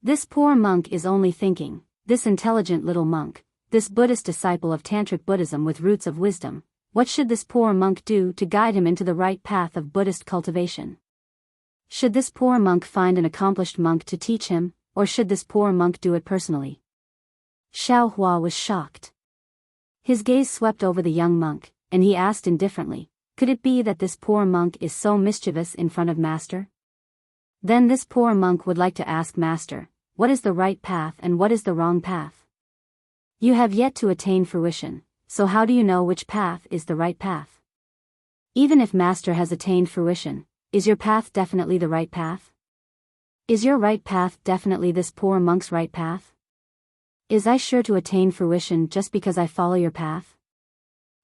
This poor monk is only thinking, this intelligent little monk, this Buddhist disciple of Tantric Buddhism with roots of wisdom, what should this poor monk do to guide him into the right path of Buddhist cultivation? Should this poor monk find an accomplished monk to teach him, or should this poor monk do it personally? Xiaohua was shocked. His gaze swept over the young monk, and he asked indifferently, could it be that this poor monk is so mischievous in front of Master? Then this poor monk would like to ask Master, what is the right path and what is the wrong path? You have yet to attain fruition, so how do you know which path is the right path? Even if Master has attained fruition, is your path definitely the right path? Is your right path definitely this poor monk's right path? Is I sure to attain fruition just because I follow your path?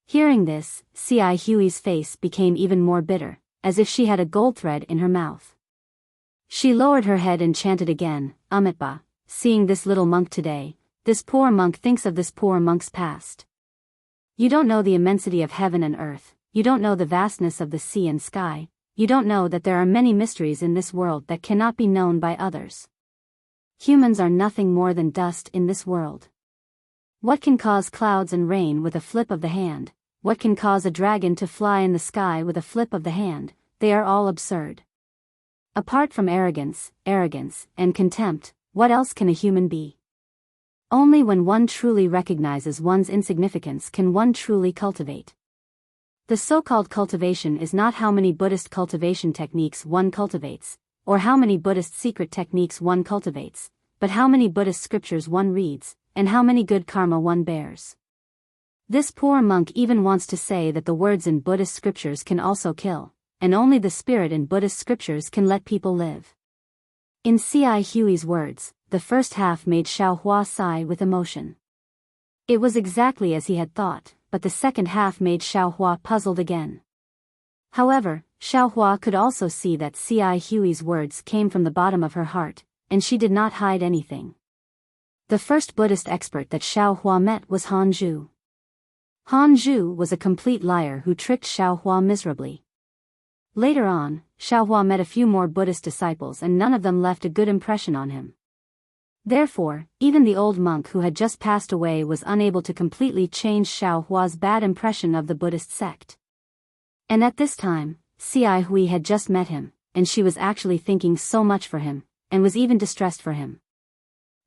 Hearing this, Ci Hui's face became even more bitter, as if she had a gold thread in her mouth. She lowered her head and chanted again, Amitabha, seeing this little monk today, this poor monk thinks of this poor monk's past. You don't know the immensity of heaven and earth, you don't know the vastness of the sea and sky, you don't know that there are many mysteries in this world that cannot be known by others. Humans are nothing more than dust in this world. What can cause clouds and rain with a flip of the hand? What can cause a dragon to fly in the sky with a flip of the hand? They are all absurd. Apart from arrogance, and contempt, what else can a human be? Only when one truly recognizes one's insignificance can one truly cultivate. The so-called cultivation is not how many Buddhist cultivation techniques one cultivates, or how many Buddhist secret techniques one cultivates, but how many Buddhist scriptures one reads, and how many good karma one bears. This poor monk even wants to say that the words in Buddhist scriptures can also kill, and only the spirit in Buddhist scriptures can let people live. In Ci Hui's words, the first half made Xiaohua sigh with emotion. It was exactly as he had thought, but the second half made Xiaohua puzzled again. However, Xiaohua could also see that Ci Hui's words came from the bottom of her heart, and she did not hide anything. The first Buddhist expert that Xiaohua met was Han Zhu. Han Zhu was a complete liar who tricked Xiaohua miserably. Later on, Xiaohua met a few more Buddhist disciples and none of them left a good impression on him. Therefore, even the old monk who had just passed away was unable to completely change Xiao Hua's bad impression of the Buddhist sect. And at this time, Xi Hui had just met him, and she was actually thinking so much for him, and was even distressed for him.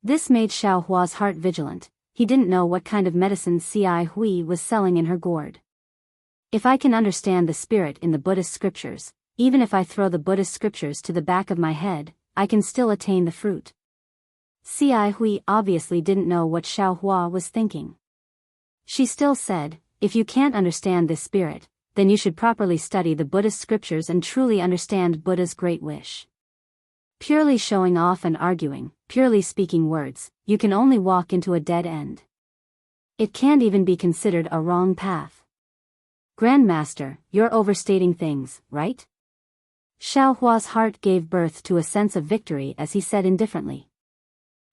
This made Xiao Hua's heart vigilant. He didn't know what kind of medicine Xi Hui was selling in her gourd. If I can understand the spirit in the Buddhist scriptures, even if I throw the Buddhist scriptures to the back of my head, I can still attain the fruit. Xi Hui obviously didn't know what Xiao Hua was thinking. She still said, if you can't understand this spirit, then you should properly study the Buddhist scriptures and truly understand Buddha's great wish. Purely showing off and arguing, purely speaking words, you can only walk into a dead end. It can't even be considered a wrong path. Grandmaster, you're overstating things, right? Xiao Hua's heart gave birth to a sense of victory as he said indifferently.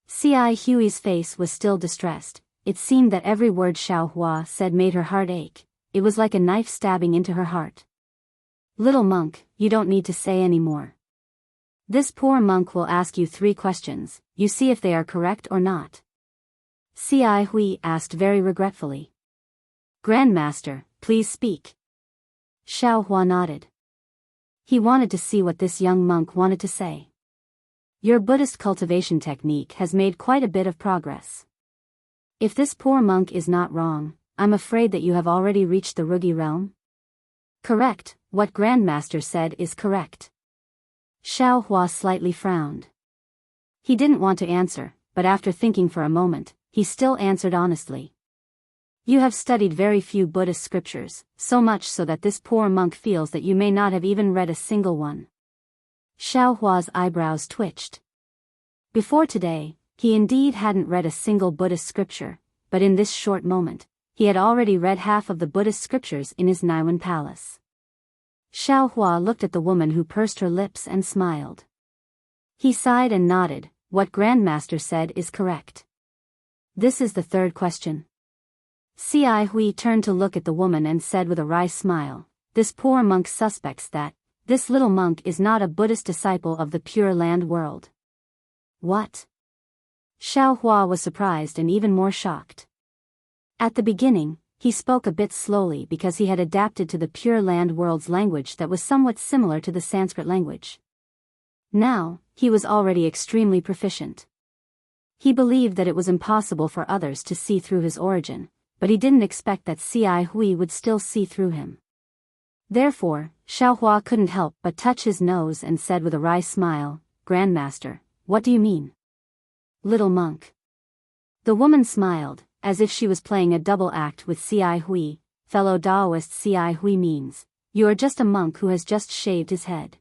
Xi Hui's face was still distressed. It seemed that every word Xiao Hua said made her heart ache. It was like a knife stabbing into her heart. Little monk, you don't need to say any more. This poor monk will ask you 3 questions, you see if they are correct or not. Xi Hui asked very regretfully. Grandmaster, please speak. Xiao Hua nodded. He wanted to see what this young monk wanted to say. Your Buddhist cultivation technique has made quite a bit of progress. If this poor monk is not wrong, I'm afraid that you have already reached the Rugi realm? Correct, what Grandmaster said is correct. Xiao Hua slightly frowned. He didn't want to answer, but after thinking for a moment, he still answered honestly. You have studied very few Buddhist scriptures, so much so that this poor monk feels that you may not have even read a single one. Xiao Hua's eyebrows twitched. Before today, he indeed hadn't read a single Buddhist scripture, but in this short moment, he had already read half of the Buddhist scriptures in his Naiwan palace. Xiao Hua looked at the woman who pursed her lips and smiled. He sighed and nodded, what Grandmaster said is correct. This is the 3rd question. Xi Hui turned to look at the woman and said with a wry smile, this poor monk suspects that this little monk is not a Buddhist disciple of the Pure Land world. What? Xiao Hua was surprised and even more shocked. At the beginning, he spoke a bit slowly because he had adapted to the Pure Land world's language that was somewhat similar to the Sanskrit language. Now, he was already extremely proficient. He believed that it was impossible for others to see through his origin, but he didn't expect that Xi Hui would still see through him. Therefore, Xiao Hua couldn't help but touch his nose and said with a wry smile, Grandmaster, what do you mean? Little monk. The woman smiled, as if she was playing a double act with Xi Hui. Fellow Taoist Xi Hui means, you are just a monk who has just shaved his head.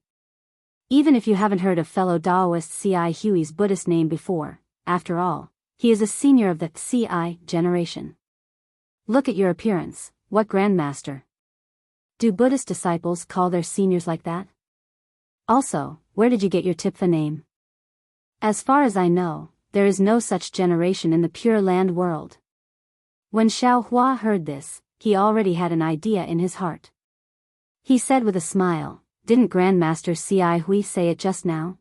Even if you haven't heard of fellow Taoist Xi Hui's Buddhist name before, after all, he is a senior of the Xi generation. Look at your appearance, what Grandmaster? Do Buddhist disciples call their seniors like that? Also, where did you get your Tipfa name? As far as I know, there is no such generation in the Pure Land world. When Xiao Hua heard this, he already had an idea in his heart. He said with a smile, didn't Grandmaster Xi Hui say it just now?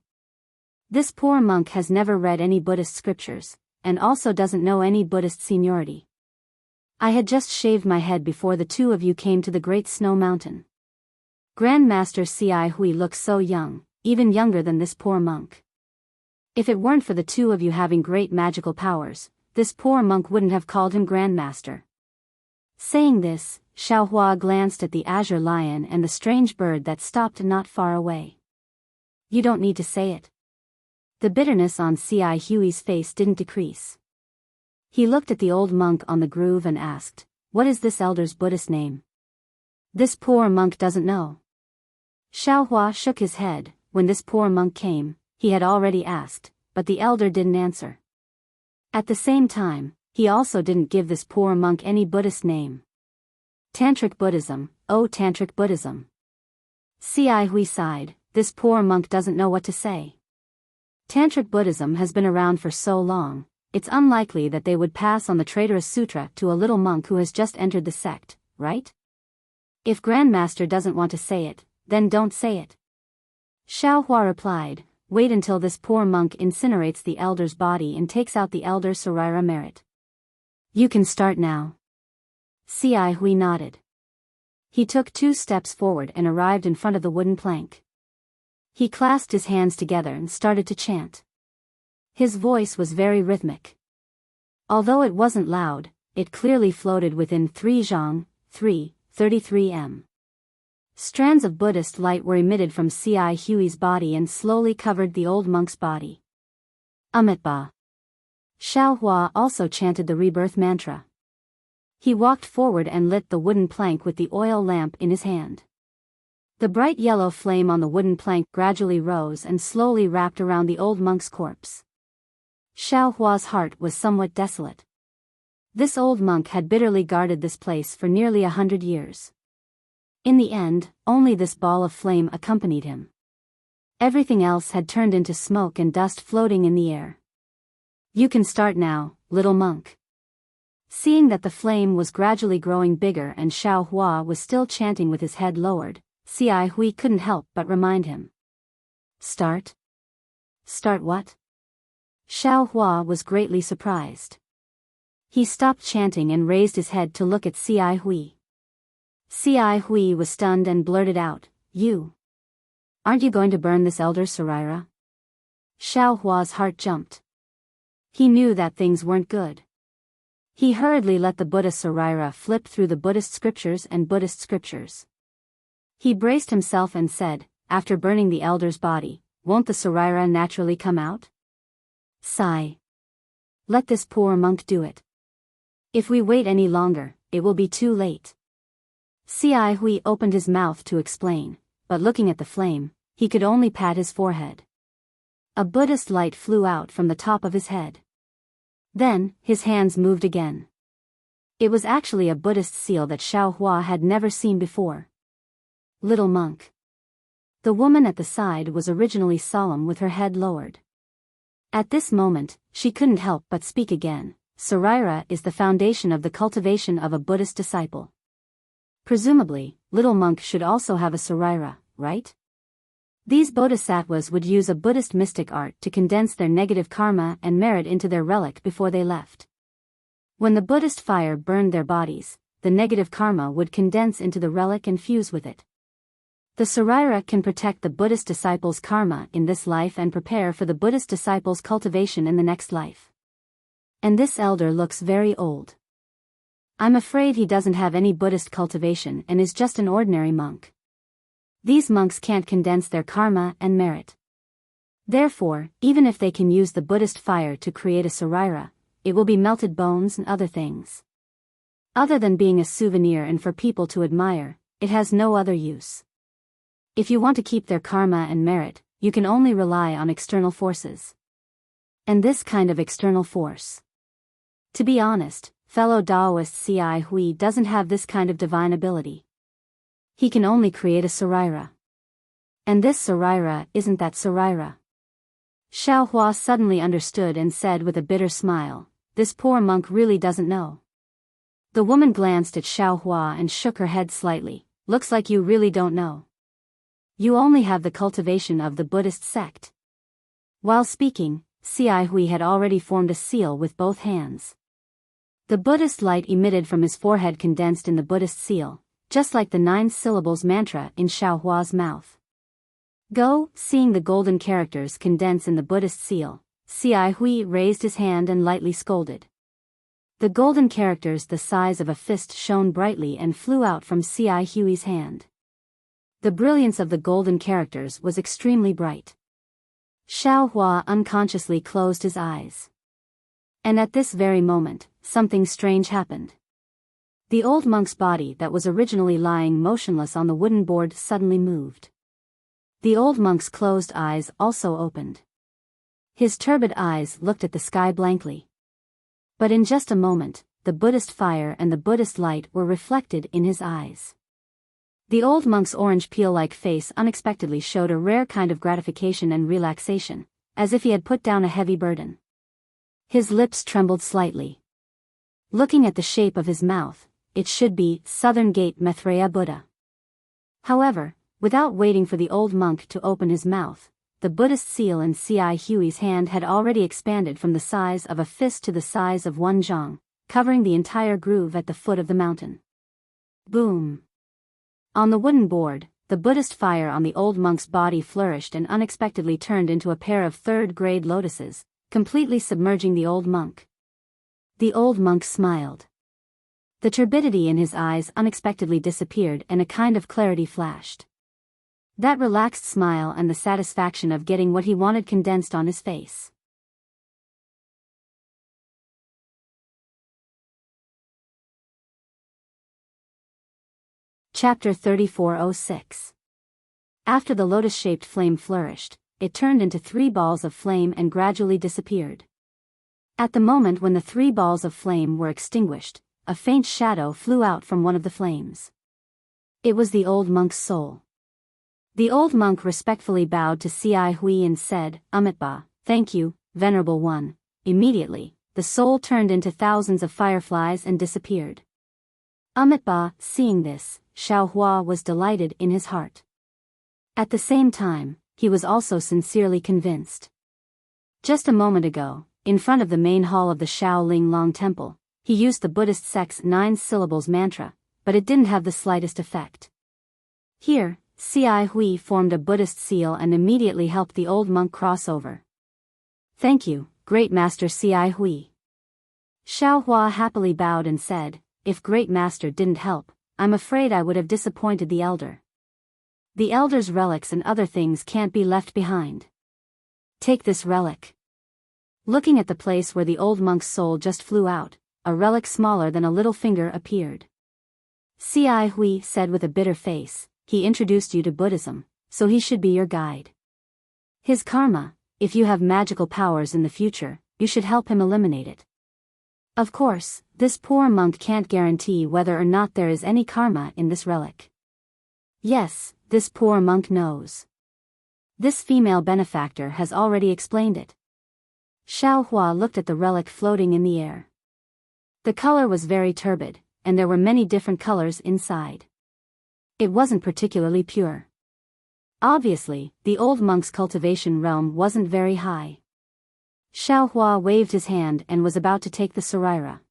This poor monk has never read any Buddhist scriptures, and also doesn't know any Buddhist seniority. I had just shaved my head before the 2 of you came to the Great Snow Mountain. Grandmaster Xi Hui looks so young, even younger than this poor monk. If it weren't for the 2 of you having great magical powers, this poor monk wouldn't have called him Grandmaster. Saying this, Xiao Hua glanced at the azure lion and the strange bird that stopped not far away. You don't need to say it. The bitterness on Xi Hui's face didn't decrease. He looked at the old monk on the groove and asked, what is this elder's Buddhist name? This poor monk doesn't know. Xiao Hua shook his head. When this poor monk came, he had already asked, but the elder didn't answer. At the same time, he also didn't give this poor monk any Buddhist name. Tantric Buddhism, oh Tantric Buddhism. Xi Hui sighed, this poor monk doesn't know what to say. Tantric Buddhism has been around for so long, it's unlikely that they would pass on the traitorous sutra to a little monk who has just entered the sect, right? If Grandmaster doesn't want to say it, then don't say it. Xiao Hua replied, wait until this poor monk incinerates the elder's body and takes out the elder Saraira merit. You can start now. Xiai Hui nodded. He took 2 steps forward and arrived in front of the wooden plank. He clasped his hands together and started to chant. His voice was very rhythmic. Although it wasn't loud, it clearly floated within 3 zhang, 33 m. Strands of Buddhist light were emitted from Xiai Hui's body and slowly covered the old monk's body. Amitba. Xiaohua also chanted the rebirth mantra. He walked forward and lit the wooden plank with the oil lamp in his hand. The bright yellow flame on the wooden plank gradually rose and slowly wrapped around the old monk's corpse. Xiaohua's heart was somewhat desolate. This old monk had bitterly guarded this place for nearly 100 years. In the end, only this ball of flame accompanied him. Everything else had turned into smoke and dust floating in the air. You can start now, little monk. Seeing that the flame was gradually growing bigger and Xiaohua was still chanting with his head lowered, Xiai Hui couldn't help but remind him. Start? Start what? Xiaohua was greatly surprised. He stopped chanting and raised his head to look at Xiai Hui. Xiai Hui was stunned and blurted out, You. Aren't you going to burn this elder Saraira? Xiaohua's heart jumped. He knew that things weren't good. He hurriedly let the Buddha Saraira flip through the Buddhist scriptures and Buddhist scriptures. He braced himself and said, After burning the elder's body, won't the Saraira naturally come out? Sigh. Let this poor monk do it. If we wait any longer, it will be too late. Xiai Hui opened his mouth to explain, but looking at the flame, he could only pat his forehead. A Buddhist light flew out from the top of his head. Then, his hands moved again. It was actually a Buddhist seal that Xiaohua had never seen before. Little monk. The woman at the side was originally solemn with her head lowered. At this moment, she couldn't help but speak again. Saraira is the foundation of the cultivation of a Buddhist disciple. Presumably, little monk should also have a Saraira, right? These bodhisattvas would use a Buddhist mystic art to condense their negative karma and merit into their relic before they left. When the Buddhist fire burned their bodies, the negative karma would condense into the relic and fuse with it. The Saraira can protect the Buddhist disciple's karma in this life and prepare for the Buddhist disciple's cultivation in the next life. And this elder looks very old. I'm afraid he doesn't have any Buddhist cultivation and is just an ordinary monk. These monks can't condense their karma and merit. Therefore, even if they can use the Buddhist fire to create a Saraira, it will be melted bones and other things. Other than being a souvenir and for people to admire, it has no other use. If you want to keep their karma and merit, you can only rely on external forces. And this kind of external force. To be honest, fellow Taoist Xiai Hui doesn't have this kind of divine ability. He can only create a Saraira. And this Saraira isn't that Saraira. Xiaohua suddenly understood and said with a bitter smile, This poor monk really doesn't know. The woman glanced at Xiaohua and shook her head slightly. Looks like you really don't know. You only have the cultivation of the Buddhist sect. While speaking, Xiai Hui had already formed a seal with both hands. The Buddhist light emitted from his forehead condensed in the Buddhist seal, just like the 9 syllables mantra in Xiaohua's mouth. Go, seeing the golden characters condense in the Buddhist seal, Xiai Hui raised his hand and lightly scolded. The golden characters the size of a fist shone brightly and flew out from Xiai Hui's hand. The brilliance of the golden characters was extremely bright. Xiaohua unconsciously closed his eyes. And at this very moment, something strange happened. The old monk's body that was originally lying motionless on the wooden board suddenly moved. The old monk's closed eyes also opened. His turbid eyes looked at the sky blankly. But in just a moment, the Buddhist fire and the Buddhist light were reflected in his eyes. The old monk's orange peel-like face unexpectedly showed a rare kind of gratification and relaxation, as if he had put down a heavy burden. His lips trembled slightly. Looking at the shape of his mouth, it should be Southern Gate Maitreya Buddha. However, without waiting for the old monk to open his mouth, the Buddhist seal in C.I. Huey's hand had already expanded from the size of a fist to the size of one zhang, covering the entire groove at the foot of the mountain. Boom! On the wooden board, the Buddhist fire on the old monk's body flourished and unexpectedly turned into a pair of third-grade lotuses, completely submerging the old monk. The old monk smiled. The turbidity in his eyes unexpectedly disappeared and a kind of clarity flashed. That relaxed smile and the satisfaction of getting what he wanted condensed on his face. Chapter 3406. After the lotus-shaped flame flourished, it turned into 3 balls of flame and gradually disappeared. At the moment when the 3 balls of flame were extinguished, a faint shadow flew out from one of the flames. It was the old monk's soul. The old monk respectfully bowed to C.I. Hui and said, "Amitabha, thank you, Venerable One." Immediately, the soul turned into thousands of fireflies and disappeared. Amitabha, seeing this, Xiaohua was delighted in his heart. At the same time, he was also sincerely convinced. Just a moment ago, in front of the main hall of the Shaolin Long Temple, he used the Buddhist sect's 9 syllables mantra, but it didn't have the slightest effect. Here, C.I. Hui formed a Buddhist seal and immediately helped the old monk cross over. "Thank you, Great Master C.I. Hui." Xiaohua happily bowed and said, "If Great Master didn't help, I'm afraid I would have disappointed the elder. The elder's relics and other things can't be left behind. Take this relic." Looking at the place where the old monk's soul just flew out, a relic smaller than a little finger appeared. C.I. Hui said with a bitter face, "He introduced you to Buddhism, so he should be your guide. His karma, if you have magical powers in the future, you should help him eliminate it." Of course, this poor monk can't guarantee whether or not there is any karma in this relic. Yes, this poor monk knows. This female benefactor has already explained it. Xiaohua looked at the relic floating in the air. The color was very turbid, and there were many different colors inside. It wasn't particularly pure. Obviously, the old monk's cultivation realm wasn't very high. Xiaohua waved his hand and was about to take the saraira.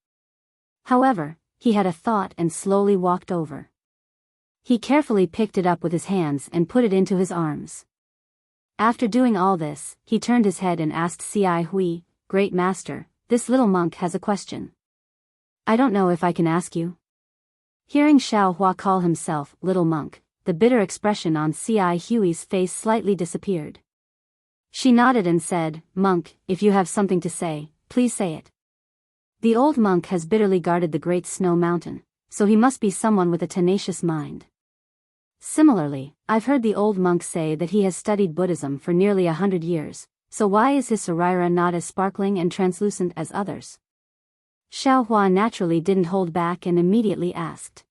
However, he had a thought and slowly walked over. He carefully picked it up with his hands and put it into his arms. After doing all this, he turned his head and asked C.I. Hui, "Great Master, this little monk has a question. I don't know if I can ask you." Hearing Xiaohua call himself little monk, the bitter expression on C.I. Hui's face slightly disappeared. She nodded and said, "Monk, if you have something to say, please say it." The old monk has bitterly guarded the great snow mountain, so he must be someone with a tenacious mind. Similarly, I've heard the old monk say that he has studied Buddhism for nearly 100 years, so why is his saraira not as sparkling and translucent as others? Xiaohua naturally didn't hold back and immediately asked.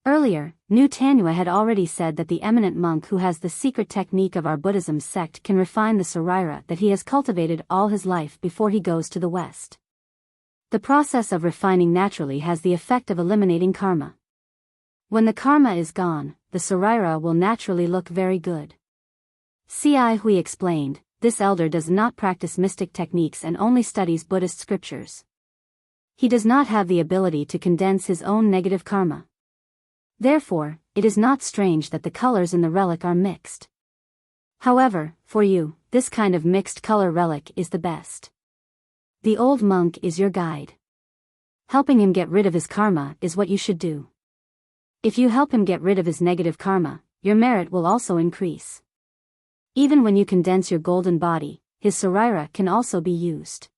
Earlier, Nu Tanua had already said that the eminent monk who has the secret technique of our Buddhism sect can refine the saraira that he has cultivated all his life before he goes to the West. The process of refining naturally has the effect of eliminating karma. When the karma is gone, the saraira will naturally look very good. C.I. Hui explained, this elder does not practice mystic techniques and only studies Buddhist scriptures. He does not have the ability to condense his own negative karma. Therefore, it is not strange that the colors in the relic are mixed. However, for you, this kind of mixed color relic is the best. The old monk is your guide. Helping him get rid of his karma is what you should do. If you help him get rid of his negative karma, your merit will also increase. Even when you condense your golden body, his saraira can also be used.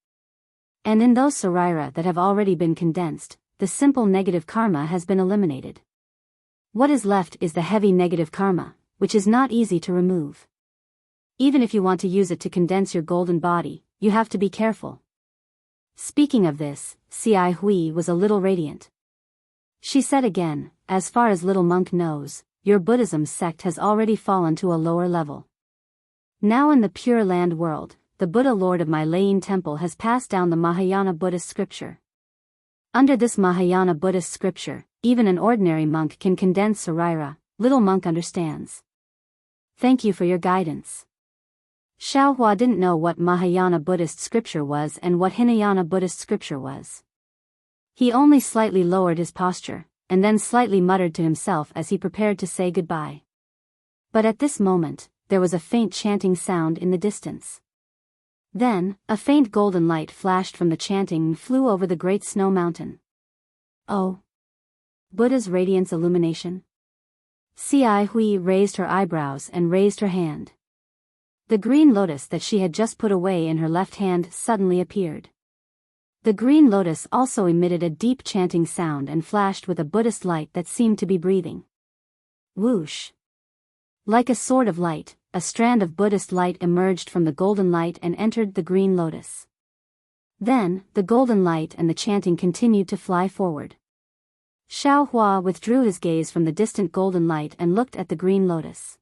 And in those saraira that have already been condensed, the simple negative karma has been eliminated. What is left is the heavy negative karma, which is not easy to remove. Even if you want to use it to condense your golden body, you have to be careful. Speaking of this, C.I. Hui was a little radiant. She said again, as far as little monk knows, your Buddhism sect has already fallen to a lower level. Now in the Pure Land world, the Buddha Lord of my Lain Temple has passed down the Mahayana Buddhist scripture. Under this Mahayana Buddhist scripture, even an ordinary monk can condense saraira, little monk understands. Thank you for your guidance. Xiaohua didn't know what Mahayana Buddhist scripture was and what Hinayana Buddhist scripture was. He only slightly lowered his posture, and then slightly muttered to himself as he prepared to say goodbye. But at this moment, there was a faint chanting sound in the distance. Then, a faint golden light flashed from the chanting and flew over the great snow mountain. Oh! Buddha's radiance illumination? Cai Hui raised her eyebrows and raised her hand. The green lotus that she had just put away in her left hand suddenly appeared. The green lotus also emitted a deep chanting sound and flashed with a Buddhist light that seemed to be breathing. Whoosh! Like a sword of light, a strand of Buddhist light emerged from the golden light and entered the green lotus. Then, the golden light and the chanting continued to fly forward. Xiaohua withdrew his gaze from the distant golden light and looked at the green lotus.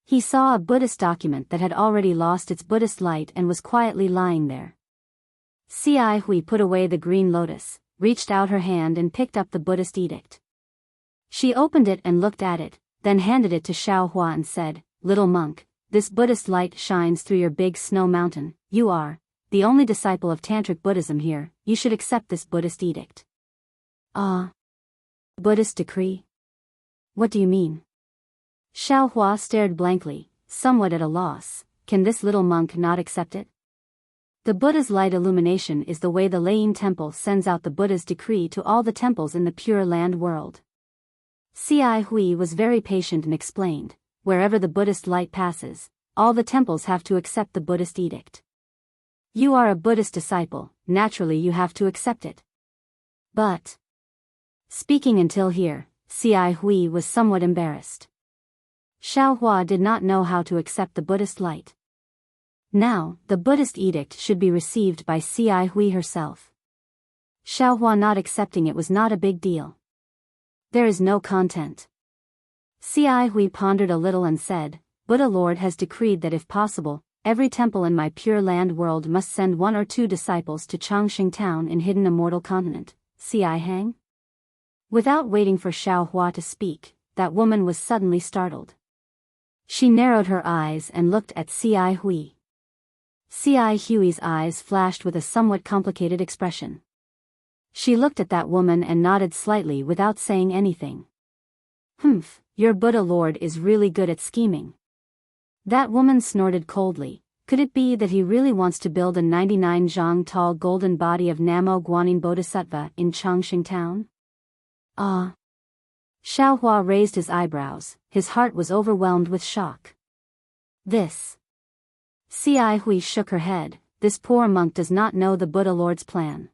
He saw a Buddhist document that had already lost its Buddhist light and was quietly lying there. Cai Hui put away the green lotus, reached out her hand and picked up the Buddhist edict. She opened it and looked at it, then handed it to Xiaohua and said, "Little monk, this Buddhist light shines through your big snow mountain. You are the only disciple of Tantric Buddhism here. You should accept this Buddhist edict." Ah. Buddhist decree? What do you mean? Xiaohua stared blankly, somewhat at a loss. Can this little monk not accept it? The Buddha's light illumination is the way the Lain Temple sends out the Buddha's decree to all the temples in the Pure Land world. Cai Hui was very patient and explained, wherever the Buddhist light passes, all the temples have to accept the Buddhist edict. You are a Buddhist disciple, naturally you have to accept it. But... Speaking until here, Cai Hui was somewhat embarrassed. Xiaohua did not know how to accept the Buddhist light. Now, the Buddhist edict should be received by Cai Hui herself. Xiaohua not accepting it was not a big deal. There is no content. Cai Hui pondered a little and said, Buddha Lord has decreed that if possible, every temple in my Pure Land world must send 1 or 2 disciples to Changxing Town in hidden Immortal Continent, Cai Hang? Without waiting for Xiaohua to speak, that woman was suddenly startled. She narrowed her eyes and looked at Cai Hui. Cai Hui's eyes flashed with a somewhat complicated expression. She looked at that woman and nodded slightly without saying anything. Humph, your Buddha Lord is really good at scheming. That woman snorted coldly. Could it be that he really wants to build a 99 zhang tall golden body of Namo Guanyin Bodhisattva in Changxing Town? Ah. Xiaohua raised his eyebrows, his heart was overwhelmed with shock. This. Cai Hui shook her head, this poor monk does not know the Buddha Lord's plan.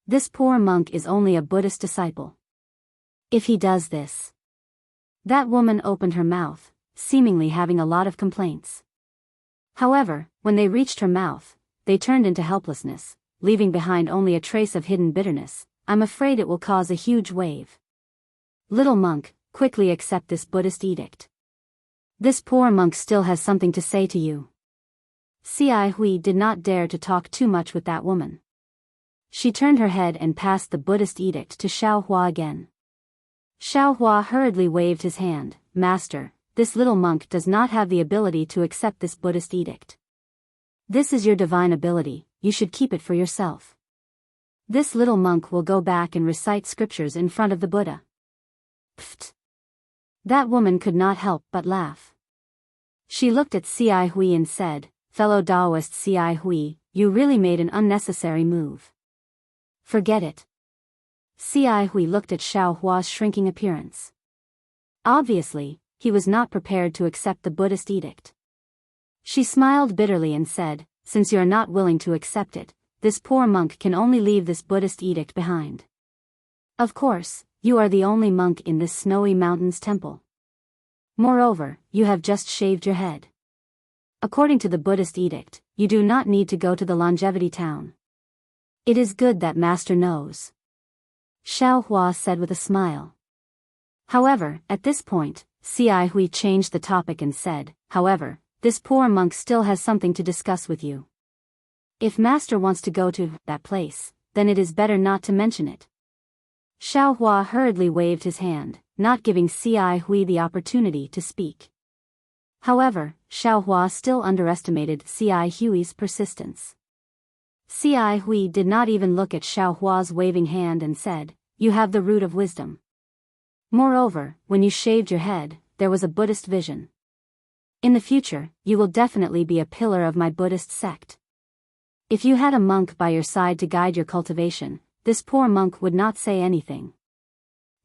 This poor monk is only a Buddhist disciple. If he does this. That woman opened her mouth, seemingly having a lot of complaints. However, when they reached her mouth, they turned into helplessness, leaving behind only a trace of hidden bitterness. I'm afraid it will cause a huge wave. Little monk, quickly accept this Buddhist edict. This poor monk still has something to say to you. Cai Hui did not dare to talk too much with that woman. She turned her head and passed the Buddhist edict to Xiaohua again. Xiaohua hurriedly waved his hand, Master, this little monk does not have the ability to accept this Buddhist edict. This is your divine ability, you should keep it for yourself. This little monk will go back and recite scriptures in front of the Buddha. Pfft. That woman could not help but laugh. She looked at Cai Hui and said, Fellow Taoist Cai Hui, you really made an unnecessary move. Forget it. Cai Hui looked at Xiaohua's shrinking appearance. Obviously, he was not prepared to accept the Buddhist edict. She smiled bitterly and said, Since you are not willing to accept it, this poor monk can only leave this Buddhist edict behind. Of course, you are the only monk in this snowy mountains temple. Moreover, you have just shaved your head. According to the Buddhist edict, you do not need to go to the longevity town. It is good that Master knows. Xiaohua said with a smile. However, at this point, Cai Hui changed the topic and said, However, this poor monk still has something to discuss with you. If Master wants to go to that place, then it is better not to mention it. Xiaohua hurriedly waved his hand, not giving Cai Hui the opportunity to speak. However, Xiaohua still underestimated C.I. Hui's persistence. C.I. Hui did not even look at Xiaohua's waving hand and said, "You have the root of wisdom." Moreover, when you shaved your head, there was a Buddhist vision. In the future, you will definitely be a pillar of my Buddhist sect. If you had a monk by your side to guide your cultivation, this poor monk would not say anything.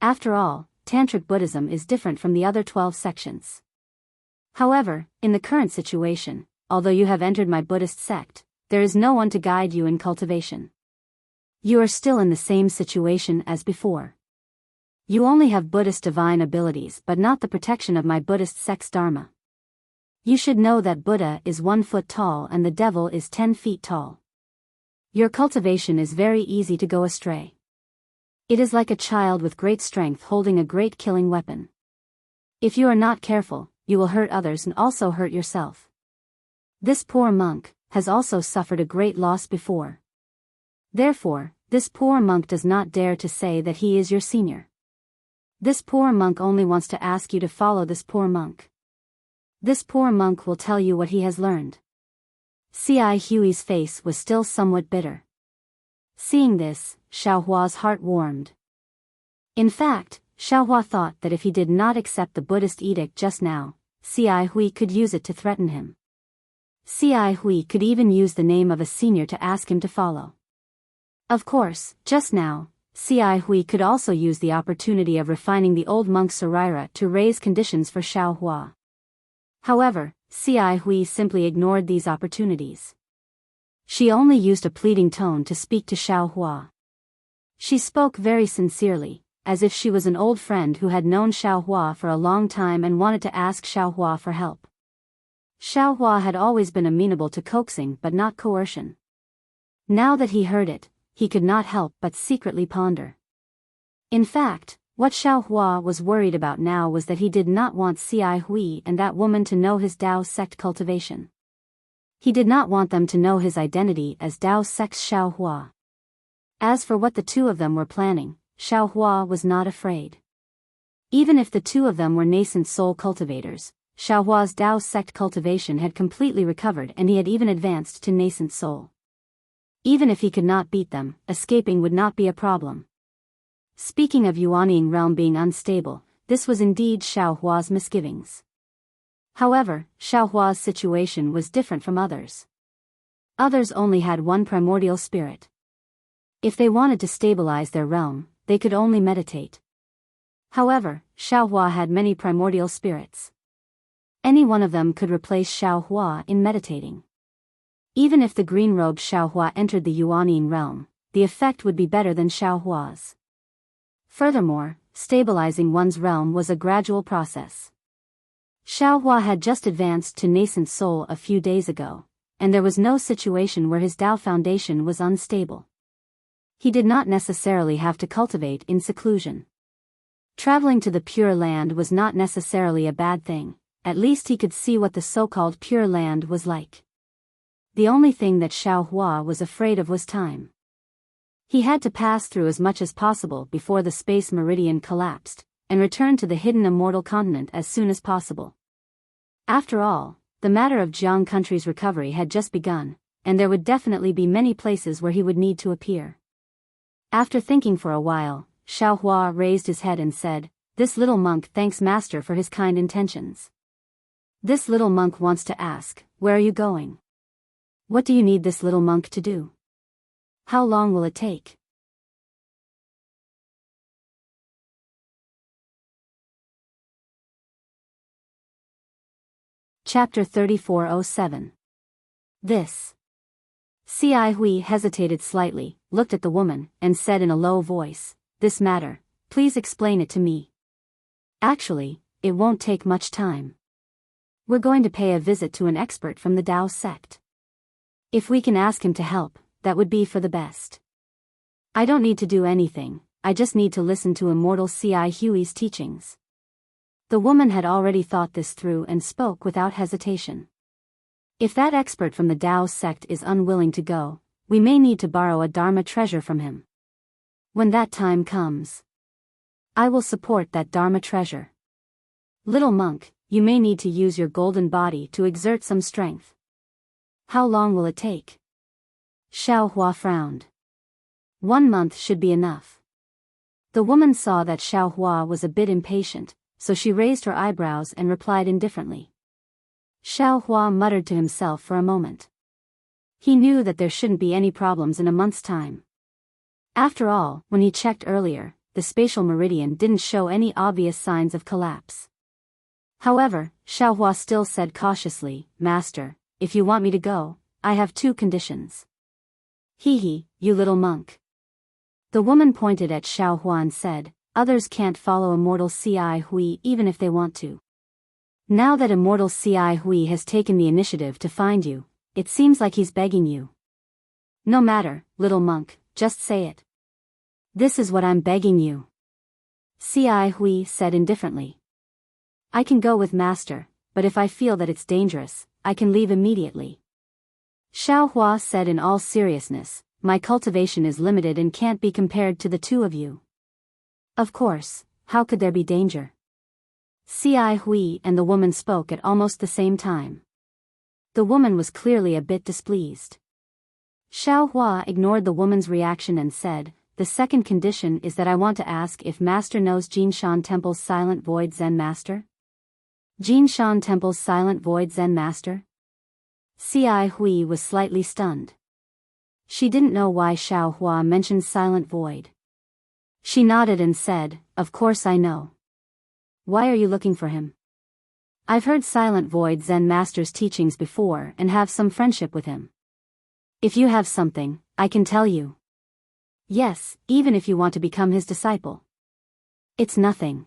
After all, Tantric Buddhism is different from the other 12 sections. However, in the current situation, although you have entered my Buddhist sect, there is no one to guide you in cultivation. You are still in the same situation as before. You only have Buddhist divine abilities but not the protection of my Buddhist sect's Dharma. You should know that Buddha is 1 foot tall and the devil is 10 feet tall. Your cultivation is very easy to go astray. It is like a child with great strength holding a great killing weapon. If you are not careful, you will hurt others and also hurt yourself. This poor monk has also suffered a great loss before. Therefore, this poor monk does not dare to say that he is your senior. This poor monk only wants to ask you to follow this poor monk. This poor monk will tell you what he has learned. C.I. Hui's face was still somewhat bitter. Seeing this, Xiaohua's heart warmed. In fact, Xiaohua thought that if he did not accept the Buddhist edict just now, C.I. Hui could use it to threaten him. C.I. Hui could even use the name of a senior to ask him to follow. Of course, just now, C.I. Hui could also use the opportunity of refining the old monk Saraira to raise conditions for Xiaohua. However, C.I. Hui simply ignored these opportunities. She only used a pleading tone to speak to Xiaohua. She spoke very sincerely, as if she was an old friend who had known Xiaohua for a long time and wanted to ask Xiaohua for help. Xiaohua had always been amenable to coaxing but not coercion. Now that he heard it, he could not help but secretly ponder. In fact, what Xiaohua was worried about now was that he did not want C.I. Hui and that woman to know his Tao sect cultivation. He did not want them to know his identity as Tao sect's Xiaohua. As for what the two of them were planning, Xiaohua was not afraid. Even if the two of them were nascent soul cultivators, Xiaohua's Tao sect cultivation had completely recovered and he had even advanced to nascent soul. Even if he could not beat them, escaping would not be a problem. Speaking of Yuanying realm being unstable, this was indeed Xiaohua's misgivings. However, Xiaohua's situation was different from others. Others only had one primordial spirit. If they wanted to stabilize their realm, they could only meditate. However, Xiaohua had many primordial spirits. Any one of them could replace Xiaohua in meditating. Even if the green-robed Xiaohua entered the Yuanying realm, the effect would be better than Xiaohua's. Furthermore, stabilizing one's realm was a gradual process. Xiaohua had just advanced to nascent soul a few days ago, and there was no situation where his Tao foundation was unstable. He did not necessarily have to cultivate in seclusion. Traveling to the Pure Land was not necessarily a bad thing, at least he could see what the so-called Pure Land was like. The only thing that Xiaohua was afraid of was time. He had to pass through as much as possible before the space meridian collapsed, and return to the hidden Immortal continent as soon as possible. After all, the matter of Jiang country's recovery had just begun, and there would definitely be many places where he would need to appear. After thinking for a while, Xiaohua raised his head and said, "This little monk thanks Master for his kind intentions. This little monk wants to ask, where are you going? What do you need this little monk to do? How long will it take?" Chapter 3407. This. C.I. Hui hesitated slightly, looked at the woman, and said in a low voice, "This matter, please explain it to me. Actually, it won't take much time. We're going to pay a visit to an expert from the Tao sect. If we can ask him to help, that would be for the best. I don't need to do anything, I just need to listen to Immortal C.I. Hui's teachings." The woman had already thought this through and spoke without hesitation. "If that expert from the Tao sect is unwilling to go, we may need to borrow a Dharma treasure from him. When that time comes, I will support that Dharma treasure. Little monk, you may need to use your golden body to exert some strength. How long will it take? Xiao Hua frowned. 1 month should be enough. The woman saw that Xiao Hua was a bit impatient, so she raised her eyebrows and replied indifferently. Xiao Hua muttered to himself for a moment. He knew that there shouldn't be any problems in a month's time. After all, when he checked earlier, the spatial meridian didn't show any obvious signs of collapse. However, Xiao Hua still said cautiously, Master, if you want me to go, I have 2 conditions. Hee, you little monk. The woman pointed at Xiao Hua and said, others can't follow Immortal Ci Hui even if they want to. Now that Immortal Ci Hui has taken the initiative to find you, it seems like he's begging you. No matter, little monk, just say it. This is what I'm begging you. Ci Hui said indifferently. I can go with Master, but if I feel that it's dangerous, I can leave immediately. Xiao Hua said in all seriousness, my cultivation is limited and can't be compared to the 2 of you. Of course, how could there be danger? Ci Hui and the woman spoke at almost the same time. The woman was clearly a bit displeased. Xiao Hua ignored the woman's reaction and said, the second condition is that I want to ask if Master knows Jinshan Temple's Silent Void Zen Master? Jinshan Temple's Silent Void Zen Master? Ci Hui was slightly stunned. She didn't know why Xiao Hua mentioned Silent Void. She nodded and said, of course I know. Why are you looking for him? I've heard Silent Void Zen Master's teachings before and have some friendship with him. If you have something, I can tell you. Yes, even if you want to become his disciple. It's nothing.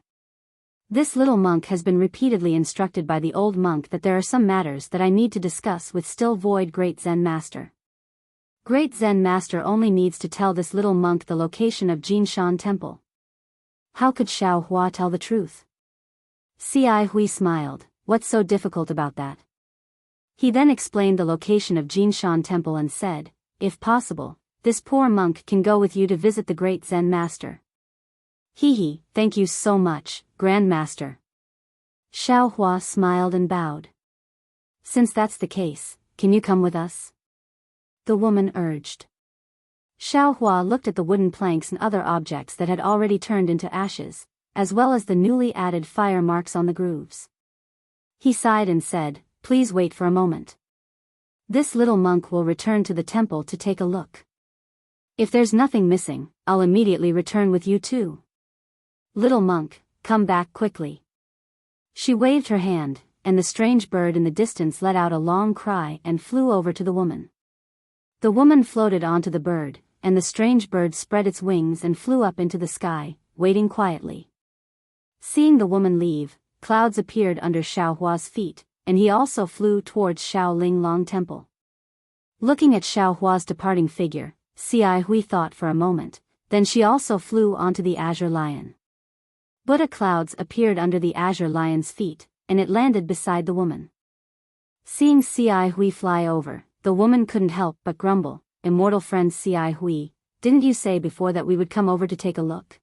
This little monk has been repeatedly instructed by the old monk that there are some matters that I need to discuss with Still Void Great Zen Master. Great Zen Master only needs to tell this little monk the location of Jinshan Temple. How could Xiao Hua tell the truth? Ci Hui smiled, what's so difficult about that? He then explained the location of Jinshan Temple and said, if possible, this poor monk can go with you to visit the Great Zen Master. Hee, thank you so much, Grand Master. Xiao Hua smiled and bowed. Since that's the case, can you come with us? The woman urged. Xiao Hua looked at the wooden planks and other objects that had already turned into ashes, as well as the newly added fire marks on the grooves. He sighed and said, please wait for a moment. This little monk will return to the temple to take a look. If there's nothing missing, I'll immediately return with you too. Little monk, come back quickly. She waved her hand, and the strange bird in the distance let out a long cry and flew over to the woman. The woman floated onto the bird, and the strange bird spread its wings and flew up into the sky, waiting quietly. Seeing the woman leave, clouds appeared under Xiao Hua's feet, and he also flew towards Shaolin Long Temple. Looking at Xiao Hua's departing figure, Ci Hui thought for a moment, then she also flew onto the Azure Lion. Buddha clouds appeared under the Azure Lion's feet, and it landed beside the woman. Seeing Ci Hui fly over, the woman couldn't help but grumble, immortal friend Ci Hui, didn't you say before that we would come over to take a look?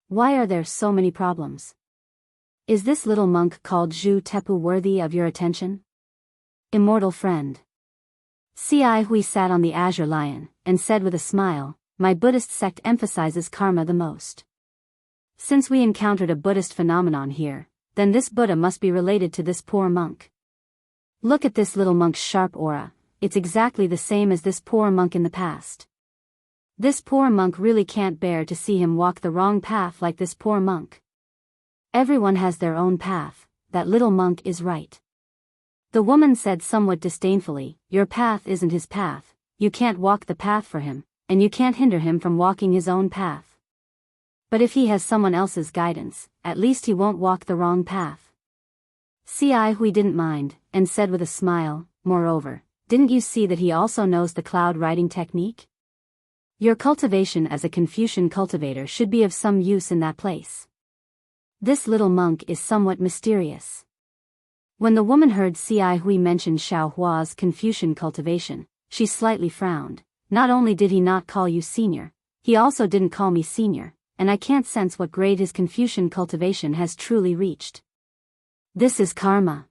Why are there so many problems? Is this little monk called Zhu Tepu worthy of your attention? Immortal friend. Ci Hui sat on the Azure Lion, and said with a smile, my Buddhist sect emphasizes karma the most. Since we encountered a Buddhist phenomenon here, then this Buddha must be related to this poor monk. Look at this little monk's sharp aura, it's exactly the same as this poor monk in the past. This poor monk really can't bear to see him walk the wrong path like this poor monk. Everyone has their own path, that little monk is right. The woman said somewhat disdainfully, your path isn't his path, you can't walk the path for him, and you can't hinder him from walking his own path. But if he has someone else's guidance, at least he won't walk the wrong path. Ci Hui didn't mind, and said with a smile, moreover, didn't you see that he also knows the cloud riding technique? Your cultivation as a Confucian cultivator should be of some use in that place. This little monk is somewhat mysterious. When the woman heard Ci Hui mention Xiao Hua's Confucian cultivation, she slightly frowned. Not only did he not call you senior, he also didn't call me senior, and I can't sense what grade his Confucian cultivation has truly reached. This is karma.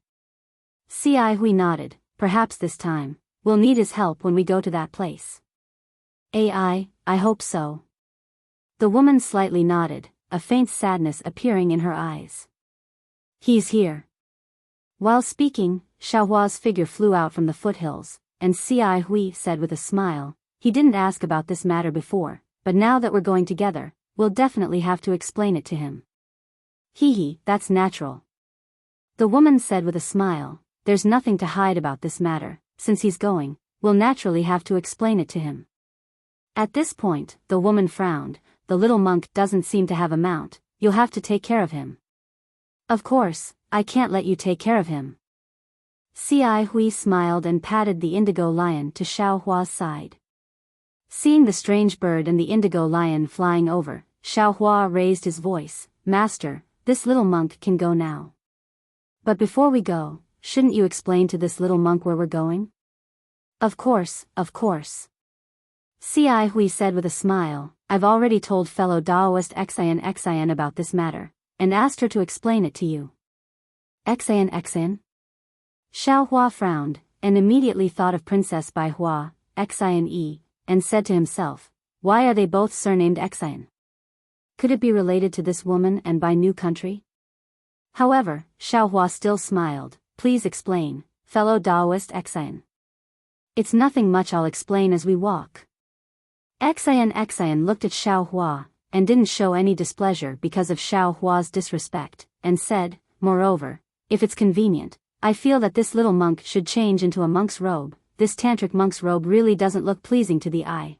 Ci Hui nodded. Perhaps this time, we'll need his help when we go to that place. I hope so. The woman slightly nodded, a faint sadness appearing in her eyes. He's here. While speaking, Xiaohua's figure flew out from the foothills, and Ci Hui said with a smile, he didn't ask about this matter before, but now that we're going together, we'll definitely have to explain it to him. Hee, that's natural. The woman said with a smile, there's nothing to hide about this matter, since he's going, we'll naturally have to explain it to him. At this point, the woman frowned, the little monk doesn't seem to have a mount, you'll have to take care of him. Of course, I can't let you take care of him. Ci Hui smiled and patted the indigo lion to Xiaohua's side. Seeing the strange bird and the indigo lion flying over, Xiaohua raised his voice, Master, this little monk can go now. But before we go, shouldn't you explain to this little monk where we're going? Of course, of course. Ci Hui said with a smile, I've already told fellow Daoist Xian about this matter, and asked her to explain it to you. Xian? Xiaohua frowned, and immediately thought of Princess Baihua, Xian, and said to himself, why are they both surnamed Xian? Could it be related to this woman and by new country? However, Xiaohua still smiled, please explain, fellow Daoist Xian. It's nothing much, I'll explain as we walk. Xian looked at Xiaohua, and didn't show any displeasure because of Xiaohua's disrespect, and said, moreover, if it's convenient, I feel that this little monk should change into a monk's robe, this tantric monk's robe really doesn't look pleasing to the eye.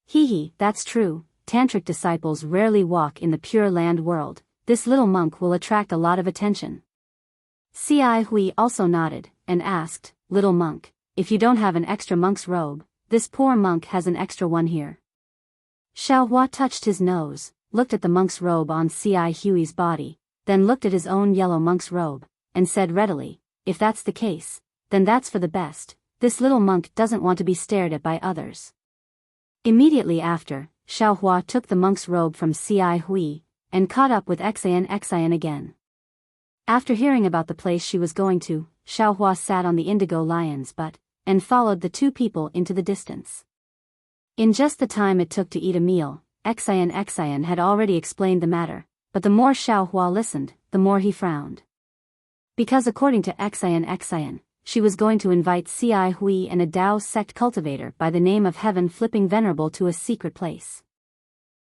Hee, that's true, tantric disciples rarely walk in the Pure Land world, this little monk will attract a lot of attention. Ci Hui also nodded, and asked, little monk, if you don't have an extra monk's robe, this poor monk has an extra one here. Xiaohua touched his nose, looked at the monk's robe on Ci Hui's body, then looked at his own yellow monk's robe, and said readily, if that's the case, then that's for the best, this little monk doesn't want to be stared at by others. Immediately after, Xiaohua took the monk's robe from Ci Hui, and caught up with Xian again. After hearing about the place she was going to, Xiaohua sat on the indigo lion's butt, and followed the two people into the distance. In just the time it took to eat a meal, Xian had already explained the matter, but the more Xiaohua listened, the more he frowned. Because according to Xian, she was going to invite Ci Hui and a Dao sect cultivator by the name of Heaven Flipping Venerable to a secret place.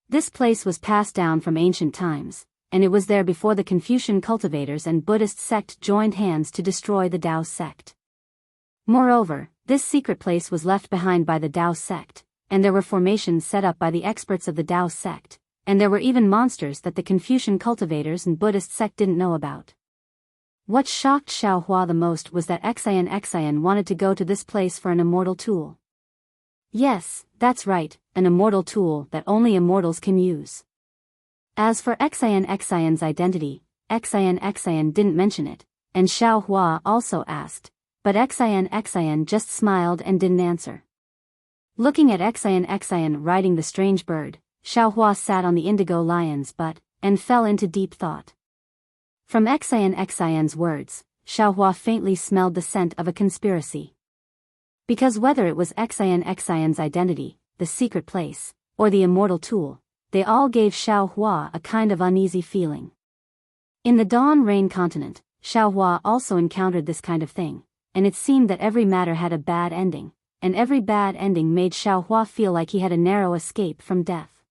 This place was passed down from ancient times, and it was there before the Confucian cultivators and Buddhist sect joined hands to destroy the Dao sect. Moreover, this secret place was left behind by the Dao sect, and there were formations set up by the experts of the Dao sect, and there were even monsters that the Confucian cultivators and Buddhist sect didn't know about. What shocked Xiaohua the most was that Xian wanted to go to this place for an immortal tool. Yes, that's right, an immortal tool that only immortals can use. As for Xian's identity, Xian didn't mention it, and Xiaohua also asked, but Xian just smiled and didn't answer. Looking at Xian riding the strange bird, Xiaohua sat on the indigo lion's butt, and fell into deep thought. From Xian's words, Xiaohua faintly smelled the scent of a conspiracy. Because whether it was Xian's identity, the secret place, or the immortal tool, they all gave Xiaohua a kind of uneasy feeling. In the Dawn Rain continent, Xiaohua also encountered this kind of thing, and it seemed that every matter had a bad ending, and every bad ending made Xiaohua feel like he had a narrow escape from death.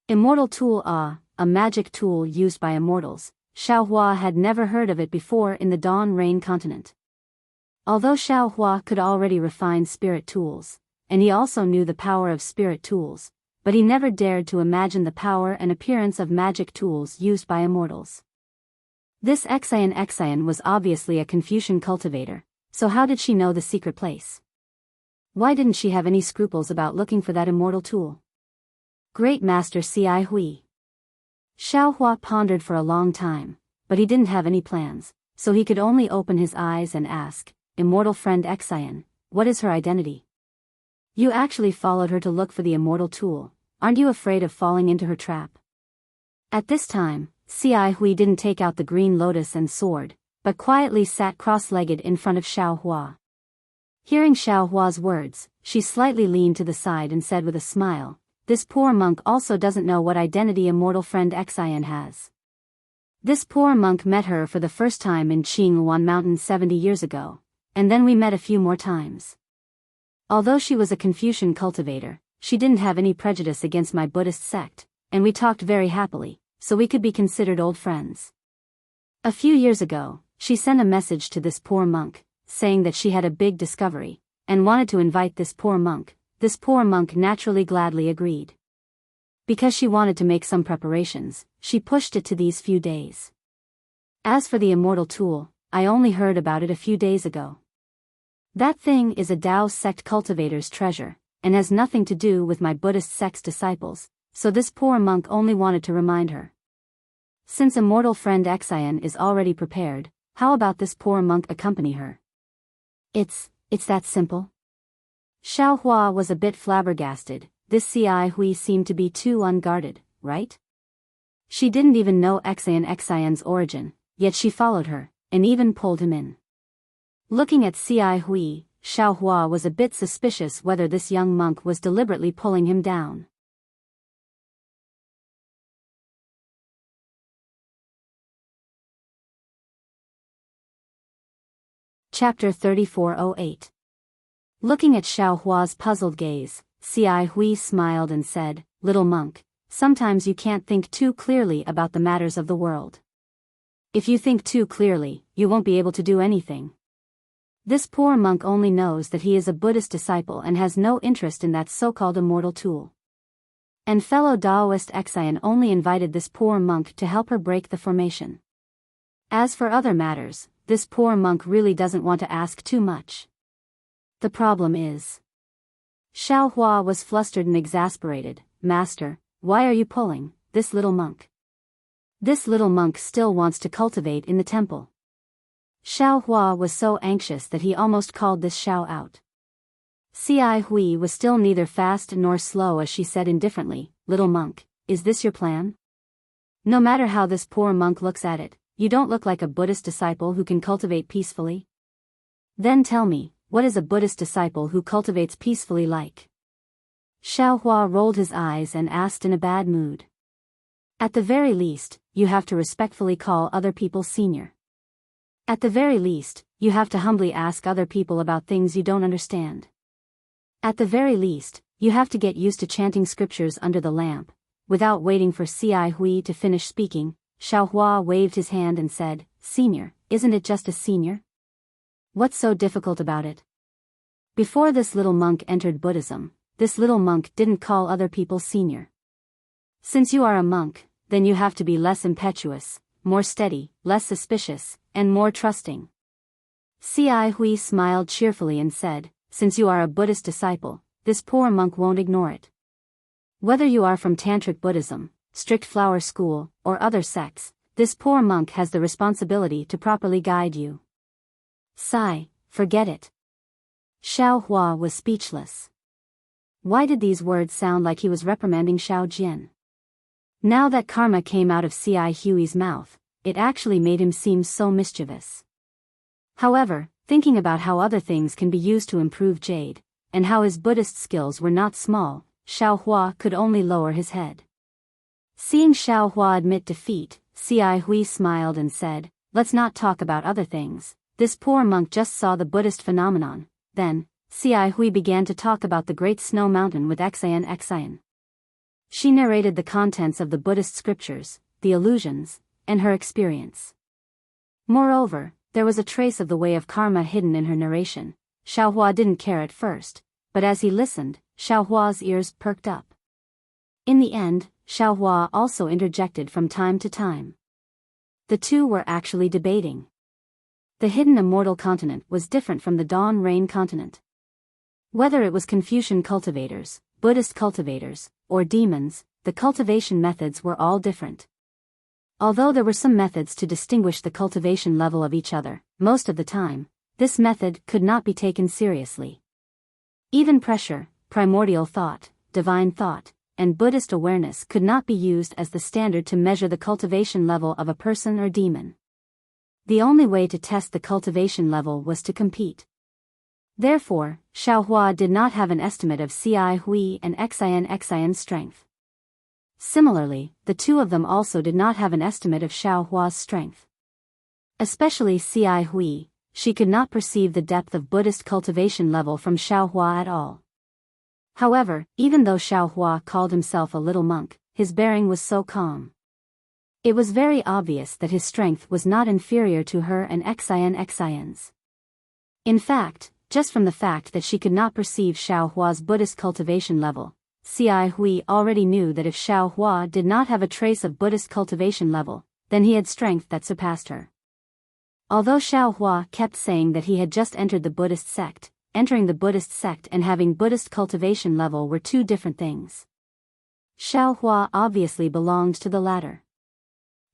Immortal tool a magic tool used by immortals, Xiaohua had never heard of it before in the Dawn Rain continent. Although Xiaohua could already refine spirit tools, and he also knew the power of spirit tools, but he never dared to imagine the power and appearance of magic tools used by immortals. This Xian was obviously a Confucian cultivator, so how did she know the secret place? Why didn't she have any scruples about looking for that immortal tool? Great Master Ci Hui. Xiaohua pondered for a long time, but he didn't have any plans, so he could only open his eyes and ask, Immortal friend Xian, what is her identity? You actually followed her to look for the immortal tool, aren't you afraid of falling into her trap? At this time, Ci Hui didn't take out the green lotus and sword, but quietly sat cross-legged in front of Xiao Hua. Hearing Xiao Hua's words, she slightly leaned to the side and said with a smile, "This poor monk also doesn't know what identity immortal friend Xian has. This poor monk met her for the first time in Qingluan Mountain 70 years ago, and then we met a few more times. Although she was a Confucian cultivator, she didn't have any prejudice against my Buddhist sect, and we talked very happily, so we could be considered old friends. A few years ago, she sent a message to this poor monk, saying that she had a big discovery, and wanted to invite this poor monk. This poor monk naturally gladly agreed. Because she wanted to make some preparations, she pushed it to these few days. As for the immortal tool, I only heard about it a few days ago. That thing is a Tao sect cultivator's treasure, and has nothing to do with my Buddhist sect's disciples, so this poor monk only wanted to remind her. Since immortal friend Xian is already prepared, how about this poor monk accompany her? It's that simple?" Xiao Hua was a bit flabbergasted. This Ci Hui seemed to be too unguarded, right? She didn't even know Xian's origin, yet she followed her, and even pulled him in. Looking at Ci Hui, Xiao Hua was a bit suspicious whether this young monk was deliberately pulling him down. Chapter 3408. Looking at Xiao Hua's puzzled gaze, Ci Hui smiled and said, "Little monk, sometimes you can't think too clearly about the matters of the world. If you think too clearly, you won't be able to do anything. This poor monk only knows that he is a Buddhist disciple and has no interest in that so-called immortal tool. And fellow Taoist Xian only invited this poor monk to help her break the formation. As for other matters, this poor monk really doesn't want to ask too much. The problem is..." Xiao Hua was flustered and exasperated. "Master, why are you pulling this little monk? This little monk still wants to cultivate in the temple." Xiao Hua was so anxious that he almost called this Xiao out. Ci Hui was still neither fast nor slow as she said indifferently, "Little monk, is this your plan? No matter how this poor monk looks at it, you don't look like a Buddhist disciple who can cultivate peacefully. Then tell me, what is a Buddhist disciple who cultivates peacefully like?" Xiao Hua rolled his eyes and asked in a bad mood. "At the very least, you have to respectfully call other people senior. At the very least, you have to humbly ask other people about things you don't understand. At the very least, you have to get used to chanting scriptures under the lamp." Without waiting for Ci Hui to finish speaking, Xiao Hua waved his hand and said, "Senior, isn't it just a senior? What's so difficult about it?" Before this little monk entered Buddhism, this little monk didn't call other people senior. Since you are a monk, then you have to be less impetuous, more steady, less suspicious, and more trusting. Ci Hui smiled cheerfully and said, "Since you are a Buddhist disciple, this poor monk won't ignore it. Whether you are from Tantric Buddhism, strict flower school, or other sects, this poor monk has the responsibility to properly guide you." Forget it." Xiao Hua was speechless. Why did these words sound like he was reprimanding Xiao Jian? Now that karma came out of Ci Hui's mouth, it actually made him seem so mischievous. However, thinking about how other things can be used to improve Jade, and how his Buddhist skills were not small, Xiao Hua could only lower his head. Seeing Xiao Hua admit defeat, Ci Hui smiled and said, "Let's not talk about other things. This poor monk just saw the Buddhist phenomenon." Then, Ci Hui began to talk about the Great Snow Mountain with Xian. She narrated the contents of the Buddhist scriptures, the illusions, and her experience. Moreover, there was a trace of the way of karma hidden in her narration. Xiao Hua didn't care at first, but as he listened, Xiao Hua's ears perked up. In the end, Xiao Hua also interjected from time to time. The two were actually debating. The hidden immortal continent was different from the dawn rain continent. Whether it was Confucian cultivators, Buddhist cultivators, or demons, the cultivation methods were all different. Although there were some methods to distinguish the cultivation level of each other, most of the time, this method could not be taken seriously. Even pressure, primordial thought, divine thought, and Buddhist awareness could not be used as the standard to measure the cultivation level of a person or demon. The only way to test the cultivation level was to compete. Therefore, Xiaohua did not have an estimate of Ci Hui and Xian's strength. Similarly, the two of them also did not have an estimate of Xiaohua's strength. Especially Ci Hui, she could not perceive the depth of Buddhist cultivation level from Xiaohua at all. However, even though Xiaohua called himself a little monk, his bearing was so calm. It was very obvious that his strength was not inferior to her and Xian's. In fact, just from the fact that she could not perceive Xiaohua's Buddhist cultivation level, Ci Hui already knew that if Xiaohua did not have a trace of Buddhist cultivation level, then he had strength that surpassed her. Although Xiaohua kept saying that he had just entered the Buddhist sect, entering the Buddhist sect and having Buddhist cultivation level were two different things. Xiaohua obviously belonged to the latter.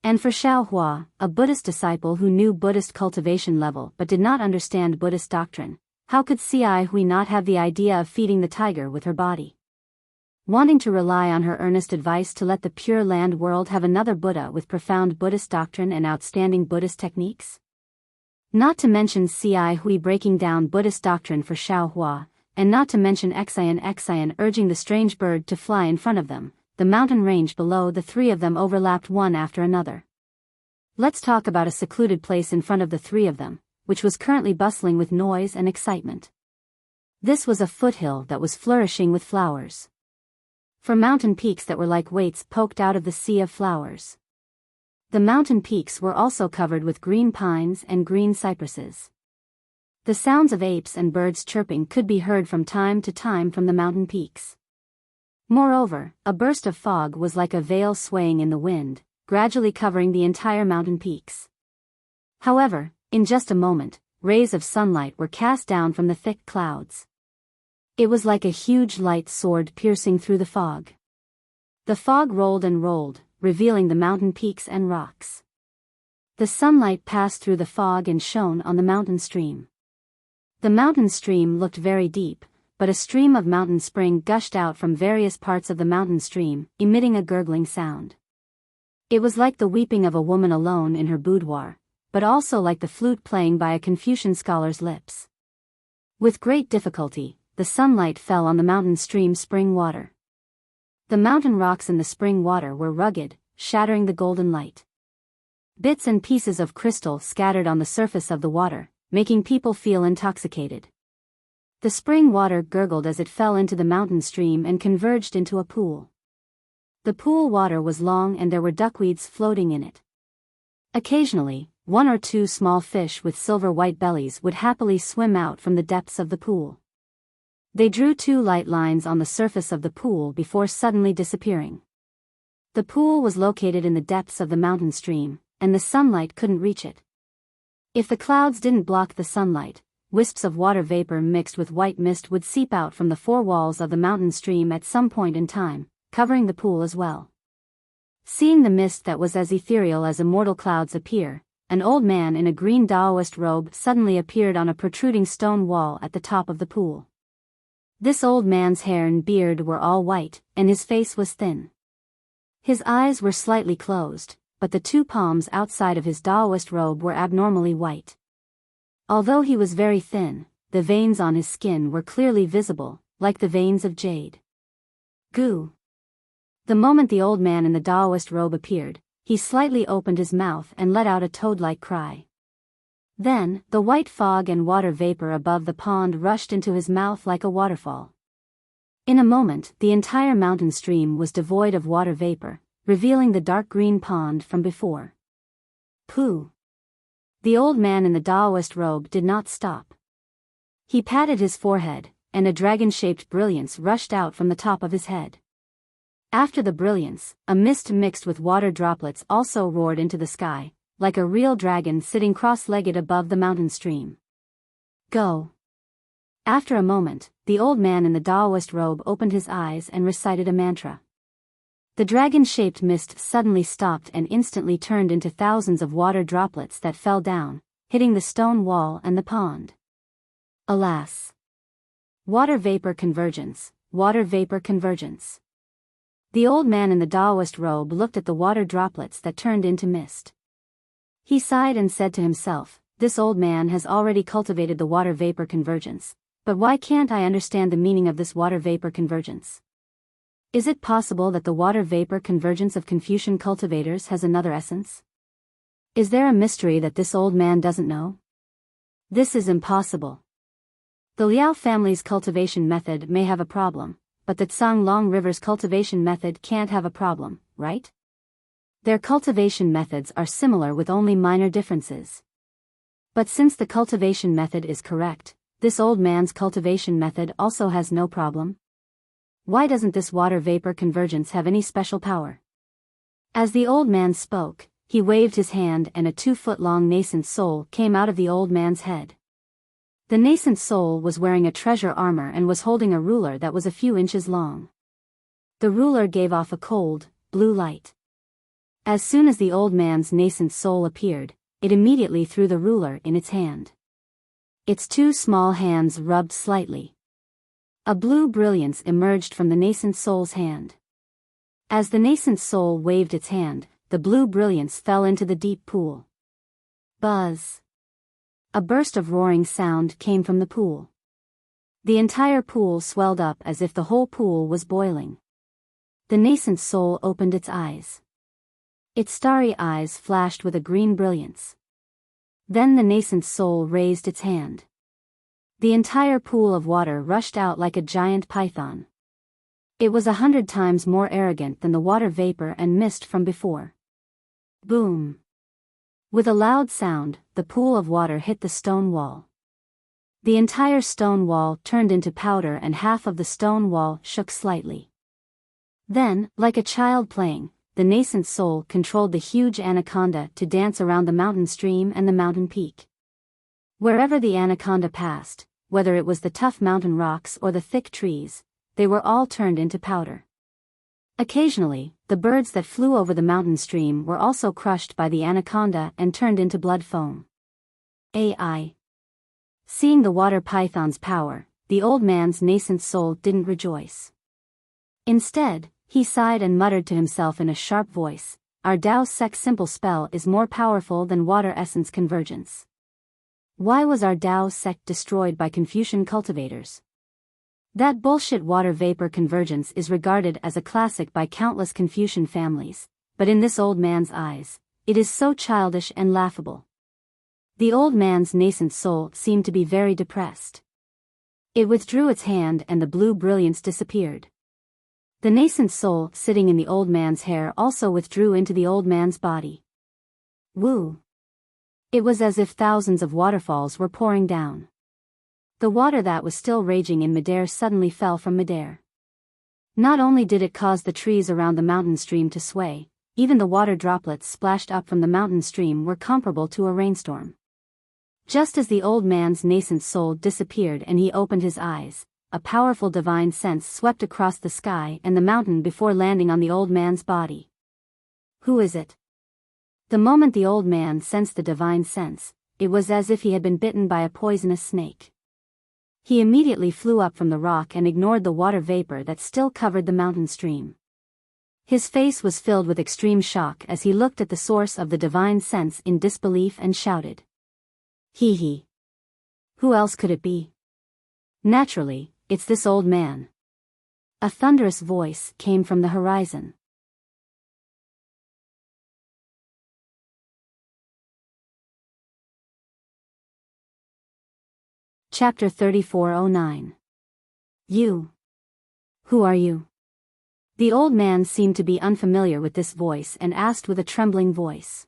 And for Xiaohua, a Buddhist disciple who knew Buddhist cultivation level but did not understand Buddhist doctrine, how could Ci Hui not have the idea of feeding the tiger with her body? Wanting to rely on her earnest advice to let the Pure Land world have another Buddha with profound Buddhist doctrine and outstanding Buddhist techniques? Not to mention Ci Hui breaking down Buddhist doctrine for Xiaohua, and not to mention Xian urging the strange bird to fly in front of them, the mountain range below the three of them overlapped one after another. Let's talk about a secluded place in front of the three of them, which was currently bustling with noise and excitement. This was a foothill that was flourishing with flowers. For mountain peaks that were like weights poked out of the sea of flowers. The mountain peaks were also covered with green pines and green cypresses. The sounds of apes and birds chirping could be heard from time to time from the mountain peaks. Moreover, a burst of fog was like a veil swaying in the wind, gradually covering the entire mountain peaks. However, in just a moment, rays of sunlight were cast down from the thick clouds. It was like a huge light sword piercing through the fog. The fog rolled and rolled, revealing the mountain peaks and rocks. The sunlight passed through the fog and shone on the mountain stream. The mountain stream looked very deep, but a stream of mountain spring gushed out from various parts of the mountain stream, emitting a gurgling sound. It was like the weeping of a woman alone in her boudoir, but also like the flute playing by a Confucian scholar's lips. With great difficulty, the sunlight fell on the mountain stream spring water. The mountain rocks in the spring water were rugged, shattering the golden light. Bits and pieces of crystal scattered on the surface of the water, making people feel intoxicated. The spring water gurgled as it fell into the mountain stream and converged into a pool. The pool water was long and there were duckweeds floating in it. Occasionally, one or two small fish with silver-white bellies would happily swim out from the depths of the pool. They drew two light lines on the surface of the pool before suddenly disappearing. The pool was located in the depths of the mountain stream, and the sunlight couldn't reach it. If the clouds didn't block the sunlight, wisps of water vapor mixed with white mist would seep out from the four walls of the mountain stream at some point in time, covering the pool as well. Seeing the mist that was as ethereal as immortal clouds appear, an old man in a green Taoist robe suddenly appeared on a protruding stone wall at the top of the pool. This old man's hair and beard were all white, and his face was thin. His eyes were slightly closed, but the two palms outside of his Taoist robe were abnormally white. Although he was very thin, the veins on his skin were clearly visible, like the veins of jade. Goo! The moment the old man in the Taoist robe appeared, he slightly opened his mouth and let out a toad-like cry. Then, the white fog and water vapor above the pond rushed into his mouth like a waterfall. In a moment, the entire mountain stream was devoid of water vapor, revealing the dark green pond from before. Pooh! The old man in the Taoist robe did not stop. He patted his forehead, and a dragon-shaped brilliance rushed out from the top of his head. After the brilliance, a mist mixed with water droplets also roared into the sky, like a real dragon sitting cross-legged above the mountain stream. Go! After a moment, the old man in the Taoist robe opened his eyes and recited a mantra. The dragon-shaped mist suddenly stopped and instantly turned into thousands of water droplets that fell down, hitting the stone wall and the pond. Alas! Water vapor convergence, water vapor convergence. The old man in the Taoist robe looked at the water droplets that turned into mist. He sighed and said to himself, "This old man has already cultivated the water-vapor convergence, but why can't I understand the meaning of this water-vapor convergence? Is it possible that the water-vapor convergence of Confucian cultivators has another essence? Is there a mystery that this old man doesn't know? This is impossible. The Liao family's cultivation method may have a problem, but the Long River's cultivation method can't have a problem, right? Their cultivation methods are similar with only minor differences. But since the cultivation method is correct, this old man's cultivation method also has no problem. Why doesn't this water-vapor convergence have any special power?" As the old man spoke, he waved his hand and a 2-foot-long nascent soul came out of the old man's head. The nascent soul was wearing a treasure armor and was holding a ruler that was a few inches long. The ruler gave off a cold, blue light. As soon as the old man's nascent soul appeared, it immediately threw the ruler in its hand. Its 2 small hands rubbed slightly. A blue brilliance emerged from the nascent soul's hand. As the nascent soul waved its hand, the blue brilliance fell into the deep pool. Buzz! A burst of roaring sound came from the pool. The entire pool swelled up as if the whole pool was boiling. The nascent soul opened its eyes. Its starry eyes flashed with a green brilliance. Then the nascent soul raised its hand. The entire pool of water rushed out like a giant python. It was 100 times more arrogant than the water vapor and mist from before. Boom! With a loud sound, the pool of water hit the stone wall. The entire stone wall turned into powder and half of the stone wall shook slightly. Then, like a child playing, the nascent soul controlled the huge anaconda to dance around the mountain stream and the mountain peak. Wherever the anaconda passed, whether it was the tough mountain rocks or the thick trees, they were all turned into powder. Occasionally, the birds that flew over the mountain stream were also crushed by the anaconda and turned into blood foam. AI. Seeing the water python's power, the old man's nascent soul didn't rejoice. Instead, he sighed and muttered to himself in a sharp voice, "Our Dao Sec simple spell is more powerful than water essence convergence. Why was our Dao Sec destroyed by Confucian cultivators? That bullshit water vapor convergence is regarded as a classic by countless Confucian families, but in this old man's eyes, it is so childish and laughable." The old man's nascent soul seemed to be very depressed. It withdrew its hand and the blue brilliance disappeared. The nascent soul sitting in the old man's hair also withdrew into the old man's body. Woo! It was as if thousands of waterfalls were pouring down. The water that was still raging in midair suddenly fell from midair. Not only did it cause the trees around the mountain stream to sway, even the water droplets splashed up from the mountain stream were comparable to a rainstorm. Just as the old man's nascent soul disappeared and he opened his eyes, a powerful divine sense swept across the sky and the mountain before landing on the old man's body. Who is it? The moment the old man sensed the divine sense, it was as if he had been bitten by a poisonous snake. He immediately flew up from the rock and ignored the water vapor that still covered the mountain stream. His face was filled with extreme shock as he looked at the source of the divine sense in disbelief and shouted, "Hee hee! Who else could it be? Naturally, it's this old man." A thunderous voice came from the horizon. Chapter 3409. You. Who are you? The old man seemed to be unfamiliar with this voice and asked with a trembling voice.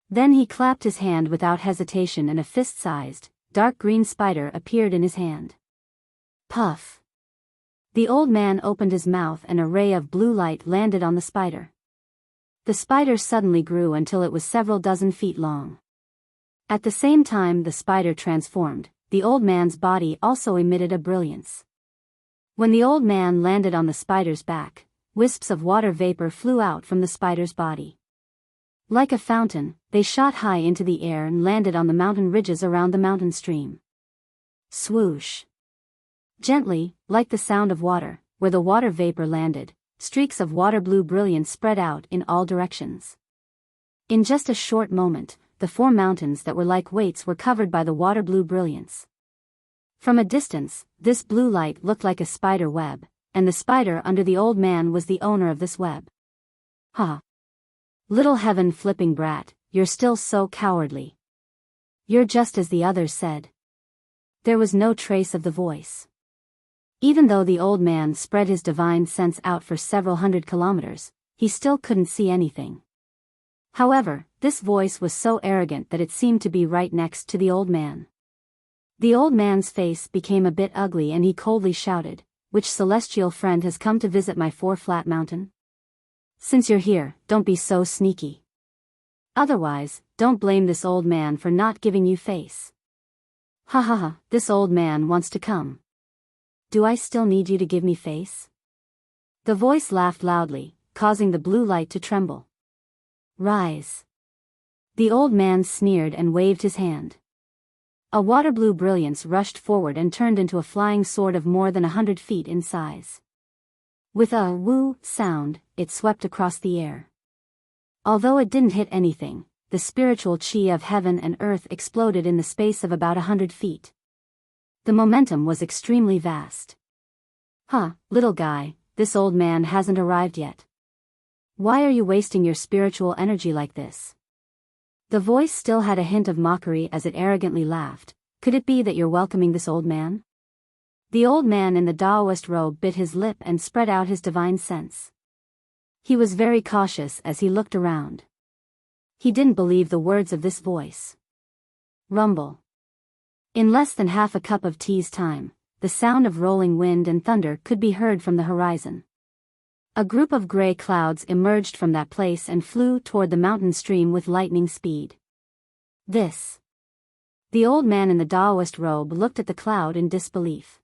Then he clapped his hand without hesitation and a fist-sized, dark green spider appeared in his hand. Puff. The old man opened his mouth and a ray of blue light landed on the spider. The spider suddenly grew until it was several dozen feet long. At the same time the spider transformed, the old man's body also emitted a brilliance. When the old man landed on the spider's back, wisps of water vapor flew out from the spider's body. Like a fountain, they shot high into the air and landed on the mountain ridges around the mountain stream. Swoosh. Gently, like the sound of water, where the water vapor landed, streaks of water-blue brilliance spread out in all directions. In just a short moment, the 4 mountains that were like weights were covered by the water-blue brilliance. From a distance, this blue light looked like a spider web, and the spider under the old man was the owner of this web. Ha! Little heaven-flipping brat, you're still so cowardly. You're just as the others said. There was no trace of the voice. Even though the old man spread his divine sense out for several hundred kilometers, he still couldn't see anything. However, this voice was so arrogant that it seemed to be right next to the old man. The old man's face became a bit ugly and he coldly shouted, "Which celestial friend has come to visit my 4-flat mountain? Since you're here, don't be so sneaky. Otherwise, don't blame this old man for not giving you face. Ha ha ha, this old man wants to come. Do I still need you to give me face?" The voice laughed loudly, causing the blue light to tremble. "Rise." The old man sneered and waved his hand. A water-blue brilliance rushed forward and turned into a flying sword of more than 100 feet in size. With a woo sound, it swept across the air. Although it didn't hit anything, the spiritual chi of heaven and earth exploded in the space of about 100 feet. The momentum was extremely vast. "Huh, little guy, this old man hasn't arrived yet. Why are you wasting your spiritual energy like this?" The voice still had a hint of mockery as it arrogantly laughed. "Could it be that you're welcoming this old man?" The old man in the Taoist robe bit his lip and spread out his divine sense. He was very cautious as he looked around. He didn't believe the words of this voice. Rumble. In less than half a cup of tea's time, the sound of rolling wind and thunder could be heard from the horizon. A group of gray clouds emerged from that place and flew toward the mountain stream with lightning speed. This. The old man in the Taoist robe looked at the cloud in disbelief.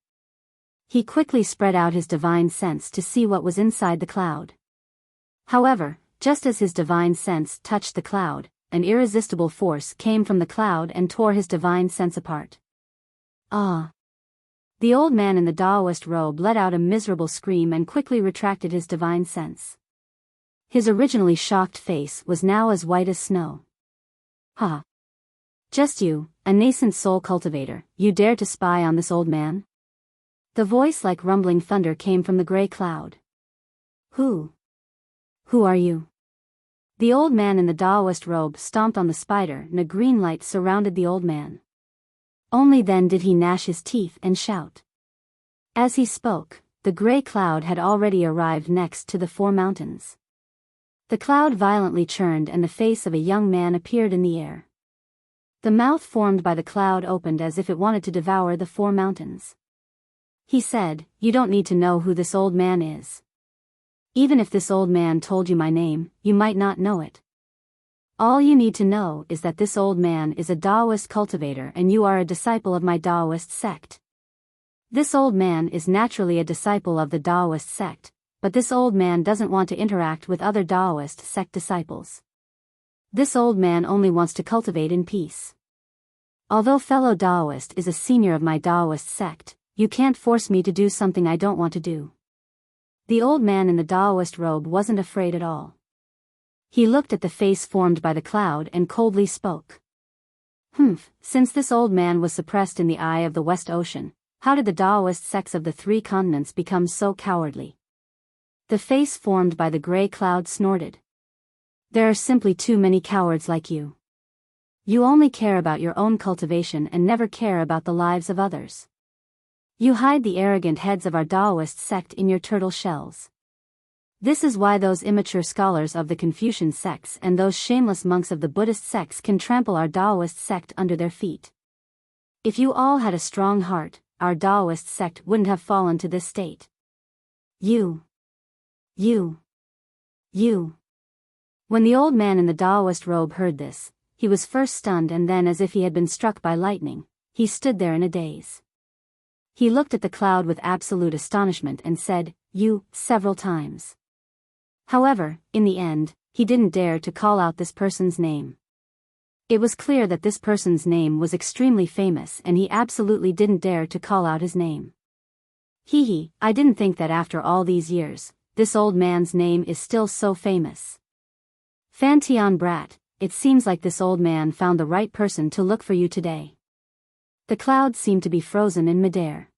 He quickly spread out his divine sense to see what was inside the cloud. However, just as his divine sense touched the cloud, an irresistible force came from the cloud and tore his divine sense apart. Ah! The old man in the Taoist robe let out a miserable scream and quickly retracted his divine sense. His originally shocked face was now as white as snow. "Ha! Just you, a nascent soul cultivator, you dare to spy on this old man?" The voice like rumbling thunder came from the gray cloud. Who are you?" The old man in the Taoist robe stomped on the spider and a green light surrounded the old man. Only then did he gnash his teeth and shout. As he spoke, the gray cloud had already arrived next to the 4 mountains. The cloud violently churned and the face of a young man appeared in the air. The mouth formed by the cloud opened as if it wanted to devour the 4 mountains. He said, "You don't need to know who this old man is. Even if this old man told you my name, you might not know it. All you need to know is that this old man is a Taoist cultivator and you are a disciple of my Taoist sect. This old man is naturally a disciple of the Taoist sect, but this old man doesn't want to interact with other Taoist sect disciples. This old man only wants to cultivate in peace. Although fellow Taoist is a senior of my Taoist sect, you can't force me to do something I don't want to do." The old man in the Taoist robe wasn't afraid at all. He looked at the face formed by the cloud and coldly spoke. Since this old man was suppressed in the eye of the West Ocean, how did the Taoist sects of the 3 continents become so cowardly?" The face formed by the gray cloud snorted. "There are simply too many cowards like you. You only care about your own cultivation and never care about the lives of others. You hide the arrogant heads of our Taoist sect in your turtle shells. This is why those immature scholars of the Confucian sects and those shameless monks of the Buddhist sects can trample our Taoist sect under their feet. If you all had a strong heart, our Taoist sect wouldn't have fallen to this state. You. When the old man in the Taoist robe heard this, he was first stunned and then as if he had been struck by lightning, he stood there in a daze. He looked at the cloud with absolute astonishment and said, "You," several times. However, in the end, he didn't dare to call out this person's name. It was clear that this person's name was extremely famous and he absolutely didn't dare to call out his name. I didn't think that after all these years, this old man's name is still so famous. Fantian brat, it seems like this old man found the right person to look for you today. The clouds seemed to be frozen in midair.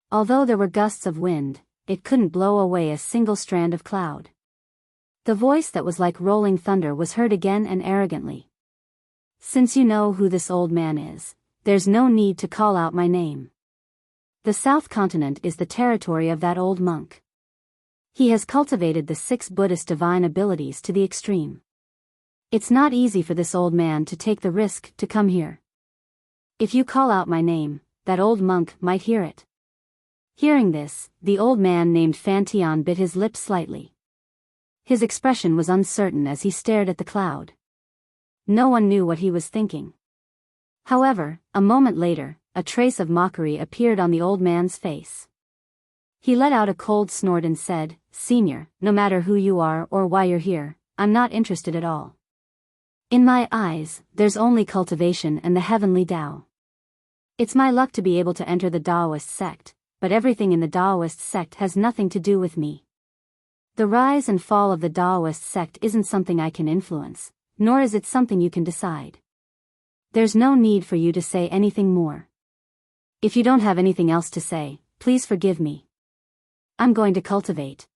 Although there were gusts of wind, it couldn't blow away a single strand of cloud. The voice that was like rolling thunder was heard again and arrogantly. Since you know who this old man is, there's no need to call out my name. The South Continent is the territory of that old monk. He has cultivated the 6 Buddhist divine abilities to the extreme. It's not easy for this old man to take the risk to come here. If you call out my name, that old monk might hear it. Hearing this, the old man named Fantian bit his lips slightly. His expression was uncertain as he stared at the cloud. No one knew what he was thinking. However, a moment later, a trace of mockery appeared on the old man's face. He let out a cold snort and said, "Senior, no matter who you are or why you're here, I'm not interested at all. In my eyes, there's only cultivation and the heavenly Tao. It's my luck to be able to enter the Taoist sect, but everything in the Taoist sect has nothing to do with me. The rise and fall of the Taoist sect isn't something I can influence, nor is it something you can decide. There's no need for you to say anything more. If you don't have anything else to say, please forgive me. I'm going to cultivate."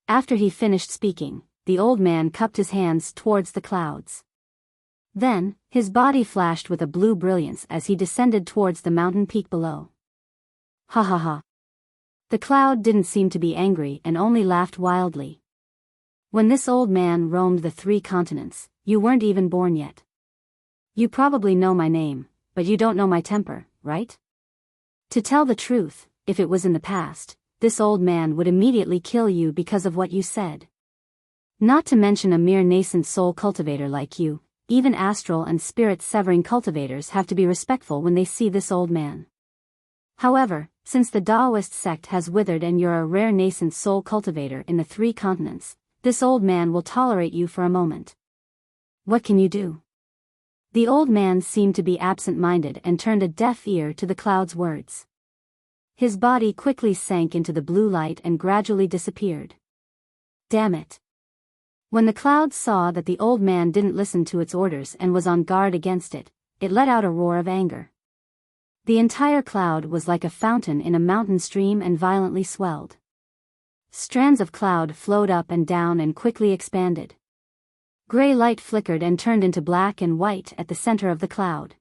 After he finished speaking, the old man cupped his hands towards the clouds. Then, his body flashed with a blue brilliance as he descended towards the mountain peak below. Ha ha ha. The cloud didn't seem to be angry and only laughed wildly. When this old man roamed the 3 continents, you weren't even born yet. You probably know my name, but you don't know my temper, right? To tell the truth, if it was in the past, this old man would immediately kill you because of what you said. Not to mention a mere nascent soul cultivator like you, even astral and spirit-severing cultivators have to be respectful when they see this old man. However, since the Taoist sect has withered and you're a rare nascent soul cultivator in the 3 continents, this old man will tolerate you for a moment. What can you do? The old man seemed to be absent-minded and turned a deaf ear to the cloud's words. His body quickly sank into the blue light and gradually disappeared. Damn it. When the cloud saw that the old man didn't listen to its orders and was on guard against it, it let out a roar of anger. The entire cloud was like a fountain in a mountain stream and violently swelled. Strands of cloud flowed up and down and quickly expanded. Gray light flickered and turned into black and white at the center of the cloud.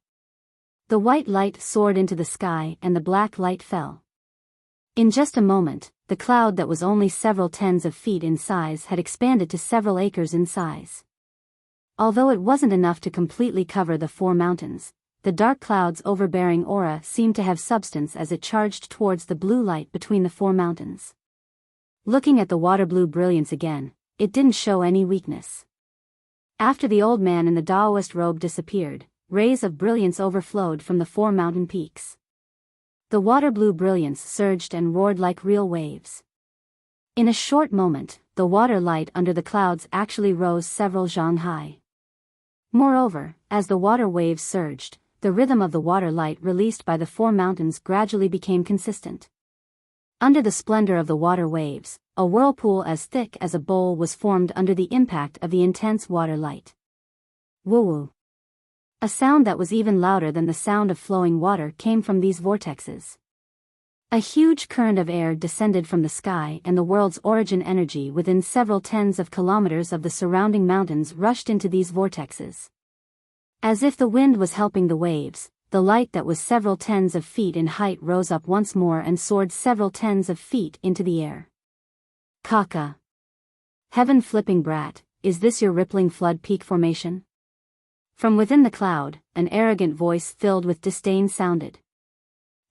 The white light soared into the sky and the black light fell. In just a moment, the cloud that was only several tens of feet in size had expanded to several acres in size. Although it wasn't enough to completely cover the 4 mountains, the dark cloud's overbearing aura seemed to have substance as it charged towards the blue light between the 4 mountains. Looking at the water blue brilliance again, it didn't show any weakness. After the old man in the Taoist robe disappeared, rays of brilliance overflowed from the 4 mountain peaks. The water blue brilliance surged and roared like real waves. In a short moment, the water light under the clouds actually rose several zhang high. Moreover, as the water waves surged, the rhythm of the water light released by the 4 mountains gradually became consistent. Under the splendor of the water waves, a whirlpool as thick as a bowl was formed under the impact of the intense water light. Woo-woo. A sound that was even louder than the sound of flowing water came from these vortexes. A huge current of air descended from the sky and the world's origin energy within several tens of kilometers of the surrounding mountains rushed into these vortexes. As if the wind was helping the waves, the light that was several tens of feet in height rose up once more and soared several tens of feet into the air. Kaka. Heaven flipping brat, is this your rippling flood peak formation? From within the cloud, an arrogant voice filled with disdain sounded.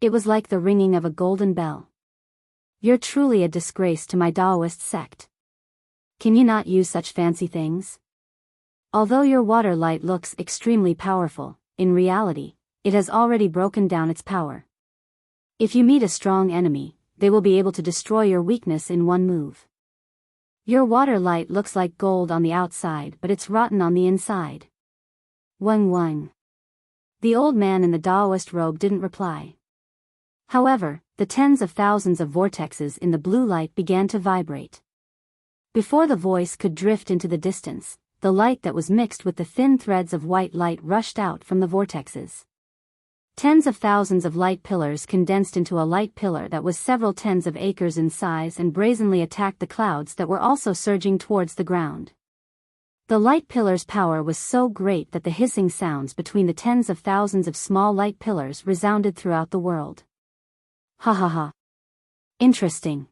It was like the ringing of a golden bell. You're truly a disgrace to my Taoist sect. Can you not use such fancy things? Although your water light looks extremely powerful, in reality, it has already broken down its power. If you meet a strong enemy, they will be able to destroy your weakness in one move. Your water light looks like gold on the outside but it's rotten on the inside. Wang Wang. The old man in the Taoist robe didn't reply. However, the tens of thousands of vortexes in the blue light began to vibrate. Before the voice could drift into the distance, the light that was mixed with the thin threads of white light rushed out from the vortexes. Tens of thousands of light pillars condensed into a light pillar that was several tens of acres in size and brazenly attacked the clouds that were also surging towards the ground. The light pillar's power was so great that the hissing sounds between the tens of thousands of small light pillars resounded throughout the world. Ha ha ha. Interesting.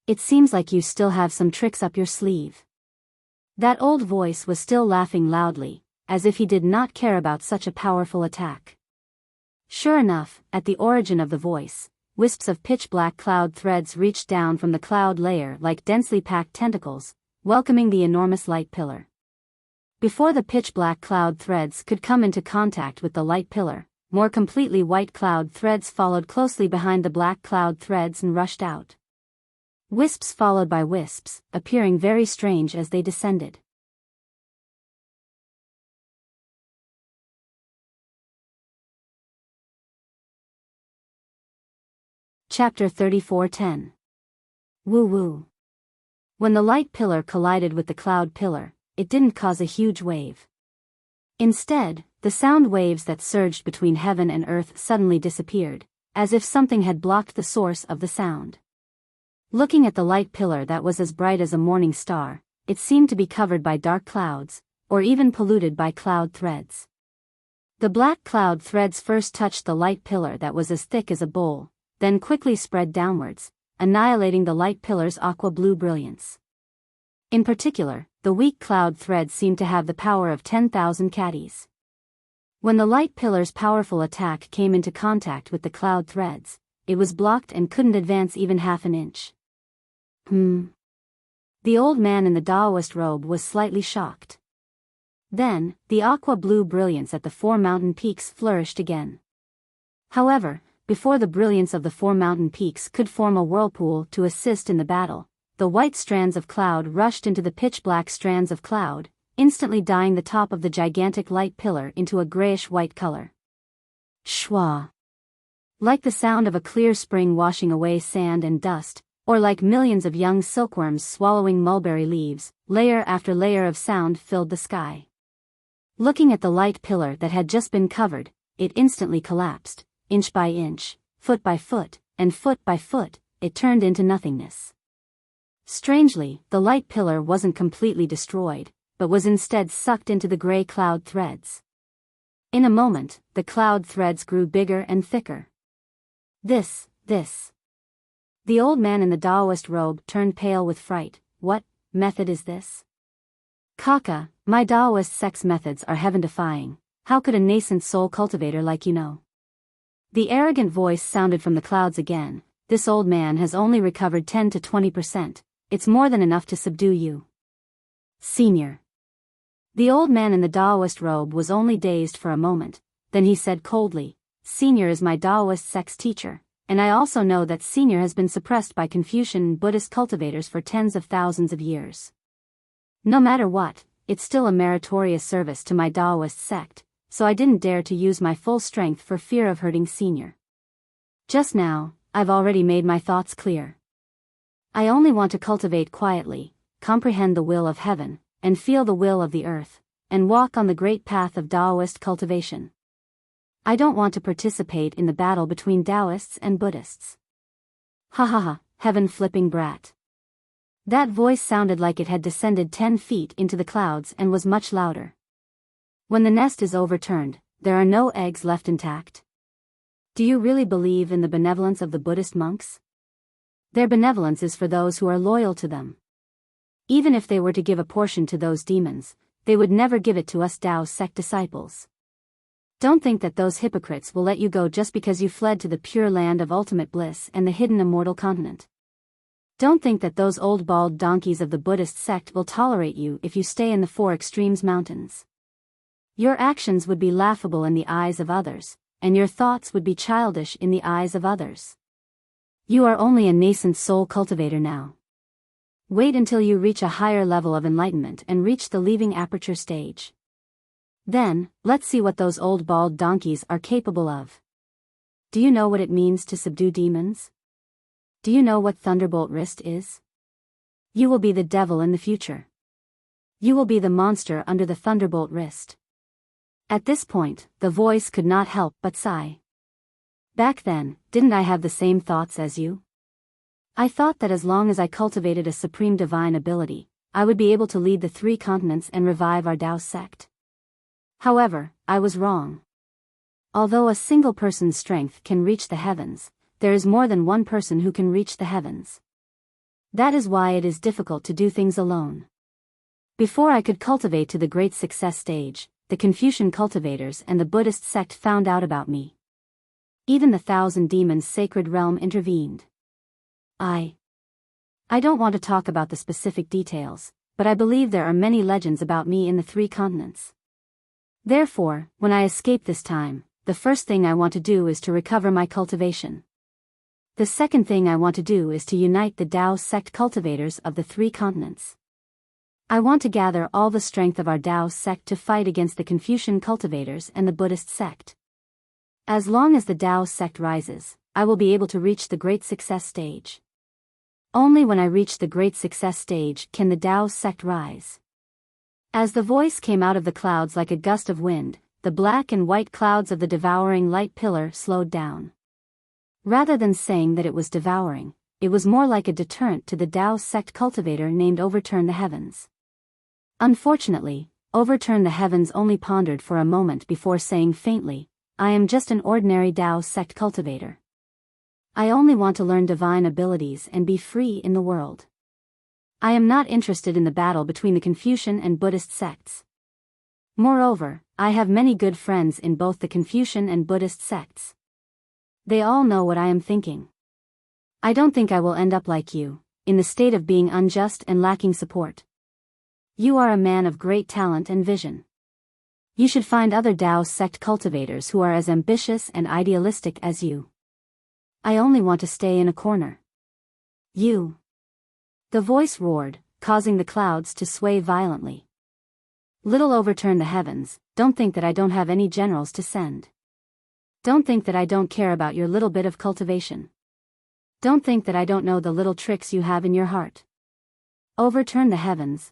It seems like you still have some tricks up your sleeve. That old voice was still laughing loudly, as if he did not care about such a powerful attack. Sure enough, at the origin of the voice, wisps of pitch-black cloud threads reached down from the cloud layer like densely packed tentacles, welcoming the enormous light pillar. Before the pitch-black cloud threads could come into contact with the light pillar, more completely white cloud threads followed closely behind the black cloud threads and rushed out. Wisps followed by wisps, appearing very strange as they descended. Chapter 34:10. Woo-woo. When the light pillar collided with the cloud pillar, it didn't cause a huge wave. Instead, the sound waves that surged between heaven and earth suddenly disappeared, as if something had blocked the source of the sound. Looking at the light pillar that was as bright as a morning star, it seemed to be covered by dark clouds, or even polluted by cloud threads. The black cloud threads first touched the light pillar that was as thick as a bowl, then quickly spread downwards, annihilating the light pillar's aqua-blue brilliance. In particular, the weak cloud threads seemed to have the power of 10,000 caddies. When the light pillar's powerful attack came into contact with the cloud threads, it was blocked and couldn't advance even half an inch. The old man in the Taoist robe was slightly shocked. Then, the aqua-blue brilliance at the 4 mountain peaks flourished again. However, before the brilliance of the 4 mountain peaks could form a whirlpool to assist in the battle, the white strands of cloud rushed into the pitch-black strands of cloud, instantly dyeing the top of the gigantic light pillar into a grayish-white color. Shwa. Like the sound of a clear spring washing away sand and dust, or like millions of young silkworms swallowing mulberry leaves, layer after layer of sound filled the sky. Looking at the light pillar that had just been covered, it instantly collapsed. Inch by inch, foot by foot, and foot by foot, it turned into nothingness. Strangely, the light pillar wasn't completely destroyed, but was instead sucked into the gray cloud threads. In a moment, the cloud threads grew bigger and thicker. This. The old man in the Taoist robe turned pale with fright. What method is this? Kaka, my Taoist sex methods are heaven-defying. How could a nascent soul cultivator like you know? The arrogant voice sounded from the clouds again. This old man has only recovered 10 to 20%. It's more than enough to subdue you. Senior. The old man in the Taoist robe was only dazed for a moment, then he said coldly, Senior is my Taoist sex teacher, and I also know that Senior has been suppressed by Confucian and Buddhist cultivators for tens of thousands of years. No matter what, it's still a meritorious service to my Taoist sect, so I didn't dare to use my full strength for fear of hurting Senior. Just now, I've already made my thoughts clear. I only want to cultivate quietly, comprehend the will of heaven, and feel the will of the earth, and walk on the great path of Taoist cultivation. I don't want to participate in the battle between Taoists and Buddhists. Ha ha ha, heaven-flipping brat. That voice sounded like it had descended 10 feet into the clouds and was much louder. When the nest is overturned, there are no eggs left intact. Do you really believe in the benevolence of the Buddhist monks? Their benevolence is for those who are loyal to them. Even if they were to give a portion to those demons, they would never give it to us Tao sect disciples. Don't think that those hypocrites will let you go just because you fled to the pure land of ultimate bliss and the hidden immortal continent. Don't think that those old bald donkeys of the Buddhist sect will tolerate you if you stay in the 4 extremes mountains. Your actions would be laughable in the eyes of others, and your thoughts would be childish in the eyes of others. You are only a nascent soul cultivator now. Wait until you reach a higher level of enlightenment and reach the leaving aperture stage. Then, let's see what those old bald donkeys are capable of. Do you know what it means to subdue demons? Do you know what thunderbolt wrist is? You will be the devil in the future. You will be the monster under the thunderbolt wrist. At this point, the voice could not help but sigh. Back then, didn't I have the same thoughts as you? I thought that as long as I cultivated a supreme divine ability, I would be able to lead the 3 continents and revive our Tao sect. However, I was wrong. Although a single person's strength can reach the heavens, there is more than one person who can reach the heavens. That is why it is difficult to do things alone. Before I could cultivate to the great success stage, the Confucian cultivators and the Buddhist sect found out about me. Even the 1,000 demons sacred realm intervened. I don't want to talk about the specific details, but I believe there are many legends about me in the 3 continents. Therefore, when I escape this time, the first thing I want to do is to recover my cultivation. The second thing I want to do is to unite the Tao sect cultivators of the 3 continents. I want to gather all the strength of our Tao sect to fight against the Confucian cultivators and the Buddhist sect. As long as the Tao sect rises, I will be able to reach the great success stage. Only when I reach the great success stage can the Tao sect rise. As the voice came out of the clouds like a gust of wind, the black and white clouds of the devouring light pillar slowed down. Rather than saying that it was devouring, it was more like a deterrent to the Tao sect cultivator named Overturn the Heavens. Unfortunately, Overturn the Heavens only pondered for a moment before saying faintly, I am just an ordinary Tao sect cultivator. I only want to learn divine abilities and be free in the world. I am not interested in the battle between the Confucian and Buddhist sects. Moreover, I have many good friends in both the Confucian and Buddhist sects. They all know what I am thinking. I don't think I will end up like you, in the state of being unjust and lacking support. You are a man of great talent and vision. You should find other Tao sect cultivators who are as ambitious and idealistic as you. I only want to stay in a corner. You. The voice roared, causing the clouds to sway violently. Little Overturn the Heavens, don't think that I don't have any generals to send. Don't think that I don't care about your little bit of cultivation. Don't think that I don't know the little tricks you have in your heart. Overturn the heavens,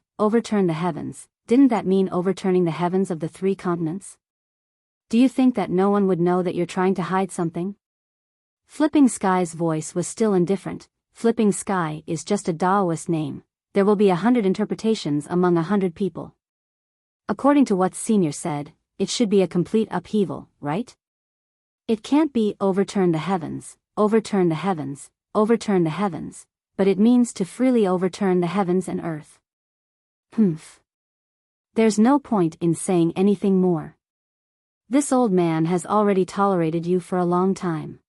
didn't that mean overturning the heavens of the 3 continents? Do you think that no one would know that you're trying to hide something? Flipping Sky's voice was still indifferent. Flipping Sky is just a Taoist name. There will be 100 interpretations among 100 people. According to what Senior said, it should be a complete upheaval, right? It can't be overturn the heavens, overturn the heavens, overturn the heavens, but it means to freely overturn the heavens and earth. There's no point in saying anything more. This old man has already tolerated you for a long time.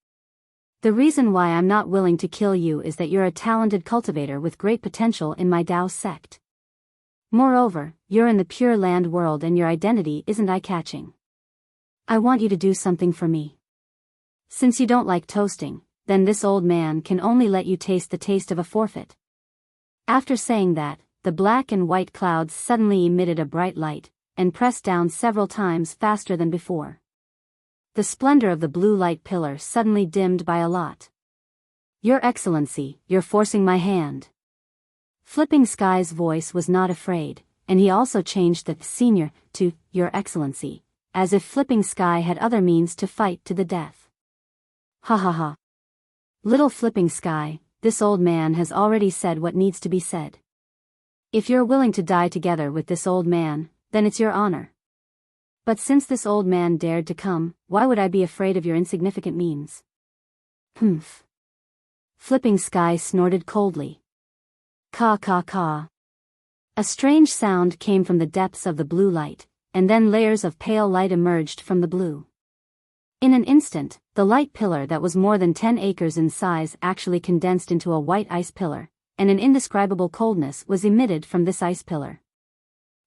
The reason why I'm not willing to kill you is that you're a talented cultivator with great potential in my Tao sect. Moreover, you're in the Pure Land world and your identity isn't eye-catching. I want you to do something for me. Since you don't like toasting, then this old man can only let you taste the taste of a forfeit. After saying that, the black and white clouds suddenly emitted a bright light, and pressed down several times faster than before. The splendor of the blue light pillar suddenly dimmed by a lot. Your Excellency, you're forcing my hand. Flipping Sky's voice was not afraid, and he also changed the Senior to Your Excellency, as if Flipping Sky had other means to fight to the death. Ha ha ha. Little Flipping Sky, this old man has already said what needs to be said. If you're willing to die together with this old man, then it's your honor. But since this old man dared to come, why would I be afraid of your insignificant means? Flipping Sky snorted coldly. Caw caw caw. A strange sound came from the depths of the blue light, and then layers of pale light emerged from the blue. In an instant, the light pillar that was more than 10 acres in size actually condensed into a white ice pillar, and an indescribable coldness was emitted from this ice pillar.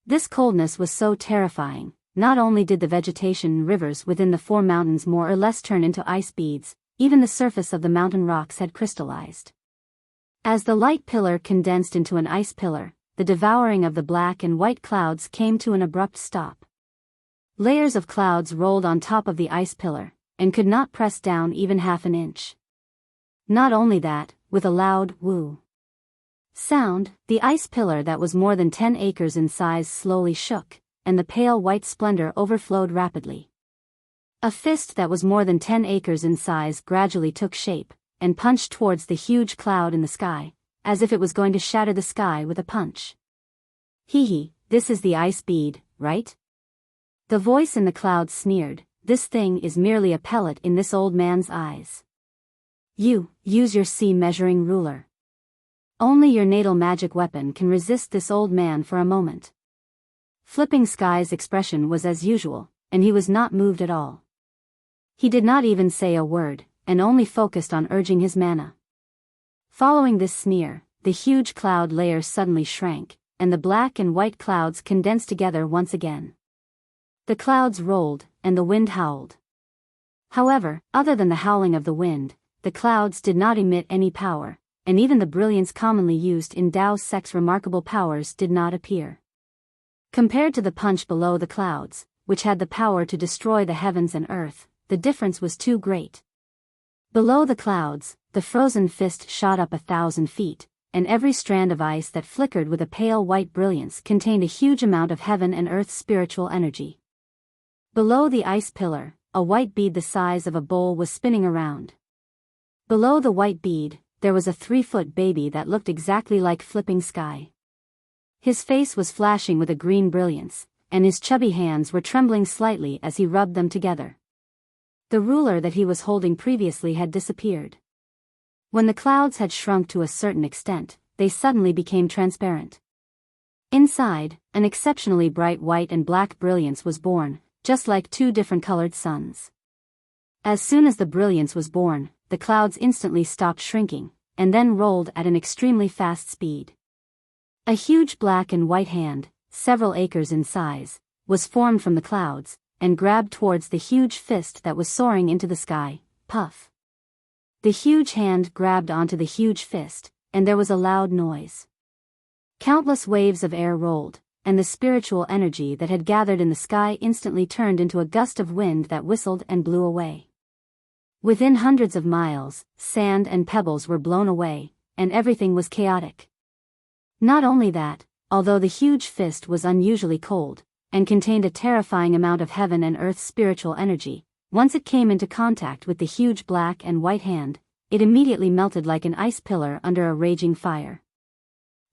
This coldness was so terrifying, not only did the vegetation and rivers within the 4 mountains more or less turn into ice beads, even the surface of the mountain rocks had crystallized. As the light pillar condensed into an ice pillar, the devouring of the black and white clouds came to an abrupt stop. Layers of clouds rolled on top of the ice pillar, and could not press down even half an inch. Not only that, with a loud woo, Sound, the ice pillar that was more than 10 acres in size slowly shook, and the pale white splendor overflowed rapidly. A fist that was more than 10 acres in size gradually took shape, and punched towards the huge cloud in the sky, as if it was going to shatter the sky with a punch. Hee, this is the ice bead, right? The voice in the cloud sneered, this thing is merely a pellet in this old man's eyes. You, use your sea measuring ruler. Only your natal magic weapon can resist this old man for a moment. Flipping Sky's expression was as usual, and he was not moved at all. He did not even say a word, and only focused on urging his mana. Following this sneer, the huge cloud layer suddenly shrank, and the black and white clouds condensed together once again. The clouds rolled, and the wind howled. However, other than the howling of the wind, the clouds did not emit any power, and even the brilliance commonly used in Dao Sect's remarkable powers did not appear. Compared to the punch below the clouds, which had the power to destroy the heavens and earth, the difference was too great. Below the clouds, the frozen fist shot up 1,000 feet, and every strand of ice that flickered with a pale white brilliance contained a huge amount of heaven and earth's spiritual energy. Below the ice pillar, a white bead the size of a bowl was spinning around. Below the white bead, there was a 3-foot baby that looked exactly like Flipping Sky. His face was flashing with a green brilliance, and his chubby hands were trembling slightly as he rubbed them together. The ruler that he was holding previously had disappeared. When the clouds had shrunk to a certain extent, they suddenly became transparent. Inside, an exceptionally bright white and black brilliance was born, just like 2 different colored suns. As soon as the brilliance was born, the clouds instantly stopped shrinking, and then rolled at an extremely fast speed. A huge black and white hand, several acres in size, was formed from the clouds, and grabbed towards the huge fist that was soaring into the sky. Puff. The huge hand grabbed onto the huge fist, and there was a loud noise. Countless waves of air rolled, and the spiritual energy that had gathered in the sky instantly turned into a gust of wind that whistled and blew away. Within hundreds of miles, sand and pebbles were blown away, and everything was chaotic. Not only that, although the huge fist was unusually cold, and contained a terrifying amount of heaven and earth's spiritual energy, once it came into contact with the huge black and white hand, it immediately melted like an ice pillar under a raging fire.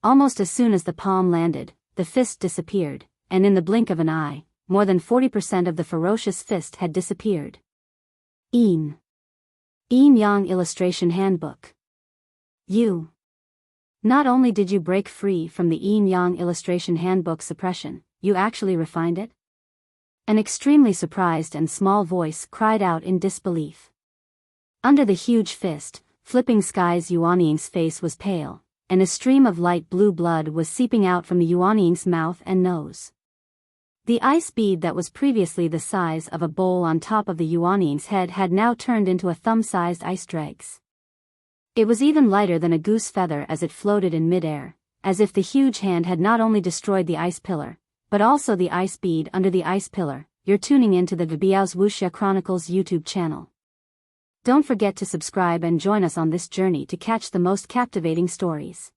Almost as soon as the palm landed, the fist disappeared, and in the blink of an eye, more than 40% of the ferocious fist had disappeared. Yin Yang Illustration Handbook. You. Not only did you break free from the Yin Yang Illustration Handbook suppression, you actually refined it? An extremely surprised and small voice cried out in disbelief. Under the huge fist, Flipping Sky's Yuanying's face was pale, and a stream of light blue blood was seeping out from the Yuanying's mouth and nose. The ice bead that was previously the size of a bowl on top of the Yuanying's head had now turned into a thumb-sized ice dregs. It was even lighter than a goose feather as it floated in midair, as if the huge hand had not only destroyed the ice pillar, but also the ice bead under the ice pillar. You're tuning into the Biyao's Wuxia Chronicles YouTube channel. Don't forget to subscribe and join us on this journey to catch the most captivating stories.